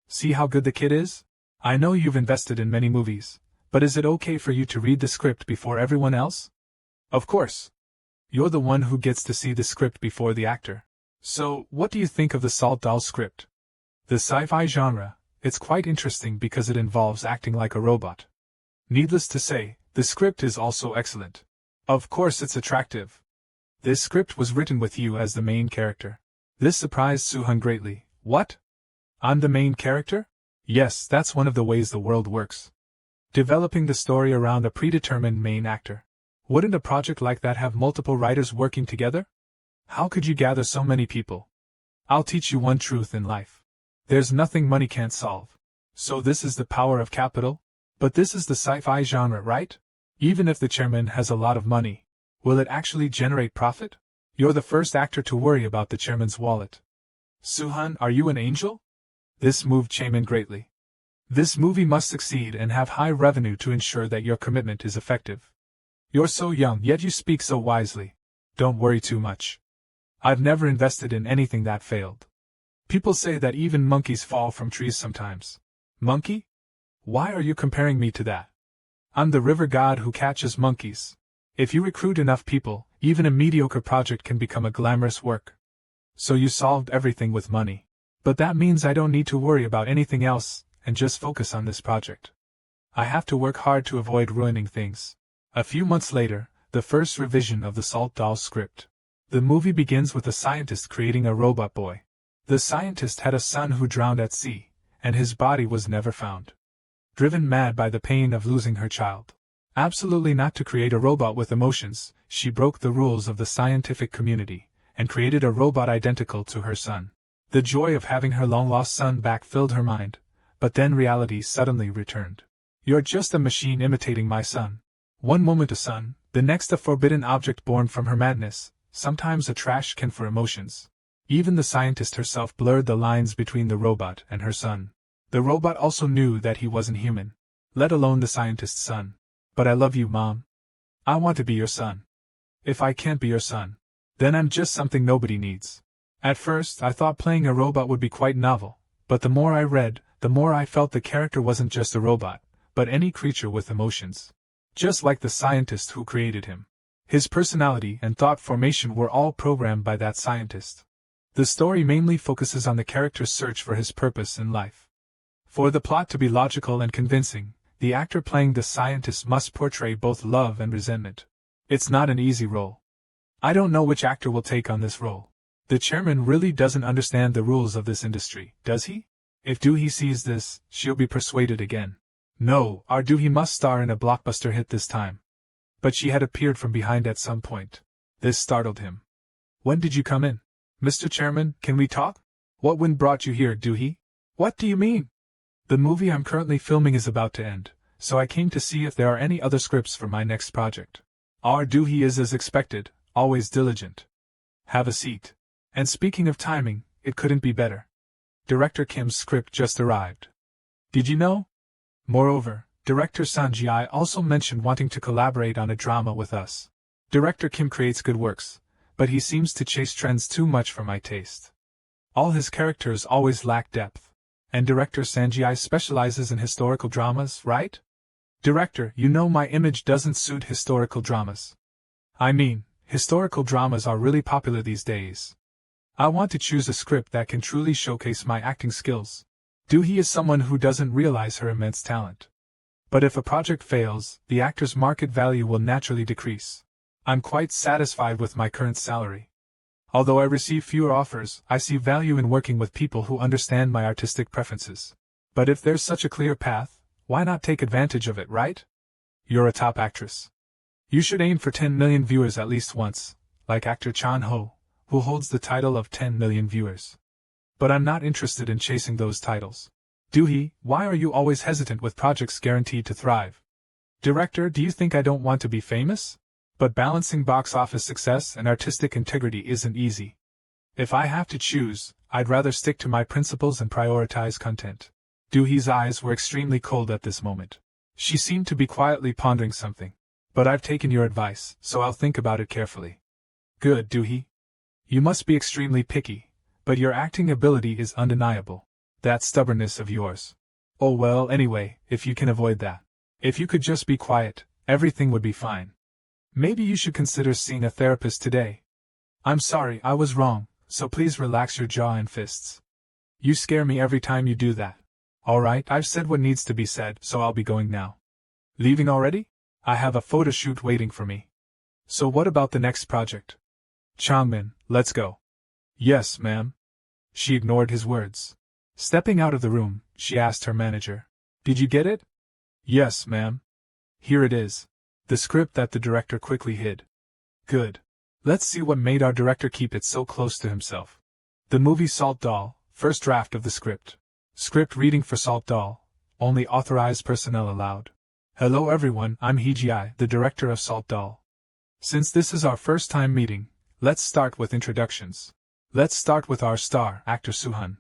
See how good the kid is? I know you've invested in many movies, but is it okay for you to read the script before everyone else? Of course. You're the one who gets to see the script before the actor. So, what do you think of the Salt Doll script? The sci-fi genre, it's quite interesting because it involves acting like a robot. Needless to say, the script is also excellent. Of course it's attractive. This script was written with you as the main character. This surprised Suhan greatly. What? I'm the main character? Yes, that's one of the ways the world works. Developing the story around a predetermined main actor. Wouldn't a project like that have multiple writers working together? How could you gather so many people? I'll teach you one truth in life. There's nothing money can't solve. So this is the power of capital? But this is the sci-fi genre, right? Even if the chairman has a lot of money, will it actually generate profit? You're the first actor to worry about the chairman's wallet. Suhan, are you an angel? This moved Chairman greatly. This movie must succeed and have high revenue to ensure that your commitment is effective. You're so young, yet you speak so wisely. Don't worry too much. I've never invested in anything that failed. People say that even monkeys fall from trees sometimes. Monkey? Why are you comparing me to that? I'm the river god who catches monkeys. If you recruit enough people, even a mediocre project can become a glamorous work. So you solved everything with money. But that means I don't need to worry about anything else, and just focus on this project. I have to work hard to avoid ruining things. A few months later, the first revision of the Salt Doll script. The movie begins with a scientist creating a robot boy. The scientist had a son who drowned at sea, and his body was never found. Driven mad by the pain of losing her child. Absolutely not to create a robot with emotions, she broke the rules of the scientific community, and created a robot identical to her son. The joy of having her long-lost son back filled her mind, but then reality suddenly returned. You're just a machine imitating my son. One moment a son, the next a forbidden object born from her madness, sometimes a trash can for emotions. Even the scientist herself blurred the lines between the robot and her son. The robot also knew that he wasn't human, let alone the scientist's son. But I love you, Mom. I want to be your son. If I can't be your son, then I'm just something nobody needs. At first, I thought playing a robot would be quite novel, but the more I read, the more I felt the character wasn't just a robot, but any creature with emotions. Just like the scientist who created him. His personality and thought formation were all programmed by that scientist. The story mainly focuses on the character's search for his purpose in life. For the plot to be logical and convincing, the actor playing the scientist must portray both love and resentment. It's not an easy role. I don't know which actor will take on this role. The chairman really doesn't understand the rules of this industry, does he? If Doohee sees this, she'll be persuaded again. No, our Doohee must star in a blockbuster hit this time. But she had appeared from behind at some point. This startled him. When did you come in? Mr. Chairman, can we talk? What wind brought you here, Doohee? What do you mean? The movie I'm currently filming is about to end, so I came to see if there are any other scripts for my next project. Our Doohee is as expected, always diligent. Have a seat. And speaking of timing, it couldn't be better. Director Kim's script just arrived. Did you know? Moreover, Director Sun Ji also mentioned wanting to collaborate on a drama with us. Director Kim creates good works, but he seems to chase trends too much for my taste. All his characters always lack depth. And Director Sanjai specializes in historical dramas, right? Director, you know my image doesn't suit historical dramas. I mean, historical dramas are really popular these days. I want to choose a script that can truly showcase my acting skills. Doohee is someone who doesn't realize her immense talent. But if a project fails, the actor's market value will naturally decrease. I'm quite satisfied with my current salary. Although I receive fewer offers, I see value in working with people who understand my artistic preferences. But if there's such a clear path, why not take advantage of it, right? You're a top actress. You should aim for 10 million viewers at least once, like actor Chan Ho, who holds the title of 10 million viewers. But I'm not interested in chasing those titles. Doohee, why are you always hesitant with projects guaranteed to thrive? Director, do you think I don't want to be famous? But balancing box office success and artistic integrity isn't easy. If I have to choose, I'd rather stick to my principles and prioritize content. Doohee's eyes were extremely cold at this moment. She seemed to be quietly pondering something. But I've taken your advice, so I'll think about it carefully. Good, Doohee. You must be extremely picky, but your acting ability is undeniable. That stubbornness of yours. Oh well, anyway, if you can avoid that. If you could just be quiet, everything would be fine. Maybe you should consider seeing a therapist today. I'm sorry, I was wrong, so please relax your jaw and fists. You scare me every time you do that. Alright, I've said what needs to be said, so I'll be going now. Leaving already? I have a photo shoot waiting for me. So what about the next project? Changmin, let's go. Yes, ma'am. She ignored his words. Stepping out of the room, she asked her manager. Did you get it? Yes, ma'am. Here it is. The script that the director quickly hid. Good. Let's see what made our director keep it so close to himself. The movie Salt Doll, first draft of the script. Script reading for Salt Doll. Only authorized personnel allowed. Hello everyone, I'm Heejai, the director of Salt Doll. Since this is our first time meeting, let's start with introductions. Let's start with our star, actor Suhan.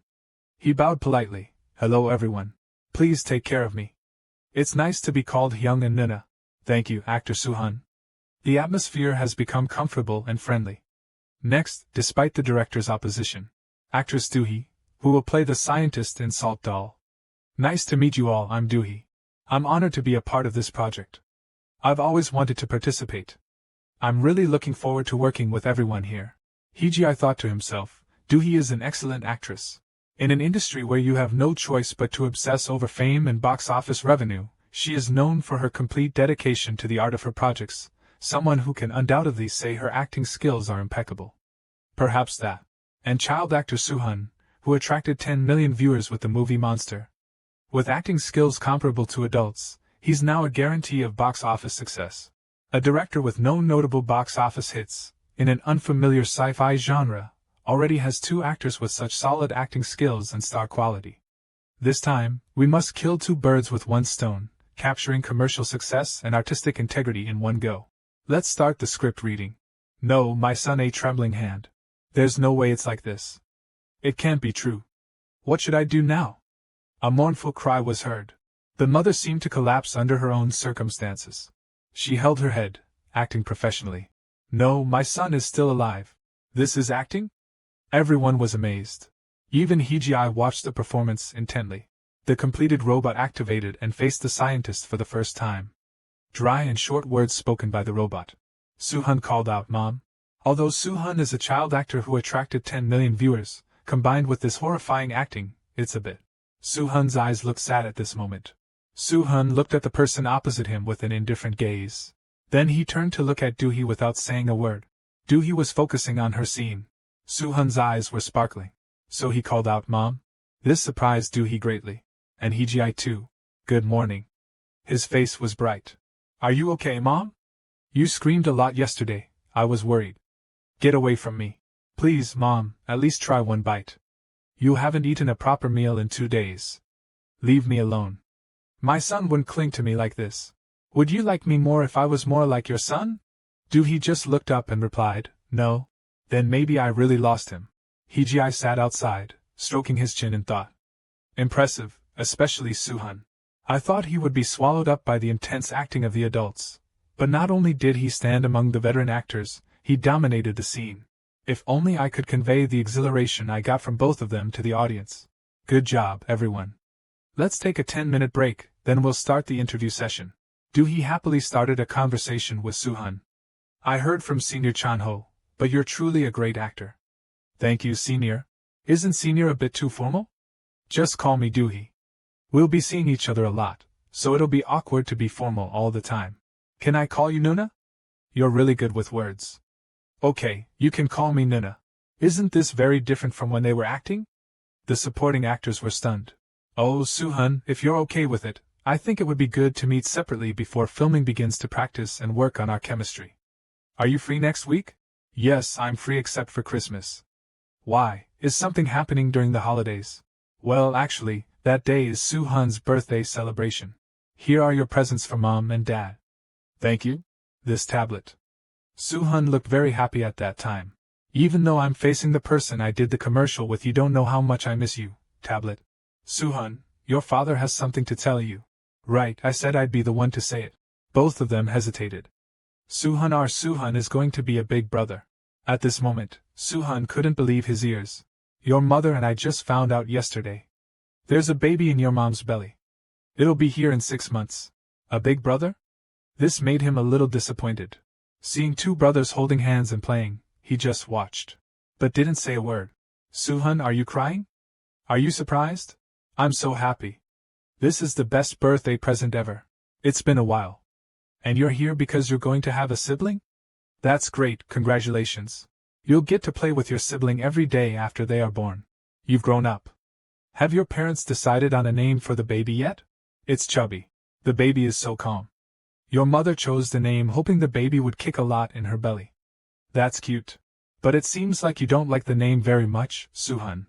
He bowed politely. Hello everyone. Please take care of me. It's nice to be called Hyung and Nuna. Thank you, actor Suhan. The atmosphere has become comfortable and friendly. Next, despite the director's opposition, actress Doohee, who will play the scientist in Salt Doll. Nice to meet you all, I'm Doohee. I'm honored to be a part of this project. I've always wanted to participate. I'm really looking forward to working with everyone here. Hee-ji thought to himself, Doohee is an excellent actress. In an industry where you have no choice but to obsess over fame and box office revenue, she is known for her complete dedication to the art of her projects, someone who can undoubtedly say her acting skills are impeccable. Perhaps that. And child actor Suhan, who attracted 10 million viewers with the movie Monster. With acting skills comparable to adults, he's now a guarantee of box office success. A director with no notable box office hits, in an unfamiliar sci-fi genre, already has 2 actors with such solid acting skills and star quality. This time, we must kill 2 birds with 1 stone, capturing commercial success and artistic integrity in one go. Let's start the script reading. No, my son, a trembling hand. There's no way it's like this. It can't be true. What should I do now? A mournful cry was heard. The mother seemed to collapse under her own circumstances. She held her head, acting professionally. No, my son is still alive. This is acting? Everyone was amazed. Even Hee-ji watched the performance intently. The completed robot activated and faced the scientist for the first time. Dry and short words spoken by the robot. Suhan called out, Mom. Although Suhan is a child actor who attracted 10 million viewers, combined with this horrifying acting, it's a bit. Suhan's eyes looked sad at this moment. Suhan looked at the person opposite him with an indifferent gaze. Then he turned to look at Doohee without saying a word. Doohee was focusing on her scene. Suhan's eyes were sparkling. So he called out, Mom. This surprised Doohee greatly. And Hee-ji too. Good morning. His face was bright. Are you okay, Mom? You screamed a lot yesterday. I was worried. Get away from me. Please, Mom, at least try 1 bite. You haven't eaten a proper meal in 2 days. Leave me alone. My son wouldn't cling to me like this. Would you like me more if I was more like your son? Doohee just looked up and replied, No. Then maybe I really lost him. Hee-ji sat outside, stroking his chin in thought. Impressive, especially Suhan. I thought he would be swallowed up by the intense acting of the adults. But not only did he stand among the veteran actors, he dominated the scene. If only I could convey the exhilaration I got from both of them to the audience. Good job, everyone. Let's take a 10-minute break, then we'll start the interview session. Doohee happily started a conversation with Suhan. I heard from Senior Chanho, but you're truly a great actor. Thank you, Senior. Isn't Senior a bit too formal? Just call me Doohee. We'll be seeing each other a lot, so it'll be awkward to be formal all the time. Can I call you Nuna? You're really good with words. Okay, you can call me Nuna. Isn't this very different from when they were acting? The supporting actors were stunned. Oh, Suhan, if you're okay with it, I think it would be good to meet separately before filming begins to practice and work on our chemistry. Are you free next week? Yes, I'm free except for Christmas. Why, is something happening during the holidays? Well, actually, that day is Suhan's birthday celebration. Here are your presents for Mom and Dad. Thank you. This tablet. Suhan looked very happy at that time. Even though I'm facing the person I did the commercial with, you don't know how much I miss you, tablet. Suhan, your father has something to tell you. Right, I said I'd be the one to say it. Both of them hesitated. Suhan is going to be a big brother. At this moment, Suhan couldn't believe his ears. Your mother and I just found out yesterday. There's a baby in your mom's belly. It'll be here in 6 months. A big brother? This made him a little disappointed. Seeing 2 brothers holding hands and playing, he just watched. But didn't say a word. Suhan, are you crying? Are you surprised? I'm so happy. This is the best birthday present ever. It's been a while. And you're here because you're going to have a sibling? That's great, congratulations. You'll get to play with your sibling every day after they are born. You've grown up. Have your parents decided on a name for the baby yet? It's Chubby. The baby is so calm. Your mother chose the name hoping the baby would kick a lot in her belly. That's cute. But it seems like you don't like the name very much, Suhan.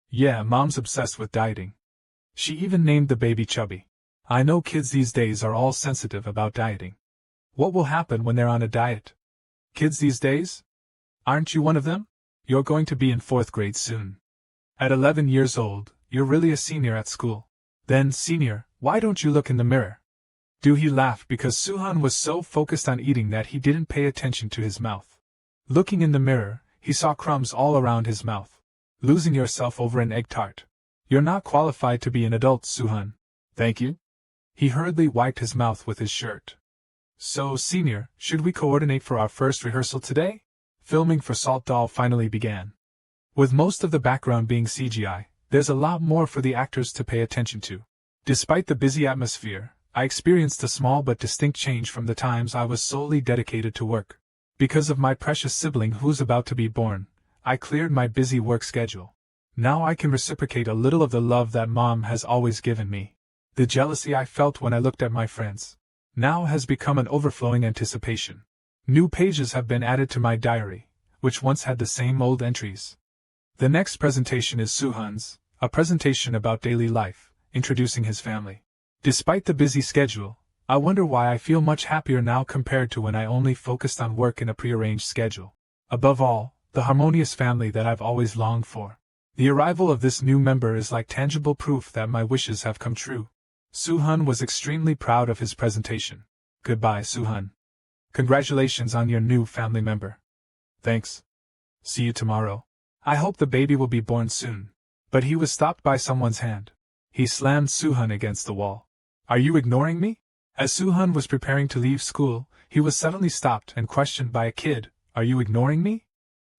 Yeah, Mom's obsessed with dieting. She even named the baby Chubby. I know kids these days are all sensitive about dieting. What will happen when they're on a diet? Kids these days? Aren't you one of them? You're going to be in 4th grade soon. At 11 years old, you're really a senior at school. Then, Senior, why don't you look in the mirror? Doohee laughed because Suhan was so focused on eating that he didn't pay attention to his mouth. Looking in the mirror, he saw crumbs all around his mouth. Losing yourself over an egg tart. You're not qualified to be an adult, Suhan. Thank you. He hurriedly wiped his mouth with his shirt. So, senior, should we coordinate for our first rehearsal today? Filming for Salt Doll finally began. With most of the background being CGI, there's a lot more for the actors to pay attention to. Despite the busy atmosphere, I experienced a small but distinct change from the times I was solely dedicated to work. Because of my precious sibling who's about to be born, I cleared my busy work schedule. Now I can reciprocate a little of the love that Mom has always given me. The jealousy I felt when I looked at my friends now has become an overflowing anticipation. New pages have been added to my diary, which once had the same old entries. The next presentation is Suhan's, a presentation about daily life, introducing his family. Despite the busy schedule, I wonder why I feel much happier now compared to when I only focused on work in a prearranged schedule. Above all, the harmonious family that I've always longed for. The arrival of this new member is like tangible proof that my wishes have come true. Suhan was extremely proud of his presentation. Goodbye, Suhan. Congratulations on your new family member. Thanks. See you tomorrow. I hope the baby will be born soon. But he was stopped by someone's hand. He slammed Suhan against the wall. Are you ignoring me? As Suhan was preparing to leave school, he was suddenly stopped and questioned by a kid. Are you ignoring me?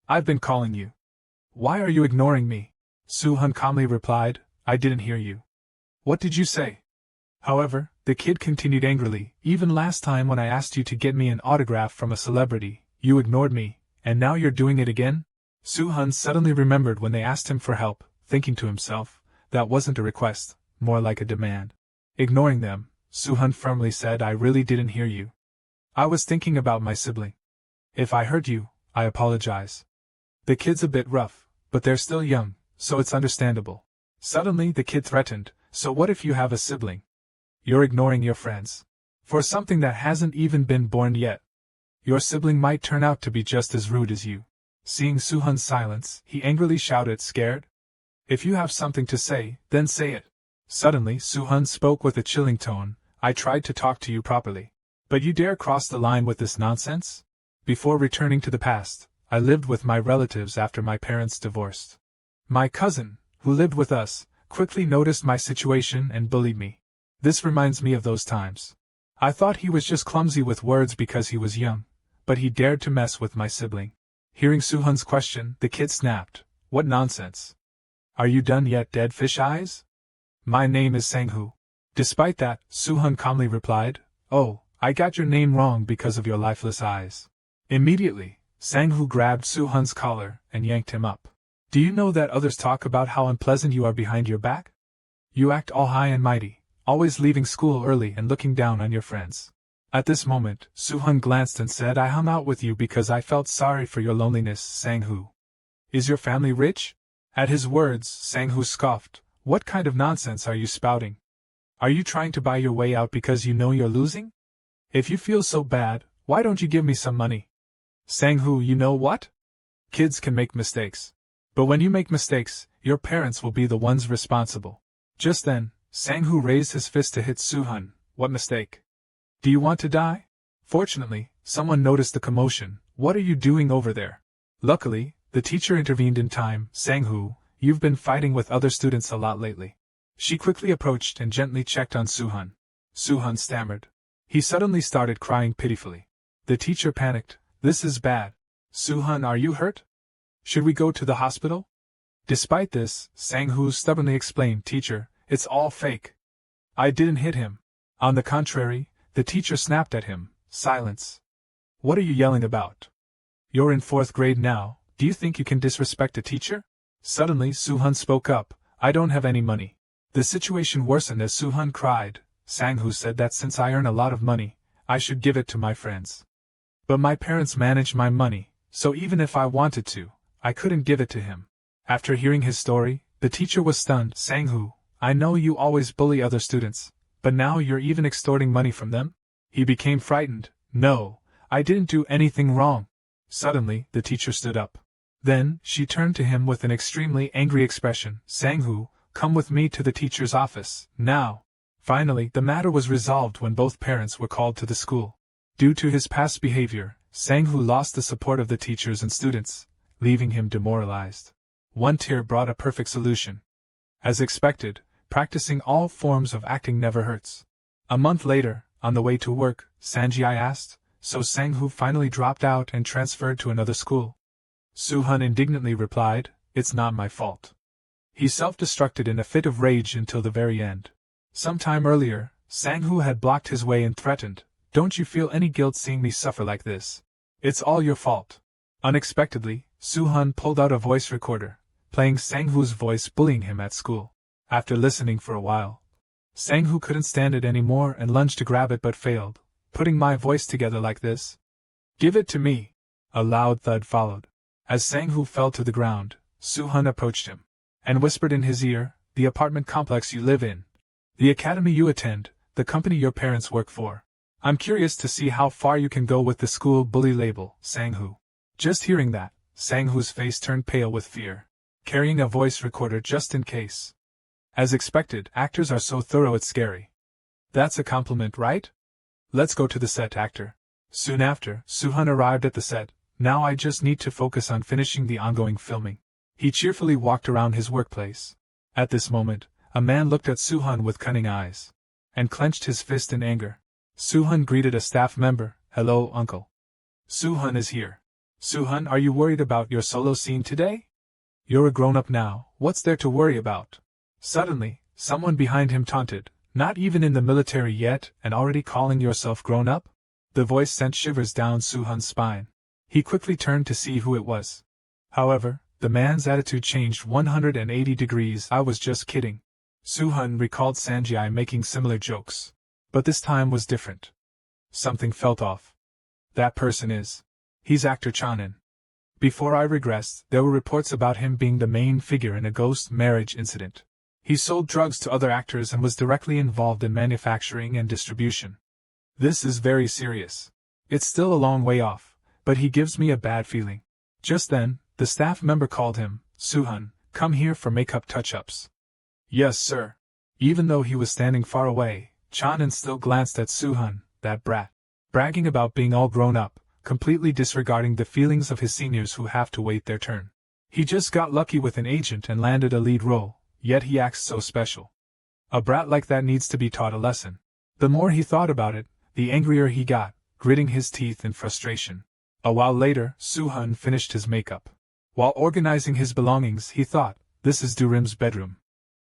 I've been calling you. Why are you ignoring me? Suhan calmly replied, I didn't hear you. What did you say? However, the kid continued angrily, even last time when I asked you to get me an autograph from a celebrity, you ignored me, and now you're doing it again? Suhan suddenly remembered when they asked him for help, thinking to himself, that wasn't a request, more like a demand. Ignoring them, Suhan firmly said, I really didn't hear you. I was thinking about my sibling. If I hurt you, I apologize. The kid's a bit rough, but they're still young, so it's understandable. Suddenly the kid threatened, so what if you have a sibling? You're ignoring your friends. For something that hasn't even been born yet. Your sibling might turn out to be just as rude as you. Seeing Suhan's silence, he angrily shouted, scared? If you have something to say, then say it. Suddenly Suhan spoke with a chilling tone, I tried to talk to you properly. But you dare cross the line with this nonsense? Before returning to the past, I lived with my relatives after my parents divorced. My cousin, who lived with us, quickly noticed my situation and bullied me. This reminds me of those times. I thought he was just clumsy with words because he was young, but he dared to mess with my sibling. Hearing Suhan's question, the kid snapped, what nonsense? Are you done yet, dead fish eyes? My name is Sanghu. Despite that, Suhan calmly replied, oh, I got your name wrong because of your lifeless eyes. Immediately, Sanghu grabbed Suhan's collar and yanked him up. Do you know that others talk about how unpleasant you are behind your back? You act all high and mighty, always leaving school early and looking down on your friends. At this moment, Suhan glanced and said, I hung out with you because I felt sorry for your loneliness, Sanghu. Is your family rich? At his words, Sanghu scoffed, what kind of nonsense are you spouting? Are you trying to buy your way out because you know you're losing? If you feel so bad, why don't you give me some money? Sanghu, you know what? Kids can make mistakes. But when you make mistakes, your parents will be the ones responsible. Just then, Sanghu raised his fist to hit Suhan. What mistake? Do you want to die? Fortunately, someone noticed the commotion. What are you doing over there? Luckily, the teacher intervened in time. Sanghu, you've been fighting with other students a lot lately. She quickly approached and gently checked on Suhan. Suhan stammered. He suddenly started crying pitifully. The teacher panicked. This is bad. Suhan, are you hurt? Should we go to the hospital? Despite this, Sanghu stubbornly explained, Teacher, it's all fake. I didn't hit him. On the contrary, the teacher snapped at him. Silence. What are you yelling about? You're in 4th grade now, do you think you can disrespect a teacher? Suddenly Suhan spoke up, I don't have any money. The situation worsened as Suhan cried. Sanghu said that since I earn a lot of money, I should give it to my friends. But my parents manage my money, so even if I wanted to, I couldn't give it to him. After hearing his story, the teacher was stunned. Sanghu, I know you always bully other students, but now you're even extorting money from them? He became frightened. No, I didn't do anything wrong. Suddenly, the teacher stood up. Then, she turned to him with an extremely angry expression. Sanghu, come with me to the teacher's office, now. Finally, the matter was resolved when both parents were called to the school. Due to his past behavior, Sanghu lost the support of the teachers and students, leaving him demoralized. One tear brought a perfect solution. As expected, practicing all forms of acting never hurts. A month later, on the way to work, Sanji asked, so Sang-hoo finally dropped out and transferred to another school. Suhan indignantly replied, "It's not my fault." He self-destructed in a fit of rage until the very end. Some time earlier, Sang-hoo had blocked his way and threatened, "Don't you feel any guilt seeing me suffer like this? It's all your fault." Unexpectedly, Suhan pulled out a voice recorder, playing Sang-hoo's voice bullying him at school. After listening for a while, Sang-hoo couldn't stand it anymore and lunged to grab it but failed. "Putting my voice together like this? Give it to me!" A loud thud followed. As Sang-hoo fell to the ground, Suhan approached him and whispered in his ear, "The apartment complex you live in, the academy you attend, the company your parents work for. I'm curious to see how far you can go with the school bully label, Sang-hoo." Just hearing that, Sang-hoo's face turned pale with fear, carrying a voice recorder just in case. As expected, actors are so thorough it's scary. "That's a compliment, right? Let's go to the set, actor." Soon after, Suhan arrived at the set. "Now I just need to focus on finishing the ongoing filming." He cheerfully walked around his workplace. At this moment, a man looked at Suhan with cunning eyes and clenched his fist in anger. Suhan greeted a staff member, "Hello, uncle. Suhan is here." "Suhan, are you worried about your solo scene today? You're a grown-up now, what's there to worry about?" Suddenly, someone behind him taunted, "Not even in the military yet, and already calling yourself grown-up?" The voice sent shivers down Suhan's spine. He quickly turned to see who it was. However, the man's attitude changed 180 degrees. "I was just kidding." Suhan recalled Sanji making similar jokes. But this time was different. Something felt off. "That person is. He's actor Chanin. Before I regressed, there were reports about him being the main figure in a ghost marriage incident. He sold drugs to other actors and was directly involved in manufacturing and distribution. This is very serious. It's still a long way off, but he gives me a bad feeling." Just then, the staff member called him, "Suhan, come here for makeup touch-ups." "Yes, sir." Even though he was standing far away, Chanin still glanced at Suhan, that brat, bragging about being all grown up, completely disregarding the feelings of his seniors who have to wait their turn. He just got lucky with an agent and landed a lead role, yet he acts so special. A brat like that needs to be taught a lesson. The more he thought about it, the angrier he got, gritting his teeth in frustration. A while later, Suhan finished his makeup. While organizing his belongings, he thought, "This is Durim's bedroom.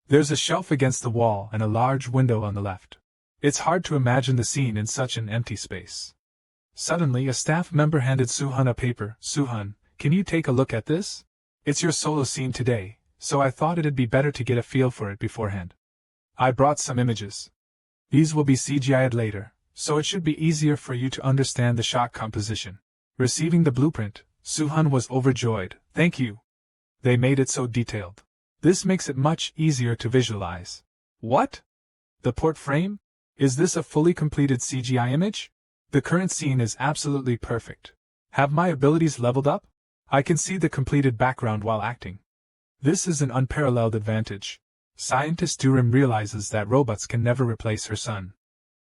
There's a shelf against the wall and a large window on the left. It's hard to imagine the scene in such an empty space." Suddenly, a staff member handed Suhan a paper. "Suhan, can you take a look at this? It's your solo scene today, so I thought it'd be better to get a feel for it beforehand. I brought some images. These will be CGI'd later, so it should be easier for you to understand the shot composition." Receiving the blueprint, Suhan was overjoyed. "Thank you. They made it so detailed. This makes it much easier to visualize." "What? The port frame? Is this a fully completed CGI image? The current scene is absolutely perfect. Have my abilities leveled up? I can see the completed background while acting. This is an unparalleled advantage." Scientist Durim realizes that robots can never replace her son.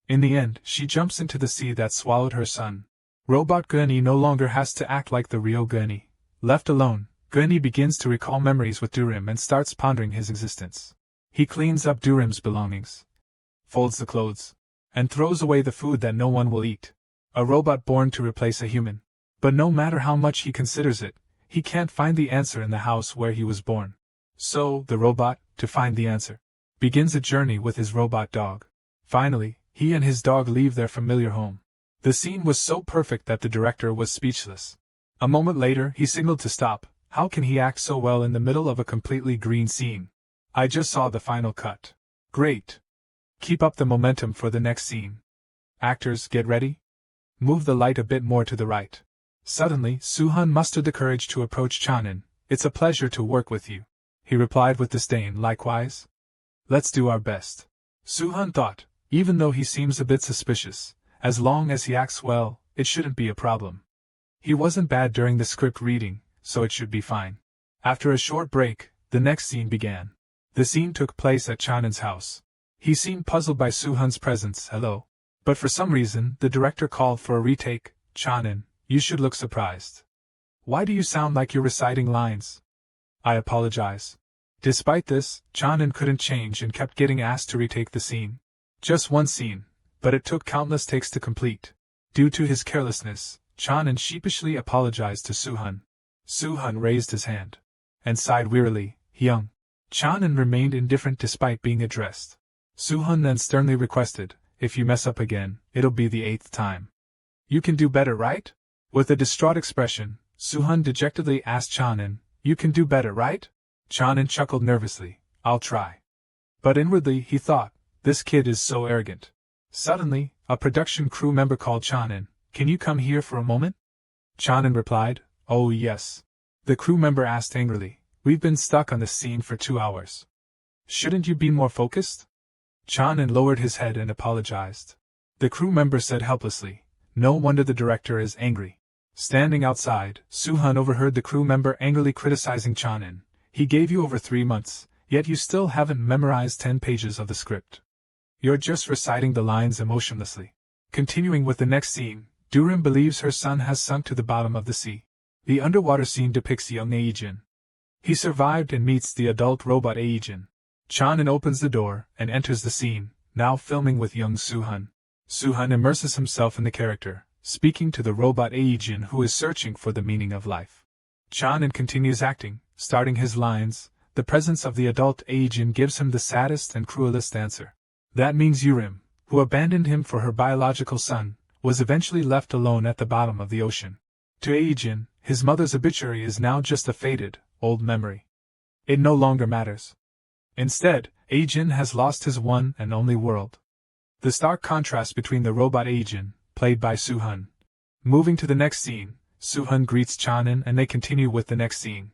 In the end, she jumps into the sea that swallowed her son. Robot Gurney no longer has to act like the real Gurney. Left alone, Gurney begins to recall memories with Durim and starts pondering his existence. He cleans up Durim's belongings, folds the clothes, and throws away the food that no one will eat. A robot born to replace a human. But no matter how much he considers it, he can't find the answer in the house where he was born. So, the robot, to find the answer, begins a journey with his robot dog. Finally, he and his dog leave their familiar home. The scene was so perfect that the director was speechless. A moment later, he signaled to stop. How can he act so well in the middle of a completely green scene? I just saw the final cut. Great. Keep up the momentum for the next scene. Actors, get ready. Move the light a bit more to the right. Suddenly, Suhan mustered the courage to approach Chanin. "It's a pleasure to work with you," he replied with disdain. "Likewise. Let's do our best." Suhan thought, even though he seems a bit suspicious, as long as he acts well, it shouldn't be a problem. He wasn't bad during the script reading, so it should be fine. After a short break, the next scene began. The scene took place at Chanin's house. He seemed puzzled by Suhan's presence. "Hello." But for some reason, the director called for a retake. "Chanin, you should look surprised. Why do you sound like you're reciting lines?" I apologize. Despite this, Chanin couldn't change and kept getting asked to retake the scene. Just one scene, but it took countless takes to complete. Due to his carelessness, Chanin sheepishly apologized to Suhan. Suhan raised his hand and sighed wearily. Young. Chanin remained indifferent despite being addressed. Suhan then sternly requested, if you mess up again, it'll be the 8th time. You can do better, right? With a distraught expression, Suhan dejectedly asked Chanin, you can do better, right? Chanin chuckled nervously, I'll try. But inwardly he thought, this kid is so arrogant. Suddenly, a production crew member called Chanin, can you come here for a moment? Chanin replied, oh yes. The crew member asked angrily, we've been stuck on this scene for 2 hours. Shouldn't you be more focused? Chanin lowered his head and apologized. The crew member said helplessly, no wonder the director is angry. Standing outside, Suhan overheard the crew member angrily criticizing Chanin. He gave you over 3 months, yet you still haven't memorized 10 pages of the script. You're just reciting the lines emotionlessly. Continuing with the next scene, Durim believes her son has sunk to the bottom of the sea. The underwater scene depicts young Aijin. He survived and meets the adult robot Aijin. Chanin opens the door and enters the scene, now filming with young Suhan. Suhan immerses himself in the character, speaking to the robot Aijin who is searching for the meaning of life. Chanin continues acting, starting his lines. The presence of the adult Aijin gives him the saddest and cruelest answer. That means Yurim, who abandoned him for her biological son, was eventually left alone at the bottom of the ocean. To Aijin, his mother's obituary is now just a faded, old memory. It no longer matters. Instead, Aijin has lost his one and only world. The stark contrast between the robot Aijin, played by Suhan. Moving to the next scene, Suhan greets Chanin and they continue with the next scene.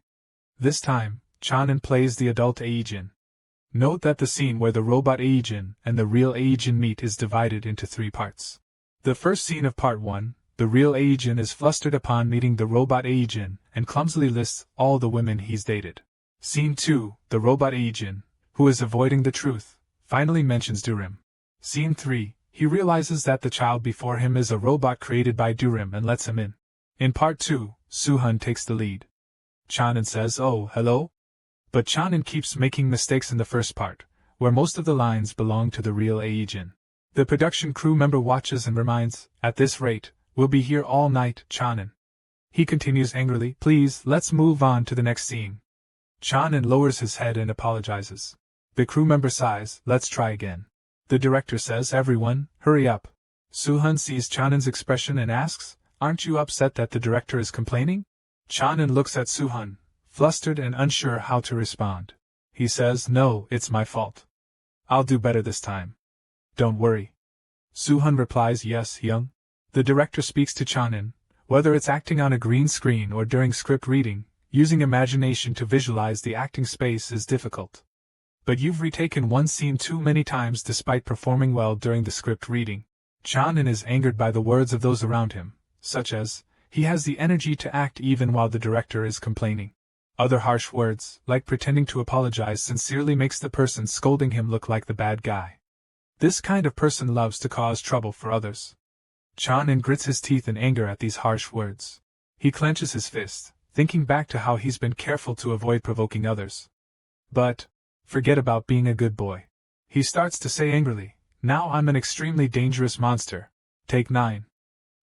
This time, Chanin plays the adult Aijin. Note that the scene where the robot Aijin and the real Aijin meet is divided into 3 parts. The first scene of part 1, the real Aijin is flustered upon meeting the robot Aijin and clumsily lists all the women he's dated. Scene 2, the robot Aijin, who is avoiding the truth, finally mentions Durim. Scene 3, he realizes that the child before him is a robot created by Durim and lets him in. In part 2, Suhan takes the lead. Chanin says, oh, hello? But Chanin keeps making mistakes in the first part, where most of the lines belong to the real Aijin. The production crew member watches and reminds, at this rate, we'll be here all night, Chanin. He continues angrily, please, let's move on to the next scene. Chanin lowers his head and apologizes. The crew member sighs, let's try again. The director says, everyone, hurry up. Suhan sees Chanin's expression and asks, aren't you upset that the director is complaining? Chanin looks at Suhan, flustered and unsure how to respond. He says, no, it's my fault. I'll do better this time. Don't worry. Suhan replies, yes, young. The director speaks to Chanin, whether it's acting on a green screen or during script reading, using imagination to visualize the acting space is difficult. But you've retaken one scene too many times despite performing well during the script reading. Chanin is angered by the words of those around him, such as, he has the energy to act even while the director is complaining. Other harsh words, like pretending to apologize sincerely, makes the person scolding him look like the bad guy. This kind of person loves to cause trouble for others. Chanin grits his teeth in anger at these harsh words. He clenches his fist, thinking back to how he's been careful to avoid provoking others. But, forget about being a good boy. He starts to say angrily, now I'm an extremely dangerous monster. Take 9.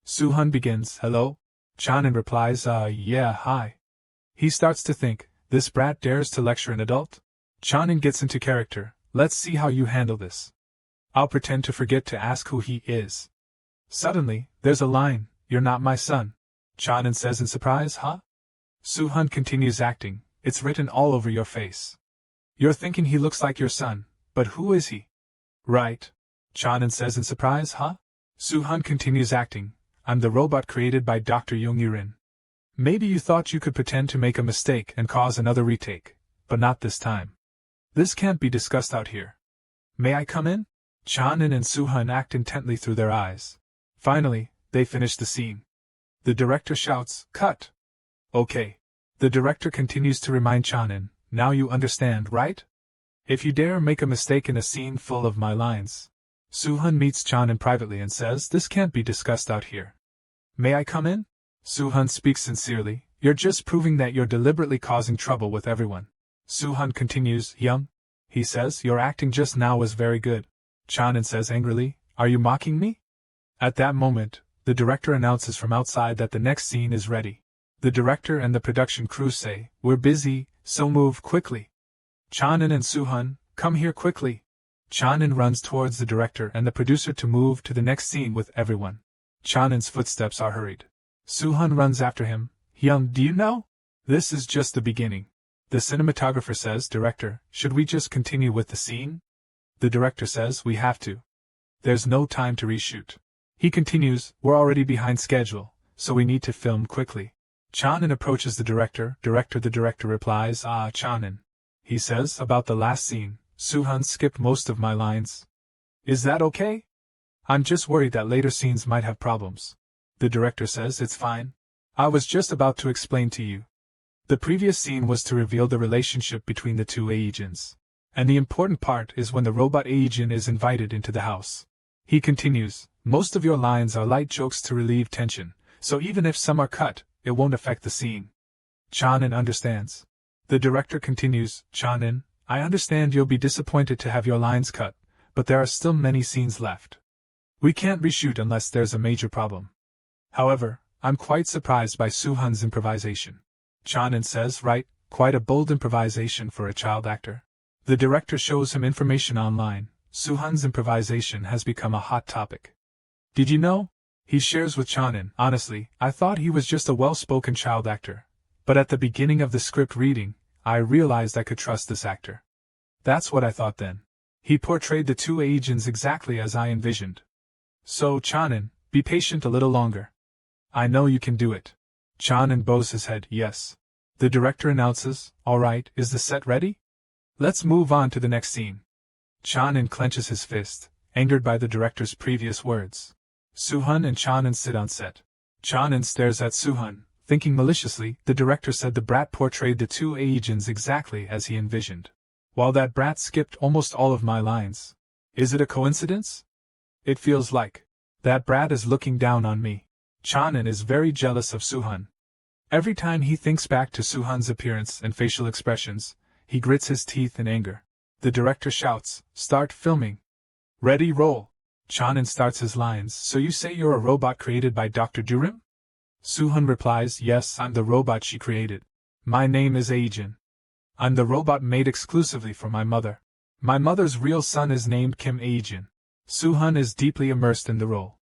Suhan begins, hello? Chanin replies, yeah, hi. He starts to think, this brat dares to lecture an adult? Chanin gets into character, let's see how you handle this. I'll pretend to forget to ask who he is. Suddenly, there's a line, you're not my son. Chanin says in surprise, huh? Suhan continues acting, it's written all over your face. You're thinking he looks like your son, but who is he? Right. Chanin says in surprise, huh? Suhan continues acting, I'm the robot created by Dr. Young-Yurin. Maybe you thought you could pretend to make a mistake and cause another retake, but not this time. This can't be discussed out here. May I come in? Chanin and Suhan act intently through their eyes. Finally, they finish the scene. The director shouts, cut. Okay. The director continues to remind Chanin, now you understand, right? If you dare make a mistake in a scene full of my lines. Suhan meets Chanin privately and says, this can't be discussed out here. May I come in? Suhan speaks sincerely, You're just proving that you're deliberately causing trouble with everyone. Suhan continues, Young. He says, your acting just now was very good. Chanin says angrily, are you mocking me? At that moment, the director announces from outside that the next scene is ready. The director and the production crew say, we're busy, so move quickly. Chanin and Suhan, come here quickly. Chanin runs towards the director and the producer to move to the next scene with everyone. Chanin's footsteps are hurried. Suhan runs after him. Young, do you know? This is just the beginning. The cinematographer says, Director, should we just continue with the scene? The director says, we have to. There's no time to reshoot. He continues, we're already behind schedule, so we need to film quickly. Chanin approaches the director. The director replies, Chanin. He says, about the last scene, Suhan skipped most of my lines. Is that okay? I'm just worried that later scenes might have problems. The director says, it's fine. I was just about to explain to you. The previous scene was to reveal the relationship between the two agents. And the important part is when the robot agent is invited into the house. He continues, most of your lines are light jokes to relieve tension, so even if some are cut, it won't affect the scene. Chanin understands. The director continues, Chanin, I understand you'll be disappointed to have your lines cut, but there are still many scenes left. We can't reshoot unless there's a major problem. However, I'm quite surprised by Suhan's improvisation. Chanin says, right, quite a bold improvisation for a child actor. The director shows him information online. Suhan's improvisation has become a hot topic. Did you know? He shares with Chanin, honestly, I thought he was just a well-spoken child actor. But at the beginning of the script reading, I realized I could trust this actor. That's what I thought then. He portrayed the two agents exactly as I envisioned. So, Chanin, be patient a little longer. I know you can do it. Chanin bows his head, yes. The director announces, all right, is the set ready? Let's move on to the next scene. Chanin clenches his fist, angered by the director's previous words. Suhan and Chanin sit on set. Chanin stares at Suhan, thinking maliciously, the director said the brat portrayed the two agents exactly as he envisioned. While that brat skipped almost all of my lines. Is it a coincidence? It feels like. That brat is looking down on me. Chanin is very jealous of Suhan. Every time he thinks back to Suhan's appearance and facial expressions, he grits his teeth in anger. The director shouts, start filming. Ready, roll. Chanin starts his lines, so you say you're a robot created by Dr. Durim? Suhan replies, yes, I'm the robot she created. My name is Ajin. I'm the robot made exclusively for my mother. My mother's real son is named Kim Ajin. Suhan is deeply immersed in the role.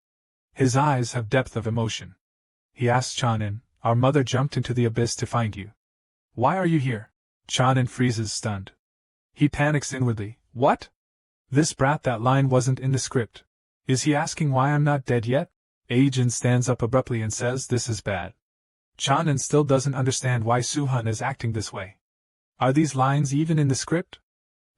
His eyes have depth of emotion. He asks Chanin, our mother jumped into the abyss to find you. Why are you here? Chanin freezes stunned. He panics inwardly. What? This brat, that line wasn't in the script. Is he asking why I'm not dead yet? Ajin stands up abruptly and says this is bad. Chanin still doesn't understand why Suhan is acting this way. Are these lines even in the script?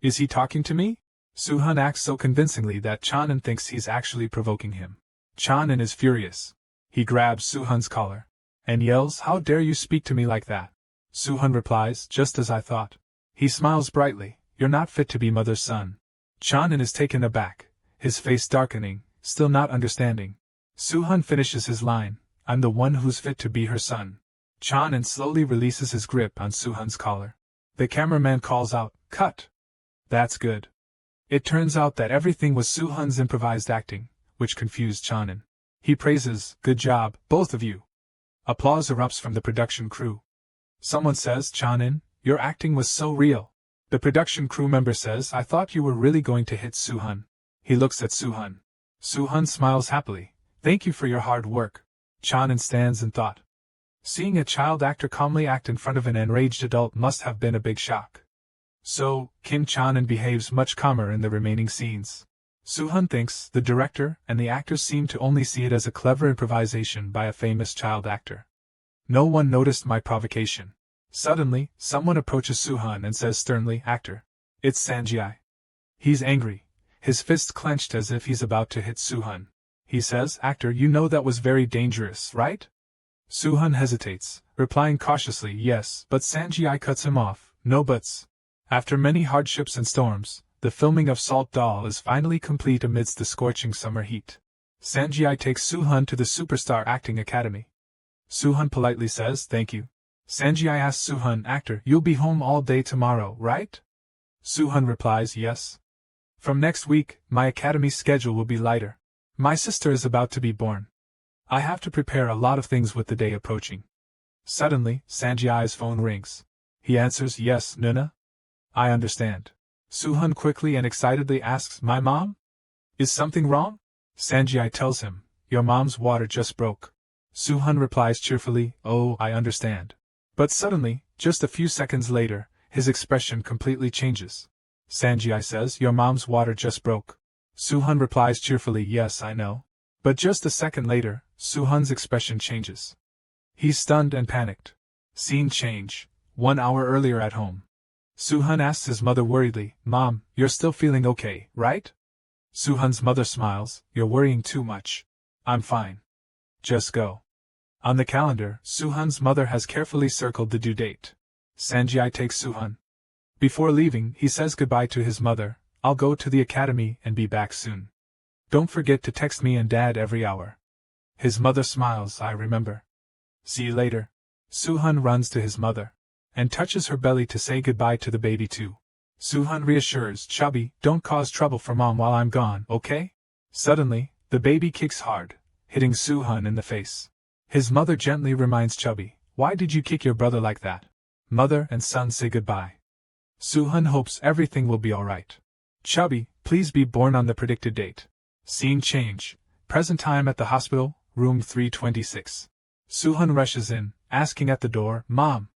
Is he talking to me? Suhan acts so convincingly that Chanin thinks he's actually provoking him. Chanin is furious. He grabs Suhan's collar and yells, how dare you speak to me like that? Suhan replies, just as I thought. He smiles brightly, you're not fit to be mother's son. Chanin is taken aback, his face darkening, still not understanding. Suhan finishes his line, I'm the one who's fit to be her son. Chanin slowly releases his grip on Suhan's collar. The cameraman calls out, cut! That's good. It turns out that everything was Suhan's improvised acting, which confused Chanin. He praises, good job, both of you. Applause erupts from the production crew. Someone says, Chanin, your acting was so real. The production crew member says, I thought you were really going to hit Suhan. He looks at Suhan. Suhan smiles happily. Thank you for your hard work. Chanin stands in thought. Seeing a child actor calmly act in front of an enraged adult must have been a big shock. So, Kim Chanin behaves much calmer in the remaining scenes. Suhan thinks the director and the actors seem to only see it as a clever improvisation by a famous child actor. No one noticed my provocation. Suddenly, someone approaches Suhan and says sternly, actor. It's Sanjay. He's angry, his fist clenched as if he's about to hit Suhan. He says, actor, you know that was very dangerous, right? Suhan hesitates, replying cautiously, yes, but Sanjay cuts him off, no buts. After many hardships and storms, the filming of Salt Doll is finally complete amidst the scorching summer heat. Sanjay takes Suhan to the Superstar Acting Academy. Suhan politely says, thank you. Sanjay asks Suhan, actor, you'll be home all day tomorrow, right? Suhan replies, yes. From next week, my academy schedule will be lighter. My sister is about to be born. I have to prepare a lot of things with the day approaching. Suddenly, Sanjay's phone rings. He answers, yes, Nuna? I understand. Suhan quickly and excitedly asks, my mom? Is something wrong? Sanjay tells him, your mom's water just broke. Suhan replies cheerfully, oh, I understand. But suddenly, just a few seconds later, his expression completely changes. Sanjay says, your mom's water just broke. Suhan replies cheerfully, yes, I know. But just a second later, Suhan's expression changes. He's stunned and panicked. Scene change. 1 hour earlier at home. Suhan asks his mother worriedly, Mom, you're still feeling okay, right? Suhan's mother smiles, you're worrying too much. I'm fine. Just go. On the calendar, Suhan's mother has carefully circled the due date. Sanjay takes Suhan. Before leaving, he says goodbye to his mother, I'll go to the academy and be back soon. Don't forget to text me and Dad every hour. His mother smiles, I remember. See you later. Suhan runs to his mother and touches her belly to say goodbye to the baby too. Suhan reassures, Chubby, don't cause trouble for Mom while I'm gone, okay? Suddenly, the baby kicks hard, hitting Suhan in the face. His mother gently reminds Chubby, why did you kick your brother like that? Mother and son say goodbye. Suhan hopes everything will be alright. Chubby, please be born on the predicted date. Scene change. Present time at the hospital, room 326. Suhan rushes in, asking at the door, Mom,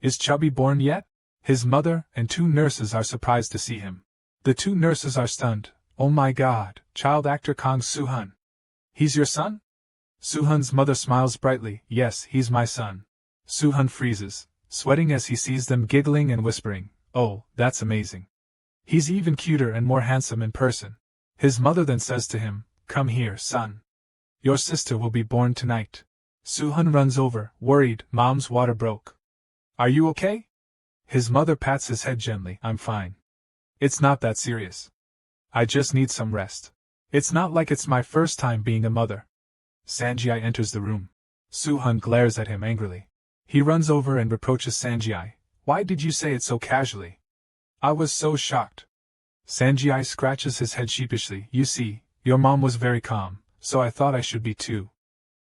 is Chubby born yet? His mother and 2 nurses are surprised to see him. The 2 nurses are stunned. Oh my God, child actor Kang Suhan. He's your son? Suhan's mother smiles brightly, yes, he's my son. Suhan freezes, sweating as he sees them giggling and whispering, oh, that's amazing. He's even cuter and more handsome in person. His mother then says to him, come here, son. Your sister will be born tonight. Suhan runs over, worried, Mom's water broke. Are you okay? His mother pats his head gently, I'm fine. It's not that serious. I just need some rest. It's not like it's my first time being a mother. Sanjay enters the room. Suhan glares at him angrily. He runs over and reproaches Sanjay, why did you say it so casually? I was so shocked. Sanjay scratches his head sheepishly, you see, your mom was very calm, so I thought I should be too.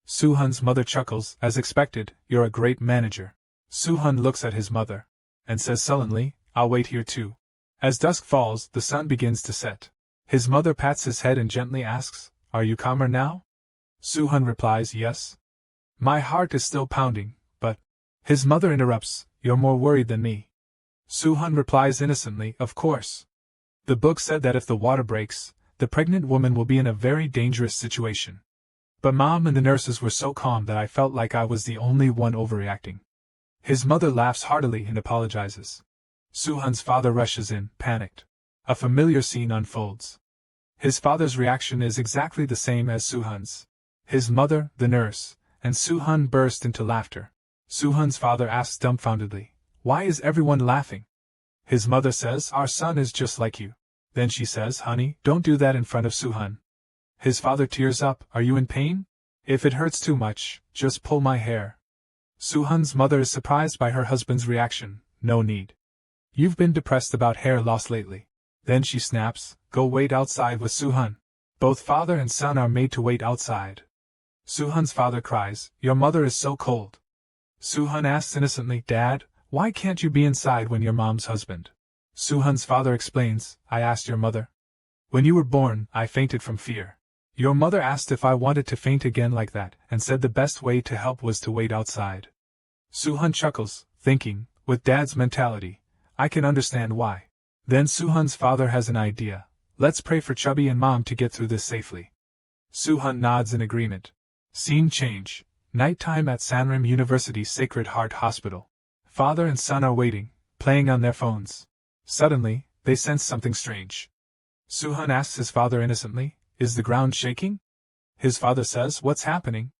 Suhan's mother chuckles, as expected, you're a great manager. Suhan looks at his mother and says sullenly, I'll wait here too. As dusk falls, the sun begins to set. His mother pats his head and gently asks, are you calmer now? Suhan replies, yes. My heart is still pounding, but... His mother interrupts, you're more worried than me. Suhan replies innocently, of course. The book said that if the water breaks, the pregnant woman will be in a very dangerous situation. But Mom and the nurses were so calm that I felt like I was the only one overreacting. His mother laughs heartily and apologizes. Suhan's father rushes in, panicked. A familiar scene unfolds. His father's reaction is exactly the same as Suhan's. His mother, the nurse, and Suhan burst into laughter. Suhan's father asks dumbfoundedly, why is everyone laughing? His mother says, our son is just like you. Then she says, honey, don't do that in front of Suhan. His father tears up, are you in pain? If it hurts too much, just pull my hair. Suhan's mother is surprised by her husband's reaction, no need. You've been depressed about hair loss lately. Then she snaps, go wait outside with Suhan. Both father and son are made to wait outside. Suhan's father cries, your mother is so cold. Suhan asks innocently, Dad, why can't you be inside when you're Mom's husband? Suhan's father explains, I asked your mother. When you were born, I fainted from fear. Your mother asked if I wanted to faint again like that, and said the best way to help was to wait outside. Suhan chuckles, thinking, with Dad's mentality, I can understand why. Then Suhan's father has an idea. Let's pray for Chubby and Mom to get through this safely. Suhan nods in agreement. Scene change. Nighttime at Sanram University Sacred Heart Hospital. Father and son are waiting, playing on their phones. Suddenly, they sense something strange. Suhan asks his father innocently, is the ground shaking? His father says, what's happening?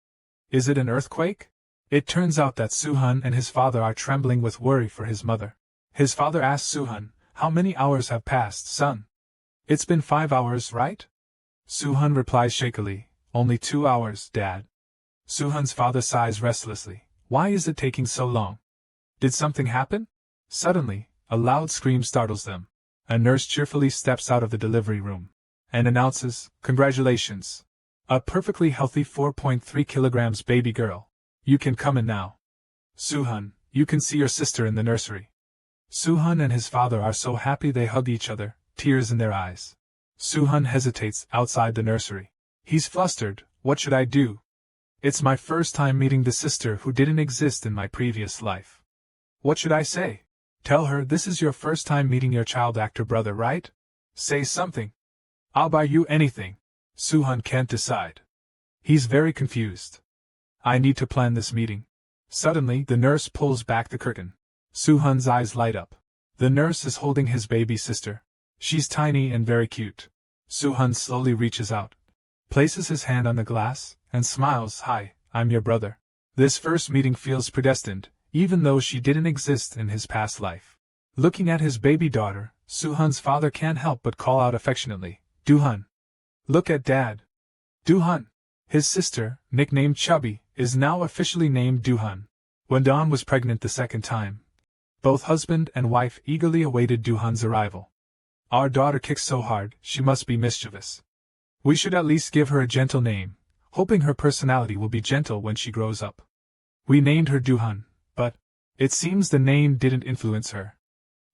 Is it an earthquake? It turns out that Suhan and his father are trembling with worry for his mother. His father asks Suhan, how many hours have passed, son? It's been 5 hours, right? Suhan replies shakily, only 2 hours, Dad. Suhan's father sighs restlessly. Why is it taking so long? Did something happen? Suddenly, a loud scream startles them. A nurse cheerfully steps out of the delivery room and announces, "Congratulations! A perfectly healthy 4.3 kilograms baby girl. You can come in now. Suhan, you can see your sister in the nursery." Suhan and his father are so happy they hug each other, tears in their eyes. Suhan hesitates outside the nursery. He's flustered. What should I do? It's my first time meeting the sister who didn't exist in my previous life. What should I say? Tell her this is your first time meeting your child actor brother, right? Say something. I'll buy you anything. Suhan can't decide. He's very confused. I need to plan this meeting. Suddenly, the nurse pulls back the curtain. Suhan's eyes light up. The nurse is holding his baby sister. She's tiny and very cute. Suhan slowly reaches out, places his hand on the glass, and smiles. "Hi, I'm your brother." This first meeting feels predestined, even though she didn't exist in his past life. Looking at his baby daughter, Suhan's father can't help but call out affectionately, "Duhan. Look at Dad." Duhan. His sister, nicknamed Chubby, is now officially named Duhan. When Dawn was pregnant the second time, both husband and wife eagerly awaited Duhan's arrival. "Our daughter kicks so hard, she must be mischievous. We should at least give her a gentle name, hoping her personality will be gentle when she grows up. We named her Duhan, but it seems the name didn't influence her."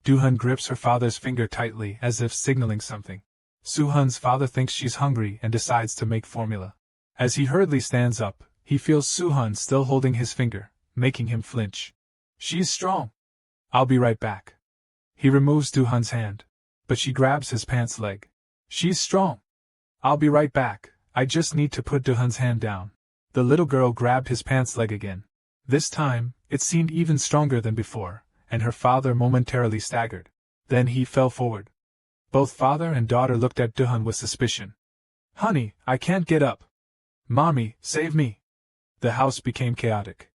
Duhan grips her father's finger tightly as if signaling something. Suhan's father thinks she's hungry and decides to make formula. As he hurriedly stands up, he feels Suhan still holding his finger, making him flinch. "She's strong. I'll be right back." He removes Duhan's hand, but she grabs his pants leg. "She's strong. I'll be right back, I just need to put Duhan's hand down." The little girl grabbed his pants leg again. This time, it seemed even stronger than before, and her father momentarily staggered. Then he fell forward. Both father and daughter looked at Duhan with suspicion. "Honey, I can't get up. Mommy, save me." The house became chaotic.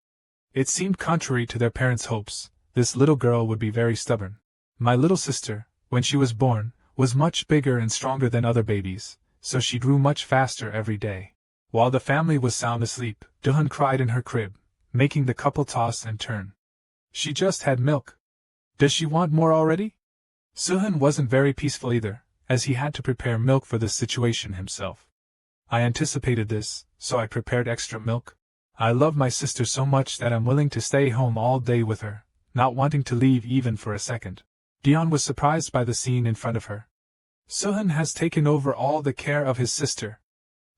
It seemed contrary to their parents' hopes. This little girl would be very stubborn. "My little sister, when she was born, was much bigger and stronger than other babies, so she grew much faster every day." While the family was sound asleep, Duhan cried in her crib, making the couple toss and turn. "She just had milk. Does she want more already?" Suhan wasn't very peaceful either, as he had to prepare milk for this situation himself. "I anticipated this, so I prepared extra milk. I love my sister so much that I'm willing to stay home all day with her, not wanting to leave even for a second." Dion was surprised by the scene in front of her. Suhan has taken over all the care of his sister.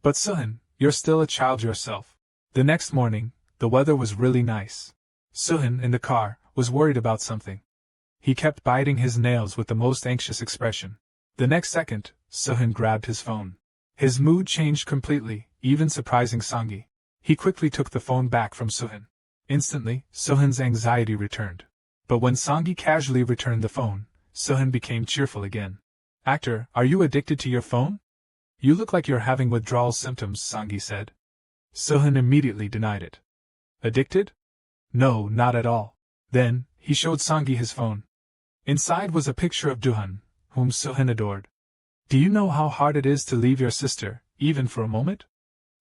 "But Suhan, you're still a child yourself." The next morning, the weather was really nice. Suhan, in the car, was worried about something. He kept biting his nails with the most anxious expression. The next second, Suhan grabbed his phone. His mood changed completely, even surprising Songi. He quickly took the phone back from Suhan. Instantly, Suhan's anxiety returned. But when Songi casually returned the phone, Suhan became cheerful again. "Actor, are you addicted to your phone? You look like you're having withdrawal symptoms," Songi said. Suhan immediately denied it. "Addicted? No, not at all." Then, he showed Songi his phone. Inside was a picture of Duhan, whom Suhan adored. "Do you know how hard it is to leave your sister, even for a moment?"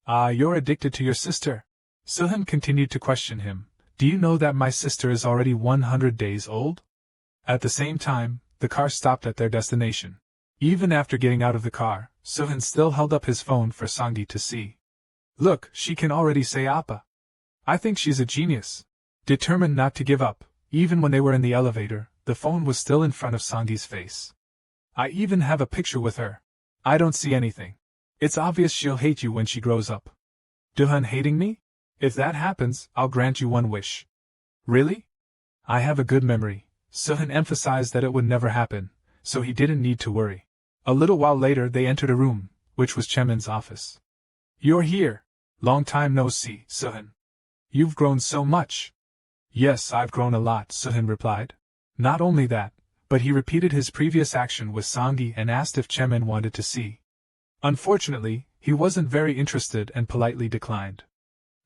"Ah, you're addicted to your sister?" Suhan continued to question him. "Do you know that my sister is already 100 days old?" At the same time, the car stopped at their destination. Even after getting out of the car, Suhan still held up his phone for Songi to see. "Look, she can already say Appa. I think she's a genius." Determined not to give up, even when they were in the elevator, the phone was still in front of Songi's face. "I even have a picture with her. I don't see anything. It's obvious she'll hate you when she grows up." "Duhan hating me? If that happens, I'll grant you one wish." "Really?" "I have a good memory." Suhan emphasized that it would never happen, so he didn't need to worry. A little while later they entered a room, which was Chemin's office. "You're here. Long time no see, Suhan. You've grown so much." "Yes, I've grown a lot," Suhan replied. Not only that, but he repeated his previous action with Songi and asked if Chemin wanted to see. Unfortunately, he wasn't very interested and politely declined.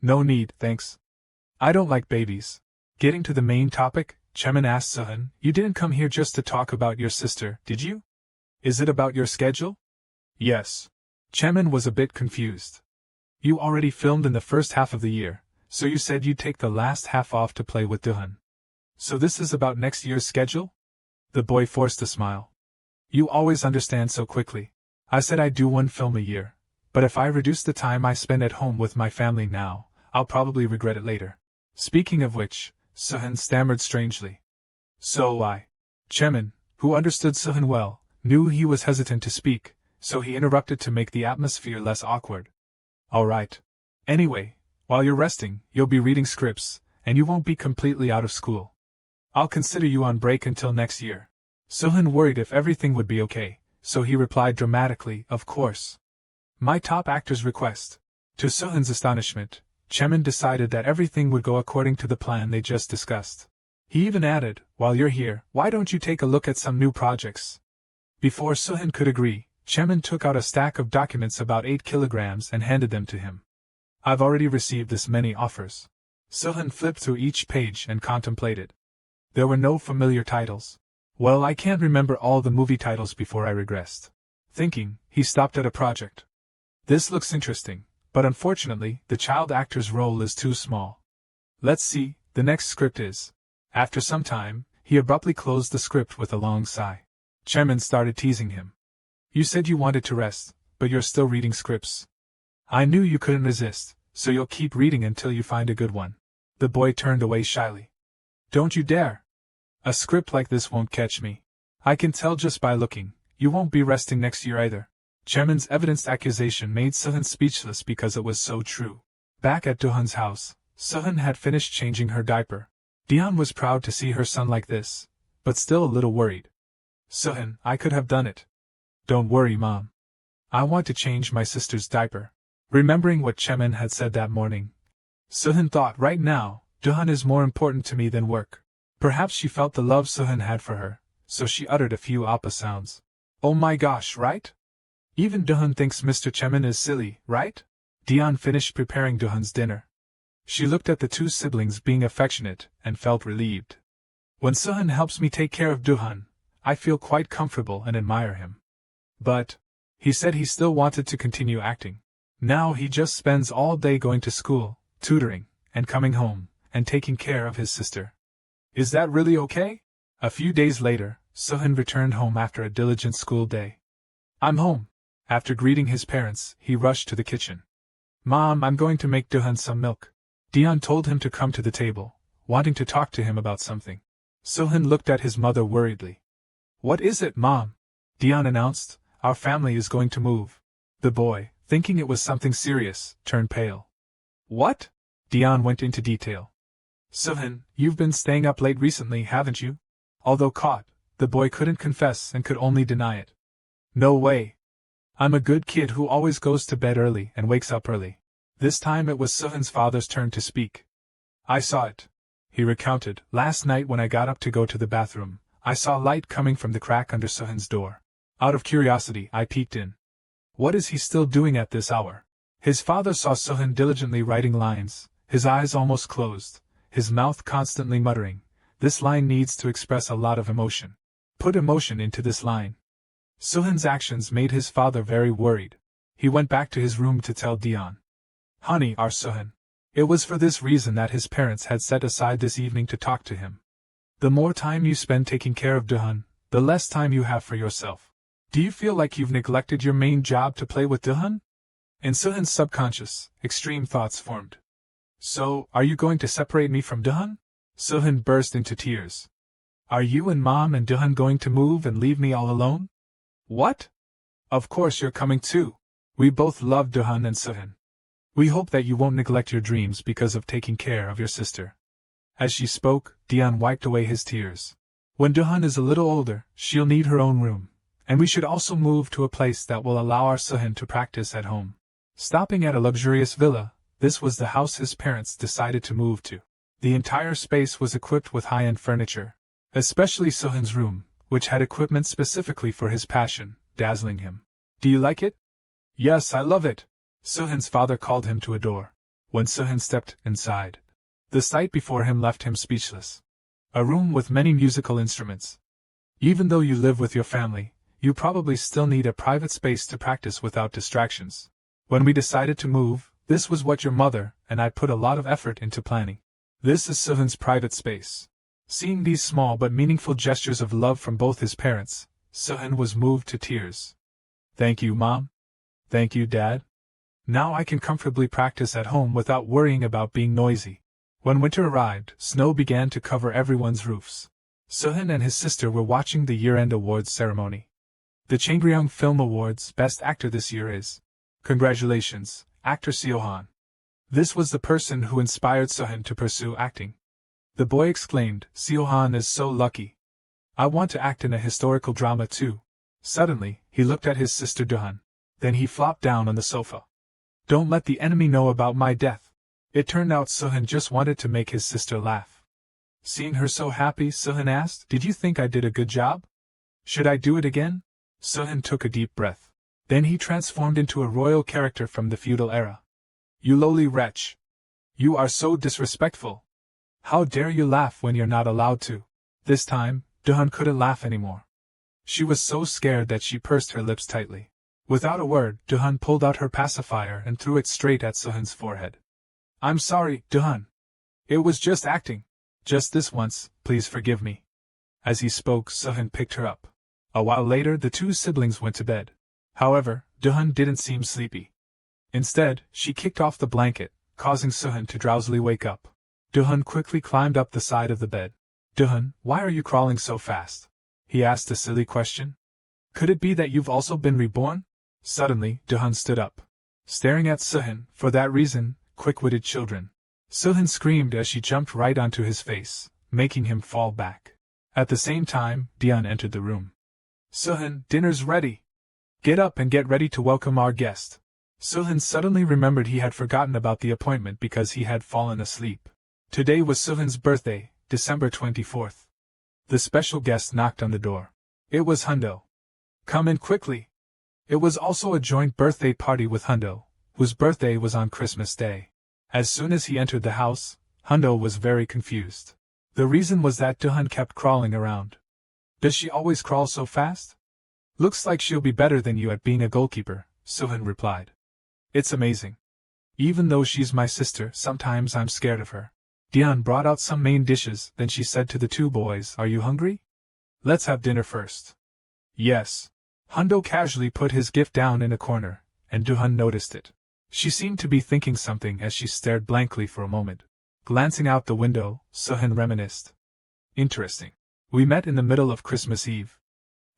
"No need, thanks. I don't like babies." Getting to the main topic, Chemin asked Suhan, "You didn't come here just to talk about your sister, did you? Is it about your schedule?" "Yes." Chemin was a bit confused. "You already filmed in the first half of the year, so you said you'd take the last half off to play with Duhan." So this is about next year's schedule? The boy forced a smile. You always understand so quickly. I said I'd do one film a year, but if I reduce the time I spend at home with my family now, I'll probably regret it later. Speaking of which, Suhan stammered strangely. Chemin, who understood Suhan well, knew he was hesitant to speak, so he interrupted to make the atmosphere less awkward. All right. Anyway, while you're resting, you'll be reading scripts, and you won't be completely out of school. I'll consider you on break until next year. Suhan worried if everything would be okay, so he replied dramatically, of course. My top actor's request. To Suhan's astonishment, Chemin decided that everything would go according to the plan they just discussed. He even added, while you're here, why don't you take a look at some new projects? Before Suhan could agree, Chemin took out a stack of documents about 8 kilograms and handed them to him. I've already received this many offers. Suhan flipped through each page and contemplated. There were no familiar titles. Well, I can't remember all the movie titles before I regressed. Thinking, he stopped at a project. This looks interesting, but unfortunately, the child actor's role is too small. Let's see, the next script is. After some time, he abruptly closed the script with a long sigh. Chemin started teasing him. You said you wanted to rest, but you're still reading scripts. I knew you couldn't resist, so you'll keep reading until you find a good one. The boy turned away shyly. Don't you dare! A script like this won't catch me. I can tell just by looking, you won't be resting next year either. Chemin's evidenced accusation made Suhan speechless because it was so true. Back at Duhan's house, Suhan had finished changing her diaper. Dion was proud to see her son like this, but still a little worried. Suhan, I could have done it. Don't worry, Mom. I want to change my sister's diaper. Remembering what Chemin had said that morning, Suhan thought, right now, Duhan is more important to me than work. Perhaps she felt the love Suhan had for her, so she uttered a few appa sounds. Oh my gosh, right? Even Duhan thinks Mr. Chemin is silly, right? Dion finished preparing Duhan's dinner. She looked at the two siblings being affectionate and felt relieved. When Suhan helps me take care of Duhan, I feel quite comfortable and admire him. But, he said he still wanted to continue acting. Now he just spends all day going to school, tutoring, and coming home, and taking care of his sister. Is that really okay? A few days later, Suhan returned home after a diligent school day. I'm home. After greeting his parents, he rushed to the kitchen. Mom, I'm going to make Duhan some milk. Dion told him to come to the table, wanting to talk to him about something. Suhan looked at his mother worriedly. What is it, Mom? Dion announced, our family is going to move. The boy, thinking it was something serious, turned pale. What? Dion went into detail. Suhan, you've been staying up late recently, haven't you? Although caught, the boy couldn't confess and could only deny it. No way. I'm a good kid who always goes to bed early and wakes up early. This time it was Suhan's father's turn to speak. I saw it. He recounted, last night when I got up to go to the bathroom, I saw light coming from the crack under Suhan's door. Out of curiosity, I peeked in. What is he still doing at this hour? His father saw Suhan diligently writing lines, his eyes almost closed, his mouth constantly muttering, this line needs to express a lot of emotion. Put emotion into this line. Suhan's actions made his father very worried. He went back to his room to tell Dion. Honey, our Suhan. It was for this reason that his parents had set aside this evening to talk to him. The more time you spend taking care of Duhan, the less time you have for yourself. Do you feel like you've neglected your main job to play with Duhan? In Suhan's subconscious, extreme thoughts formed. So, are you going to separate me from Duhan? Suhan burst into tears. Are you and Mom and Duhan going to move and leave me all alone? What? Of course you're coming too. We both love Duhan and Suhan. We hope that you won't neglect your dreams because of taking care of your sister. As she spoke, Dion wiped away his tears. When Duhan is a little older, she'll need her own room, and we should also move to a place that will allow our Suhan to practice at home. Stopping at a luxurious villa, this was the house his parents decided to move to. The entire space was equipped with high-end furniture, especially Suhan's room, which had equipment specifically for his passion, dazzling him. Do you like it? Yes, I love it. Suhan's father called him to a door. When Suhan stepped inside, the sight before him left him speechless. A room with many musical instruments. Even though you live with your family, you probably still need a private space to practice without distractions. When we decided to move, this was what your mother and I put a lot of effort into planning. This is Suhan's private space. Seeing these small but meaningful gestures of love from both his parents, Suhan was moved to tears. Thank you, Mom. Thank you, Dad. Now I can comfortably practice at home without worrying about being noisy. When winter arrived, snow began to cover everyone's roofs. Suhan and his sister were watching the year-end awards ceremony. The Changryong Film Awards Best Actor this year is. Congratulations, actor Suhan. This was the person who inspired Suhan to pursue acting. The boy exclaimed, Suhan is so lucky. I want to act in a historical drama too. Suddenly, he looked at his sister Duhan. Then he flopped down on the sofa. Don't let the enemy know about my death. It turned out Suhan just wanted to make his sister laugh. Seeing her so happy, Suhan asked, Did you think I did a good job? Should I do it again? Suhan took a deep breath. Then he transformed into a royal character from the feudal era. You lowly wretch. You are so disrespectful. How dare you laugh when you're not allowed to? This time, Duhan couldn't laugh anymore. She was so scared that she pursed her lips tightly. Without a word, Duhan pulled out her pacifier and threw it straight at Suhan's forehead. I'm sorry, Duhan. It was just acting. Just this once, please forgive me. As he spoke, Suhan picked her up. A while later, the two siblings went to bed. However, Duhan didn't seem sleepy. Instead, she kicked off the blanket, causing Suhan to drowsily wake up. Duhan quickly climbed up the side of the bed. Duhan, why are you crawling so fast? He asked a silly question. Could it be that you've also been reborn? Suddenly, Duhan stood up. Staring at Suhan, for that reason, quick-witted children. Suhan screamed as she jumped right onto his face, making him fall back. At the same time, Dion entered the room. Suhan, dinner's ready. Get up and get ready to welcome our guest. Suhan suddenly remembered he had forgotten about the appointment because he had fallen asleep. Today was Suhan's birthday, December 24th. The special guest knocked on the door. It was Hundo. Come in quickly. It was also a joint birthday party with Hundo, whose birthday was on Christmas Day. As soon as he entered the house, Hundo was very confused. The reason was that Duhan kept crawling around. Does she always crawl so fast? Looks like she'll be better than you at being a goalkeeper, Suhan replied. It's amazing. Even though she's my sister, sometimes I'm scared of her. Dion brought out some main dishes, then she said to the two boys, Are you hungry? Let's have dinner first. Yes. Hundo casually put his gift down in a corner, and Duhan noticed it. She seemed to be thinking something as she stared blankly for a moment. Glancing out the window, Suhan reminisced. Interesting. We met in the middle of Christmas Eve.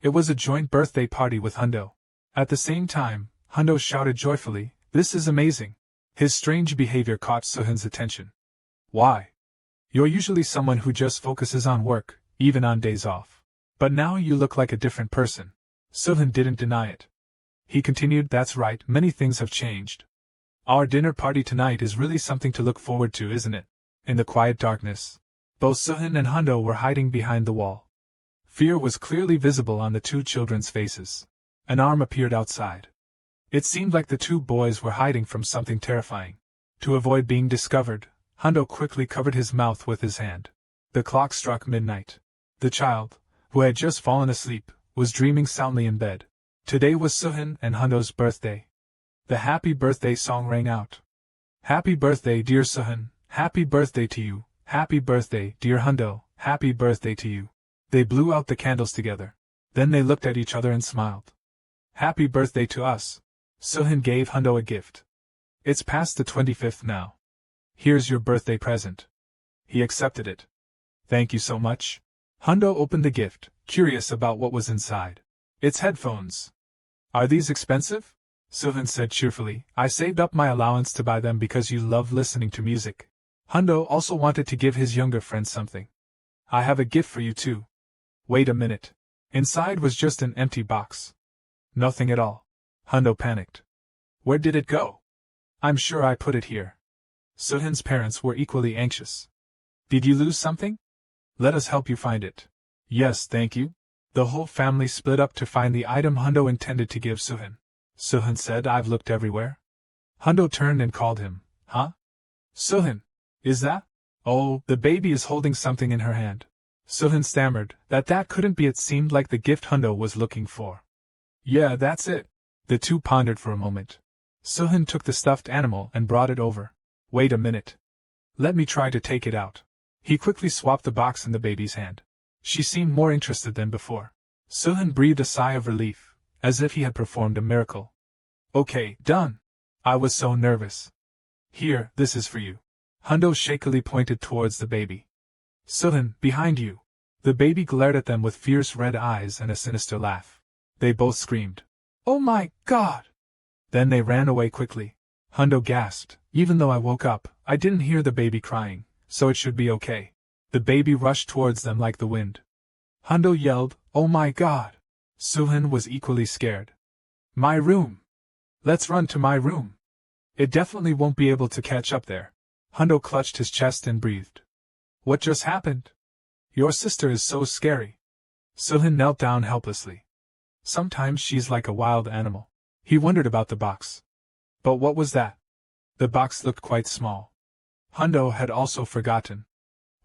It was a joint birthday party with Hundo. At the same time, Hundo shouted joyfully, This is amazing. His strange behavior caught Suhan's attention. Why? You're usually someone who just focuses on work, even on days off. But now you look like a different person. Suhan didn't deny it. He continued, That's right, many things have changed. Our dinner party tonight is really something to look forward to, isn't it? In the quiet darkness, both Suhan and Hundo were hiding behind the wall. Fear was clearly visible on the two children's faces. An arm appeared outside. It seemed like the two boys were hiding from something terrifying. To avoid being discovered, Hundo quickly covered his mouth with his hand. The clock struck midnight. The child, who had just fallen asleep, was dreaming soundly in bed. Today was Suhan and Hundo's birthday. The happy birthday song rang out. Happy birthday, dear Suhan. Happy birthday to you. Happy birthday, dear Hundo. Happy birthday to you. They blew out the candles together. Then they looked at each other and smiled. Happy birthday to us. Suhan gave Hundo a gift. It's past the 25th now. Here's your birthday present. He accepted it. Thank you so much. Hundo opened the gift, curious about what was inside. It's headphones. Are these expensive? Suhan said cheerfully, I saved up my allowance to buy them because you love listening to music. Hundo also wanted to give his younger friend something. I have a gift for you too. Wait a minute. Inside was just an empty box. Nothing at all. Hundo panicked. Where did it go? I'm sure I put it here. Suhan's parents were equally anxious. Did you lose something? Let us help you find it. Yes, thank you. The whole family split up to find the item Hundo intended to give Suhan. Suhan said, I've looked everywhere. Hundo turned and called him. Huh? Suhan, is that? Oh, the baby is holding something in her hand. Suhan stammered, that couldn't be. It seemed like the gift Hundo was looking for. Yeah, that's it. The two pondered for a moment. Suhan took the stuffed animal and brought it over. Wait a minute. Let me try to take it out. He quickly swapped the box in the baby's hand. She seemed more interested than before. Suhan breathed a sigh of relief, as if he had performed a miracle. Okay, done. I was so nervous. Here, this is for you. Hundo shakily pointed towards the baby. Suhan, behind you. The baby glared at them with fierce red eyes and a sinister laugh. They both screamed. Oh my God! Then they ran away quickly. Hundo gasped. Even though I woke up, I didn't hear the baby crying, so it should be okay. The baby rushed towards them like the wind. Hundo yelled, Oh my God! Suhan was equally scared. My room! Let's run to my room! It definitely won't be able to catch up there. Hundo clutched his chest and breathed. What just happened? Your sister is so scary. Suhan knelt down helplessly. Sometimes she's like a wild animal. He wondered about the box. But what was that? The box looked quite small. Hundo had also forgotten.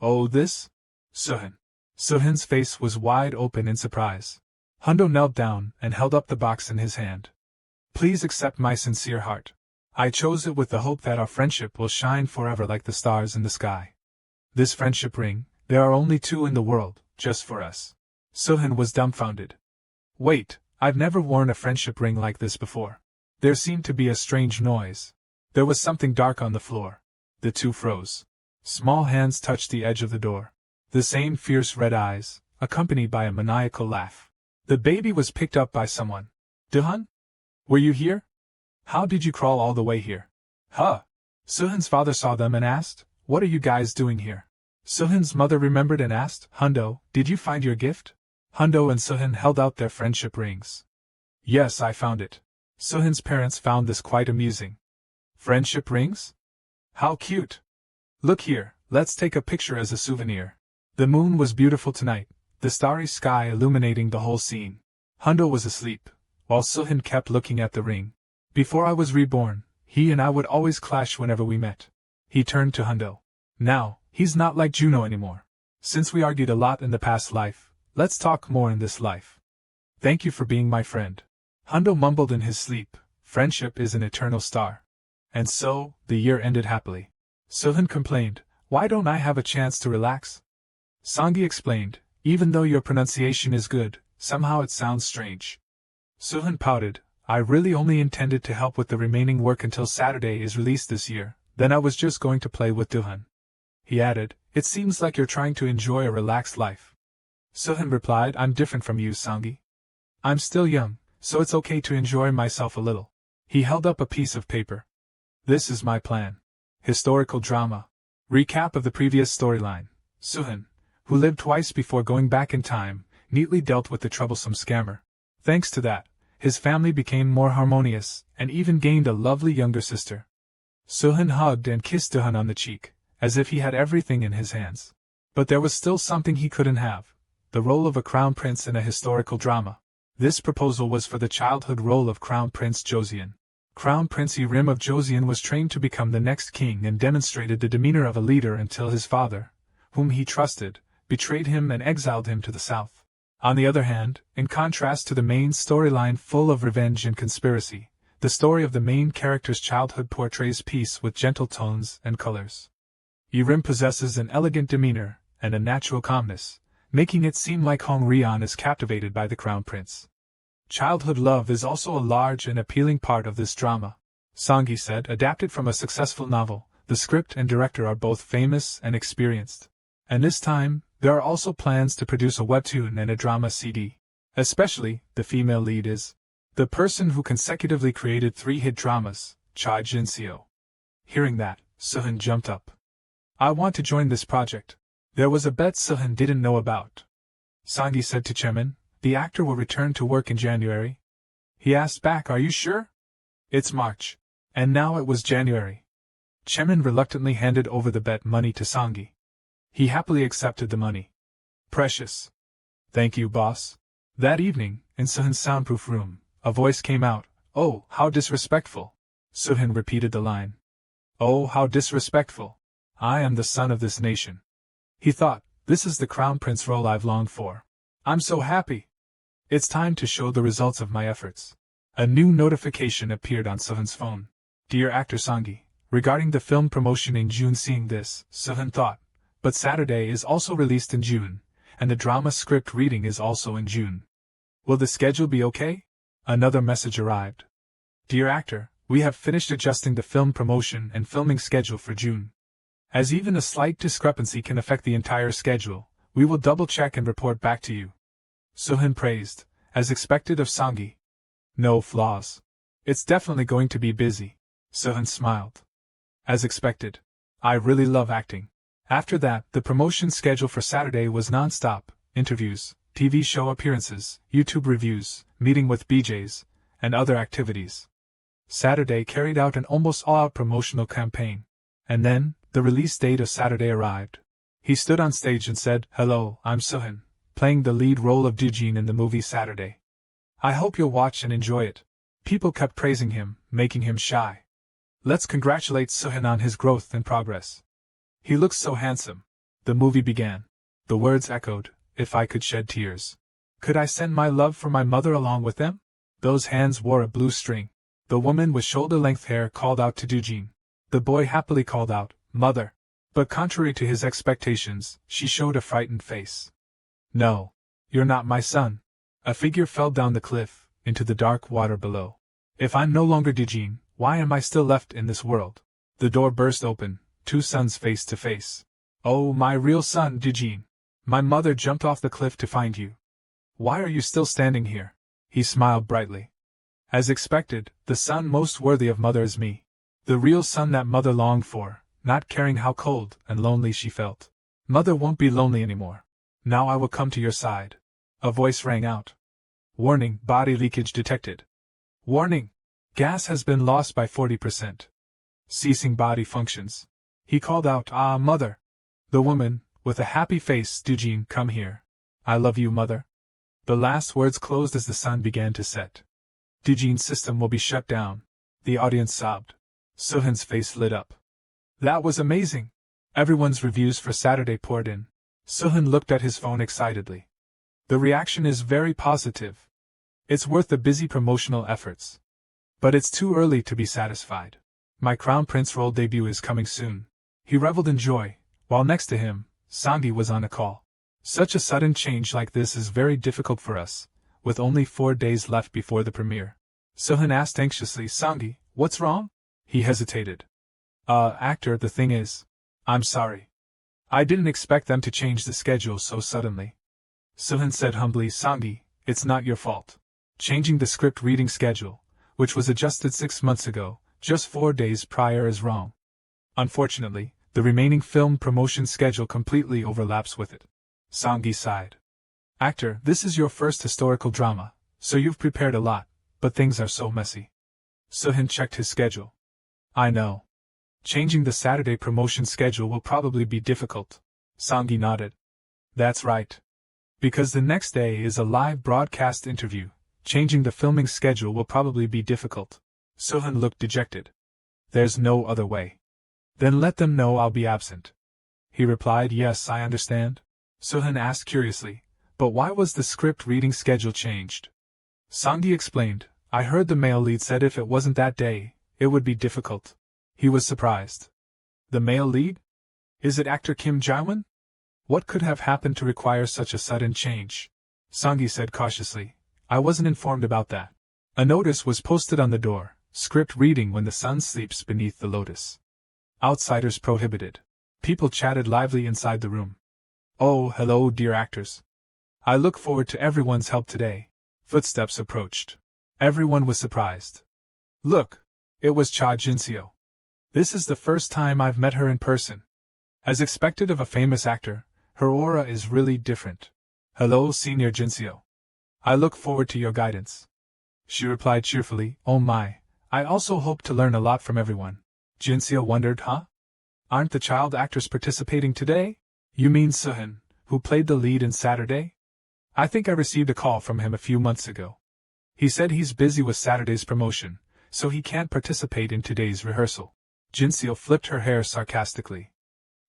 Oh, this? Suhan. Suhan's face was wide open in surprise. Hundo knelt down and held up the box in his hand. Please accept my sincere heart. I chose it with the hope that our friendship will shine forever like the stars in the sky. This friendship ring, there are only 2 in the world, just for us. Suhan was dumbfounded. Wait, I've never worn a friendship ring like this before. There seemed to be a strange noise. There was something dark on the floor. The 2 froze. Small hands touched the edge of the door. The same fierce red eyes, accompanied by a maniacal laugh. The baby was picked up by someone. Duhan? Were you here? How did you crawl all the way here? Huh? Suhan's father saw them and asked, What are you guys doing here? Suhan's mother remembered and asked, Hundo, did you find your gift? Hundo and Suhan held out their friendship rings. Yes, I found it. Suhan's parents found this quite amusing. Friendship rings? How cute. Look here, let's take a picture as a souvenir. The moon was beautiful tonight, the starry sky illuminating the whole scene. Hundo was asleep, while Suhan kept looking at the ring. Before I was reborn, he and I would always clash whenever we met. He turned to Hundo. Now, he's not like Juno anymore. Since we argued a lot in the past life, let's talk more in this life. Thank you for being my friend. Hundo mumbled in his sleep, friendship is an eternal star. And so, the year ended happily. Suhan complained, Why don't I have a chance to relax? Sangi explained, Even though your pronunciation is good, somehow it sounds strange. Suhan pouted, I really only intended to help with the remaining work until Saturday is released this year, then I was just going to play with Duhan. He added, It seems like you're trying to enjoy a relaxed life. Suhan replied, I'm different from you, Sangi. I'm still young, so it's okay to enjoy myself a little. He held up a piece of paper. This is my plan. Historical drama. Recap of the previous storyline. Suhan, who lived twice before going back in time, neatly dealt with the troublesome scammer. Thanks to that, his family became more harmonious, and even gained a lovely younger sister. Suhan hugged and kissed Duhan on the cheek, as if he had everything in his hands. But there was still something he couldn't have, the role of a crown prince in a historical drama. This proposal was for the childhood role of Crown Prince Joseon. Crown Prince Irim of Joseon was trained to become the next king and demonstrated the demeanor of a leader until his father, whom he trusted, betrayed him and exiled him to the south. On the other hand, in contrast to the main storyline full of revenge and conspiracy, the story of the main character's childhood portrays peace with gentle tones and colors. Irim possesses an elegant demeanor and a natural calmness, making it seem like Hong Rian is captivated by the crown prince. Childhood love is also a large and appealing part of this drama. Sangi said, adapted from a successful novel, the script and director are both famous and experienced. And this time, there are also plans to produce a webtoon and a drama CD. Especially, the female lead is the person who consecutively created 3 hit dramas, Cha Jin-seo. Hearing that, Suhan jumped up. I want to join this project. There was a bet Suhan didn't know about. Sangi said to Chemin, the actor will return to work in January. He asked back, are you sure? It's March. And now it was January. Chemin reluctantly handed over the bet money to Sangi. He happily accepted the money. Precious. Thank you, boss. That evening, in Suhan's soundproof room, a voice came out. Oh, how disrespectful. Suhan repeated the line. Oh, how disrespectful. I am the son of this nation. He thought, this is the crown prince role I've longed for. I'm so happy. It's time to show the results of my efforts. A new notification appeared on Suhan's phone. Dear actor Sangi, regarding the film promotion in June. Seeing this, Suhan thought, But Saturday is also released in June, and the drama script reading is also in June. Will the schedule be okay? Another message arrived. Dear actor, we have finished adjusting the film promotion and filming schedule for June. As even a slight discrepancy can affect the entire schedule, we will double-check and report back to you. Suhan praised, as expected of Songi. No flaws. It's definitely going to be busy. Suhan smiled. As expected. I really love acting. After that, the promotion schedule for Saturday was non-stop: interviews, TV show appearances, YouTube reviews, meeting with BJs, and other activities. Saturday carried out an almost all-out promotional campaign. And then, the release date of Saturday arrived. He stood on stage and said, "Hello, I'm Suhan, playing the lead role of Deejin in the movie Saturday. I hope you'll watch and enjoy it." People kept praising him, making him shy. Let's congratulate Suhan on his growth and progress. He looks so handsome. The movie began. The words echoed, "If I could shed tears. Could I send my love for my mother along with them?" Those hands wore a blue string. The woman with shoulder-length hair called out to Deejin. The boy happily called out, "Mother." But contrary to his expectations, she showed a frightened face. "No. You're not my son." A figure fell down the cliff, into the dark water below. "If I'm no longer Deejin, why am I still left in this world?" The door burst open, 2 sons face to face. "Oh, my real son, Deejin. My mother jumped off the cliff to find you. Why are you still standing here?" He smiled brightly. As expected, the son most worthy of mother is me. The real son that mother longed for, not caring how cold and lonely she felt. Mother won't be lonely anymore. Now I will come to your side. A voice rang out. "Warning, body leakage detected. Warning! Gas has been lost by 40%. Ceasing body functions." He called out, "Ah, mother." The woman, with a happy face, "Deejin, come here. I love you, mother." The last words closed as the sun began to set. Deejin's system will be shut down. The audience sobbed. Suhan's face lit up. That was amazing. Everyone's reviews for Saturday poured in. Suhan looked at his phone excitedly. The reaction is very positive. It's worth the busy promotional efforts. But it's too early to be satisfied. My Crown Prince role debut is coming soon. He reveled in joy, while next to him, Songi was on a call. Such a sudden change like this is very difficult for us, with only 4 days left before the premiere. Suhan asked anxiously, "Songi, what's wrong?" He hesitated. Actor, the thing is, I'm sorry. I didn't expect them to change the schedule so suddenly." Suhan said humbly, "Songi, it's not your fault. Changing the script reading schedule, which was adjusted 6 months ago, just 4 days prior, is wrong. Unfortunately, the remaining film promotion schedule completely overlaps with it." Songi sighed. "Actor, this is your first historical drama, so you've prepared a lot, but things are so messy." Suhan checked his schedule. "I know. Changing the Saturday promotion schedule will probably be difficult." Songi nodded. "That's right. Because the next day is a live broadcast interview, changing the filming schedule will probably be difficult." Suhan looked dejected. "There's no other way." "Then let them know I'll be absent." He replied, "Yes, I understand." Suhan asked curiously, "But why was the script reading schedule changed?" Songi explained, "I heard the male lead said if it wasn't that day, it would be difficult." He was surprised. "The male lead? Is it actor Kim Jae-won? What could have happened to require such a sudden change?" Songi said cautiously, "I wasn't informed about that." A notice was posted on the door, "Script reading when the sun sleeps beneath the lotus. Outsiders prohibited." People chatted lively inside the room. "Oh, hello, dear actors. I look forward to everyone's help today." Footsteps approached. Everyone was surprised. "Look, it was Cha Jinseo. This is the first time I've met her in person. As expected of a famous actor, her aura is really different." "Hello, Senior Jinseo. I look forward to your guidance." She replied cheerfully, "Oh my, I also hope to learn a lot from everyone." Jinseo wondered, "Huh? Aren't the child actors participating today?" "You mean Suhan, who played the lead in Saturday? I think I received a call from him a few months ago. He said he's busy with Saturday's promotion, so he can't participate in today's rehearsal." Jinseo flipped her hair sarcastically.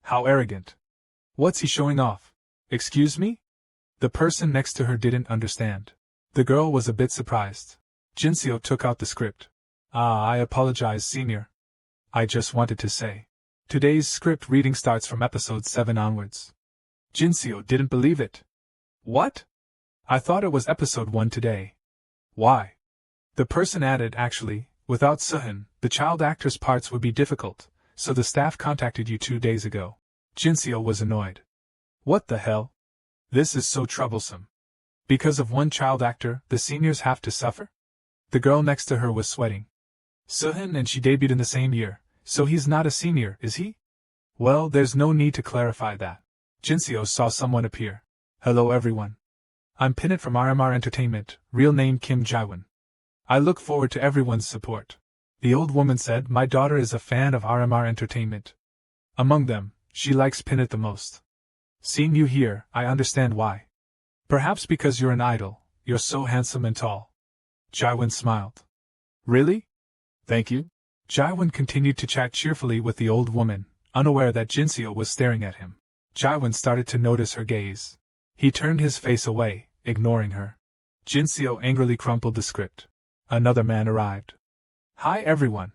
"How arrogant. What's he showing off? Excuse me?" The person next to her didn't understand. The girl was a bit surprised. Jinseo took out the script. "I apologize, Senior. I just wanted to say. Today's script reading starts from episode 7 onwards. Jinseo didn't believe it. What? I thought it was episode 1 today. Why? The person added, actually, without Suhan, the child actor's parts would be difficult, so the staff contacted you 2 days ago. Jinseo was annoyed. What the hell? This is so troublesome. Because of one child actor, the seniors have to suffer? The girl next to her was sweating. Suhan and she debuted in the same year, so he's not a senior, is he? Well, there's no need to clarify that. Jinseo saw someone appear. Hello everyone. I'm Pinit from RMR Entertainment, real name Kim Jaewon. I look forward to everyone's support. The old woman said my daughter is a fan of RMR Entertainment. Among them, she likes Pinit the most. Seeing you here, I understand why. Perhaps because you're an idol, you're so handsome and tall. Jaewon smiled. Really? Thank you. Jaewon continued to chat cheerfully with the old woman, unaware that Jinseo was staring at him. Jaewon started to notice her gaze. He turned his face away, ignoring her. Jinseo angrily crumpled the script. Another man arrived. Hi everyone.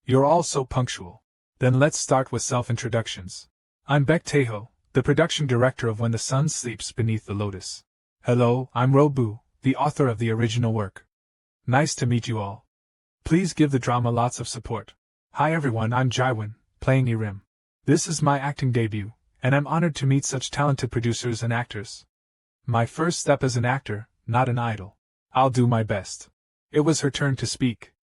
You're all so punctual. Then let's start with self-introductions. I'm Baek Taeho, the production director of When the Sun Sleeps Beneath the Lotus. Hello, I'm Robu, the author of the original work. Nice to meet you all. Please give the drama lots of support. Hi everyone, I'm Jaewon, playing Irim. This is my acting debut, and I'm honored to meet such talented producers and actors. My first step as an actor, not an idol. I'll do my best. It was her turn to speak.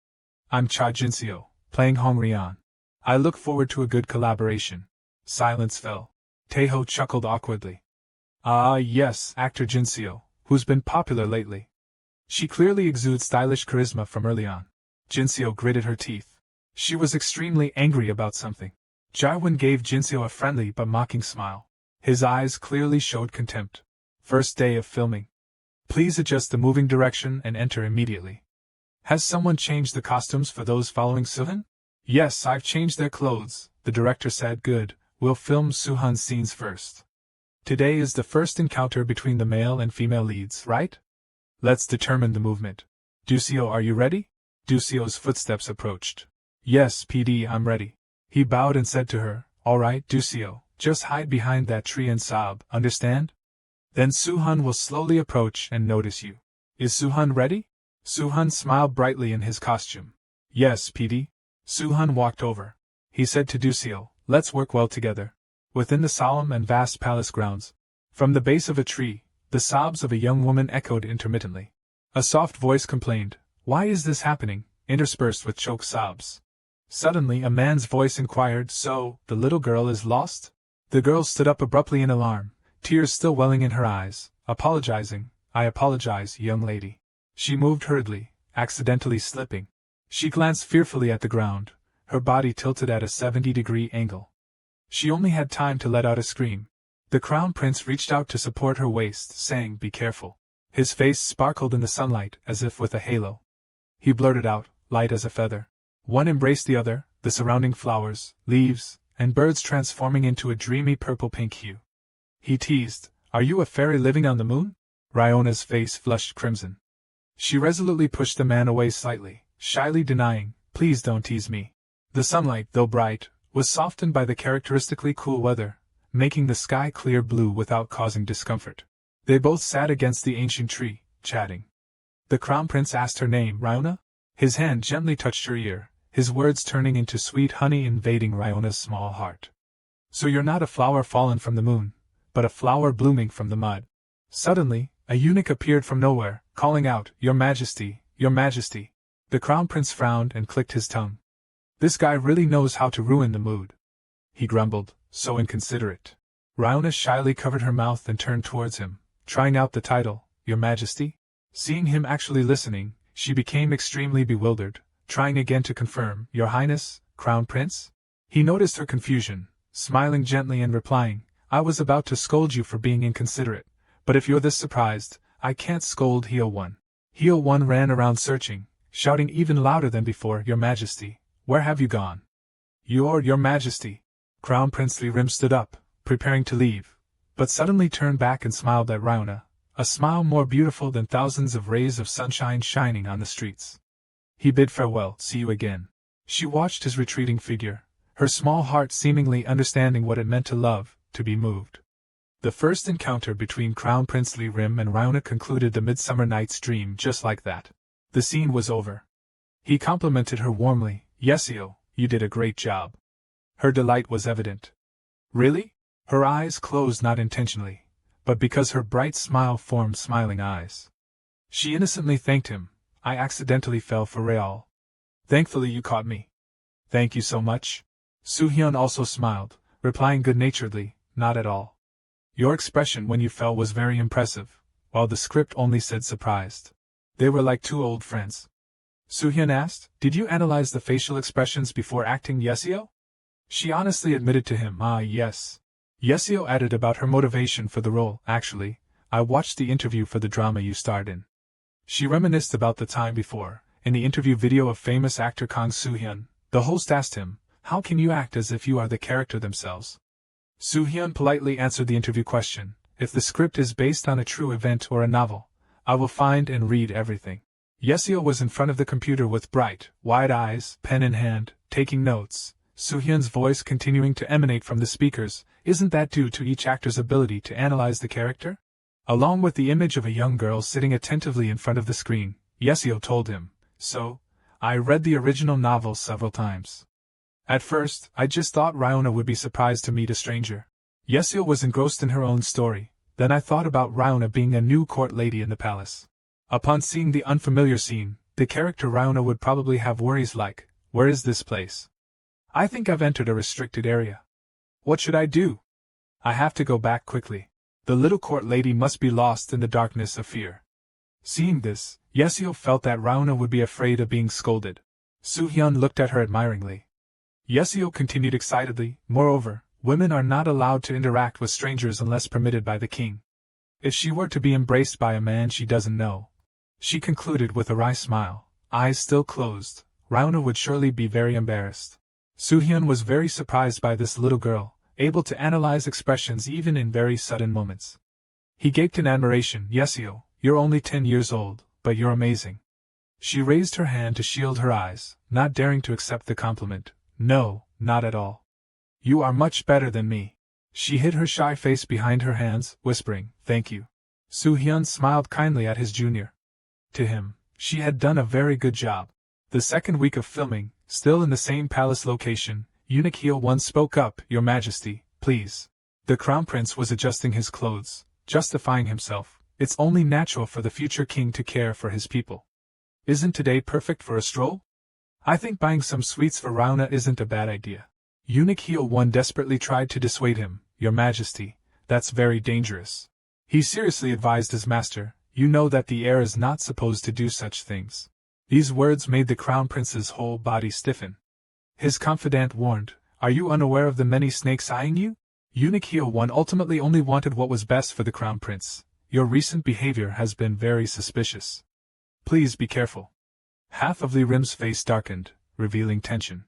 I'm Cha Jinseo, playing Hong Ryeon. I look forward to a good collaboration. Silence fell. Taeho chuckled awkwardly. Ah yes, actor Jinseo, who's been popular lately. She clearly exudes stylish charisma from early on. Jinseo gritted her teeth. She was extremely angry about something. Jaewon gave Jinseo a friendly but mocking smile. His eyes clearly showed contempt. First day of filming. Please adjust the moving direction and enter immediately. Has someone changed the costumes for those following Suhan? Yes, I've changed their clothes, the director said. Good, we'll film Suhan's scenes first. Today is the first encounter between the male and female leads, right? Let's determine the movement. Duseo, are you ready? Duseo's footsteps approached. Yes, PD, I'm ready. He bowed and said to her, all right, Duseo, just hide behind that tree and sob, understand? Then Suhan will slowly approach and notice you. Is Suhan ready? Suhan smiled brightly in his costume. Yes, PD. Suhan walked over. He said to Duseo, let's work well together. Within the solemn and vast palace grounds, from the base of a tree, the sobs of a young woman echoed intermittently. A soft voice complained, why is this happening, interspersed with choked sobs. Suddenly a man's voice inquired, so, the little girl is lost? The girl stood up abruptly in alarm, tears still welling in her eyes, apologizing, I apologize, young lady. She moved hurriedly, accidentally slipping. She glanced fearfully at the ground, her body tilted at a 70-degree angle. She only had time to let out a scream. The crown prince reached out to support her waist, saying, be careful. His face sparkled in the sunlight as if with a halo. He blurted out, light as a feather. One embraced the other, the surrounding flowers, leaves, and birds transforming into a dreamy purple-pink hue. He teased, are you a fairy living on the moon? Ryona's face flushed crimson. She resolutely pushed the man away slightly, shyly denying, please don't tease me. The sunlight, though bright, was softened by the characteristically cool weather, making the sky clear blue without causing discomfort. They both sat against the ancient tree, chatting. The crown prince asked her name, Ryona? His hand gently touched her ear, his words turning into sweet honey invading Ryona's small heart. So you're not a flower fallen from the moon, but a flower blooming from the mud. Suddenly, a eunuch appeared from nowhere, calling out, Your Majesty, Your Majesty. The crown prince frowned and clicked his tongue. This guy really knows how to ruin the mood. He grumbled, so inconsiderate. Ryona shyly covered her mouth and turned towards him, trying out the title, Your Majesty. Seeing him actually listening, she became extremely bewildered, trying again to confirm, Your Highness, Crown Prince? He noticed her confusion, smiling gently and replying, I was about to scold you for being inconsiderate, but if you're this surprised, I can't scold Heo-1. Heo-1 ran around searching, shouting even louder than before, Your Majesty, where have you gone? Your Majesty. Crown Prince Lirim stood up, preparing to leave, but suddenly turned back and smiled at Ryona, a smile more beautiful than thousands of rays of sunshine shining on the streets. He bid farewell, see you again. She watched his retreating figure, her small heart seemingly understanding what it meant to love, to be moved. The first encounter between Crown Prince Lee Rim and Rauna concluded the Midsummer Night's Dream just like that. The scene was over. He complimented her warmly. "Yesio, you did a great job." Her delight was evident. "Really?" Her eyes closed not intentionally, but because her bright smile formed smiling eyes. She innocently thanked him. "I accidentally fell for Real. Thankfully you caught me." "Thank you so much." Suhyun also smiled, replying good-naturedly, "Not at all. Your expression when you fell was very impressive," while the script only said surprised. They were like two old friends. Suhyun asked, "Did you analyze the facial expressions before acting, Yesio?" She honestly admitted to him, Yes." Yesio added about her motivation for the role. "Actually, I watched the interview for the drama you starred in." She reminisced about the time before. In the interview video of famous actor Kang Soo-hyun, the host asked him, "How can you act as if you are the character themselves?" Soo-hyun politely answered the interview question, "If the script is based on a true event or a novel, I will find and read everything." Yesio was in front of the computer with bright, wide eyes, pen in hand, taking notes, Soo-hyun's voice continuing to emanate from the speakers. "Isn't that due to each actor's ability to analyze the character?" Along with the image of a young girl sitting attentively in front of the screen, Yesio told him, "So, I read the original novel several times. At first, I just thought Ryona would be surprised to meet a stranger. Yesio was engrossed in her own story, then I thought about Ryona being a new court lady in the palace. Upon seeing the unfamiliar scene, the character Ryona would probably have worries like, where is this place? I think I've entered a restricted area. What should I do? I have to go back quickly. The little court lady must be lost in the darkness of fear." Seeing this, Yesio felt that Ryona would be afraid of being scolded. Soo-hyun looked at her admiringly. Yesio continued excitedly, "Moreover, women are not allowed to interact with strangers unless permitted by the king. If she were to be embraced by a man she doesn't know," she concluded with a wry smile, eyes still closed, "Ryona would surely be very embarrassed." Soo-hyun was very surprised by this little girl, able to analyze expressions even in very sudden moments. He gaped in admiration. "Yesio, you're only 10 years old, but you're amazing." She raised her hand to shield her eyes, not daring to accept the compliment. "No, not at all. You are much better than me." She hid her shy face behind her hands, whispering, "Thank you." Soo-hyun smiled kindly at his junior. To him, she had done a very good job. The second week of filming, still in the same palace location, Eunuch Heel 1 spoke up, "Your Majesty, please." The Crown Prince was adjusting his clothes, justifying himself. "It's only natural for the future king to care for his people. Isn't today perfect for a stroll? I think buying some sweets for Rauna isn't a bad idea." Eunuch Heel 1 desperately tried to dissuade him. "Your Majesty, that's very dangerous." He seriously advised his master, "You know that the heir is not supposed to do such things." These words made the Crown Prince's whole body stiffen. His confidant warned, "Are you unaware of the many snakes eyeing you?" Eunuch Heel 1 ultimately only wanted what was best for the Crown Prince. "Your recent behavior has been very suspicious. Please be careful." Half of Lee Rim's face darkened, revealing tension.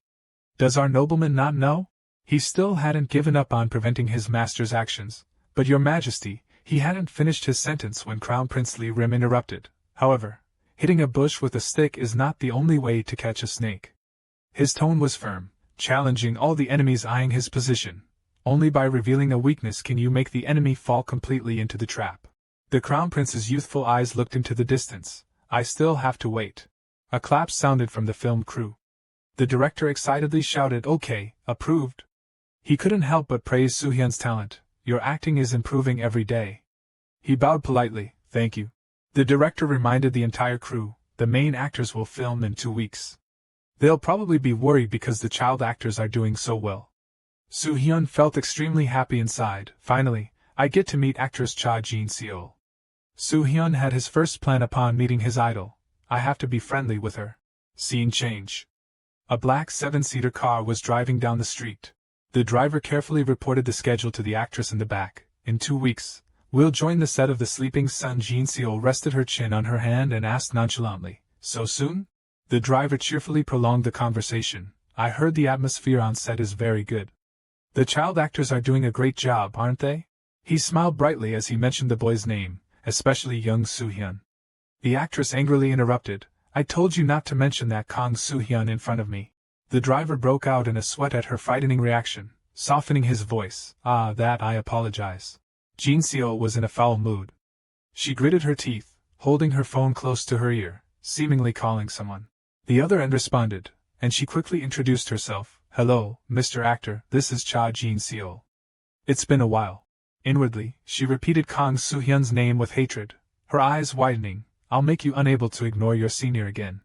Does our nobleman not know? He still hadn't given up on preventing his master's actions. "But Your Majesty," he hadn't finished his sentence when Crown Prince Lee Rim interrupted. "However, hitting a bush with a stick is not the only way to catch a snake." His tone was firm, challenging all the enemies eyeing his position. "Only by revealing a weakness can you make the enemy fall completely into the trap." The Crown Prince's youthful eyes looked into the distance. "I still have to wait." A clap sounded from the film crew. The director excitedly shouted, "Okay, approved." He couldn't help but praise Soo-hyun's talent. "Your acting is improving every day." He bowed politely, "Thank you." The director reminded the entire crew, "The main actors will film in 2 weeks. They'll probably be worried because the child actors are doing so well." Soo-hyun felt extremely happy inside. "Finally, I get to meet actress Cha Jin-seol." Soo-hyun had his first plan upon meeting his idol. "I have to be friendly with her." Scene change. A black 7-seater car was driving down the street. The driver carefully reported the schedule to the actress in the back. "In 2 weeks, we'll join the set of The Sleeping Sun." Jin-seol rested her chin on her hand and asked nonchalantly, "So soon?" The driver cheerfully prolonged the conversation. "I heard the atmosphere on set is very good. The child actors are doing a great job, aren't they?" He smiled brightly as he mentioned the boy's name, especially young Soo-hyun. The actress angrily interrupted, "I told you not to mention that Kang Soo-hyun in front of me." The driver broke out in a sweat at her frightening reaction, softening his voice. That I apologize. Jin Seo was in a foul mood. She gritted her teeth, holding her phone close to her ear, seemingly calling someone. The other end responded, and she quickly introduced herself. Hello, Mr. Actor, this is Cha Jin Seo. It's been a while. Inwardly, she repeated Kang Soo-hyun's name with hatred, her eyes widening. I'll make you unable to ignore your senior again.